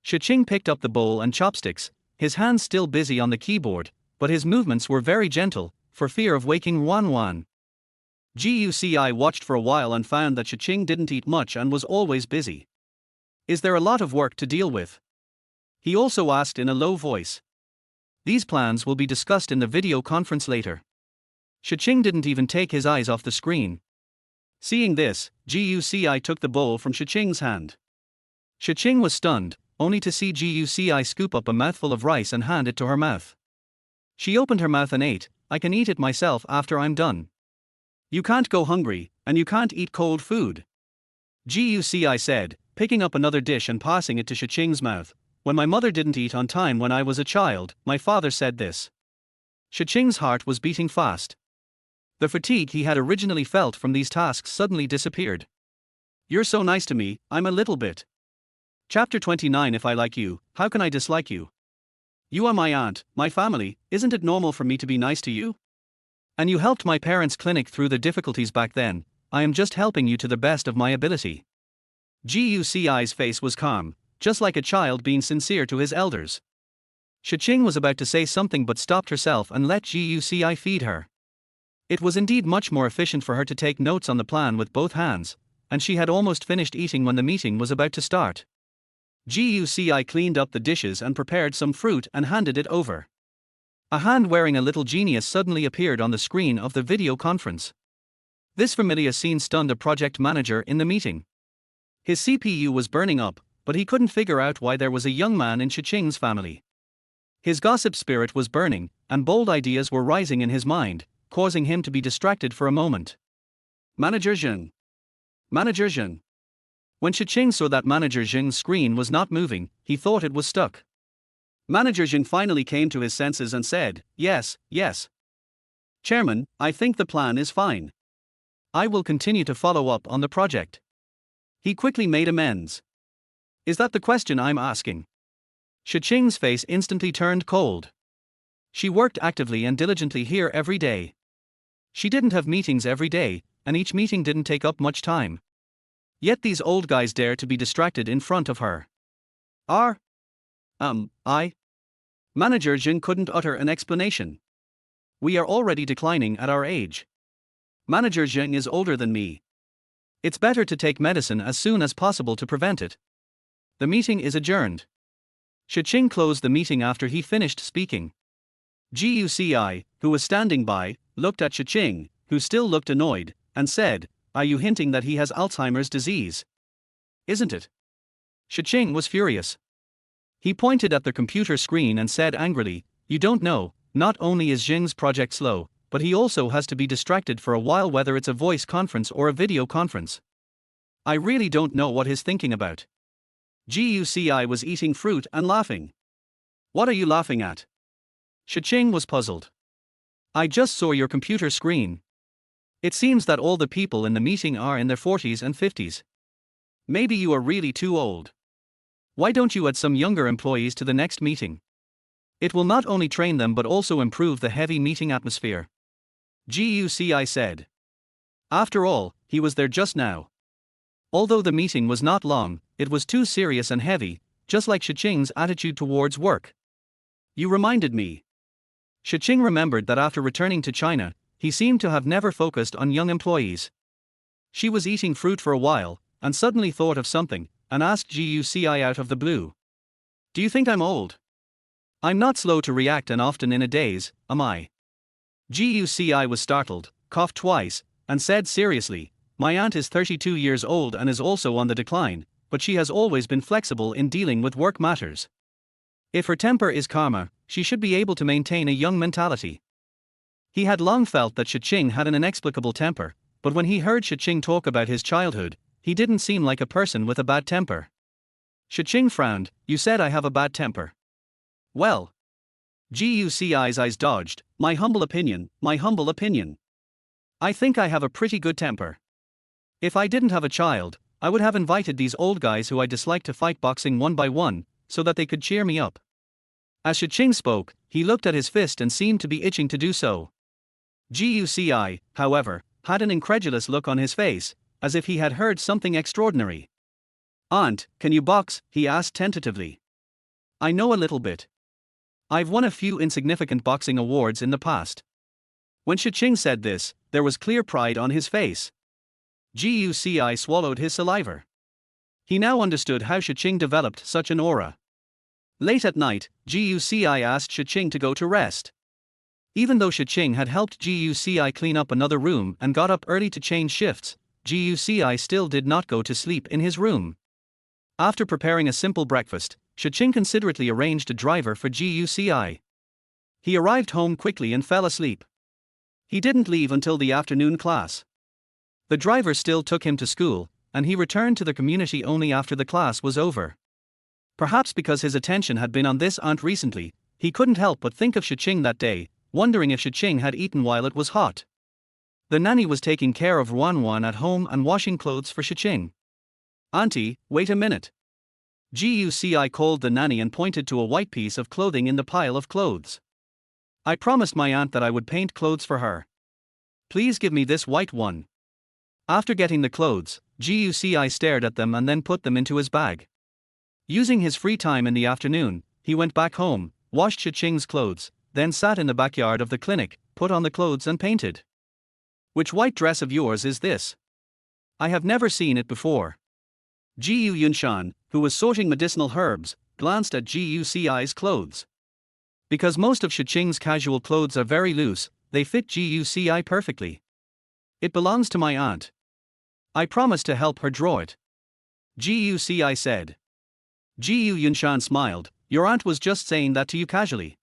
S1: Shi Qing picked up the bowl and chopsticks, his hands still busy on the keyboard, but his movements were very gentle, for fear of waking Ruan. Guci watched for a while and found that Shi Qing didn't eat much and was always busy. "Is there a lot of work to deal with?" he also asked in a low voice. "These plans will be discussed in the video conference later." Shi Qing didn't even take his eyes off the screen. Seeing this, Guci took the bowl from Shi Qing's hand. Shi Qing was stunned, only to see Guci scoop up a mouthful of rice and hand it to her mouth. She opened her mouth and ate. I can eat it myself after I'm done. You can't go hungry, and you can't eat cold food. Guci said, picking up another dish and passing it to Shi Qing's mouth. When my mother didn't eat on time when I was a child, my father said this. Shi Qing's heart was beating fast. The fatigue he had originally felt from these tasks suddenly disappeared. You're so nice to me, I'm a little bit. Chapter 29. If I like you, how can I dislike you? You are my aunt, my family, isn't it normal for me to be nice to you? And you helped my parents' clinic through the difficulties back then. I am just helping you to the best of my ability. Guci's face was calm, just like a child being sincere to his elders. Shi Qing was about to say something but stopped herself and let Guci feed her. It was indeed much more efficient for her to take notes on the plan with both hands, and she had almost finished eating when the meeting was about to start. Guci cleaned up the dishes and prepared some fruit and handed it over. A hand wearing a little genius suddenly appeared on the screen of the video conference. This familiar scene stunned a project manager in the meeting. His CPU was burning up, but he couldn't figure out why there was a young man in Shi Qing's family. His gossip spirit was burning, and bold ideas were rising in his mind, causing him to be distracted for a moment. Manager Zheng. Manager Zheng. When Shi Qing saw that Manager Zheng's screen was not moving, he thought it was stuck. Manager Zheng finally came to his senses and said, Yes. Chairman, I think the plan is fine. I will continue to follow up on the project. He quickly made amends. Is that the question I'm asking? Shi Qing's face instantly turned cold. She worked actively and diligently here every day. She didn't have meetings every day, and each meeting didn't take up much time. Yet these old guys dare to be distracted in front of her. Manager Zheng couldn't utter an explanation. We are already declining at our age. Manager Zheng is older than me. It's better to take medicine as soon as possible to prevent it. The meeting is adjourned. Shi Qing closed the meeting after he finished speaking. Guci, who was standing by, looked at Shi Qing, who still looked annoyed, and said, Are you hinting that he has Alzheimer's disease? Isn't it? Shi Qing was furious. He pointed at the computer screen and said angrily, You don't know, not only is Zheng's project slow, but he also has to be distracted for a while, whether it's a voice conference or a video conference. I really don't know what he's thinking about. Guci was eating fruit and laughing. What are you laughing at? Shi Qing was puzzled. I just saw your computer screen. It seems that all the people in the meeting are in their 40s and 50s. Maybe you are really too old. Why don't you add some younger employees to the next meeting? It will not only train them but also improve the heavy meeting atmosphere. Guci said. After all, he was there just now. Although the meeting was not long, it was too serious and heavy, just like Shi Qing's attitude towards work. You reminded me. Shi Qing remembered that after returning to China, he seemed to have never focused on young employees. She was eating fruit for a while, and suddenly thought of something, and asked Guci out of the blue. Do you think I'm old? I'm not slow to react and often in a daze, am I? Guci was startled, coughed twice, and said seriously, My aunt is 32 years old and is also on the decline, but she has always been flexible in dealing with work matters. If her temper is calmer, she should be able to maintain a young mentality. He had long felt that Shi Qing had an inexplicable temper, but when he heard Shi Qing talk about his childhood, he didn't seem like a person with a bad temper. Shi Qing frowned. You said I have a bad temper. Well. Guci's eyes dodged. My humble opinion. I think I have a pretty good temper. If I didn't have a child, I would have invited these old guys who I dislike to fight boxing one by one, so that they could cheer me up. As Shi Qing spoke, he looked at his fist and seemed to be itching to do so. Guci, however, had an incredulous look on his face, as if he had heard something extraordinary. Aunt, can you box? He asked tentatively. I know a little bit. I've won a few insignificant boxing awards in the past. When Shi Qing said this, there was clear pride on his face. Guci swallowed his saliva. He now understood how Shi Qing developed such an aura. Late at night, Guci asked Shi Qing to go to rest. Even though Shi Qing had helped Guci clean up another room and got up early to change shifts, Guci still did not go to sleep in his room. After preparing a simple breakfast, Shi Qing considerately arranged a driver for Guci. He arrived home quickly and fell asleep. He didn't leave until the afternoon class. The driver still took him to school, and he returned to the community only after the class was over. Perhaps because his attention had been on this aunt recently, he couldn't help but think of Shi Qing that day, wondering if Shi Qing had eaten while it was hot. The nanny was taking care of Wan at home and washing clothes for Shi Qing. "Auntie, wait a minute." Guci called the nanny and pointed to a white piece of clothing in the pile of clothes. "I promised my aunt that I would paint clothes for her. Please give me this white one." After getting the clothes, Guci stared at them and then put them into his bag. Using his free time in the afternoon, he went back home, washed Shi Qing's clothes, then sat in the backyard of the clinic, put on the clothes and painted. "Which white dress of yours is this? I have never seen it before." Jiu Yunshan, who was sorting medicinal herbs, glanced at Guci's clothes. Because most of Shi Qing's casual clothes are very loose, they fit Guci perfectly. "It belongs to my aunt. I promised to help her draw it," Guci said. Jiu Yunshan smiled. "Your aunt was just saying that to you casually.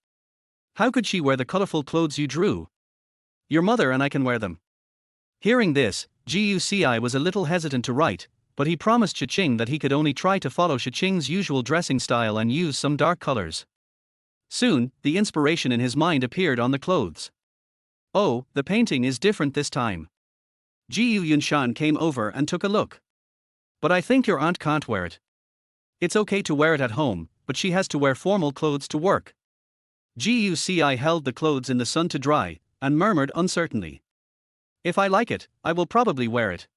S1: How could she wear the colorful clothes you drew? Your mother and I can wear them." Hearing this, Guci was a little hesitant to write, but he promised Shi Qing that he could only try to follow Shi Qing's usual dressing style and use some dark colors. Soon, the inspiration in his mind appeared on the clothes. "Oh, the painting is different this time." Jiu Yunshan came over and took a look. "But I think your aunt can't wear it. It's okay to wear it at home, but she has to wear formal clothes to work." Guci held the clothes in the sun to dry, and murmured uncertainly, "If I like it, I will probably wear it."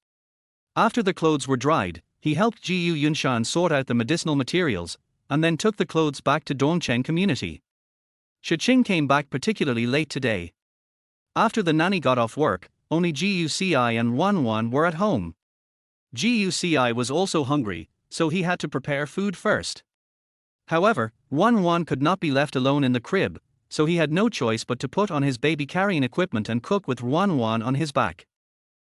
S1: After the clothes were dried, he helped Jiu Yunshan sort out the medicinal materials, and then took the clothes back to Dongcheng community. Shi Qing came back particularly late today. After the nanny got off work, only Guci and Wan were at home. Guci was also hungry, so he had to prepare food first. However, Wan could not be left alone in the crib, so he had no choice but to put on his baby carrying equipment and cook with Wan on his back.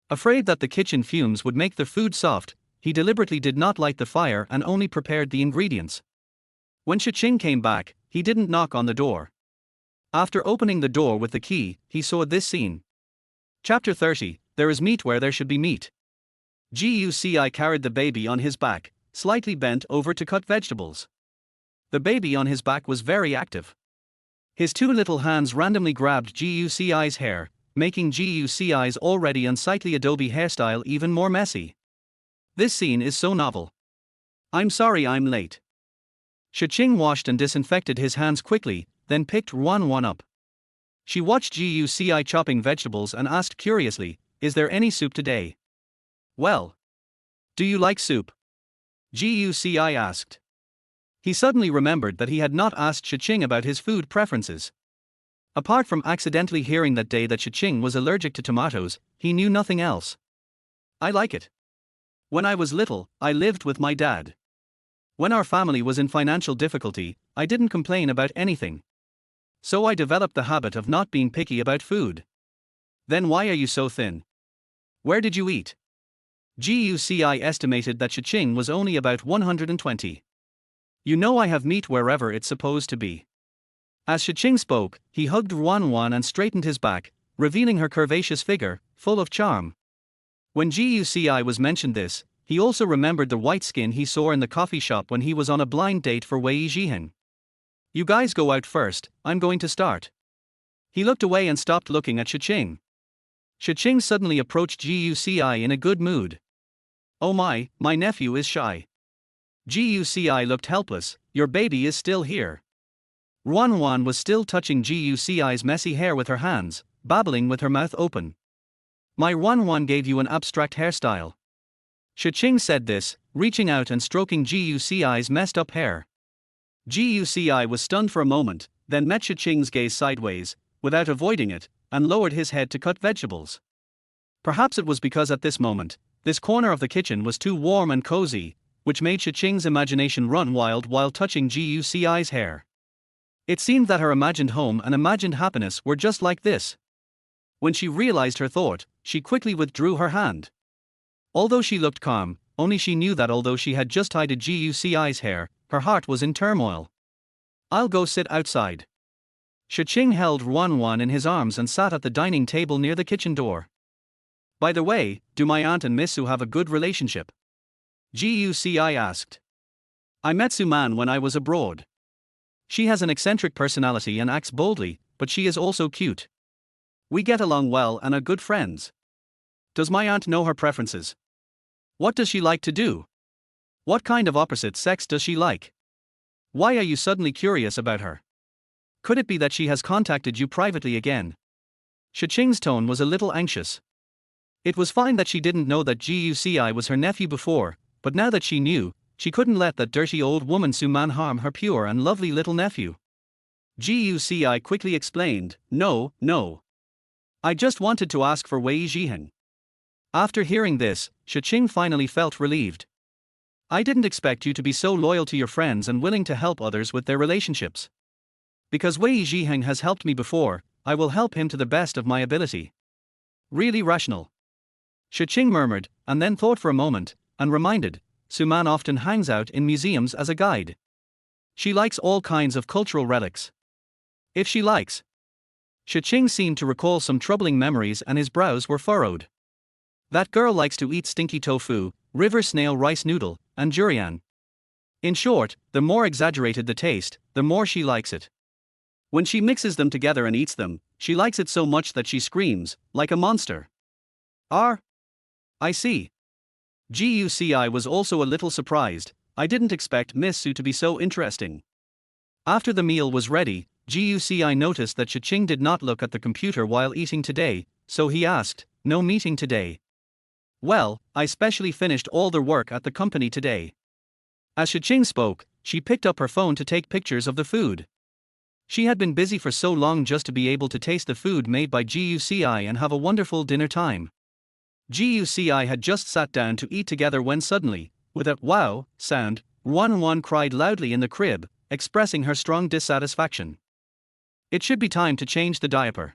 S1: Afraid that the kitchen fumes would make the food soft, he deliberately did not light the fire and only prepared the ingredients. When Shi Qing came back, he didn't knock on the door. After opening the door with the key, he saw this scene. Chapter 30, There is meat where there should be meat. Guci carried the baby on his back, slightly bent over to cut vegetables. The baby on his back was very active. His two little hands randomly grabbed Guci's hair, making Guci's already unsightly adobe hairstyle even more messy. This scene is so novel. "I'm sorry I'm late." Shi Qing washed and disinfected his hands quickly, then picked Wan up. She watched Guci chopping vegetables and asked curiously, "Is there any soup today?" "Well, do you like soup?" Guci asked. He suddenly remembered that he had not asked Shi Qing about his food preferences. Apart from accidentally hearing that day that Shi Qing was allergic to tomatoes, he knew nothing else. "I like it. When I was little, I lived with my dad. When our family was in financial difficulty, I didn't complain about anything. So I developed the habit of not being picky about food." "Then why are you so thin? Where did you eat?" Guci estimated that Shi Qing was only about 120. "You know I have meat wherever it's supposed to be." As Shi Qing spoke, he hugged Wan and straightened his back, revealing her curvaceous figure, full of charm. When Guci was mentioned this, he also remembered the white skin he saw in the coffee shop when he was on a blind date for Wei Jihen. "You guys go out first, I'm going to start." He looked away and stopped looking at Shi Qing. Shi Qing suddenly approached Guci in a good mood. "Oh my nephew is shy." Guci looked helpless. "Your baby is still here." Wan was still touching Guci's messy hair with her hands, babbling with her mouth open. "My Wan gave you an abstract hairstyle." Shi Qing said this, reaching out and stroking Guci's messed up hair. Guci was stunned for a moment, then met Shi Qing's gaze sideways, without avoiding it, and lowered his head to cut vegetables. Perhaps it was because at this moment, this corner of the kitchen was too warm and cozy, which made Shi Qing's imagination run wild while touching Guci's hair. It seemed that her imagined home and imagined happiness were just like this. When she realized her thought, she quickly withdrew her hand. Although she looked calm, only she knew that although she had just tied Guci's hair, her heart was in turmoil. I'll go sit outside. Shi Qing held Ruan in his arms and sat at the dining table near the kitchen door. By the way, do my aunt and Miss Su have a good relationship? Guci asked. I met Su Man when I was abroad. She has an eccentric personality and acts boldly, but she is also cute. We get along well and are good friends. Does my aunt know her preferences? What does she like to do? What kind of opposite sex does she like? Why are you suddenly curious about her? Could it be that she has contacted you privately again? Shi Qing's tone was a little anxious. It was fine that she didn't know that Guci was her nephew before, but now that she knew, she couldn't let that dirty old woman Su Man harm her pure and lovely little nephew. Guci quickly explained, No. I just wanted to ask for Wei Zhiheng. After hearing this, Shi Qing finally felt relieved. I didn't expect you to be so loyal to your friends and willing to help others with their relationships. Because Wei Zhiheng has helped me before, I will help him to the best of my ability. Really rational. Shi Qing murmured, and then thought for a moment, and reminded, Su Man often hangs out in museums as a guide. She likes all kinds of cultural relics. If she likes. Shi Qing seemed to recall some troubling memories and his brows were furrowed. That girl likes to eat stinky tofu, river snail rice noodle, and durian. In short, the more exaggerated the taste, the more she likes it. When she mixes them together and eats them, she likes it so much that she screams, like a monster. I see. Guci was also a little surprised. I didn't expect Miss Su to be so interesting. After the meal was ready, Guci noticed that Shi Qing did not look at the computer while eating today, so he asked, No meeting today? Well, I specially finished all the work at the company today. As Shi Qing spoke, she picked up her phone to take pictures of the food. She had been busy for so long just to be able to taste the food made by Guci and have a wonderful dinner time. Guci had just sat down to eat together when suddenly, with a wow sound, Ruan cried loudly in the crib, expressing her strong dissatisfaction. It should be time to change the diaper.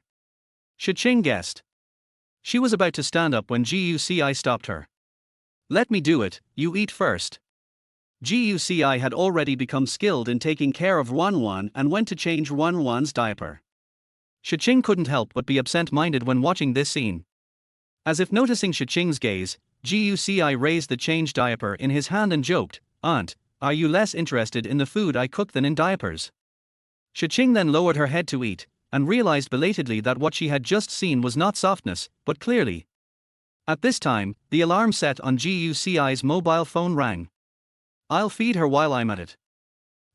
S1: Shi Qing guessed. She was about to stand up when Guci stopped her. Let me do it, you eat first. Guci had already become skilled in taking care of Ruan and went to change Ruan's diaper. Shi Qing couldn't help but be absent-minded when watching this scene. As if noticing Shi Qing's gaze, Guci raised the changed diaper in his hand and joked, Aunt, are you less interested in the food I cook than in diapers? Shi Qing then lowered her head to eat, and realized belatedly that what she had just seen was not softness, but clearly. At this time, the alarm set on Guci's mobile phone rang. I'll feed her while I'm at it.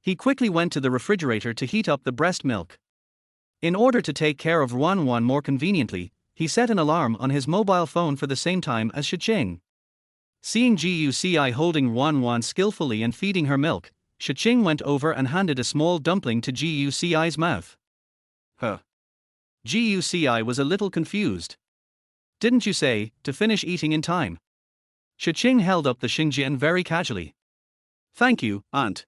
S1: He quickly went to the refrigerator to heat up the breast milk. In order to take care of Ruan more conveniently, he set an alarm on his mobile phone for the same time as Shi Qing. Seeing Guci holding Ruan skillfully and feeding her milk, Shi Qing went over and handed a small dumpling to Guci's mouth. Guci was a little confused. Didn't you say, to finish eating in time? Shi Qing held up the xingjian very casually. Thank you, Aunt.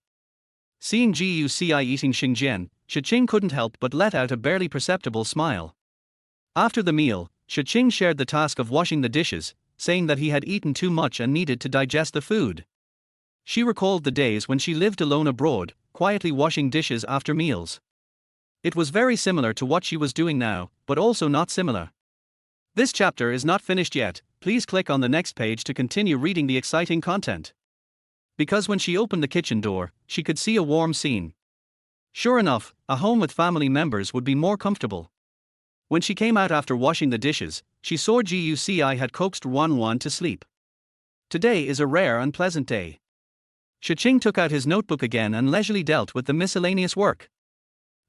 S1: Seeing Guci eating xingjian, Shi Qing couldn't help but let out a barely perceptible smile. After the meal, Shi Qing shared the task of washing the dishes, saying that he had eaten too much and needed to digest the food. She recalled the days when she lived alone abroad, quietly washing dishes after meals. It was very similar to what she was doing now, but also not similar. This chapter is not finished yet, please click on the next page to continue reading the exciting content. Because when she opened the kitchen door, she could see a warm scene. Sure enough, a home with family members would be more comfortable. When she came out after washing the dishes, she saw Guci had coaxed Ruan to sleep. Today is a rare and pleasant day. Shi Qing took out his notebook again and leisurely dealt with the miscellaneous work.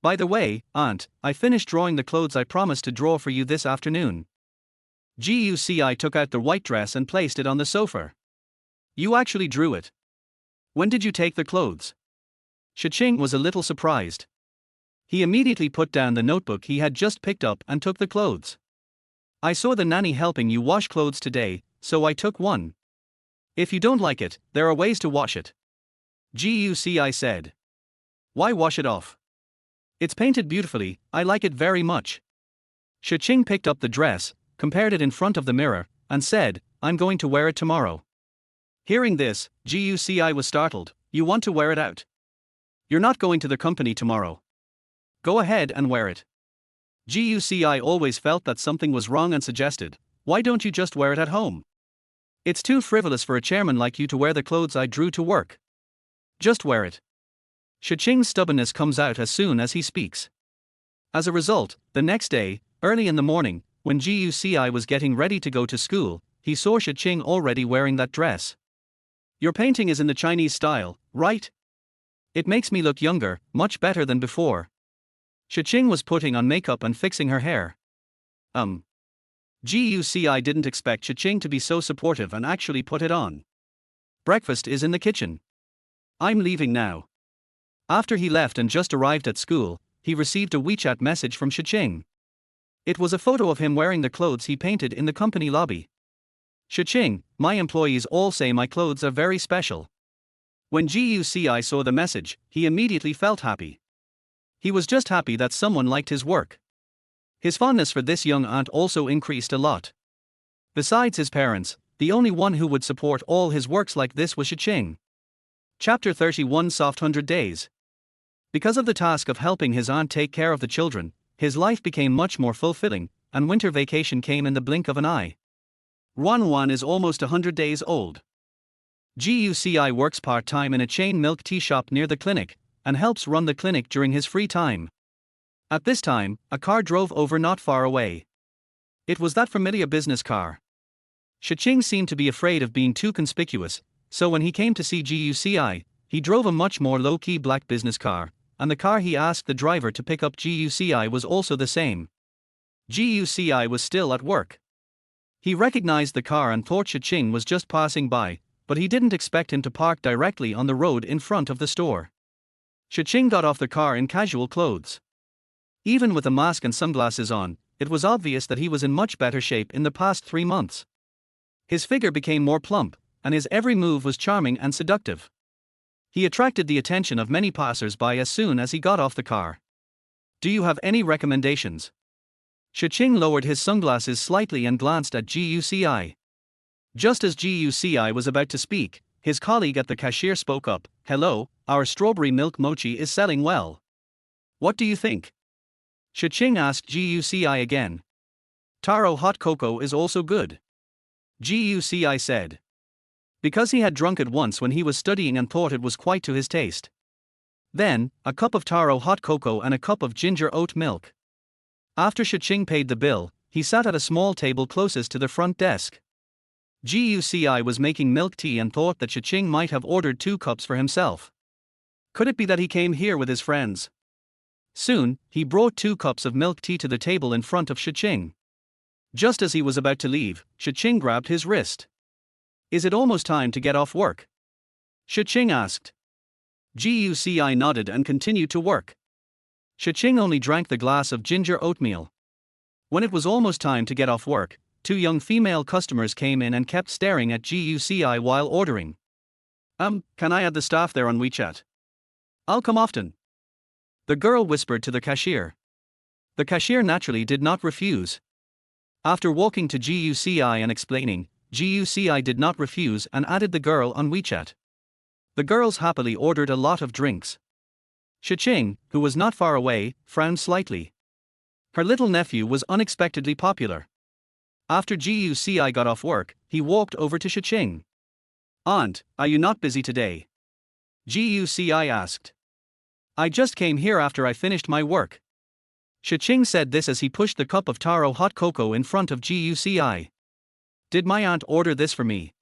S1: By the way, Aunt, I finished drawing the clothes I promised to draw for you this afternoon. Guci took out the white dress and placed it on the sofa. You actually drew it. When did you take the clothes? Shi Qing was a little surprised. He immediately put down the notebook he had just picked up and took the clothes. I saw the nanny helping you wash clothes today, so I took one. If you don't like it, there are ways to wash it. Guci said. Why wash it off? It's painted beautifully, I like it very much. Shi Qing picked up the dress, compared it in front of the mirror, and said, I'm going to wear it tomorrow. Hearing this, Guci was startled. You want to wear it out? You're not going to the company tomorrow. Go ahead and wear it. Guci always felt that something was wrong and suggested, why don't you just wear it at home? It's too frivolous for a chairman like you to wear the clothes I drew to work. Just wear it. Shi Qing's stubbornness comes out as soon as he speaks. As a result, the next day, early in the morning, when Guci was getting ready to go to school, he saw Shi Qing already wearing that dress. Your painting is in the Chinese style, right? It makes me look younger, much better than before. Shi Qing was putting on makeup and fixing her hair. Guci didn't expect Shi Qing to be so supportive and actually put it on. Breakfast is in the kitchen. I'm leaving now. After he left and just arrived at school, he received a WeChat message from Shi Qing. It was a photo of him wearing the clothes he painted in the company lobby. Shi Qing, my employees all say my clothes are very special. When Guci saw the message, he immediately felt happy. He was just happy that someone liked his work. His fondness for this young aunt also increased a lot. Besides his parents, the only one who would support all his works like this was Shi Qing. Chapter 31 Soft 100 Days. Because of the task of helping his aunt take care of the children, his life became much more fulfilling, and winter vacation came in the blink of an eye. Wan is almost 100 days old. Guci works part-time in a chain milk tea shop near the clinic, and helps run the clinic during his free time. At this time, a car drove over not far away. It was that familiar business car. Shi Qing seemed to be afraid of being too conspicuous, so when he came to see Guci, he drove a much more low-key black business car, and the car he asked the driver to pick up Guci was also the same. Guci was still at work. He recognized the car and thought Shi Qing was just passing by, but he didn't expect him to park directly on the road in front of the store. Shi Qing got off the car in casual clothes. Even with a mask and sunglasses on, it was obvious that he was in much better shape in the past 3 months. His figure became more plump, and his every move was charming and seductive. He attracted the attention of many passers-by as soon as he got off the car. Do you have any recommendations? Shi Qing lowered his sunglasses slightly and glanced at Guci. Just as Guci was about to speak, his colleague at the cashier spoke up. Hello, our strawberry milk mochi is selling well. What do you think? Shi Qing asked Guci again. Taro hot cocoa is also good. Guci said. Because he had drunk it once when he was studying and thought it was quite to his taste. Then, a cup of taro hot cocoa and a cup of ginger oat milk. After Shi Qing paid the bill, he sat at a small table closest to the front desk. Guci was making milk tea and thought that Shi Qing might have ordered 2 cups for himself. Could it be that he came here with his friends? Soon, he brought 2 cups of milk tea to the table in front of Shi Qing. Just as he was about to leave, Shi Qing grabbed his wrist. Is it almost time to get off work? Shi Qing asked. Guci nodded and continued to work. Shi Qing only drank the glass of ginger oatmeal. When it was almost time to get off work, 2 young female customers came in and kept staring at Guci while ordering. Can I add the staff there on WeChat? I'll come often. The girl whispered to the cashier. The cashier naturally did not refuse. After walking to Guci and explaining, Guci did not refuse and added the girl on WeChat. The girls happily ordered a lot of drinks. Shi Qing, who was not far away, frowned slightly. Her little nephew was unexpectedly popular. After Guci got off work, he walked over to Shi Qing. Aunt, are you not busy today? Guci asked. I just came here after I finished my work. Shi Qing said this as he pushed the cup of taro hot cocoa in front of Guci. Did my aunt order this for me?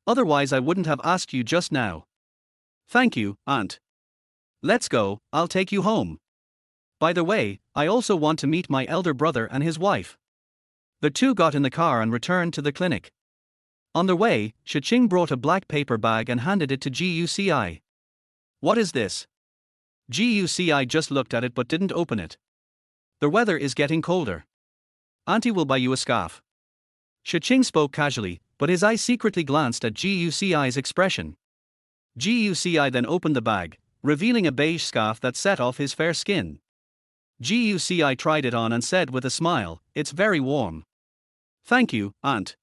S1: Otherwise I wouldn't have asked you just now. Thank you, aunt. Let's go, I'll take you home. By the way, I also want to meet my elder brother and his wife. The 2 got in the car and returned to the clinic. On their way, Shi Qing brought a black paper bag and handed it to Guci. What is this? Guci just looked at it but didn't open it. The weather is getting colder. Auntie will buy you a scarf. Shi Qing spoke casually, but his eyes secretly glanced at Guci's expression. Guci then opened the bag, revealing a beige scarf that set off his fair skin. Guci tried it on and said with a smile, "It's very warm." Thank you, aunt.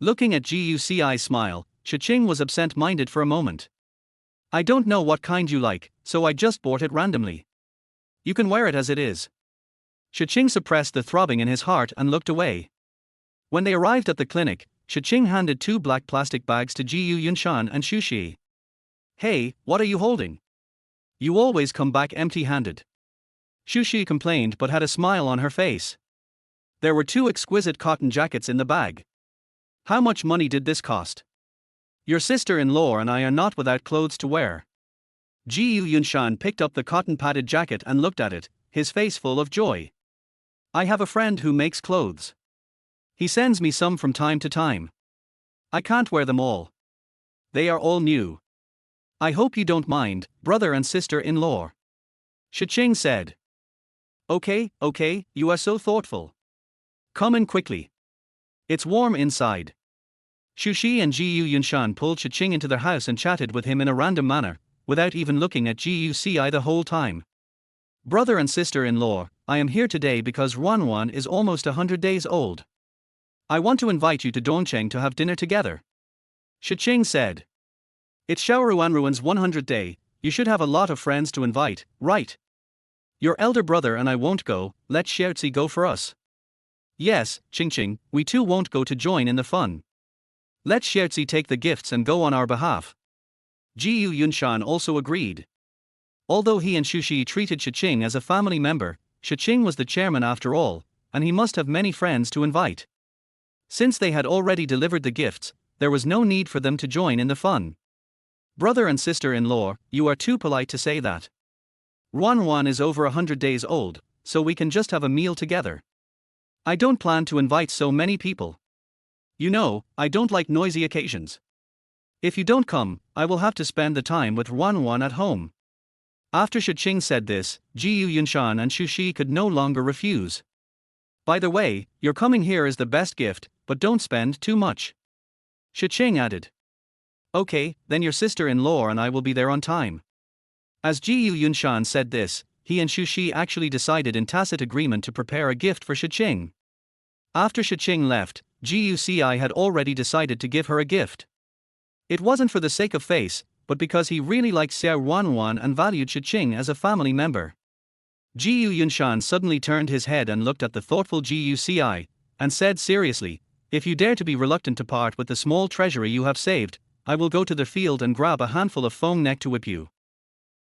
S1: Looking at Guci's smile, Shi Qing was absent-minded for a moment. I don't know what kind you like, so I just bought it randomly. You can wear it as it is. Shi Qing suppressed the throbbing in his heart and looked away. When they arrived at the clinic, Shi Qing handed 2 black plastic bags to Ji Yunshan and Xu Shi. Hey, what are you holding? You always come back empty-handed. Xu Shi complained but had a smile on her face. There were 2 exquisite cotton jackets in the bag. How much money did this cost? Your sister-in-law and I are not without clothes to wear. Ji Yunshan picked up the cotton-padded jacket and looked at it, his face full of joy. I have a friend who makes clothes. He sends me some from time to time. I can't wear them all. They are all new. I hope you don't mind, brother and sister-in-law. Shi Qing said. Okay, you are so thoughtful. Come in quickly. It's warm inside. Xu Shi and Ji Yunshan pulled Shi Qing into their house and chatted with him in a random manner, without even looking at Guci the whole time. Brother and sister-in-law, I am here today because Ruan is almost 100 days old. I want to invite you to Dongcheng to have dinner together. Shi Qing said. It's Ruan's 100th day, you should have a lot of friends to invite, right? Your elder brother and I won't go, let Xiaozi go for us. Yes, Qing, we too won't go to join in the fun. Let Xiaozi take the gifts and go on our behalf. Ji Yunshan also agreed. Although he and Xu Shi treated Shi Qing as a family member, Shi Qing was the chairman after all, and he must have many friends to invite. Since they had already delivered the gifts, there was no need for them to join in the fun. Brother and sister-in-law, you are too polite to say that. Ruan is over 100 days old, so we can just have a meal together. I don't plan to invite so many people. You know, I don't like noisy occasions. If you don't come, I will have to spend the time with Ruan at home. After Shi Qing said this, Ji Yunshan and Xu Shi could no longer refuse. By the way, your coming here is the best gift, but don't spend too much. Shi Qing added. Okay, then your sister-in-law and I will be there on time. As Ji Yunshan said this, he and Xu Shi actually decided in tacit agreement to prepare a gift for Shi Qing. After Shi Qing left, Guci had already decided to give her a gift. It wasn't for the sake of face, but because he really liked Xiao Ruan and valued Shi Qing as a family member. Ji Yunshan suddenly turned his head and looked at the thoughtful Guci, and said seriously, if you dare to be reluctant to part with the small treasury you have saved, I will go to the field and grab a handful of fong neck to whip you.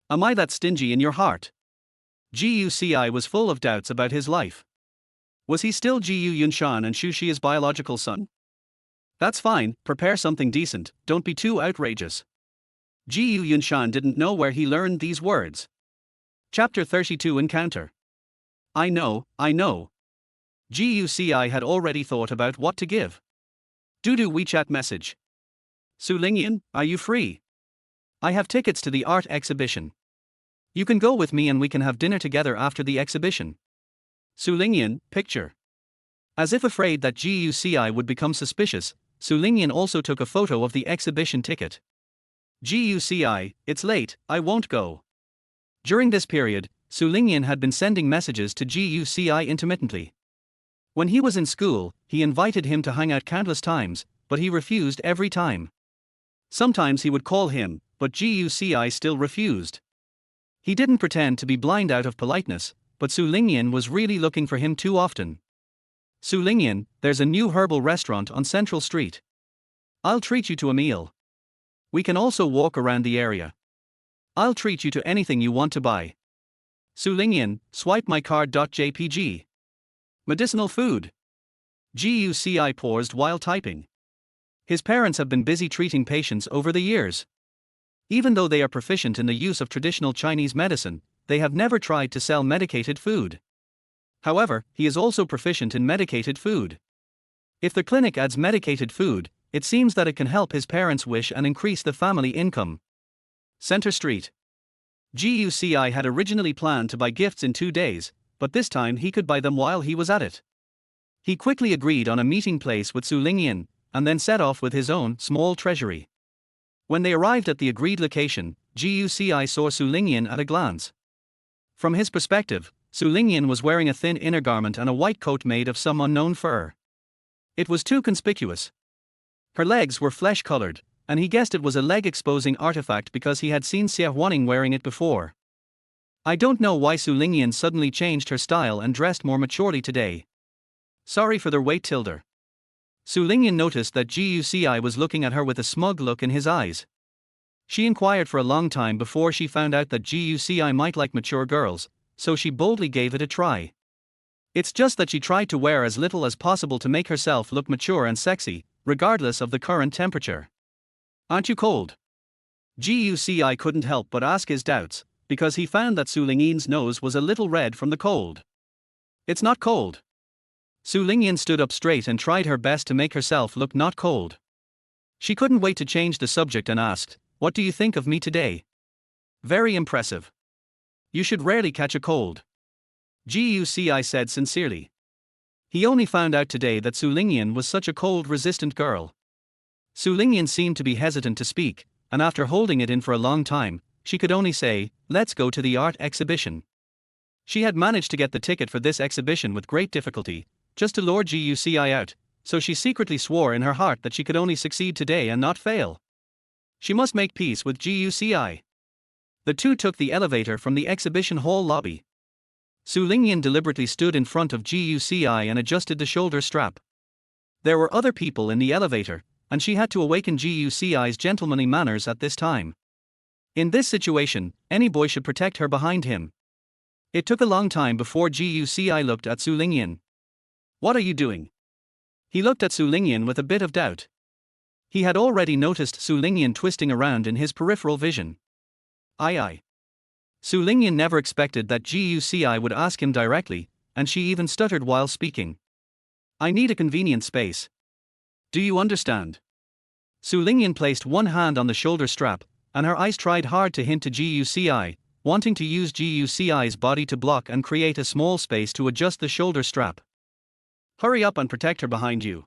S1: Am I that stingy in your heart? Guci was full of doubts about his life. Was he still Ji Yunshan and Xu Shi's biological son? That's fine, prepare something decent, don't be too outrageous. Ji Yunshan didn't know where he learned these words. Chapter 32 Encounter. I know. Guci had already thought about what to give. Due to WeChat message. Su Lingyan, are you free? I have tickets to the art exhibition. You can go with me and we can have dinner together after the exhibition. Su Lingyan, picture. As if afraid that Guci would become suspicious, Su Lingyan also took a photo of the exhibition ticket. Guci, it's late, I won't go. During this period, Su Lingyan had been sending messages to Guci intermittently. When he was in school, he invited him to hang out countless times, but he refused every time. Sometimes he would call him, but Guci still refused. He didn't pretend to be blind out of politeness, but Su Lingyan was really looking for him too often. Su Lingyan, there's a new herbal restaurant on Central Street. I'll treat you to a meal. We can also walk around the area. I'll treat you to anything you want to buy. Su Lingyan, swipe my card.jpg. Medicinal food. Guci paused while typing. His parents have been busy treating patients over the years. Even though they are proficient in the use of traditional Chinese medicine, they have never tried to sell medicated food. However, he is also proficient in medicated food. If the clinic adds medicated food, it seems that it can help his parents' wish and increase the family income. Center Street. Guci had originally planned to buy gifts in 2 days, but this time he could buy them while he was at it. He quickly agreed on a meeting place with Su Lingyan, and then set off with his own small treasury. When they arrived at the agreed location, Guci saw Su Lingyan at a glance. From his perspective, Su Lingyan was wearing a thin inner garment and a white coat made of some unknown fur. It was too conspicuous. Her legs were flesh-colored, and he guessed it was a leg-exposing artifact because he had seen Xie Huaning wearing it before. I don't know why Su Lingyan suddenly changed her style and dressed more maturely today. Sorry for their wait, Tilda. Su Lingyan noticed that Guci was looking at her with a smug look in his eyes. She inquired for a long time before she found out that Guci might like mature girls, so she boldly gave it a try. It's just that she tried to wear as little as possible to make herself look mature and sexy, regardless of the current temperature. Aren't you cold? Guci couldn't help but ask his doubts, because he found that Su Lingyan's nose was a little red from the cold. It's not cold. Su Lingyan stood up straight and tried her best to make herself look not cold. She couldn't wait to change the subject and asked, "What do you think of me today?" "Very impressive. You should rarely catch a cold," Guci said sincerely. He only found out today that Su Lingyan was such a cold-resistant girl. Su Lingyan seemed to be hesitant to speak, and after holding it in for a long time, she could only say, "Let's go to the art exhibition." She had managed to get the ticket for this exhibition with great difficulty, just to lure Guci out, so she secretly swore in her heart that she could only succeed today and not fail. She must make peace with Guci. The two took the elevator from the exhibition hall lobby. Su Lingyan deliberately stood in front of Guci and adjusted the shoulder strap. There were other people in the elevator, and she had to awaken Guci's gentlemanly manners at this time. In this situation, any boy should protect her behind him. It took a long time before Guci looked at Su Lingyan. "What are you doing?" He looked at Su Lingyan with a bit of doubt. He had already noticed Su Lingyan twisting around in his peripheral vision. Aye. Su Lingyan never expected that Guci would ask him directly, and she even stuttered while speaking. "I need a convenient space. Do you understand?" Su Lingyan placed one hand on the shoulder strap, and her eyes tried hard to hint to Guci, wanting to use Guci's body to block and create a small space to adjust the shoulder strap. "Hurry up and protect her behind you.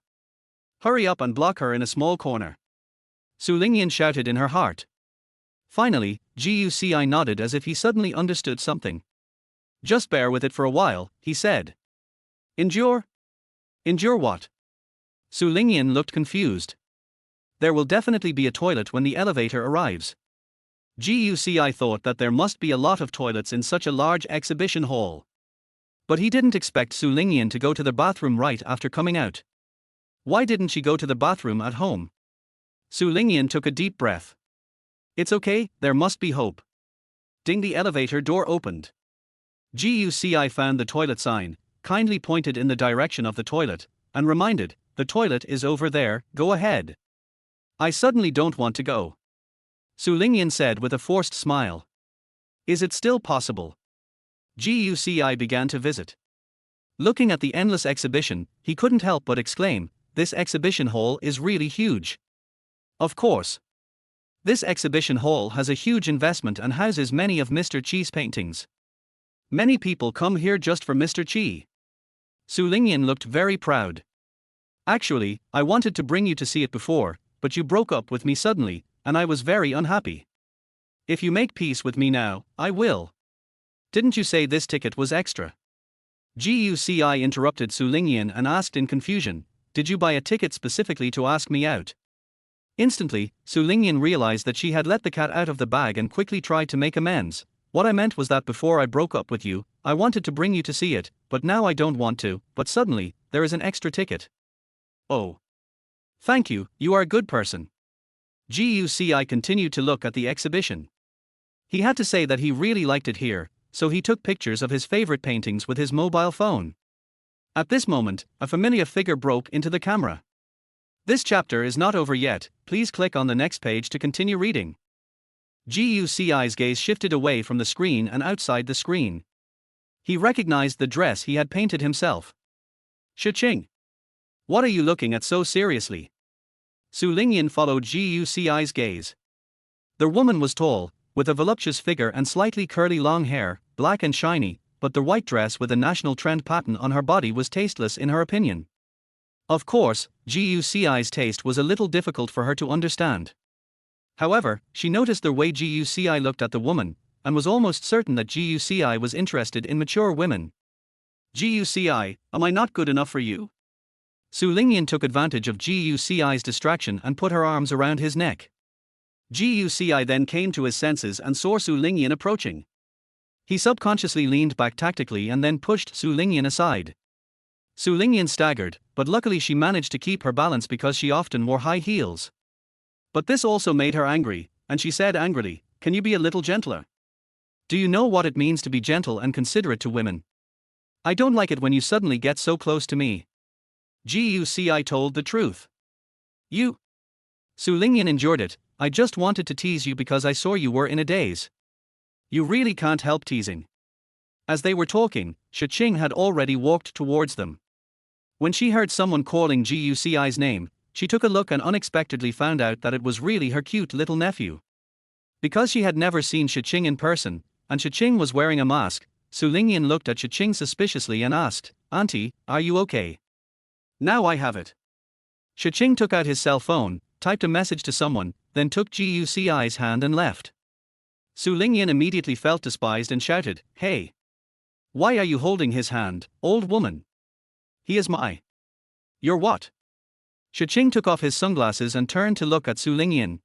S1: Hurry up and block her in a small corner," Su Lingyan shouted in her heart. Finally, Guci nodded as if he suddenly understood something. "Just bear with it for a while," he said. "Endure? Endure what?" Su Lingyan looked confused. "There will definitely be a toilet when the elevator arrives." Guci thought that there must be a lot of toilets in such a large exhibition hall. But he didn't expect Su Lingyan to go to the bathroom right after coming out. Why didn't she go to the bathroom at home? Su Lingyan took a deep breath. "It's okay, there must be hope." Ding, the elevator door opened. Guci found the toilet sign, kindly pointed in the direction of the toilet, and reminded, "The toilet is over there, go ahead." "I suddenly don't want to go," Su Lingyan said with a forced smile. "Is it still possible?" Guci began to visit. Looking at the endless exhibition, he couldn't help but exclaim, "This exhibition hall is really huge." Of course. This exhibition hall has a huge investment and houses many of Mr. Qi's paintings. Many people come here just for Mr. Qi. Su Lingyan looked very proud. "Actually, I wanted to bring you to see it before, but you broke up with me suddenly, and I was very unhappy. If you make peace with me now, I will." "Didn't you say this ticket was extra?" Guci interrupted Su Lingyan and asked in confusion, "Did you buy a ticket specifically to ask me out?" Instantly, Su Lingyan realized that she had let the cat out of the bag and quickly tried to make amends. "What I meant was that before I broke up with you, I wanted to bring you to see it, but now I don't want to, but suddenly, there is an extra ticket." "Oh. Thank you, you are a good person." Guci continued to look at the exhibition. He had to say that he really liked it here, so he took pictures of his favorite paintings with his mobile phone. At this moment, a familiar figure broke into the camera. This chapter is not over yet, please click on the next page to continue reading. Guci's gaze shifted away from the screen and outside the screen. He recognized the dress he had painted himself. "Shi Qing. What are you looking at so seriously?" Su Lingyan followed Guci's gaze. The woman was tall, with a voluptuous figure and slightly curly long hair, black and shiny, but the white dress with a national trend pattern on her body was tasteless in her opinion. Of course, Guci's taste was a little difficult for her to understand. However, she noticed the way Guci looked at the woman, and was almost certain that Guci was interested in mature women. "Guci, am I not good enough for you?" Su Lingyan took advantage of Guci's distraction and put her arms around his neck. Guci then came to his senses and saw Su Lingyan approaching. He subconsciously leaned back tactically and then pushed Su Lingyan aside. Su Lingyan staggered, but luckily she managed to keep her balance because she often wore high heels. But this also made her angry, and she said angrily, "Can you be a little gentler? Do you know what it means to be gentle and considerate to women? I don't like it when you suddenly get so close to me." Guci told the truth. "You." Su Lingyan endured it. "I just wanted to tease you because I saw you were in a daze. You really can't help teasing." As they were talking, Shi Qing had already walked towards them. When she heard someone calling Guci's name, she took a look and unexpectedly found out that it was really her cute little nephew. Because she had never seen Shi Qing in person, and Shi Qing was wearing a mask, Su Lingyan looked at Shi Qing suspiciously and asked, "Auntie, are you okay?" "Now I have it." Shi Qing took out his cell phone, typed a message to someone, then took Guci's hand and left. Su Lingyan immediately felt despised and shouted, "Hey! Why are you holding his hand, old woman? He is my..." "You're what?" Shi Qing took off his sunglasses and turned to look at Su Lingyan.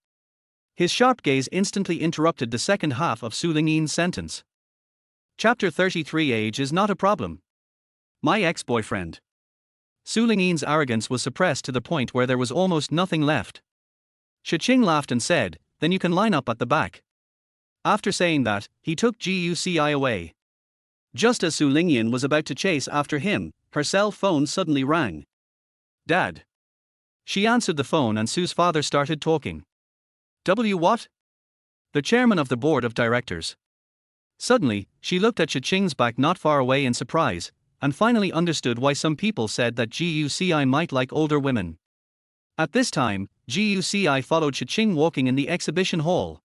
S1: His sharp gaze instantly interrupted the second half of Su Lingyan's sentence. Chapter 33. Age is not a problem. My ex-boyfriend. Su Lingyan's arrogance was suppressed to the point where there was almost nothing left. Shi Qing laughed and said, "Then you can line up at the back." After saying that, he took Guci away. Just as Su Lingyan was about to chase after him, her cell phone suddenly rang. "Dad." She answered the phone and Su's father started talking. What? The chairman of the board of directors. Suddenly, she looked at Shi Qing's back not far away in surprise, and finally understood why some people said that Guci might like older women. At this time, Guci followed Shi Qing walking in the exhibition hall.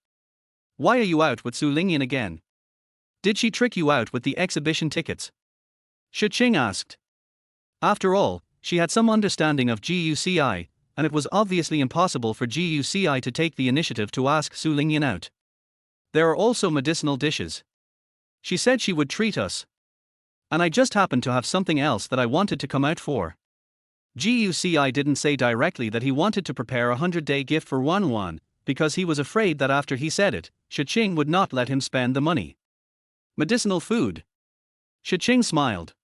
S1: "Why are you out with Su Lingyan again? Did she trick you out with the exhibition tickets?" Shi Qing asked. After all, she had some understanding of Guci, and it was obviously impossible for Guci to take the initiative to ask Su Lingyan out. "There are also medicinal dishes. She said she would treat us. And I just happened to have something else that I wanted to come out for." Guci didn't say directly that he wanted to prepare a 100-day gift for Wan, because he was afraid that after he said it, Shi Qing would not let him spend the money. "Medicinal food." Shi Qing smiled.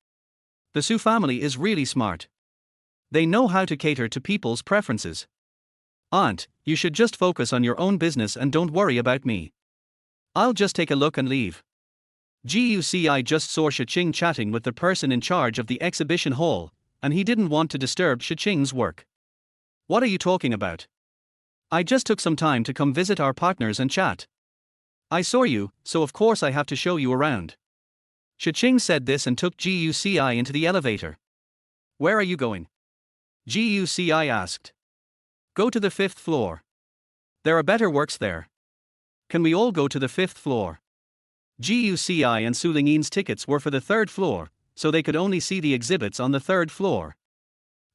S1: The Su family is really smart. They know how to cater to people's preferences. "Aunt, you should just focus on your own business and don't worry about me. I'll just take a look and leave." Guci just saw Shi Qing chatting with the person in charge of the exhibition hall, and he didn't want to disturb Shi Qing's work. "What are you talking about? I just took some time to come visit our partners and chat. I saw you, so of course I have to show you around." Shi Qing said this and took Guci into the elevator. "Where are you going?" Guci asked. "Go to the 5th floor. There are better works there." "Can we all go to the 5th floor?" Guci and Su Lingyan's tickets were for the 3rd floor, so they could only see the exhibits on the 3rd floor.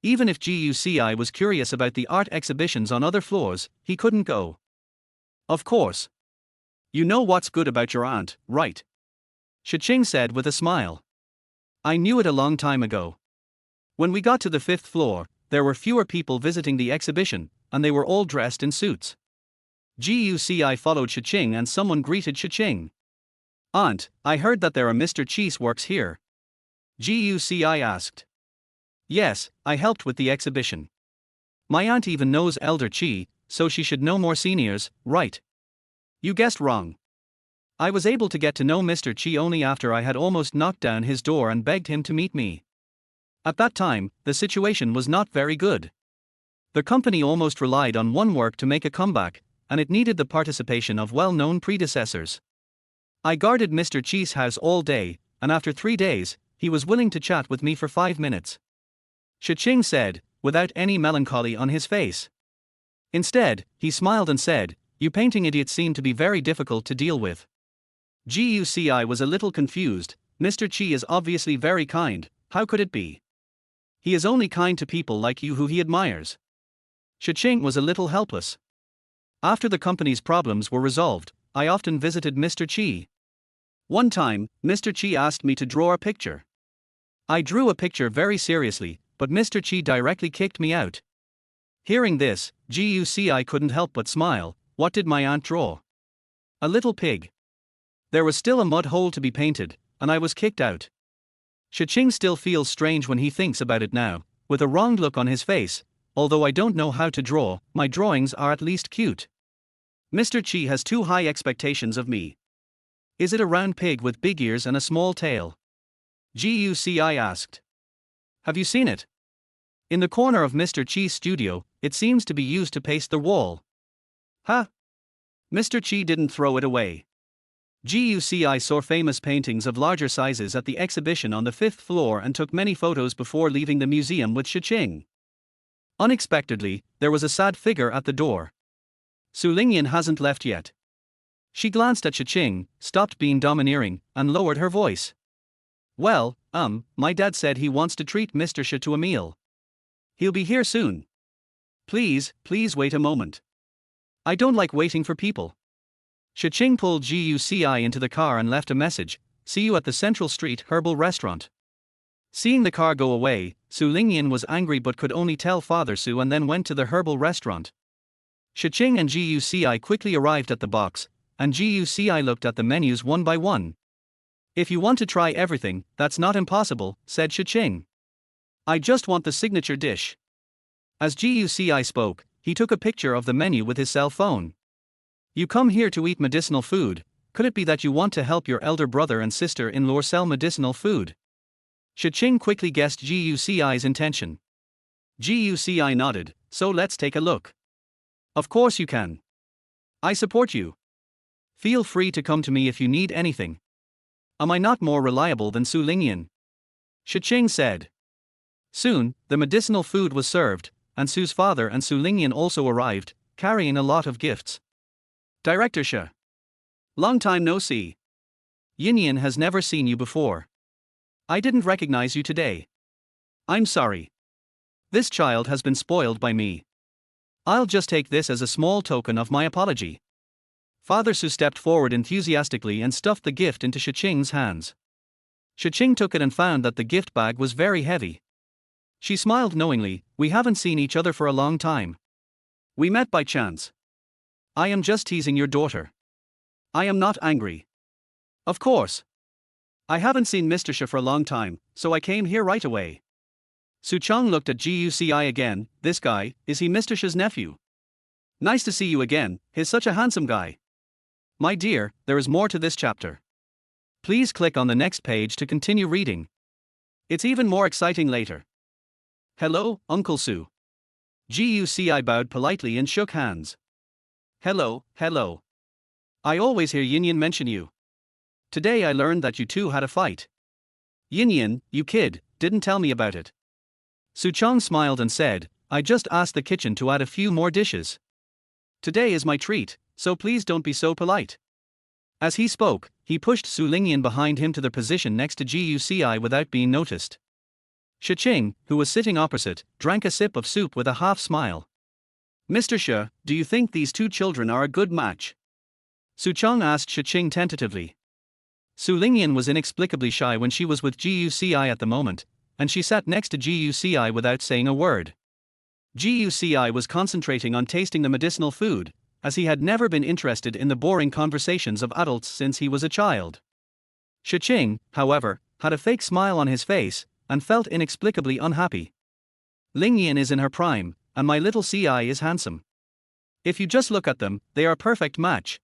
S1: Even if Guci was curious about the art exhibitions on other floors, he couldn't go. "Of course. You know what's good about your aunt, right?" Shi Qing said with a smile. "I knew it a long time ago. When we got to the 5th floor, there were fewer people visiting the exhibition, and they were all dressed in suits." Guci followed Shi Qing and someone greeted Shi Qing. "Aunt, I heard that there are Mr. Chi's works here." Guci asked. "Yes, I helped with the exhibition. My aunt even knows Elder Chi, so she should know more seniors, right?" "You guessed wrong. I was able to get to know Mr. Chi only after I had almost knocked down his door and begged him to meet me. At that time, the situation was not very good. The company almost relied on one work to make a comeback, and it needed the participation of well-known predecessors. I guarded Mr. Chi's house all day, and after 3 days, he was willing to chat with me for 5 minutes. Shi Qing said, without any melancholy on his face. Instead, he smiled and said, "You painting idiots seem to be very difficult to deal with." Guci was a little confused. Mr. Chi is obviously very kind, how could it be? He is only kind to people like you who he admires. Shi Qing was a little helpless. After the company's problems were resolved, I often visited Mr. Chi. One time, Mr. Chi asked me to draw a picture. I drew a picture very seriously, but Mr. Chi directly kicked me out. Hearing this, Guci couldn't help but smile. What did my aunt draw? A little pig. There was still a mud hole to be painted, and I was kicked out. Shi Qing still feels strange when he thinks about it now, with a wronged look on his face. Although I don't know how to draw, my drawings are at least cute. Mr. Chi has too high expectations of me. Is it a round pig with big ears and a small tail? Guci asked. Have you seen it? In the corner of Mr. Chi's studio, it seems to be used to paste the wall. Huh? Mr. Chi didn't throw it away. Guci saw famous paintings of larger sizes at the exhibition on the 5th floor and took many photos before leaving the museum with Shi Qing. Unexpectedly, there was a sad figure at the door. Su Lingyan hasn't left yet. She glanced at Shi Qing, stopped being domineering, and lowered her voice. Well, my dad said he wants to treat Mr. Shi to a meal. He'll be here soon. Please wait a moment. I don't like waiting for people. Shi Qing pulled Guci into the car and left a message. See you at the Central Street Herbal Restaurant. Seeing the car go away, Su Lingyan was angry but could only tell Father Su and then went to the herbal restaurant. Shi Qing and Guci quickly arrived at the box, and Guci looked at the menus one by one. If you want to try everything, that's not impossible, said Shi Qing. I just want the signature dish. As Guci spoke, he took a picture of the menu with his cell phone. You come here to eat medicinal food, could it be that you want to help your elder brother and sister-in-law sell medicinal food? Shi Qing quickly guessed Guci's intention. Guci nodded, so let's take a look. Of course you can. I support you. Feel free to come to me if you need anything. Am I not more reliable than Su Lingyan? Shi Qing said. Soon, the medicinal food was served, and Su's father and Su Lingyan also arrived, carrying a lot of gifts. Director Shi. Long time no see. Yinyan has never seen you before. I didn't recognize you today. I'm sorry. This child has been spoiled by me. I'll just take this as a small token of my apology. Father Su stepped forward enthusiastically and stuffed the gift into Shi Qing's hands. Shi Qing took it and found that the gift bag was very heavy. She smiled knowingly. We haven't seen each other for a long time. We met by chance. I am just teasing your daughter. I am not angry. Of course. I haven't seen Mr. Shi for a long time, so I came here right away. Su Chong looked at Guci again. This guy, is he Mr. Shi's nephew? Nice to see you again, he's such a handsome guy. My dear, there is more to this chapter. Please click on the next page to continue reading. It's even more exciting later. Hello, Uncle Su. Guci bowed politely and shook hands. Hello. I always hear Yinyan mention you. Today I learned that you two had a fight. Yinyan, you kid, didn't tell me about it. Su Chong smiled and said, I just asked the kitchen to add a few more dishes. Today is my treat, so please don't be so polite. As he spoke, he pushed Su Lingyan behind him to the position next to Guci without being noticed. Shi Qing, who was sitting opposite, drank a sip of soup with a half smile. Mr. Shi, do you think these two children are a good match? Su Chong asked Shi Qing tentatively. Su Lingyan was inexplicably shy when she was with Guci at the moment, and she sat next to Guci without saying a word. Guci was concentrating on tasting the medicinal food, as he had never been interested in the boring conversations of adults since he was a child. Shi Qing, however, had a fake smile on his face, and felt inexplicably unhappy. Lingyan is in her prime, and my little Ci is handsome. If you just look at them, they are a perfect match.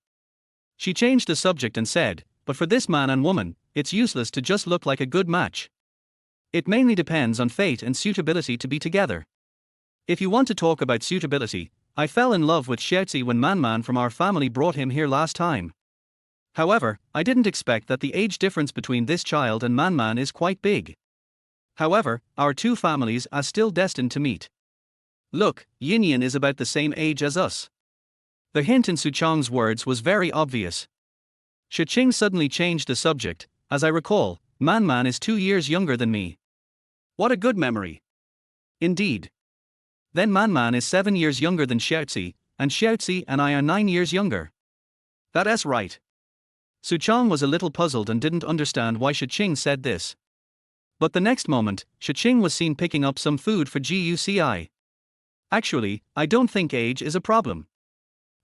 S1: She changed the subject and said, but for this man and woman, it's useless to just look like a good match. It mainly depends on fate and suitability to be together. If you want to talk about suitability, I fell in love with Xiaozi when Man from our family brought him here last time. However, I didn't expect that the age difference between this child and Man is quite big. However, our two families are still destined to meet. Look, Yinyan is about the same age as us. The hint in Su Chong's words was very obvious. Shi Qing suddenly changed the subject. As I recall, Man is 2 years younger than me. What a good memory. Indeed. Then Man is 7 years younger than Xiaozi, and Xiaozi and I are 9 years younger. That's right. Su Chong was a little puzzled and didn't understand why Shi Qing said this. But the next moment, Shi Qing was seen picking up some food for Guci. Actually, I don't think age is a problem.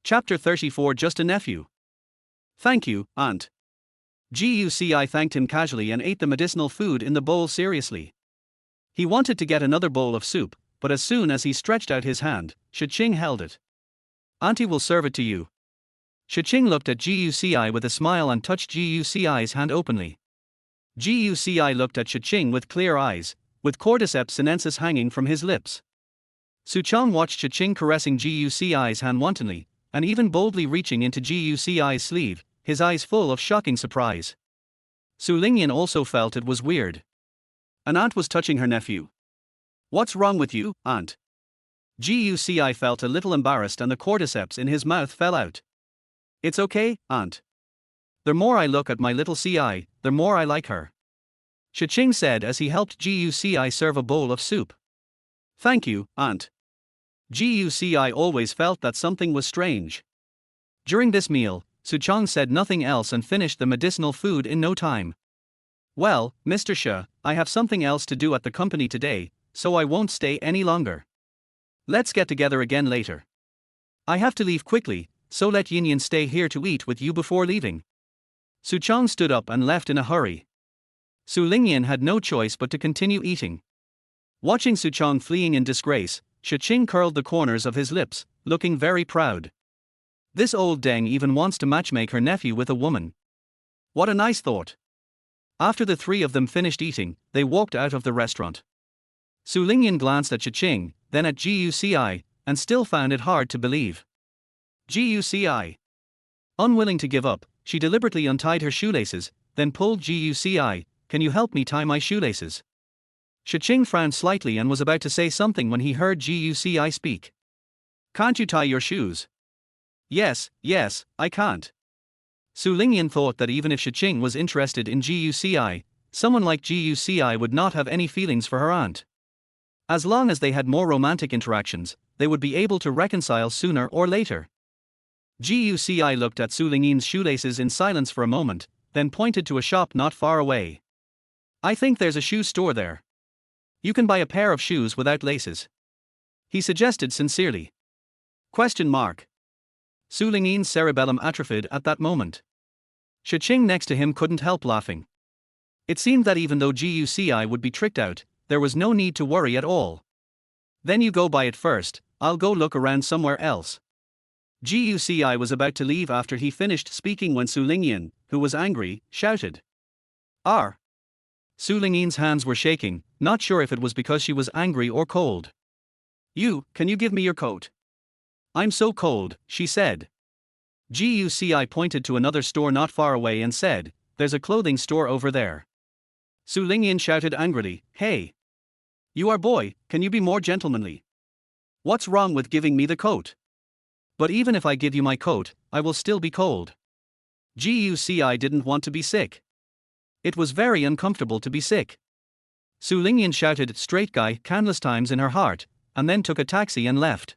S1: Chapter 34. Just a nephew. Thank you, Aunt. Guci thanked him casually and ate the medicinal food in the bowl seriously. He wanted to get another bowl of soup, but as soon as he stretched out his hand, Shi Qing held it. Auntie will serve it to you. Shi Qing looked at Guci with a smile and touched Guci's hand openly. Guci looked at Shi Qing with clear eyes, with cordyceps sinensis hanging from his lips. Su Chong watched Shi Qing caressing Guci's hand wantonly, and even boldly reaching into Guci's sleeve, his eyes full of shocking surprise. Su Lingyan also felt it was weird. An aunt was touching her nephew. What's wrong with you, aunt? Guci felt a little embarrassed and the cordyceps in his mouth fell out. It's okay, aunt. The more I look at my little Ci, the more I like her. Shi Qing said as he helped Guci serve a bowl of soup. Thank you, aunt. Guci always felt that something was strange. During this meal, Su Chong said nothing else and finished the medicinal food in no time. Well, Mr. Shi, I have something else to do at the company today, so I won't stay any longer. Let's get together again later. I have to leave quickly, so let Yinyan stay here to eat with you before leaving. Su Chong stood up and left in a hurry. Su Lingyan had no choice but to continue eating. Watching Su Chong fleeing in disgrace, Shi Qing curled the corners of his lips, looking very proud. This old deng even wants to matchmake her nephew with a woman. What a nice thought. After the three of them finished eating, they walked out of the restaurant. Su Lingyan glanced at Shi Qing, then at Guci, and still found it hard to believe. Guci. Unwilling to give up, she deliberately untied her shoelaces, then pulled Guci, can you help me tie my shoelaces? Shi Qing frowned slightly and was about to say something when he heard Guci speak. Can't you tie your shoes? Yes, I can't. Su Lingyan thought that even if Shi Qing was interested in Guci, someone like Guci would not have any feelings for her aunt. As long as they had more romantic interactions, they would be able to reconcile sooner or later. Guci looked at Su Lingyan's shoelaces in silence for a moment, then pointed to a shop not far away. I think there's a shoe store there. You can buy a pair of shoes without laces. He suggested sincerely. Question mark. Su Lingyan's cerebellum atrophied at that moment. Shi Qing next to him couldn't help laughing. It seemed that even though Guci would be tricked out, there was no need to worry at all. Then you go buy it first, I'll go look around somewhere else. Guci was about to leave after he finished speaking when Su Lingyan, who was angry, shouted. Ar! Su Lingyan's hands were shaking, not sure if it was because she was angry or cold. Can you give me your coat? I'm so cold, she said. Guci pointed to another store not far away and said, there's a clothing store over there. Su Lingyan shouted angrily, hey! You are boy, can you be more gentlemanly? What's wrong with giving me the coat? But even if I give you my coat, I will still be cold. Guci didn't want to be sick. It was very uncomfortable to be sick. Su Lingyan shouted straight guy countless times in her heart, and then took a taxi and left.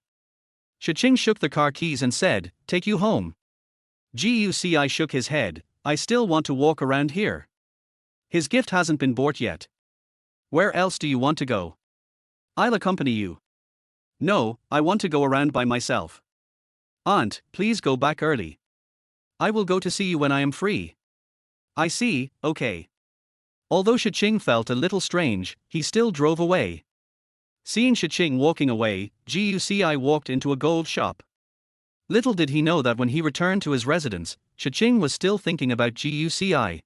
S1: Shi Qing shook the car keys and said, take you home. Guci shook his head, I still want to walk around here. His gift hasn't been bought yet. Where else do you want to go? I'll accompany you. No, I want to go around by myself. Aunt, please go back early. I will go to see you when I am free. I see, okay. Although Shi Qing felt a little strange, he still drove away. Seeing Shi Qing walking away, Guci walked into a gold shop. Little did he know that when he returned to his residence, Shi Qing was still thinking about Guci.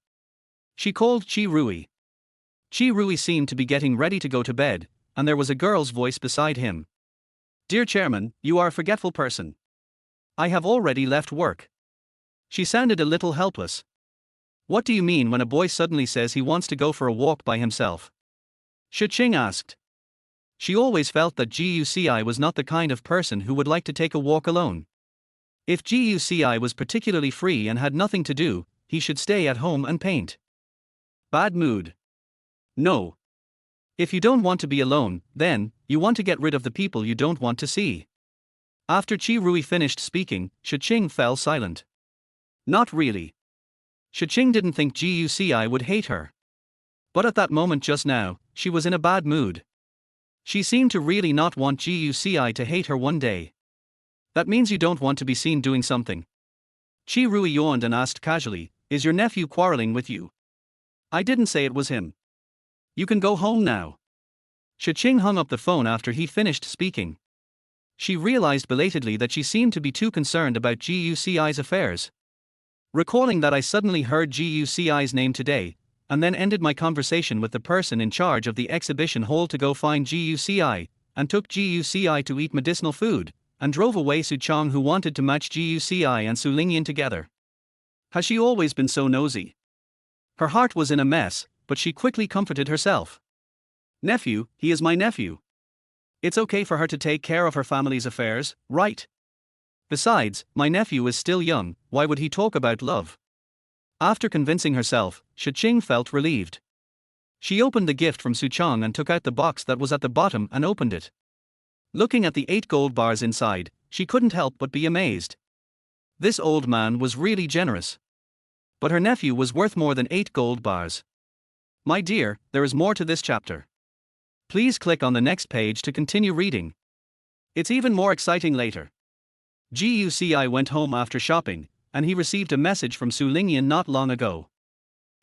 S1: She called Chi Rui. Chi Rui seemed to be getting ready to go to bed, and there was a girl's voice beside him. Dear Chairman, you are a forgetful person. I have already left work. She sounded a little helpless. What do you mean when a boy suddenly says he wants to go for a walk by himself? Shi Qing asked. She always felt that Guci was not the kind of person who would like to take a walk alone. If Guci was particularly free and had nothing to do, he should stay at home and paint. Bad mood. No. If you don't want to be alone, then, you want to get rid of the people you don't want to see. After Chi Rui finished speaking, Shi Qing fell silent. Not really. Shi Qing didn't think Guci would hate her. But at that moment just now, she was in a bad mood. She seemed to really not want Guci to hate her one day. That means you don't want to be seen doing something. Chi Rui yawned and asked casually, "Is your nephew quarreling with you?" "I didn't say it was him. You can go home now." Shi Qing hung up the phone after he finished speaking. She realized belatedly that she seemed to be too concerned about Guci's affairs. Recalling that I suddenly heard Guci's name today, and then ended my conversation with the person in charge of the exhibition hall to go find Guci, and took Guci to eat medicinal food, and drove away Su Chong, who wanted to match Guci and Su Lingyan together. Has she always been so nosy? Her heart was in a mess, but she quickly comforted herself. "Nephew, he is my nephew. It's okay for her to take care of her family's affairs, right? Besides, my nephew is still young, why would he talk about love?" After convincing herself, Shi Qing felt relieved. She opened the gift from Su Chong and took out the box that was at the bottom and opened it. Looking at the 8 gold bars inside, she couldn't help but be amazed. This old man was really generous. But her nephew was worth more than 8 gold bars. My dear, there is more to this chapter. Please click on the next page to continue reading. It's even more exciting later. Guci went home after shopping, and he received a message from Su Lingyan not long ago.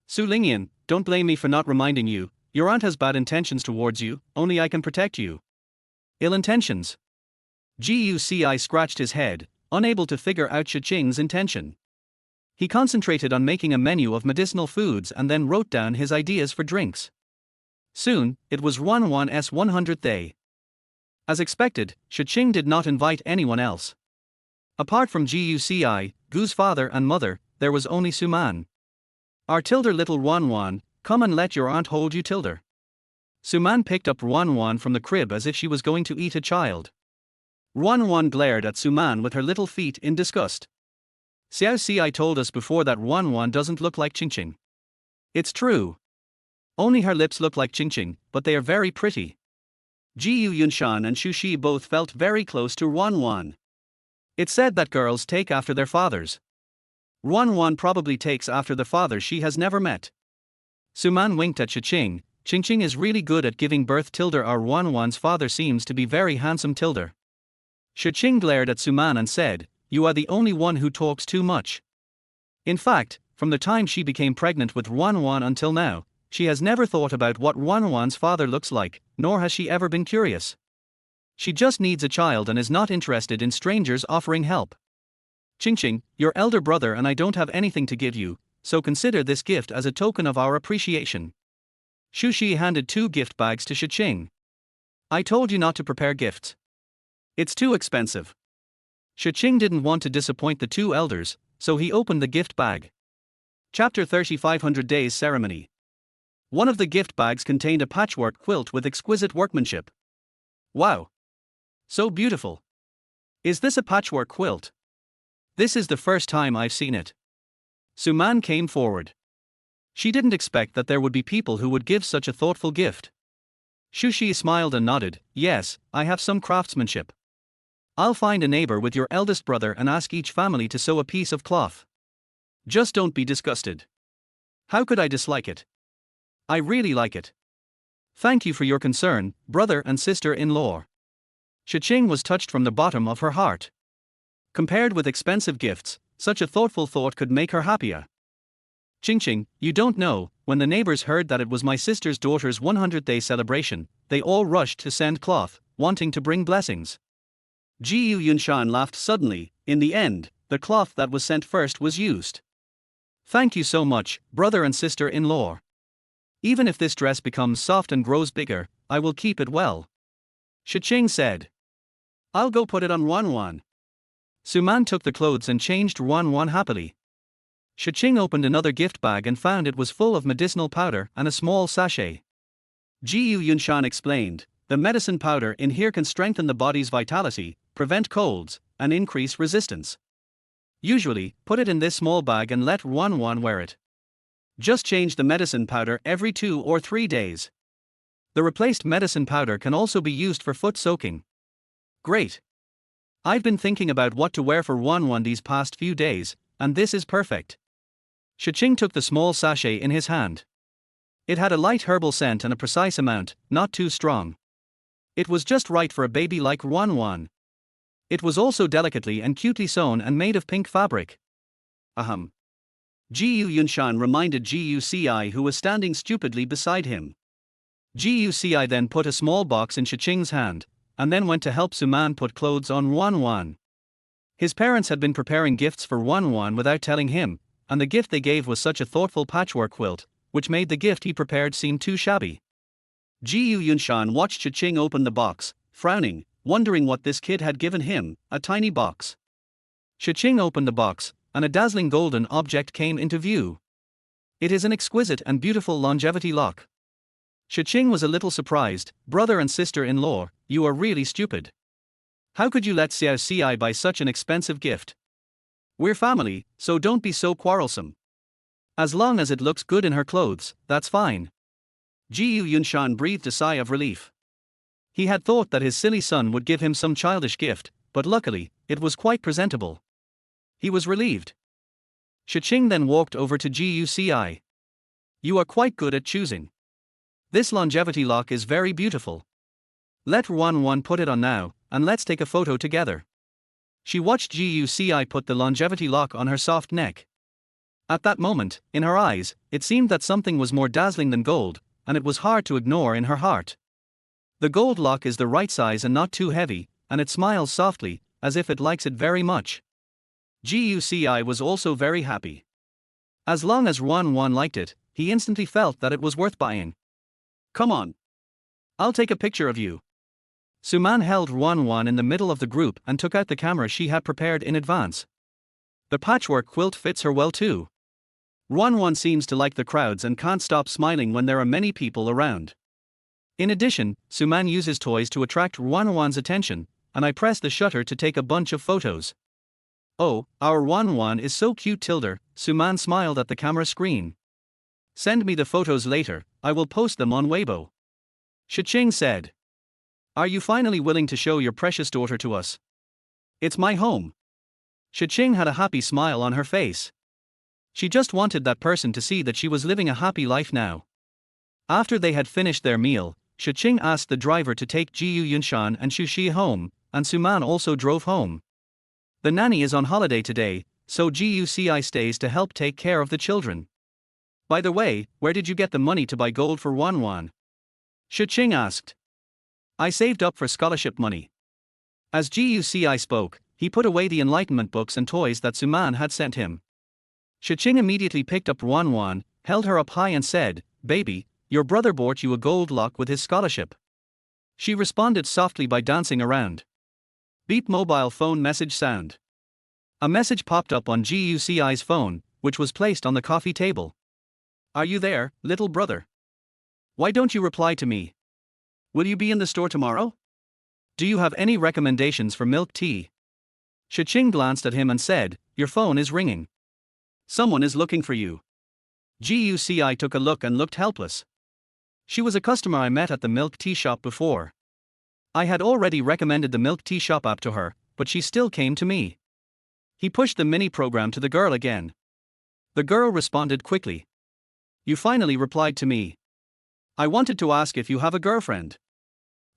S1: "Su Lingyan, don't blame me for not reminding you, your aunt has bad intentions towards you, only I can protect you." "Ill intentions?" Guci scratched his head, unable to figure out Shi Qing's intention. He concentrated on making a menu of medicinal foods and then wrote down his ideas for drinks. Soon, it was Ruan's 100th day. As expected, Shi Qing did not invite anyone else. Apart from Guci, Gu's father and mother, there was only Suman. "Our tilder little Ruan, come and let your aunt hold you tilder." Suman picked up Ruan from the crib as if she was going to eat a child. Ruan glared at Suman with her little feet in disgust. "Xiao Ci told us before that Ruan doesn't look like Qing. It's true. Only her lips look like Qing, but they are very pretty." Jiu Yunshan and Shu Shi both felt very close to Ruan. It's said that girls take after their fathers. Ruan probably takes after the father she has never met. Suman winked at Shi Qing. "Qing is really good at giving birth tilder. Our Ruan's father seems to be very handsome tilder." Shi Qing glared at Suman and said, "You are the only one who talks too much." In fact, from the time she became pregnant with Ruan until now, she has never thought about what Ruan's father looks like, nor has she ever been curious. She just needs a child and is not interested in strangers offering help. "Qing, your elder brother and I don't have anything to give you, so consider this gift as a token of our appreciation." Shu Shi handed 2 gift bags to Shi Qing. "I told you not to prepare gifts. It's too expensive." Shi Qing didn't want to disappoint the 2 elders, so he opened the gift bag. Chapter 30 500 Days Ceremony. One of the gift bags contained a patchwork quilt with exquisite workmanship. Wow! So beautiful. Is this a patchwork quilt? This is the first time I've seen it. Suman came forward. She didn't expect that there would be people who would give such a thoughtful gift. Shu Shi smiled and nodded, "Yes, I have some craftsmanship. I'll find a neighbor with your eldest brother and ask each family to sew a piece of cloth. Just don't be disgusted." "How could I dislike it? I really like it. Thank you for your concern, brother and sister-in-law." Shi Qing was touched from the bottom of her heart. Compared with expensive gifts, such a thoughtful thought could make her happier. "Qing, you don't know, when the neighbors heard that it was my sister's daughter's 100th day celebration, they all rushed to send cloth, wanting to bring blessings." Jiu Yunshan laughed suddenly. In the end, the cloth that was sent first was used. "Thank you so much, brother and sister-in-law. Even if this dress becomes soft and grows bigger, I will keep it well." Shi Qing said. "I'll go put it on Ruan." Suman took the clothes and changed Ruan happily. Shi Qing opened another gift bag and found it was full of medicinal powder and a small sachet. Jiu Yunshan explained, "The medicine powder in here can strengthen the body's vitality, prevent colds, and increase resistance. Usually, put it in this small bag and let Ruan wear it. Just change the medicine powder every 2 or 3 days. The replaced medicine powder can also be used for foot soaking." "Great. I've been thinking about what to wear for Ruan these past few days, and this is perfect." Shi Qing took the small sachet in his hand. It had a light herbal scent and a precise amount, not too strong. It was just right for a baby like Ruan. It was also delicately and cutely sewn and made of pink fabric. Ahem. Jiu Yunshan reminded Guci, who was standing stupidly beside him. Guci then put a small box in Shi Qing's hand, and then went to help Suman put clothes on Ruan. His parents had been preparing gifts for Ruan without telling him, and the gift they gave was such a thoughtful patchwork quilt, which made the gift he prepared seem too shabby. Jiu Yunshan watched Shi Qing open the box, frowning, wondering what this kid had given him, a tiny box. Shi Qing opened the box, and a dazzling golden object came into view. It is an exquisite and beautiful longevity lock. Shi Qing was a little surprised. Brother and sister-in-law, you are really stupid. How could you let Xiao Ci buy such an expensive gift? We're family, so don't be so quarrelsome. As long as it looks good in her clothes, that's fine. Jiu Yunshan breathed a sigh of relief. He had thought that his silly son would give him some childish gift, but luckily, it was quite presentable. He was relieved. Shi Qing then walked over to Guci. You are quite good at choosing. This longevity lock is very beautiful. Let Ruan put it on now, and let's take a photo together. She watched Guci put the longevity lock on her soft neck. At that moment, in her eyes, it seemed that something was more dazzling than gold, and it was hard to ignore in her heart. The gold lock is the right size and not too heavy, and it smiles softly, as if it likes it very much. Guci was also very happy. As long as Ruan liked it, he instantly felt that it was worth buying. Come on. I'll take a picture of you. Suman held Ruan in the middle of the group and took out the camera she had prepared in advance. The patchwork quilt fits her well too. Ruan seems to like the crowds and can't stop smiling when there are many people around. In addition, Suman uses toys to attract Ruan's attention, and I press the shutter to take a bunch of photos. Oh, our Ruan is so cute tilde, Suman smiled at the camera screen. Send me the photos later, I will post them on Weibo. Shi Qing said. Are you finally willing to show your precious daughter to us? It's my home. Shi Qing had a happy smile on her face. She just wanted that person to see that she was living a happy life now. After they had finished their meal, Shi Qing asked the driver to take Jiu Yunshan and Shushi home, and Suman also drove home. The nanny is on holiday today, so Guci stays to help take care of the children. By the way, where did you get the money to buy gold for Ruan? Shi Qing asked. I saved up for scholarship money. As Guci spoke, he put away the enlightenment books and toys that Suman had sent him. Shi Qing immediately picked up Ruan, held her up high and said, Baby, your brother bought you a gold lock with his scholarship. She responded softly by dancing around. Beep mobile phone message sound. A message popped up on Guci's phone, which was placed on the coffee table. Are you there, little brother? Why don't you reply to me? Will you be in the store tomorrow? Do you have any recommendations for milk tea? Shi Qing glanced at him and said, Your phone is ringing. Someone is looking for you. Guci took a look and looked helpless. She was a customer I met at the milk tea shop before. I had already recommended the milk tea shop app to her, but she still came to me. He pushed the mini program to the girl again. The girl responded quickly. You finally replied to me. I wanted to ask if you have a girlfriend.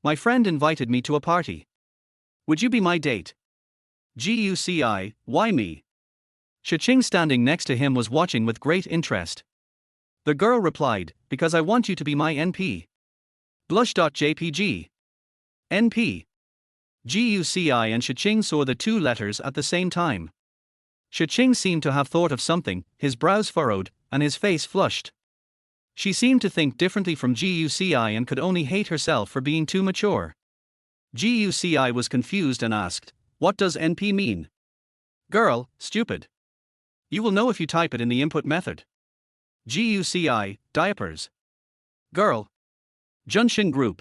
S1: My friend invited me to a party. Would you be my date? Guci, why me? Shi Qing standing next to him was watching with great interest. The girl replied, Because I want you to be my NP. Blush.jpg. NP. Guci and Shi Qing saw the two letters at the same time. Shi Qing seemed to have thought of something, his brows furrowed, and his face flushed. She seemed to think differently from Guci and could only hate herself for being too mature. Guci was confused and asked, What does NP mean? Girl, stupid. You will know if you type it in the input method. Guci, diapers. Girl. Junshin Group.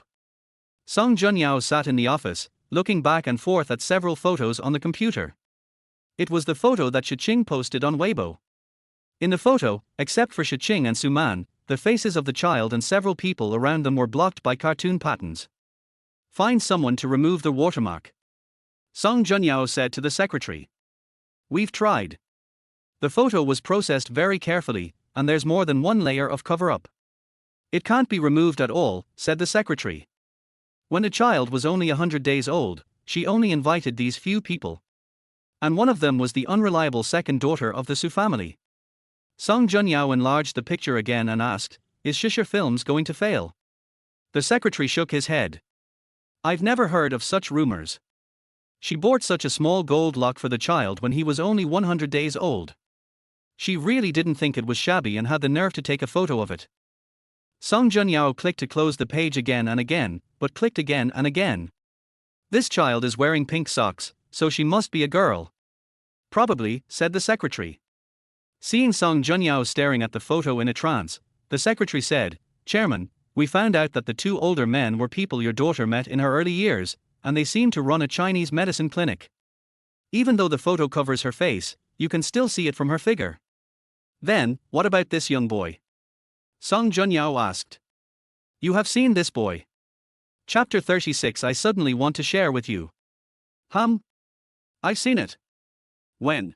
S1: Song Junyao sat in the office, looking back and forth at several photos on the computer. It was the photo that Shi Qing posted on Weibo. In the photo, except for Shi Qing and Suman, the faces of the child and several people around them were blocked by cartoon patterns. Find someone to remove the watermark. Song Junyao said to the secretary. We've tried. The photo was processed very carefully, and there's more than one layer of cover-up. It can't be removed at all, said the secretary. When the child was only 100 days old, she only invited these few people. And one of them was the unreliable second daughter of the Su family. Song Junyao enlarged the picture again and asked, "Is Shisha Films going to fail?" The secretary shook his head. "I've never heard of such rumors. She bought such a small gold lock for the child when he was only 100 days old. She really didn't think it was shabby and had the nerve to take a photo of it." Song Junyao clicked to close the page again and again, but clicked again and again. "This child is wearing pink socks, so she must be a girl." "Probably," said the secretary. Seeing Song Junyao staring at the photo in a trance, the secretary said, "Chairman, we found out that the two older men were people your daughter met in her early years, and they seem to run a Chinese medicine clinic. Even though the photo covers her face, you can still see it from her figure." "Then, what about this young boy?" Song Junyao asked. "You have seen this boy. Chapter 36 I suddenly want to share with you." I've seen it." "When?"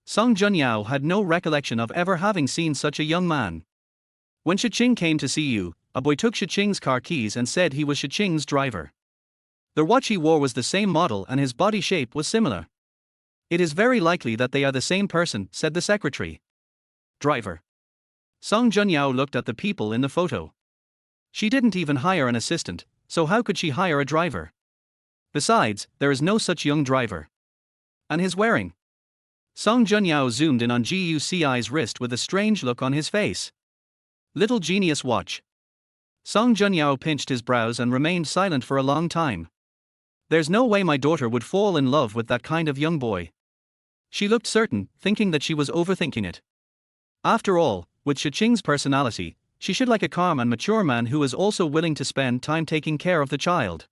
S1: Song Junyao had no recollection of ever having seen such a young man. "When Shi Qing came to see you, a boy took Shi Qing's car keys and said he was Shi Qing's driver. The watch he wore was the same model and his body shape was similar. It is very likely that they are the same person," said the secretary. "Driver." Song Junyao looked at the people in the photo. She didn't even hire an assistant, so how could she hire a driver? Besides, there is no such young driver. And his wearing. Song Junyao zoomed in on Guci's wrist with a strange look on his face. Little genius watch. Song Junyao pinched his brows and remained silent for a long time. "There's no way my daughter would fall in love with that kind of young boy." She looked certain, thinking that she was overthinking it. After all, with Shi Qing's personality, she should like a calm and mature man who is also willing to spend time taking care of the child.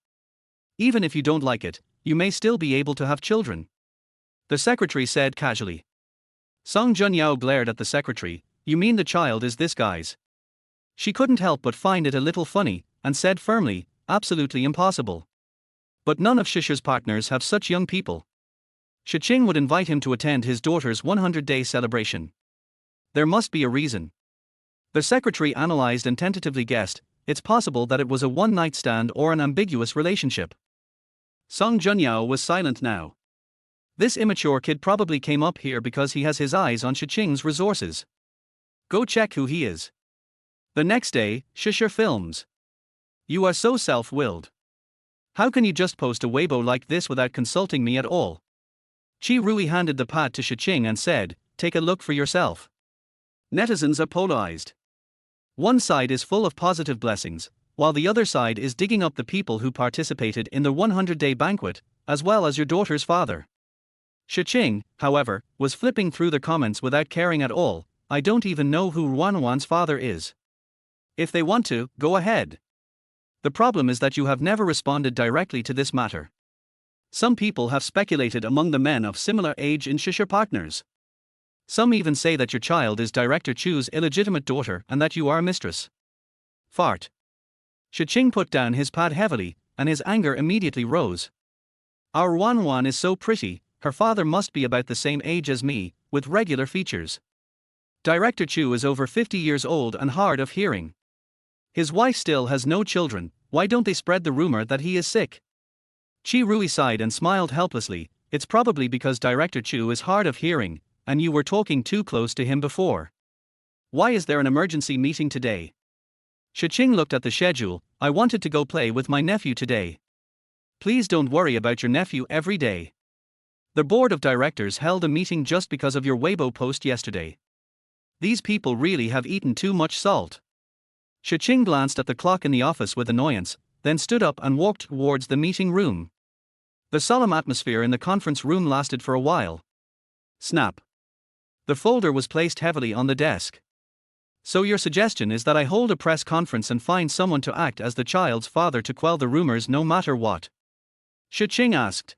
S1: "Even if you don't like it, you may still be able to have children," the secretary said casually. Song Junyao glared at the secretary. "You mean the child is this guy's?" She couldn't help but find it a little funny, and said firmly, "Absolutely impossible. But none of Shisha's partners have such young people. Shi Qing would invite him to attend his daughter's 100-day celebration. There must be a reason." The secretary analyzed and tentatively guessed, it's possible that it was a one-night stand or an ambiguous relationship. Song Junyao was silent now. This immature kid probably came up here because he has his eyes on Shi Qing's resources. Go check who he is. The next day, Shisha Films. "You are so self-willed. How can you just post a Weibo like this without consulting me at all?" Qi Rui handed the pad to Shi Qing and said, "Take a look for yourself." Netizens are polarized. One side is full of positive blessings, while the other side is digging up the people who participated in the 100-day banquet, as well as your daughter's father. Shi Qing, however, was flipping through the comments without caring at all. "I don't even know who Ruanwan's father is. If they want to, go ahead. The problem is that you have never responded directly to this matter. Some people have speculated among the men of similar age in Shisha partners. Some even say that your child is Director Chu's illegitimate daughter and that you are mistress." Fart. Shi Qing put down his pad heavily, and his anger immediately rose. "Our Ruanwan is so pretty, her father must be about the same age as me, with regular features. Director Chu is over 50 years old and hard of hearing. His wife still has no children. Why don't they spread the rumor that he is sick?" Qi Rui sighed and smiled helplessly. "It's probably because Director Chu is hard of hearing, and you were talking too close to him before. Why is there an emergency meeting today?" Shi Qing looked at the schedule. "I wanted to go play with my nephew today." "Please don't worry about your nephew every day. The board of directors held a meeting just because of your Weibo post yesterday. These people really have eaten too much salt." Shi Qing glanced at the clock in the office with annoyance, then stood up and walked towards the meeting room. The solemn atmosphere in the conference room lasted for a while. Snap. The folder was placed heavily on the desk. "So your suggestion is that I hold a press conference and find someone to act as the child's father to quell the rumors no matter what?" Shi Qing asked.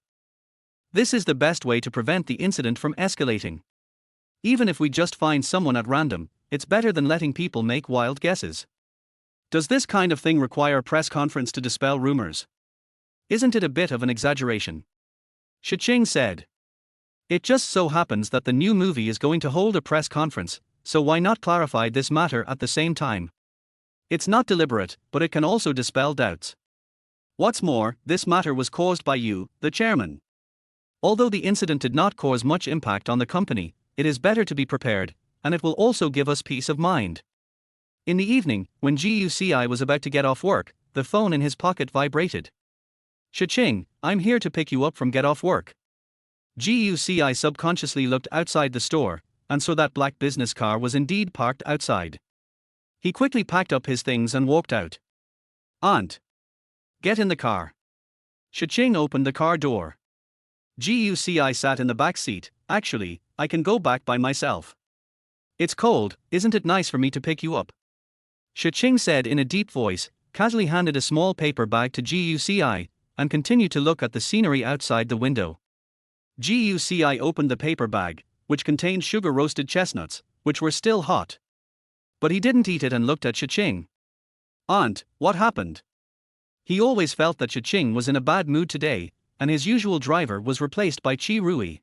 S1: "This is the best way to prevent the incident from escalating. Even if we just find someone at random, it's better than letting people make wild guesses. Does this kind of thing require a press conference to dispel rumors? Isn't it a bit of an exaggeration?" Shi Qing said. "It just so happens that the new movie is going to hold a press conference, so why not clarify this matter at the same time?" It's not deliberate, but it can also dispel doubts. What's more, this matter was caused by you, the chairman. Although the incident did not cause much impact on the company, it is better to be prepared, and it will also give us peace of mind. In the evening, when Guci was about to get off work, the phone in his pocket vibrated. Shi Qing, I'm here to pick you up from get off work. Guci subconsciously looked outside the store, and saw that black business car was indeed parked outside. He quickly packed up his things and walked out. Aunt. Get in the car. Shi Qing opened the car door. Guci sat in the back seat. Actually, I can go back by myself. It's cold, isn't it nice for me to pick you up? Shi Qing said in a deep voice, casually handed a small paper bag to Guci, and continued to look at the scenery outside the window. Guci opened the paper bag, which contained sugar-roasted chestnuts, which were still hot. But he didn't eat it and looked at Shi Qing. Aunt, what happened? He always felt that Shi Qing was in a bad mood today, and his usual driver was replaced by Qi Rui.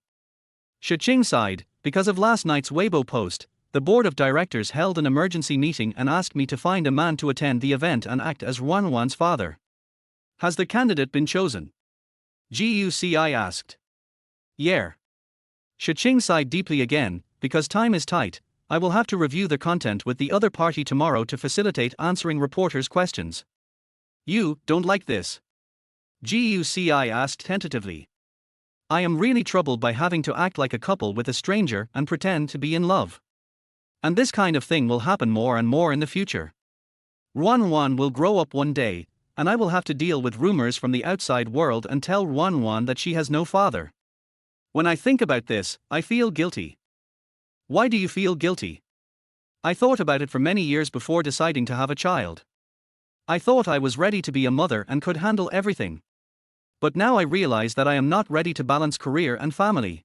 S1: Shi Qing sighed. Because of last night's Weibo post, the board of directors held an emergency meeting and asked me to find a man to attend the event and act as Ruan's father. Has the candidate been chosen? Guci asked. Yeah. Shi Qing sighed deeply again. Because time is tight, I will have to review the content with the other party tomorrow to facilitate answering reporters' questions. You don't like this? Guci asked tentatively. I am really troubled by having to act like a couple with a stranger and pretend to be in love. And this kind of thing will happen more and more in the future. Ruan will grow up one day, and I will have to deal with rumors from the outside world and tell Ruan that she has no father. When I think about this, I feel guilty. Why do you feel guilty? I thought about it for many years before deciding to have a child. I thought I was ready to be a mother and could handle everything. But now I realize that I am not ready to balance career and family.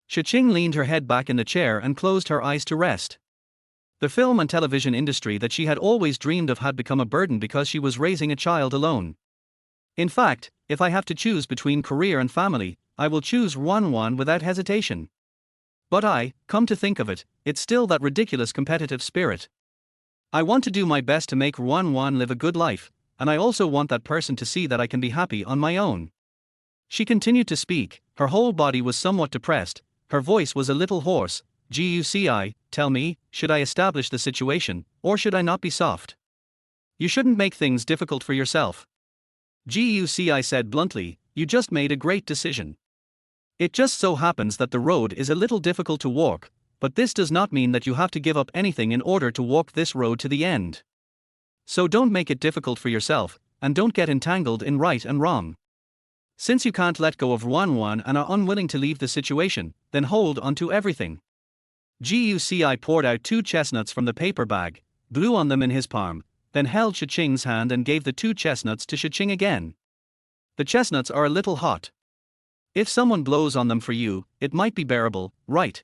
S1: Shi Qing leaned her head back in the chair and closed her eyes to rest. The film and television industry that she had always dreamed of had become a burden because she was raising a child alone. In fact, if I have to choose between career and family, I will choose Ruan without hesitation. But come to think of it, it's still that ridiculous competitive spirit. I want to do my best to make Ruan live a good life, and I also want that person to see that I can be happy on my own. She continued to speak. Her whole body was somewhat depressed, her voice was a little hoarse. Guci, tell me, should I establish the situation, or should I not be soft? You shouldn't make things difficult for yourself. Guci said bluntly, you just made a great decision. It just so happens that the road is a little difficult to walk, but this does not mean that you have to give up anything in order to walk this road to the end. So don't make it difficult for yourself, and don't get entangled in right and wrong. Since you can't let go of Ruan and are unwilling to leave the situation, then hold on to everything. Guci poured out 2 chestnuts from the paper bag, blew on them in his palm, then held Shi Qing's hand and gave the 2 chestnuts to Shi Qing again. The chestnuts are a little hot. If someone blows on them for you, it might be bearable, right?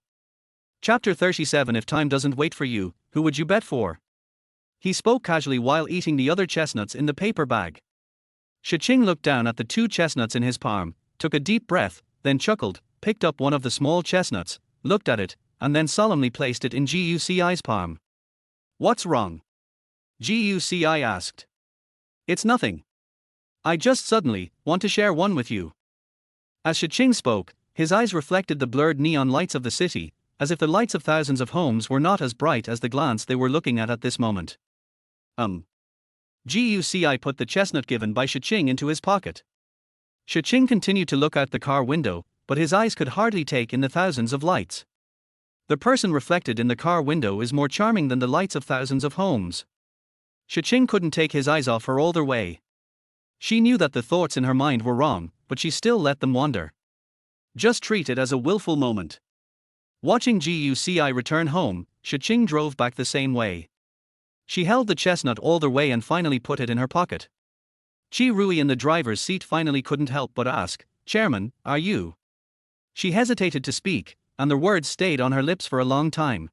S1: Chapter 37. If time doesn't wait for you, who would you bet for? He spoke casually while eating the other chestnuts in the paper bag. Shi Qing looked down at the 2 chestnuts in his palm, took a deep breath, then chuckled, picked up one of the small chestnuts, looked at it, and then solemnly placed it in Guci's palm. What's wrong? Guci asked. It's nothing. I just suddenly want to share one with you. As Shi Qing spoke, his eyes reflected the blurred neon lights of the city, as if the lights of thousands of homes were not as bright as the glance they were looking at this moment. Guci put the chestnut given by Shi Qing into his pocket. Shi Qing continued to look out the car window, but his eyes could hardly take in the thousands of lights. The person reflected in the car window is more charming than the lights of thousands of homes. Shi Qing couldn't take his eyes off her all the way. She knew that the thoughts in her mind were wrong, but she still let them wander. Just treat it as a willful moment. Watching Guci return home, Shi Qing drove back the same way. She held the chestnut all the way and finally put it in her pocket. Qi Rui in the driver's seat finally couldn't help but ask, Chairman, are you? She hesitated to speak, and the words stayed on her lips for a long time.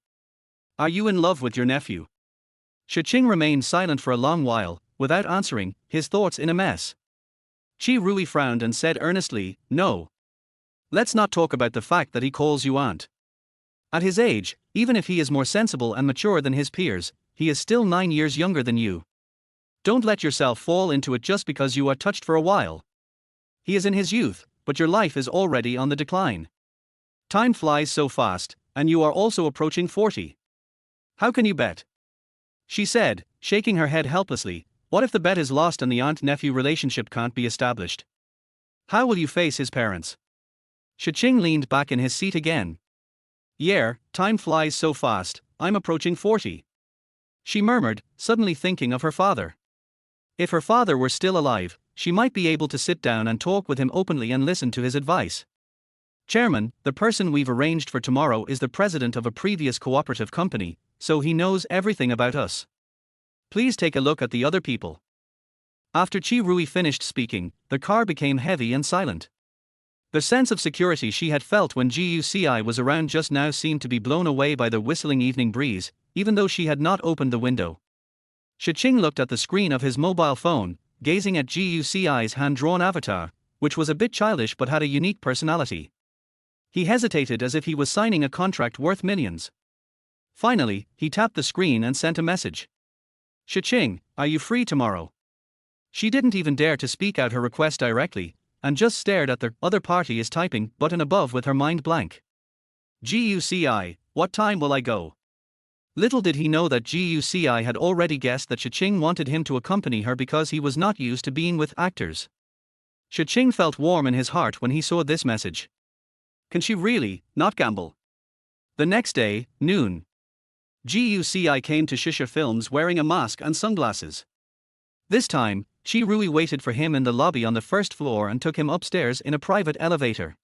S1: Are you in love with your nephew? Shi Qing remained silent for a long while, without answering, his thoughts in a mess. Qi Rui frowned and said earnestly, no. Let's not talk about the fact that he calls you aunt. At his age, even if he is more sensible and mature than his peers, he is still 9 years younger than you. Don't let yourself fall into it just because you are touched for a while. He is in his youth, but your life is already on the decline. Time flies so fast, and you are also approaching 40. How can you bet? She said, shaking her head helplessly. What if the bet is lost and the aunt-nephew relationship can't be established? How will you face his parents? Shi Qing leaned back in his seat again. Yeah, time flies so fast, I'm approaching 40. She murmured, suddenly thinking of her father. If her father were still alive, she might be able to sit down and talk with him openly and listen to his advice. Chairman, the person we've arranged for tomorrow is the president of a previous cooperative company, so he knows everything about us. Please take a look at the other people. After Chi Rui finished speaking, the car became heavy and silent. The sense of security she had felt when Guci was around just now seemed to be blown away by the whistling evening breeze, even though she had not opened the window. Shi Qing looked at the screen of his mobile phone, gazing at Guci's hand-drawn avatar, which was a bit childish but had a unique personality. He hesitated as if he was signing a contract worth millions. Finally, he tapped the screen and sent a message. Shi Qing, are you free tomorrow? She didn't even dare to speak out her request directly, and just stared at the other party is typing button above with her mind blank. Guci, what time will I go? Little did he know that Guci had already guessed that Shi Qing wanted him to accompany her because he was not used to being with actors. Shi Qing felt warm in his heart when he saw this message. Can she really not gamble? The next day, noon. Guci came to Shisha Films wearing a mask and sunglasses. This time, Chi Rui waited for him in the lobby on the first floor and took him upstairs in a private elevator.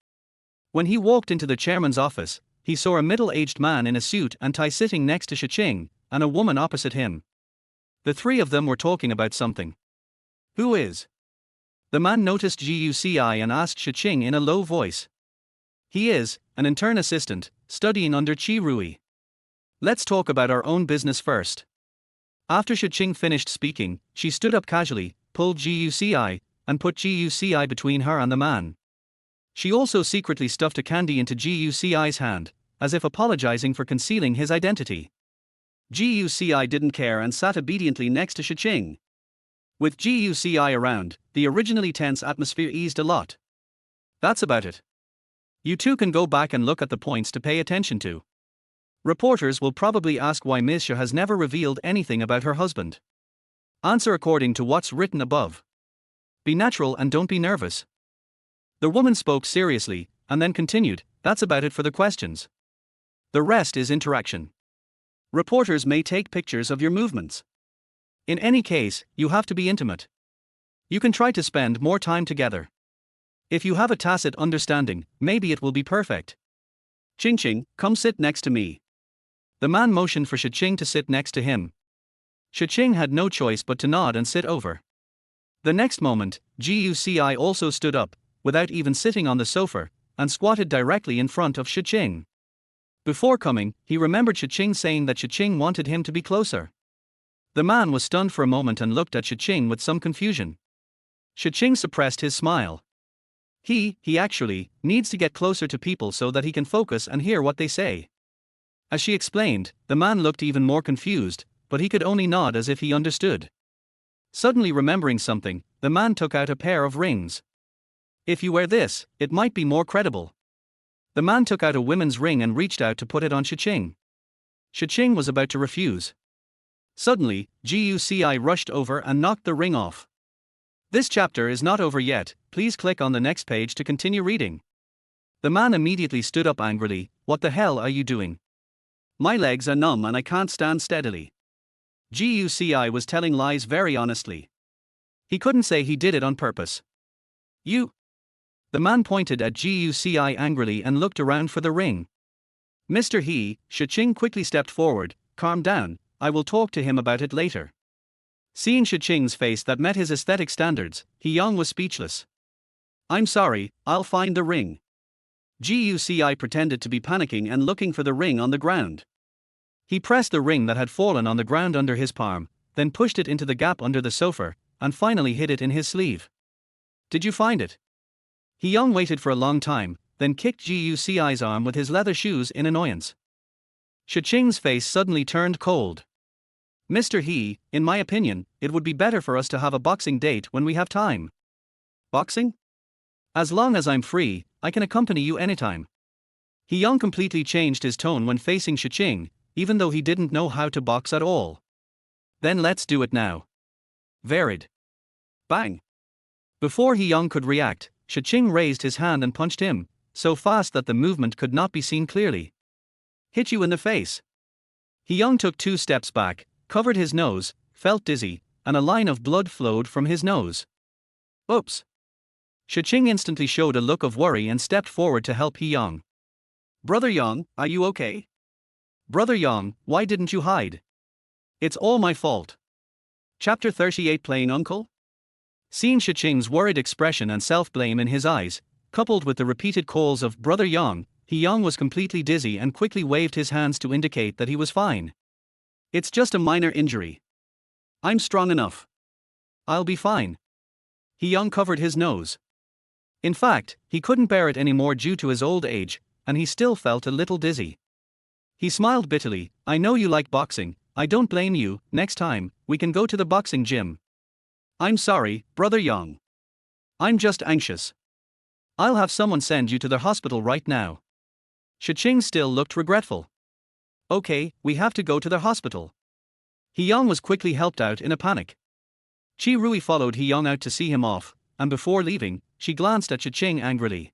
S1: When he walked into the chairman's office, he saw a middle-aged man in a suit and tie sitting next to Shi Qing, and a woman opposite him. The three of them were talking about something. Who is? The man noticed Guci and asked Shi Qing in a low voice. He is an intern assistant, studying under Chi Rui. Let's talk about our own business first. After Shi Qing finished speaking, she stood up casually, pulled Guci, and put Guci between her and the man. She also secretly stuffed a candy into Guci's hand, as if apologizing for concealing his identity. Guci didn't care and sat obediently next to Shi Qing. With Guci around, the originally tense atmosphere eased a lot. That's about it. You two can go back and look at the points to pay attention to. Reporters will probably ask why Ms. Shi has never revealed anything about her husband. Answer according to what's written above. Be natural and don't be nervous. The woman spoke seriously, and then continued, that's about it for the questions. The rest is interaction. Reporters may take pictures of your movements. In any case, you have to be intimate. You can try to spend more time together. If you have a tacit understanding, maybe it will be perfect. Qing, come sit next to me. The man motioned for Shi Qing to sit next to him. Shi Qing had no choice but to nod and sit over. The next moment, Guci also stood up, without even sitting on the sofa, and squatted directly in front of Shi Qing. Before coming, he remembered Shi Qing saying that Shi Qing wanted him to be closer. The man was stunned for a moment and looked at Shi Qing with some confusion. Shi Qing suppressed his smile. He actually needs to get closer to people so that he can focus and hear what they say. As she explained, the man looked even more confused, but he could only nod as if he understood. Suddenly remembering something, the man took out a pair of rings. If you wear this, it might be more credible. The man took out a women's ring and reached out to put it on Shi Qing. Shi Qing was about to refuse. Suddenly, Guci rushed over and knocked the ring off. This chapter is not over yet, please click on the next page to continue reading. The man immediately stood up angrily, what the hell are you doing? My legs are numb and I can't stand steadily. Guci was telling lies very honestly. He couldn't say he did it on purpose. You? The man pointed at Guci angrily and looked around for the ring. Mr. Shi Qing quickly stepped forward, calm down, I will talk to him about it later. Seeing Shi Qing's face that met his aesthetic standards, Yang was speechless. I'm sorry, I'll find the ring. Guci pretended to be panicking and looking for the ring on the ground. He pressed the ring that had fallen on the ground under his palm, then pushed it into the gap under the sofa, and finally hid it in his sleeve. Did you find it? Yang waited for a long time, then kicked Guci's arm with his leather shoes in annoyance. Shi Qing's face suddenly turned cold. Mr. He, in my opinion, it would be better for us to have a boxing date when we have time. Boxing? As long as I'm free, I can accompany you anytime. He Young completely changed his tone when facing Shi Qing, even though he didn't know how to box at all. Then let's do it now. Varied. Bang. Before He Young could react, Shi Qing raised his hand and punched him, so fast that the movement could not be seen clearly. Hit you in the face. He Young took 2 steps back, covered his nose, felt dizzy, and a line of blood flowed from his nose. Oops. Shi Qing instantly showed a look of worry and stepped forward to help He Young. Brother Young, are you okay? Brother Young, why didn't you hide? It's all my fault. Chapter 38 Playing Uncle? Seeing Shi Qing's worried expression and self-blame in his eyes, coupled with the repeated calls of Brother Young, He Young was completely dizzy and quickly waved his hands to indicate that he was fine. It's just a minor injury. I'm strong enough. I'll be fine. He Young covered his nose. In fact, he couldn't bear it anymore due to his old age, and he still felt a little dizzy. He smiled bitterly. I know you like boxing, I don't blame you. Next time, we can go to the boxing gym. I'm sorry, Brother Young. I'm just anxious. I'll have someone send you to the hospital right now. Shi Qing still looked regretful. Okay, we have to go to the hospital. He Young was quickly helped out in a panic. Chi Rui followed He Young out to see him off, and before leaving, she glanced at Shi Qing angrily.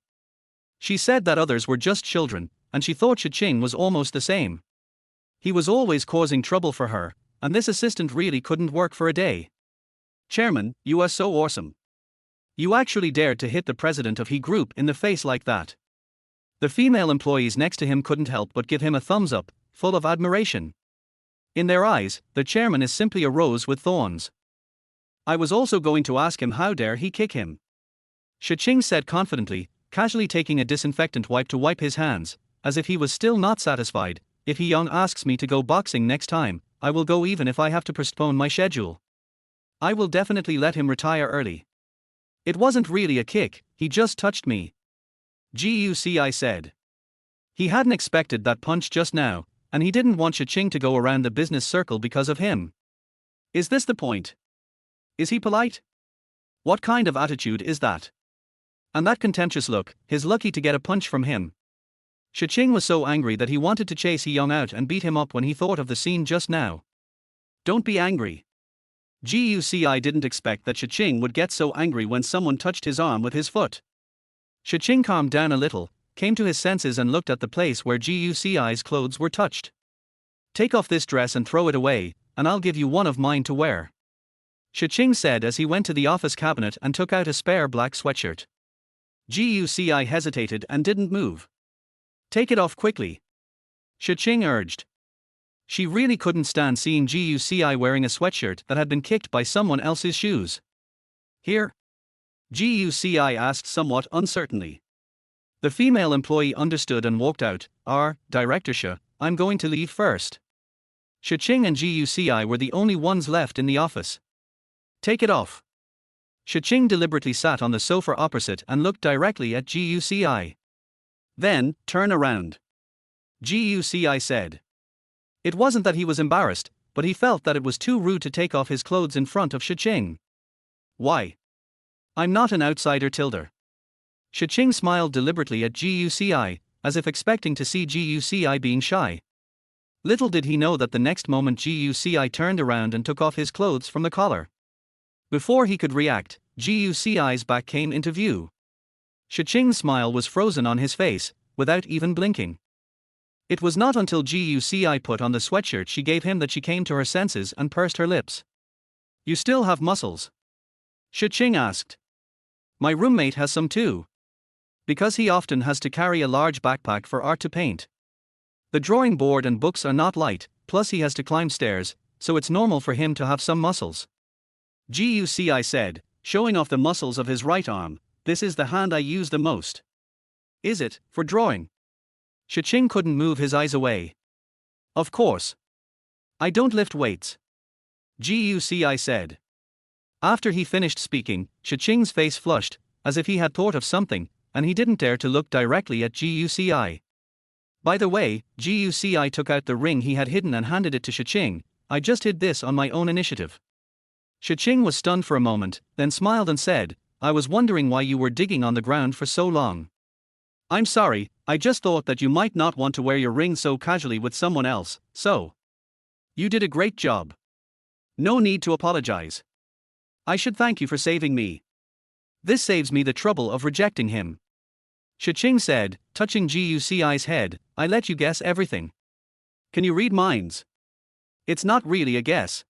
S1: She said that others were just children, and she thought Shi Qing was almost the same. He was always causing trouble for her, and this assistant really couldn't work for a day. Chairman, you are so awesome. You actually dared to hit the president of He Group in the face like that. The female employees next to him couldn't help but give him a thumbs up, full of admiration. In their eyes, the chairman is simply a rose with thorns. I was also going to ask him how dare he kick him. Shi Qing said confidently, casually taking a disinfectant wipe to wipe his hands, as if he was still not satisfied. If He Young asks me to go boxing next time, I will go even if I have to postpone my schedule. I will definitely let him retire early. It wasn't really a kick, he just touched me. Guci said. He hadn't expected that punch just now, and he didn't want Shi Qing to go around the business circle because of him. Is this the point? Is he polite? What kind of attitude is that? And that contemptuous look, he's lucky to get a punch from him. Shi Qing was so angry that he wanted to chase He Young out and beat him up when he thought of the scene just now. Don't be angry. Guci didn't expect that Shi Qing would get so angry when someone touched his arm with his foot. Shi Qing calmed down a little, came to his senses and looked at the place where Guci's clothes were touched. Take off this dress and throw it away, and I'll give you one of mine to wear. Shi Qing said as he went to the office cabinet and took out a spare black sweatshirt. Guci hesitated and didn't move. Take it off quickly. Shi Qing urged. She really couldn't stand seeing Guci wearing a sweatshirt that had been kicked by someone else's shoes. Here? Guci asked somewhat uncertainly. The female employee understood and walked out. Director Shi, I'm going to leave first. Shi Qing and Guci were the only ones left in the office. Take it off. Shi Qing deliberately sat on the sofa opposite and looked directly at Guci. Then, turn around. Guci said. It wasn't that he was embarrassed, but he felt that it was too rude to take off his clothes in front of Shi Qing. Why? I'm not an outsider tilder. Shi Qing smiled deliberately at Guci, as if expecting to see Guci being shy. Little did he know that the next moment Guci turned around and took off his clothes from the collar. Before he could react, Guci's back came into view. Shi Qing's smile was frozen on his face, without even blinking. It was not until Guci put on the sweatshirt she gave him that she came to her senses and pursed her lips. You still have muscles? Shi Qing asked. My roommate has some too. Because he often has to carry a large backpack for art to paint. The drawing board and books are not light, plus he has to climb stairs, so it's normal for him to have some muscles. Guci said, showing off the muscles of his right arm. This is the hand I use the most. Is it, for drawing? Shi Qing couldn't move his eyes away. Of course. I don't lift weights. Guci said. After he finished speaking, Shi Qing's face flushed, as if he had thought of something, and he didn't dare to look directly at Guci. By the way, Guci took out the ring he had hidden and handed it to Shi Qing, I just did this on my own initiative. Shi Qing was stunned for a moment, then smiled and said, I was wondering why you were digging on the ground for so long. I'm sorry, I just thought that you might not want to wear your ring so casually with someone else, so. You did a great job. No need to apologize. I should thank you for saving me. This saves me the trouble of rejecting him. Shi Qing said, touching Guci's head, I let you guess everything. Can you read minds? It's not really a guess.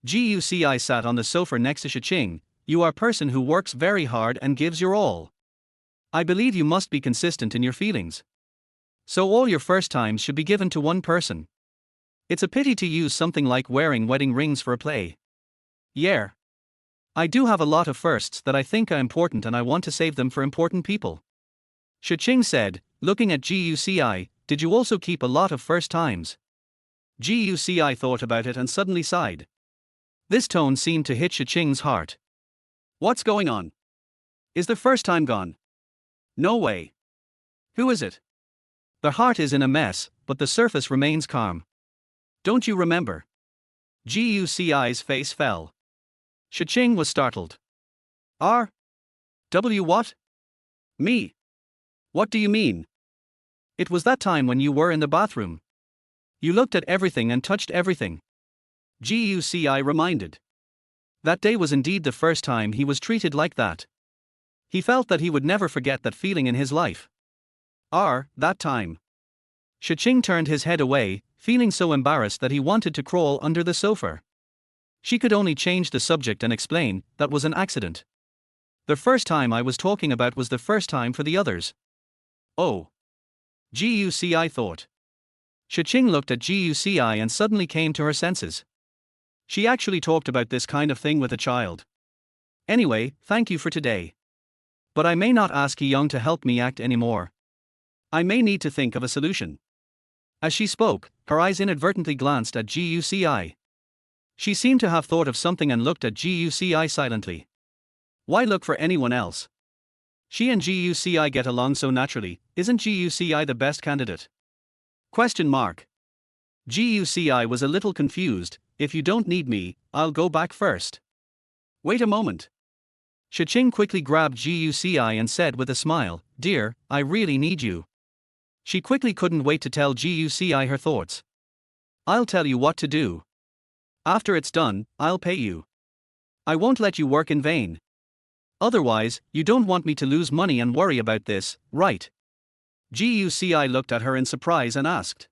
S1: Guci sat on the sofa next to Shi Qing. You are a person who works very hard and gives your all. I believe you must be consistent in your feelings. So all your first times should be given to one person. It's a pity to use something like wearing wedding rings for a play. Yeah. I do have a lot of firsts that I think are important and I want to save them for important people. Shi Qing said, looking at Guci, did you also keep a lot of first times? Guci thought about it and suddenly sighed. This tone seemed to hit Shi Qing's heart. What's going on? Is the first time gone? No way. Who is it? The heart is in a mess, but the surface remains calm. Don't you remember? Guci's face fell. Shi Qing was startled. R.W. what? Me? What do you mean? It was that time when you were in the bathroom. You looked at everything and touched everything. Guci reminded. That day was indeed the first time he was treated like that. He felt that he would never forget that feeling in his life. That time. Shi Qing turned his head away, feeling so embarrassed that he wanted to crawl under the sofa. She could only change the subject and explain, that was an accident. The first time I was talking about was the first time for the others. Oh. Guci thought. Shi Qing looked at Guci and suddenly came to her senses. She actually talked about this kind of thing with a child. Anyway, thank you for today. But I may not ask Young to help me act anymore. I may need to think of a solution. As she spoke, her eyes inadvertently glanced at Guci. She seemed to have thought of something and looked at Guci silently. Why look for anyone else? She and Guci get along so naturally, isn't Guci the best candidate? Question mark. Guci was a little confused, if you don't need me, I'll go back first. Wait a moment. Shi Qing quickly grabbed Guci and said with a smile, Dear, I really need you. She quickly couldn't wait to tell Guci her thoughts. I'll tell you what to do. After it's done, I'll pay you. I won't let you work in vain. Otherwise, you don't want me to lose money and worry about this, right? Guci looked at her in surprise and asked.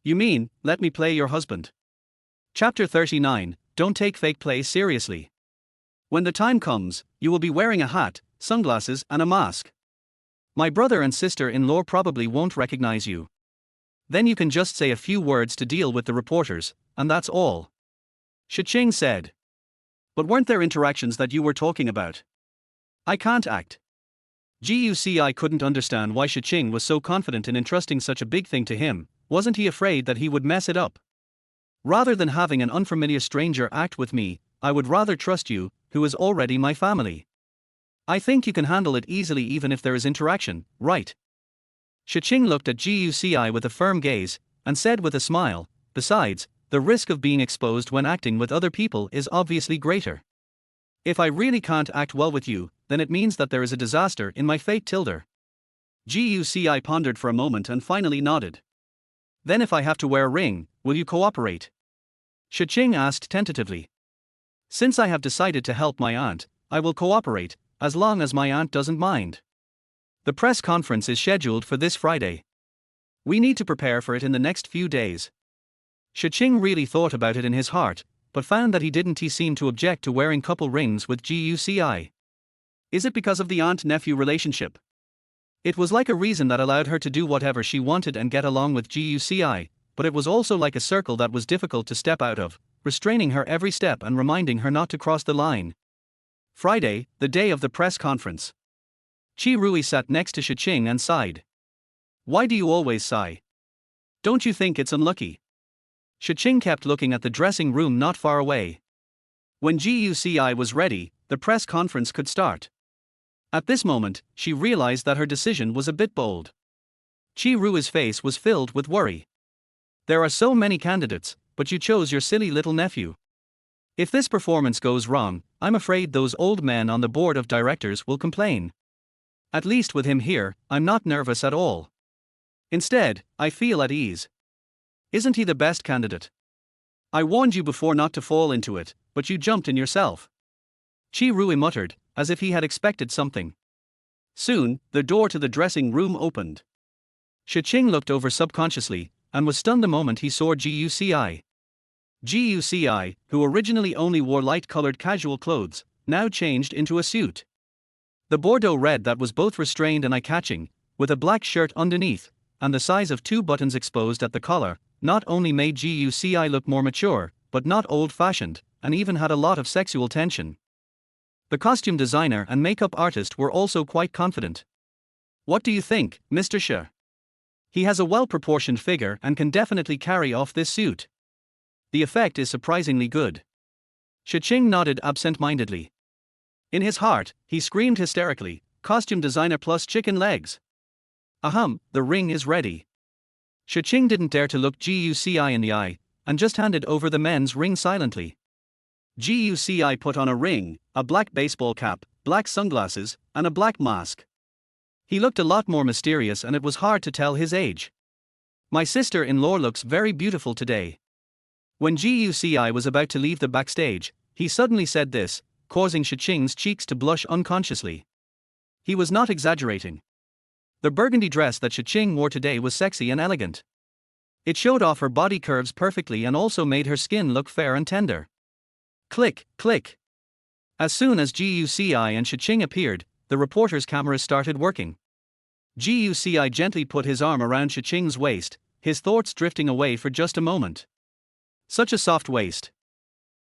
S1: You mean, let me play your husband? Chapter 39, Don't take fake play seriously. When the time comes, you will be wearing a hat, sunglasses and a mask. My brother and sister-in-law probably won't recognize you. Then you can just say a few words to deal with the reporters, and that's all. Shi Qing said. But weren't there interactions that you were talking about? I can't act. Guci couldn't understand why Shi Qing was so confident in entrusting such a big thing to him. Wasn't he afraid that he would mess it up? Rather than having an unfamiliar stranger act with me, I would rather trust you, who is already my family. I think you can handle it easily even if there is interaction, right? Shi Qing looked at Guci with a firm gaze, and said with a smile, Besides, the risk of being exposed when acting with other people is obviously greater. If I really can't act well with you, then it means that there is a disaster in my fate. Guci pondered for a moment and finally nodded. Then if I have to wear a ring, will you cooperate? Shi Qing asked tentatively. Since I have decided to help my aunt, I will cooperate, as long as my aunt doesn't mind. The press conference is scheduled for this Friday. We need to prepare for it in the next few days. Shi Qing really thought about it in his heart, but found that he didn't seem to object to wearing couple rings with Guci. Is it because of the aunt-nephew relationship? It was like a reason that allowed her to do whatever she wanted and get along with Guci, but it was also like a circle that was difficult to step out of, restraining her every step and reminding her not to cross the line. Friday, the day of the press conference. Qi Rui sat next to Shi Qing and sighed. Why do you always sigh? Don't you think it's unlucky? Shi Qing kept looking at the dressing room not far away. When Guci was ready, the press conference could start. At this moment, she realized that her decision was a bit bold. Qi Rui's face was filled with worry. There are so many candidates, but you chose your silly little nephew. If this performance goes wrong, I'm afraid those old men on the board of directors will complain. At least with him here, I'm not nervous at all. Instead, I feel at ease. Isn't he the best candidate? I warned you before not to fall into it, but you jumped in yourself. Chi Rui muttered, as if he had expected something. Soon, the door to the dressing room opened. Shi Qing looked over subconsciously, and was stunned the moment he saw Guci. Guci, who originally only wore light-colored casual clothes, now changed into a suit. The Bordeaux red that was both restrained and eye-catching, with a black shirt underneath, and the size of 2 buttons exposed at the collar, not only made Guci look more mature, but not old-fashioned, and even had a lot of sexual tension. The costume designer and makeup artist were also quite confident. What do you think, Mr. Shi? He has a well-proportioned figure and can definitely carry off this suit. The effect is surprisingly good. Shi Qing nodded absent-mindedly. In his heart, he screamed hysterically, costume designer plus chicken legs. Ahem, the ring is ready. Shi Qing didn't dare to look Guci in the eye, and just handed over the men's ring silently. Guci put on a ring, a black baseball cap, black sunglasses, and a black mask. He looked a lot more mysterious and it was hard to tell his age. My sister-in-law looks very beautiful today. When Guci was about to leave the backstage, he suddenly said this, causing Shi Qing's cheeks to blush unconsciously. He was not exaggerating. The burgundy dress that Shi Qing wore today was sexy and elegant. It showed off her body curves perfectly and also made her skin look fair and tender. Click, click. As soon as Guci and Shi Qing appeared, the reporter's cameras started working. Guci gently put his arm around Shi Qing's waist, his thoughts drifting away for just a moment. Such a soft waist.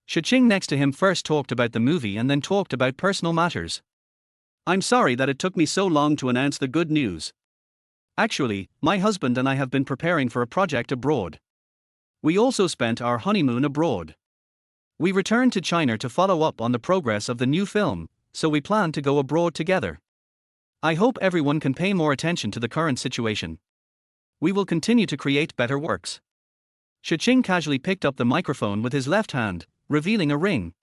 S1: Shi Qing next to him first talked about the movie and then talked about personal matters. I'm sorry that it took me so long to announce the good news. Actually, my husband and I have been preparing for a project abroad. We also spent our honeymoon abroad. We returned to China to follow up on the progress of the new film, so we plan to go abroad together. I hope everyone can pay more attention to the current situation. We will continue to create better works. Shi Qing casually picked up the microphone with his left hand, revealing a ring.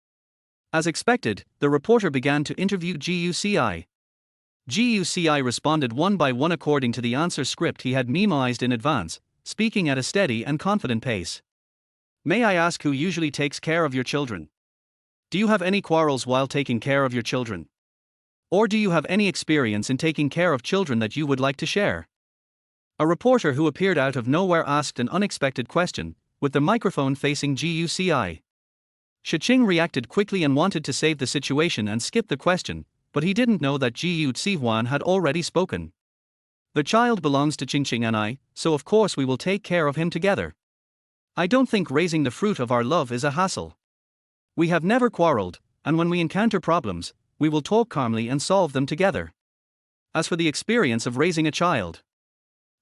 S1: As expected, the reporter began to interview Guci. Guci responded one by one according to the answer script he had memoized in advance, speaking at a steady and confident pace. May I ask who usually takes care of your children? Do you have any quarrels while taking care of your children? Or do you have any experience in taking care of children that you would like to share? A reporter who appeared out of nowhere asked an unexpected question, with the microphone facing Guci. Shi Qing reacted quickly and wanted to save the situation and skip the question, but he didn't know that Guci had already spoken. The child belongs to Qing and I, so of course we will take care of him together. I don't think raising the fruit of our love is a hassle. We have never quarreled, and when we encounter problems, we will talk calmly and solve them together. As for the experience of raising a child,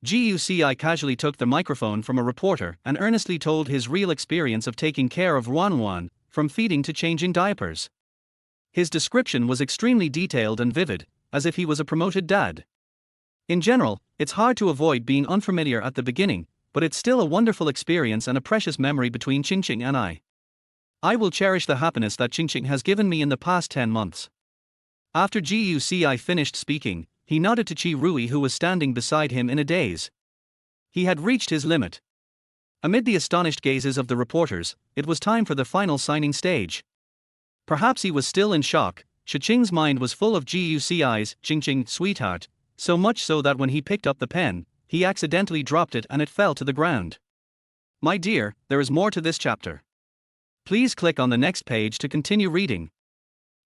S1: Guci casually took the microphone from a reporter and earnestly told his real experience of taking care of Ruan, from feeding to changing diapers. His description was extremely detailed and vivid, as if he was a promoted dad. In general, it's hard to avoid being unfamiliar at the beginning, but it's still a wonderful experience and a precious memory between Qing and I. I will cherish the happiness that Qing has given me in the past 10 months. After Guci finished speaking, he nodded to Chi Rui who was standing beside him in a daze. He had reached his limit. Amid the astonished gazes of the reporters, it was time for the final signing stage. Perhaps he was still in shock. Shi Qing's mind was full of Guci's Qing, sweetheart, so much so that when he picked up the pen, he accidentally dropped it and it fell to the ground. My dear, there is more to this chapter. Please click on the next page to continue reading.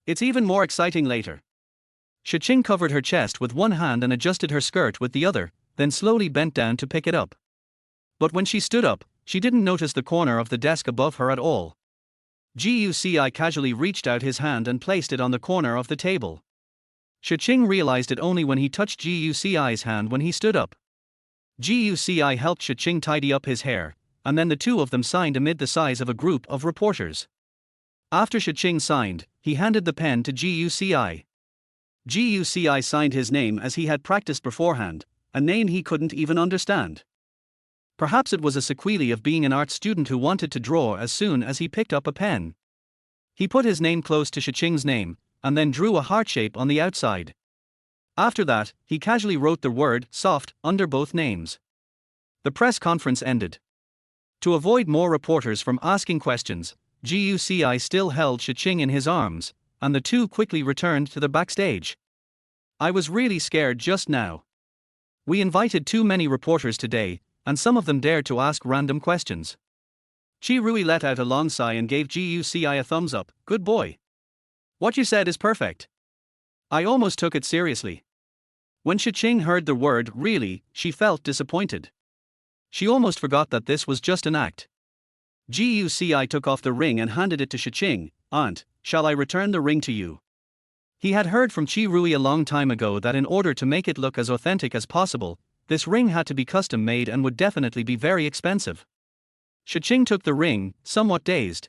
S1: It's even more exciting later. Shi Qing covered her chest with one hand and adjusted her skirt with the other, then slowly bent down to pick it up. But when she stood up, she didn't notice the corner of the desk above her at all. Guci casually reached out his hand and placed it on the corner of the table. Shi Qing realized it only when he touched Guci's hand when he stood up. Guci helped Shi Qing tidy up his hair, and then the two of them signed amid the sighs of a group of reporters. After Shi Qing signed, he handed the pen to Guci. Guci signed his name as he had practiced beforehand, a name he couldn't even understand. Perhaps it was a sequelae of being an art student who wanted to draw as soon as he picked up a pen. He put his name close to Shi Qing's name, and then drew a heart shape on the outside. After that, he casually wrote the word soft under both names. The press conference ended. To avoid more reporters from asking questions, GUCI still held Shi Qing in his arms, and the two quickly returned to the backstage. I was really scared just now. We invited too many reporters today, and some of them dared to ask random questions. Chi Rui let out a long sigh and gave GUCI a thumbs up. Good boy. What you said is perfect. I almost took it seriously. When Shi Qing heard the word really, she felt disappointed. She almost forgot that this was just an act. GUCI took off the ring and handed it to Shi Qing. Aunt, shall I return the ring to you? He had heard from Chi Rui a long time ago that in order to make it look as authentic as possible, this ring had to be custom made and would definitely be very expensive. Shi Qing took the ring, somewhat dazed.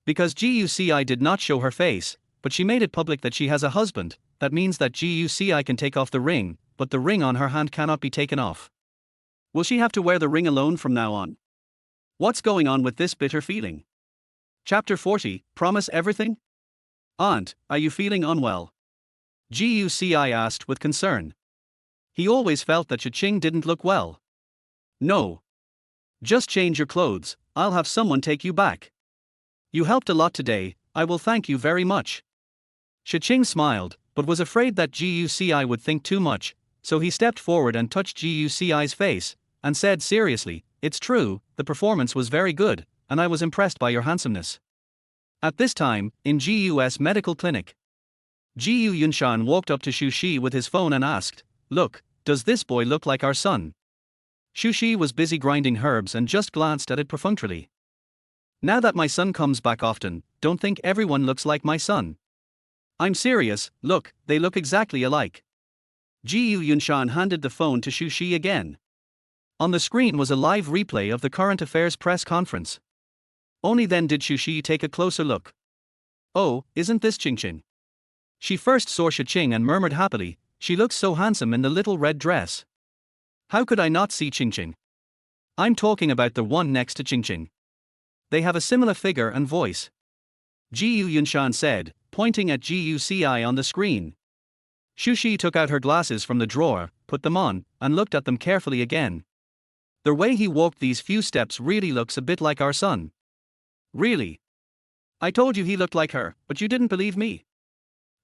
S1: Because GUCI did not show her face, but she made it public that she has a husband, that means that GUCI can take off the ring, but the ring on her hand cannot be taken off. Will she have to wear the ring alone from now on? What's going on with this bitter feeling? Chapter 40, Promise Everything? Aunt, are you feeling unwell? GUCI asked with concern. He always felt that Shi Qing didn't look well. No. Just change your clothes, I'll have someone take you back. You helped a lot today, I will thank you very much. Shi Qing smiled, but was afraid that GUCI would think too much, so he stepped forward and touched GUCI's face, and said seriously, It's true, the performance was very good, and I was impressed by your handsomeness. At this time, in GUS medical clinic, GU Yunshan walked up to Xu Shi with his phone and asked, Look, does this boy look like our son? Xu Shi was busy grinding herbs and just glanced at it perfunctorily. Now that my son comes back often, don't think everyone looks like my son. I'm serious, look, they look exactly alike. GU Yunshan handed the phone to Xu Shi again. On the screen was a live replay of the current affairs press conference. Only then did Xu Shi take a closer look. Oh, isn't this Qing? She first saw Shi Qing and murmured happily, she looks so handsome in the little red dress. How could I not see Qing? I'm talking about the one next to Qing. They have a similar figure and voice. GU Yunshan said, pointing at GUCI on the screen. Xu Shi took out her glasses from the drawer, put them on, and looked at them carefully again. The way he walked these few steps really looks a bit like our son. Really? I told you he looked like her, but you didn't believe me.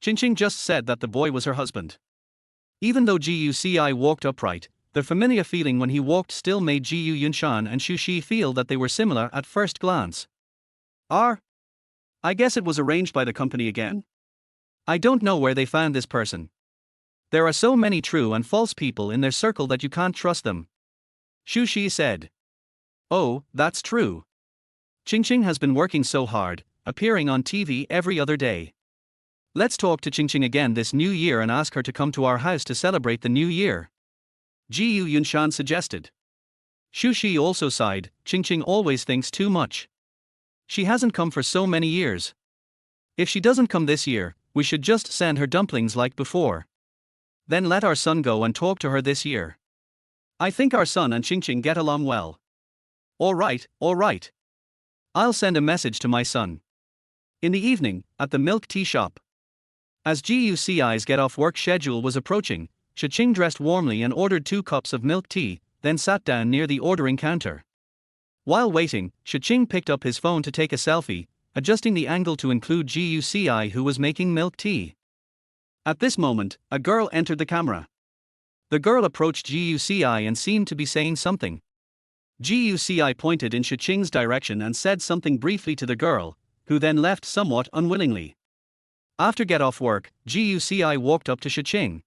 S1: Qing just said that the boy was her husband. Even though GUCI walked upright, the familiar feeling when he walked still made GU Yunshan and Xu Shi feel that they were similar at first glance. I guess it was arranged by the company again. I don't know where they found this person. There are so many true and false people in their circle that you can't trust them. Xu Shi said. Oh, that's true. Qing has been working so hard, appearing on TV every other day. Let's talk to Qing again this new year and ask her to come to our house to celebrate the new year. GU Yunshan suggested. Xu Shi also sighed, Qing always thinks too much. She hasn't come for so many years. If she doesn't come this year, we should just send her dumplings like before. Then let our son go and talk to her this year. I think our son and Qing get along well. All right. I'll send a message to my son. In the evening, at the milk tea shop. As GUCI's get-off-work schedule was approaching, Shi Qing dressed warmly and ordered 2 cups of milk tea, then sat down near the ordering counter. While waiting, Shi Qing picked up his phone to take a selfie, adjusting the angle to include GUCI who was making milk tea. At this moment, a girl entered the camera. The girl approached GUCI and seemed to be saying something. GUCI pointed in Shi Qing's direction and said something briefly to the girl, who then left somewhat unwillingly. After get-off work, GUCI walked up to Shi Qing.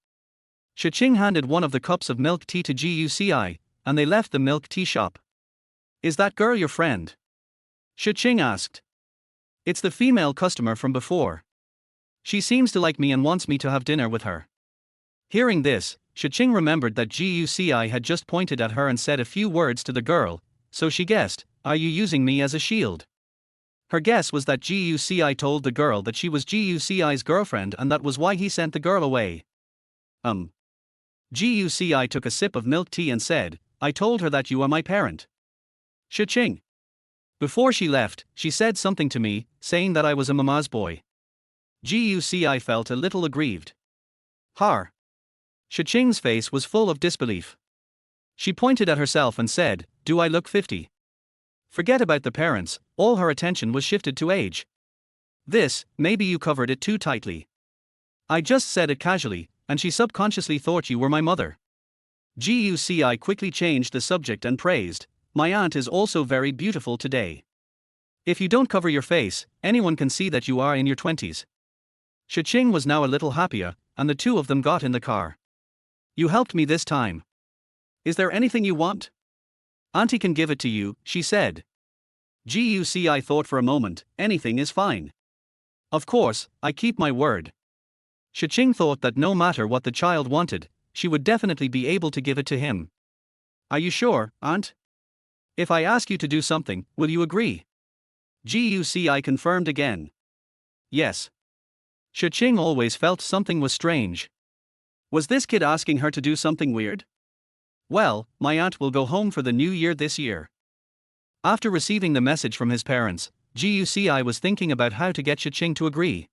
S1: Shi Qing handed one of the cups of milk tea to GUCI, and they left the milk tea shop. Is that girl your friend? Shi Qing asked. It's the female customer from before. She seems to like me and wants me to have dinner with her. Hearing this, Shi Qing remembered that GUCI had just pointed at her and said a few words to the girl, so she guessed, are you using me as a shield? Her guess was that GUCI told the girl that she was GUCI's girlfriend and that was why he sent the girl away. GUCI took a sip of milk tea and said, I told her that you are my parent. Shi Qing. Before she left, she said something to me, saying that I was a mama's boy. Guci felt a little aggrieved. Har. Shi Qing's face was full of disbelief. She pointed at herself and said, "Do I look 50? Forget about the parents." All her attention was shifted to age. This, maybe you covered it too tightly. I just said it casually, and she subconsciously thought you were my mother. Guci quickly changed the subject and praised, "My aunt is also very beautiful today. If you don't cover your face, anyone can see that you are in your 20s. Shi Qing was now a little happier, and the two of them got in the car. You helped me this time. Is there anything you want? Auntie can give it to you, she said. Guci thought for a moment, anything is fine. Of course, I keep my word. Shi Qing thought that no matter what the child wanted, she would definitely be able to give it to him. Are you sure, aunt? If I ask you to do something, will you agree? Guci confirmed again. Yes. Shi Qing always felt something was strange. Was this kid asking her to do something weird? Well, my aunt will go home for the new year this year. After receiving the message from his parents, Guci was thinking about how to get Shi Qing to agree.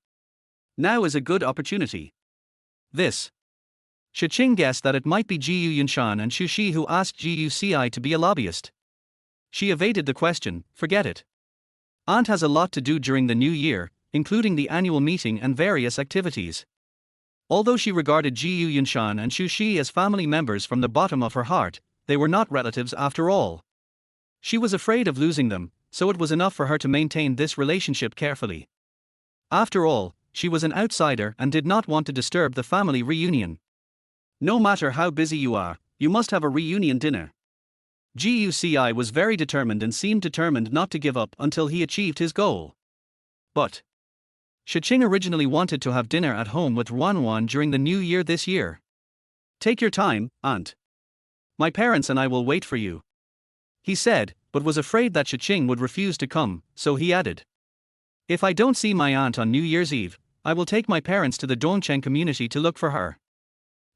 S1: Now is a good opportunity. This. Shi Qing guessed that it might be Jiu Yunshan and Xu Shi who asked Guci to be a lobbyist. She evaded the question, forget it. Aunt has a lot to do during the new year, including the annual meeting and various activities. Although she regarded Jiu Yunshan and Xu Shi as family members from the bottom of her heart, they were not relatives after all. She was afraid of losing them, so it was enough for her to maintain this relationship carefully. After all, she was an outsider and did not want to disturb the family reunion. No matter how busy you are, you must have a reunion dinner. Guci was very determined and seemed determined not to give up until he achieved his goal. But Shi Qing originally wanted to have dinner at home with Ruan during the new year this year. Take your time, aunt. My parents and I will wait for you. He said, but was afraid that Shi Qing would refuse to come, so he added. If I don't see my aunt on New Year's Eve, I will take my parents to the Dongcheng community to look for her.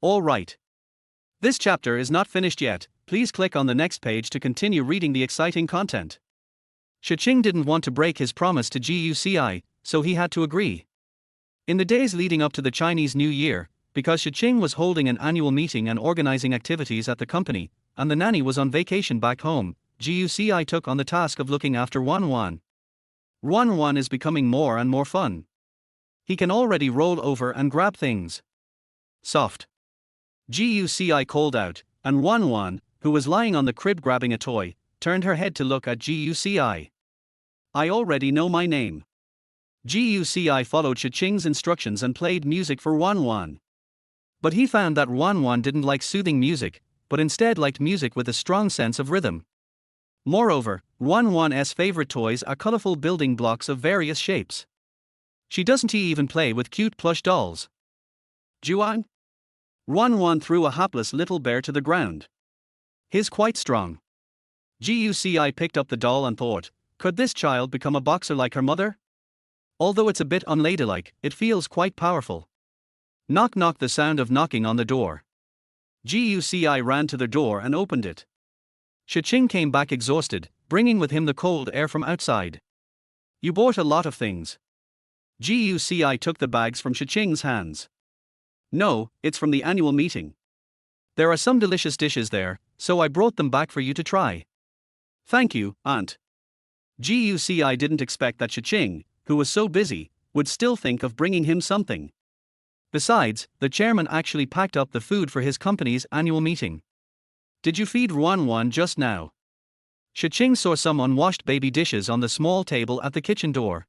S1: All right. This chapter is not finished yet, please click on the next page to continue reading the exciting content. Shi Qing didn't want to break his promise to Guci, so he had to agree. In the days leading up to the Chinese New Year, because Shi Qing was holding an annual meeting and organizing activities at the company, and the nanny was on vacation back home, Guci took on the task of looking after Ruan. Ruan is becoming more and more fun. He can already roll over and grab things. Soft. Guci called out, and Ruan, who was lying on the crib grabbing a toy, turned her head to look at Guci. I already know my name. Guci followed Shi Qing's instructions and played music for Ruan. But he found that Ruan didn't like soothing music, but instead liked music with a strong sense of rhythm. Moreover, Ruan's favorite toys are colorful building blocks of various shapes. She doesn't even play with cute plush dolls. Juan? Ruan threw a hapless little bear to the ground. He's quite strong. Guci picked up the doll and thought, could this child become a boxer like her mother? Although it's a bit unladylike, it feels quite powerful. Knock knock, the sound of knocking on the door. Guci ran to the door and opened it. Shi Qing came back exhausted, bringing with him the cold air from outside. You bought a lot of things. Guci took the bags from Shi Qing's hands. No, it's from the annual meeting. There are some delicious dishes there, so I brought them back for you to try. Thank you, aunt. Guci didn't expect that Shi Qing, who was so busy, would still think of bringing him something. Besides, the chairman actually packed up the food for his company's annual meeting. Did you feed Ruan just now? Shi Qing saw some unwashed baby dishes on the small table at the kitchen door.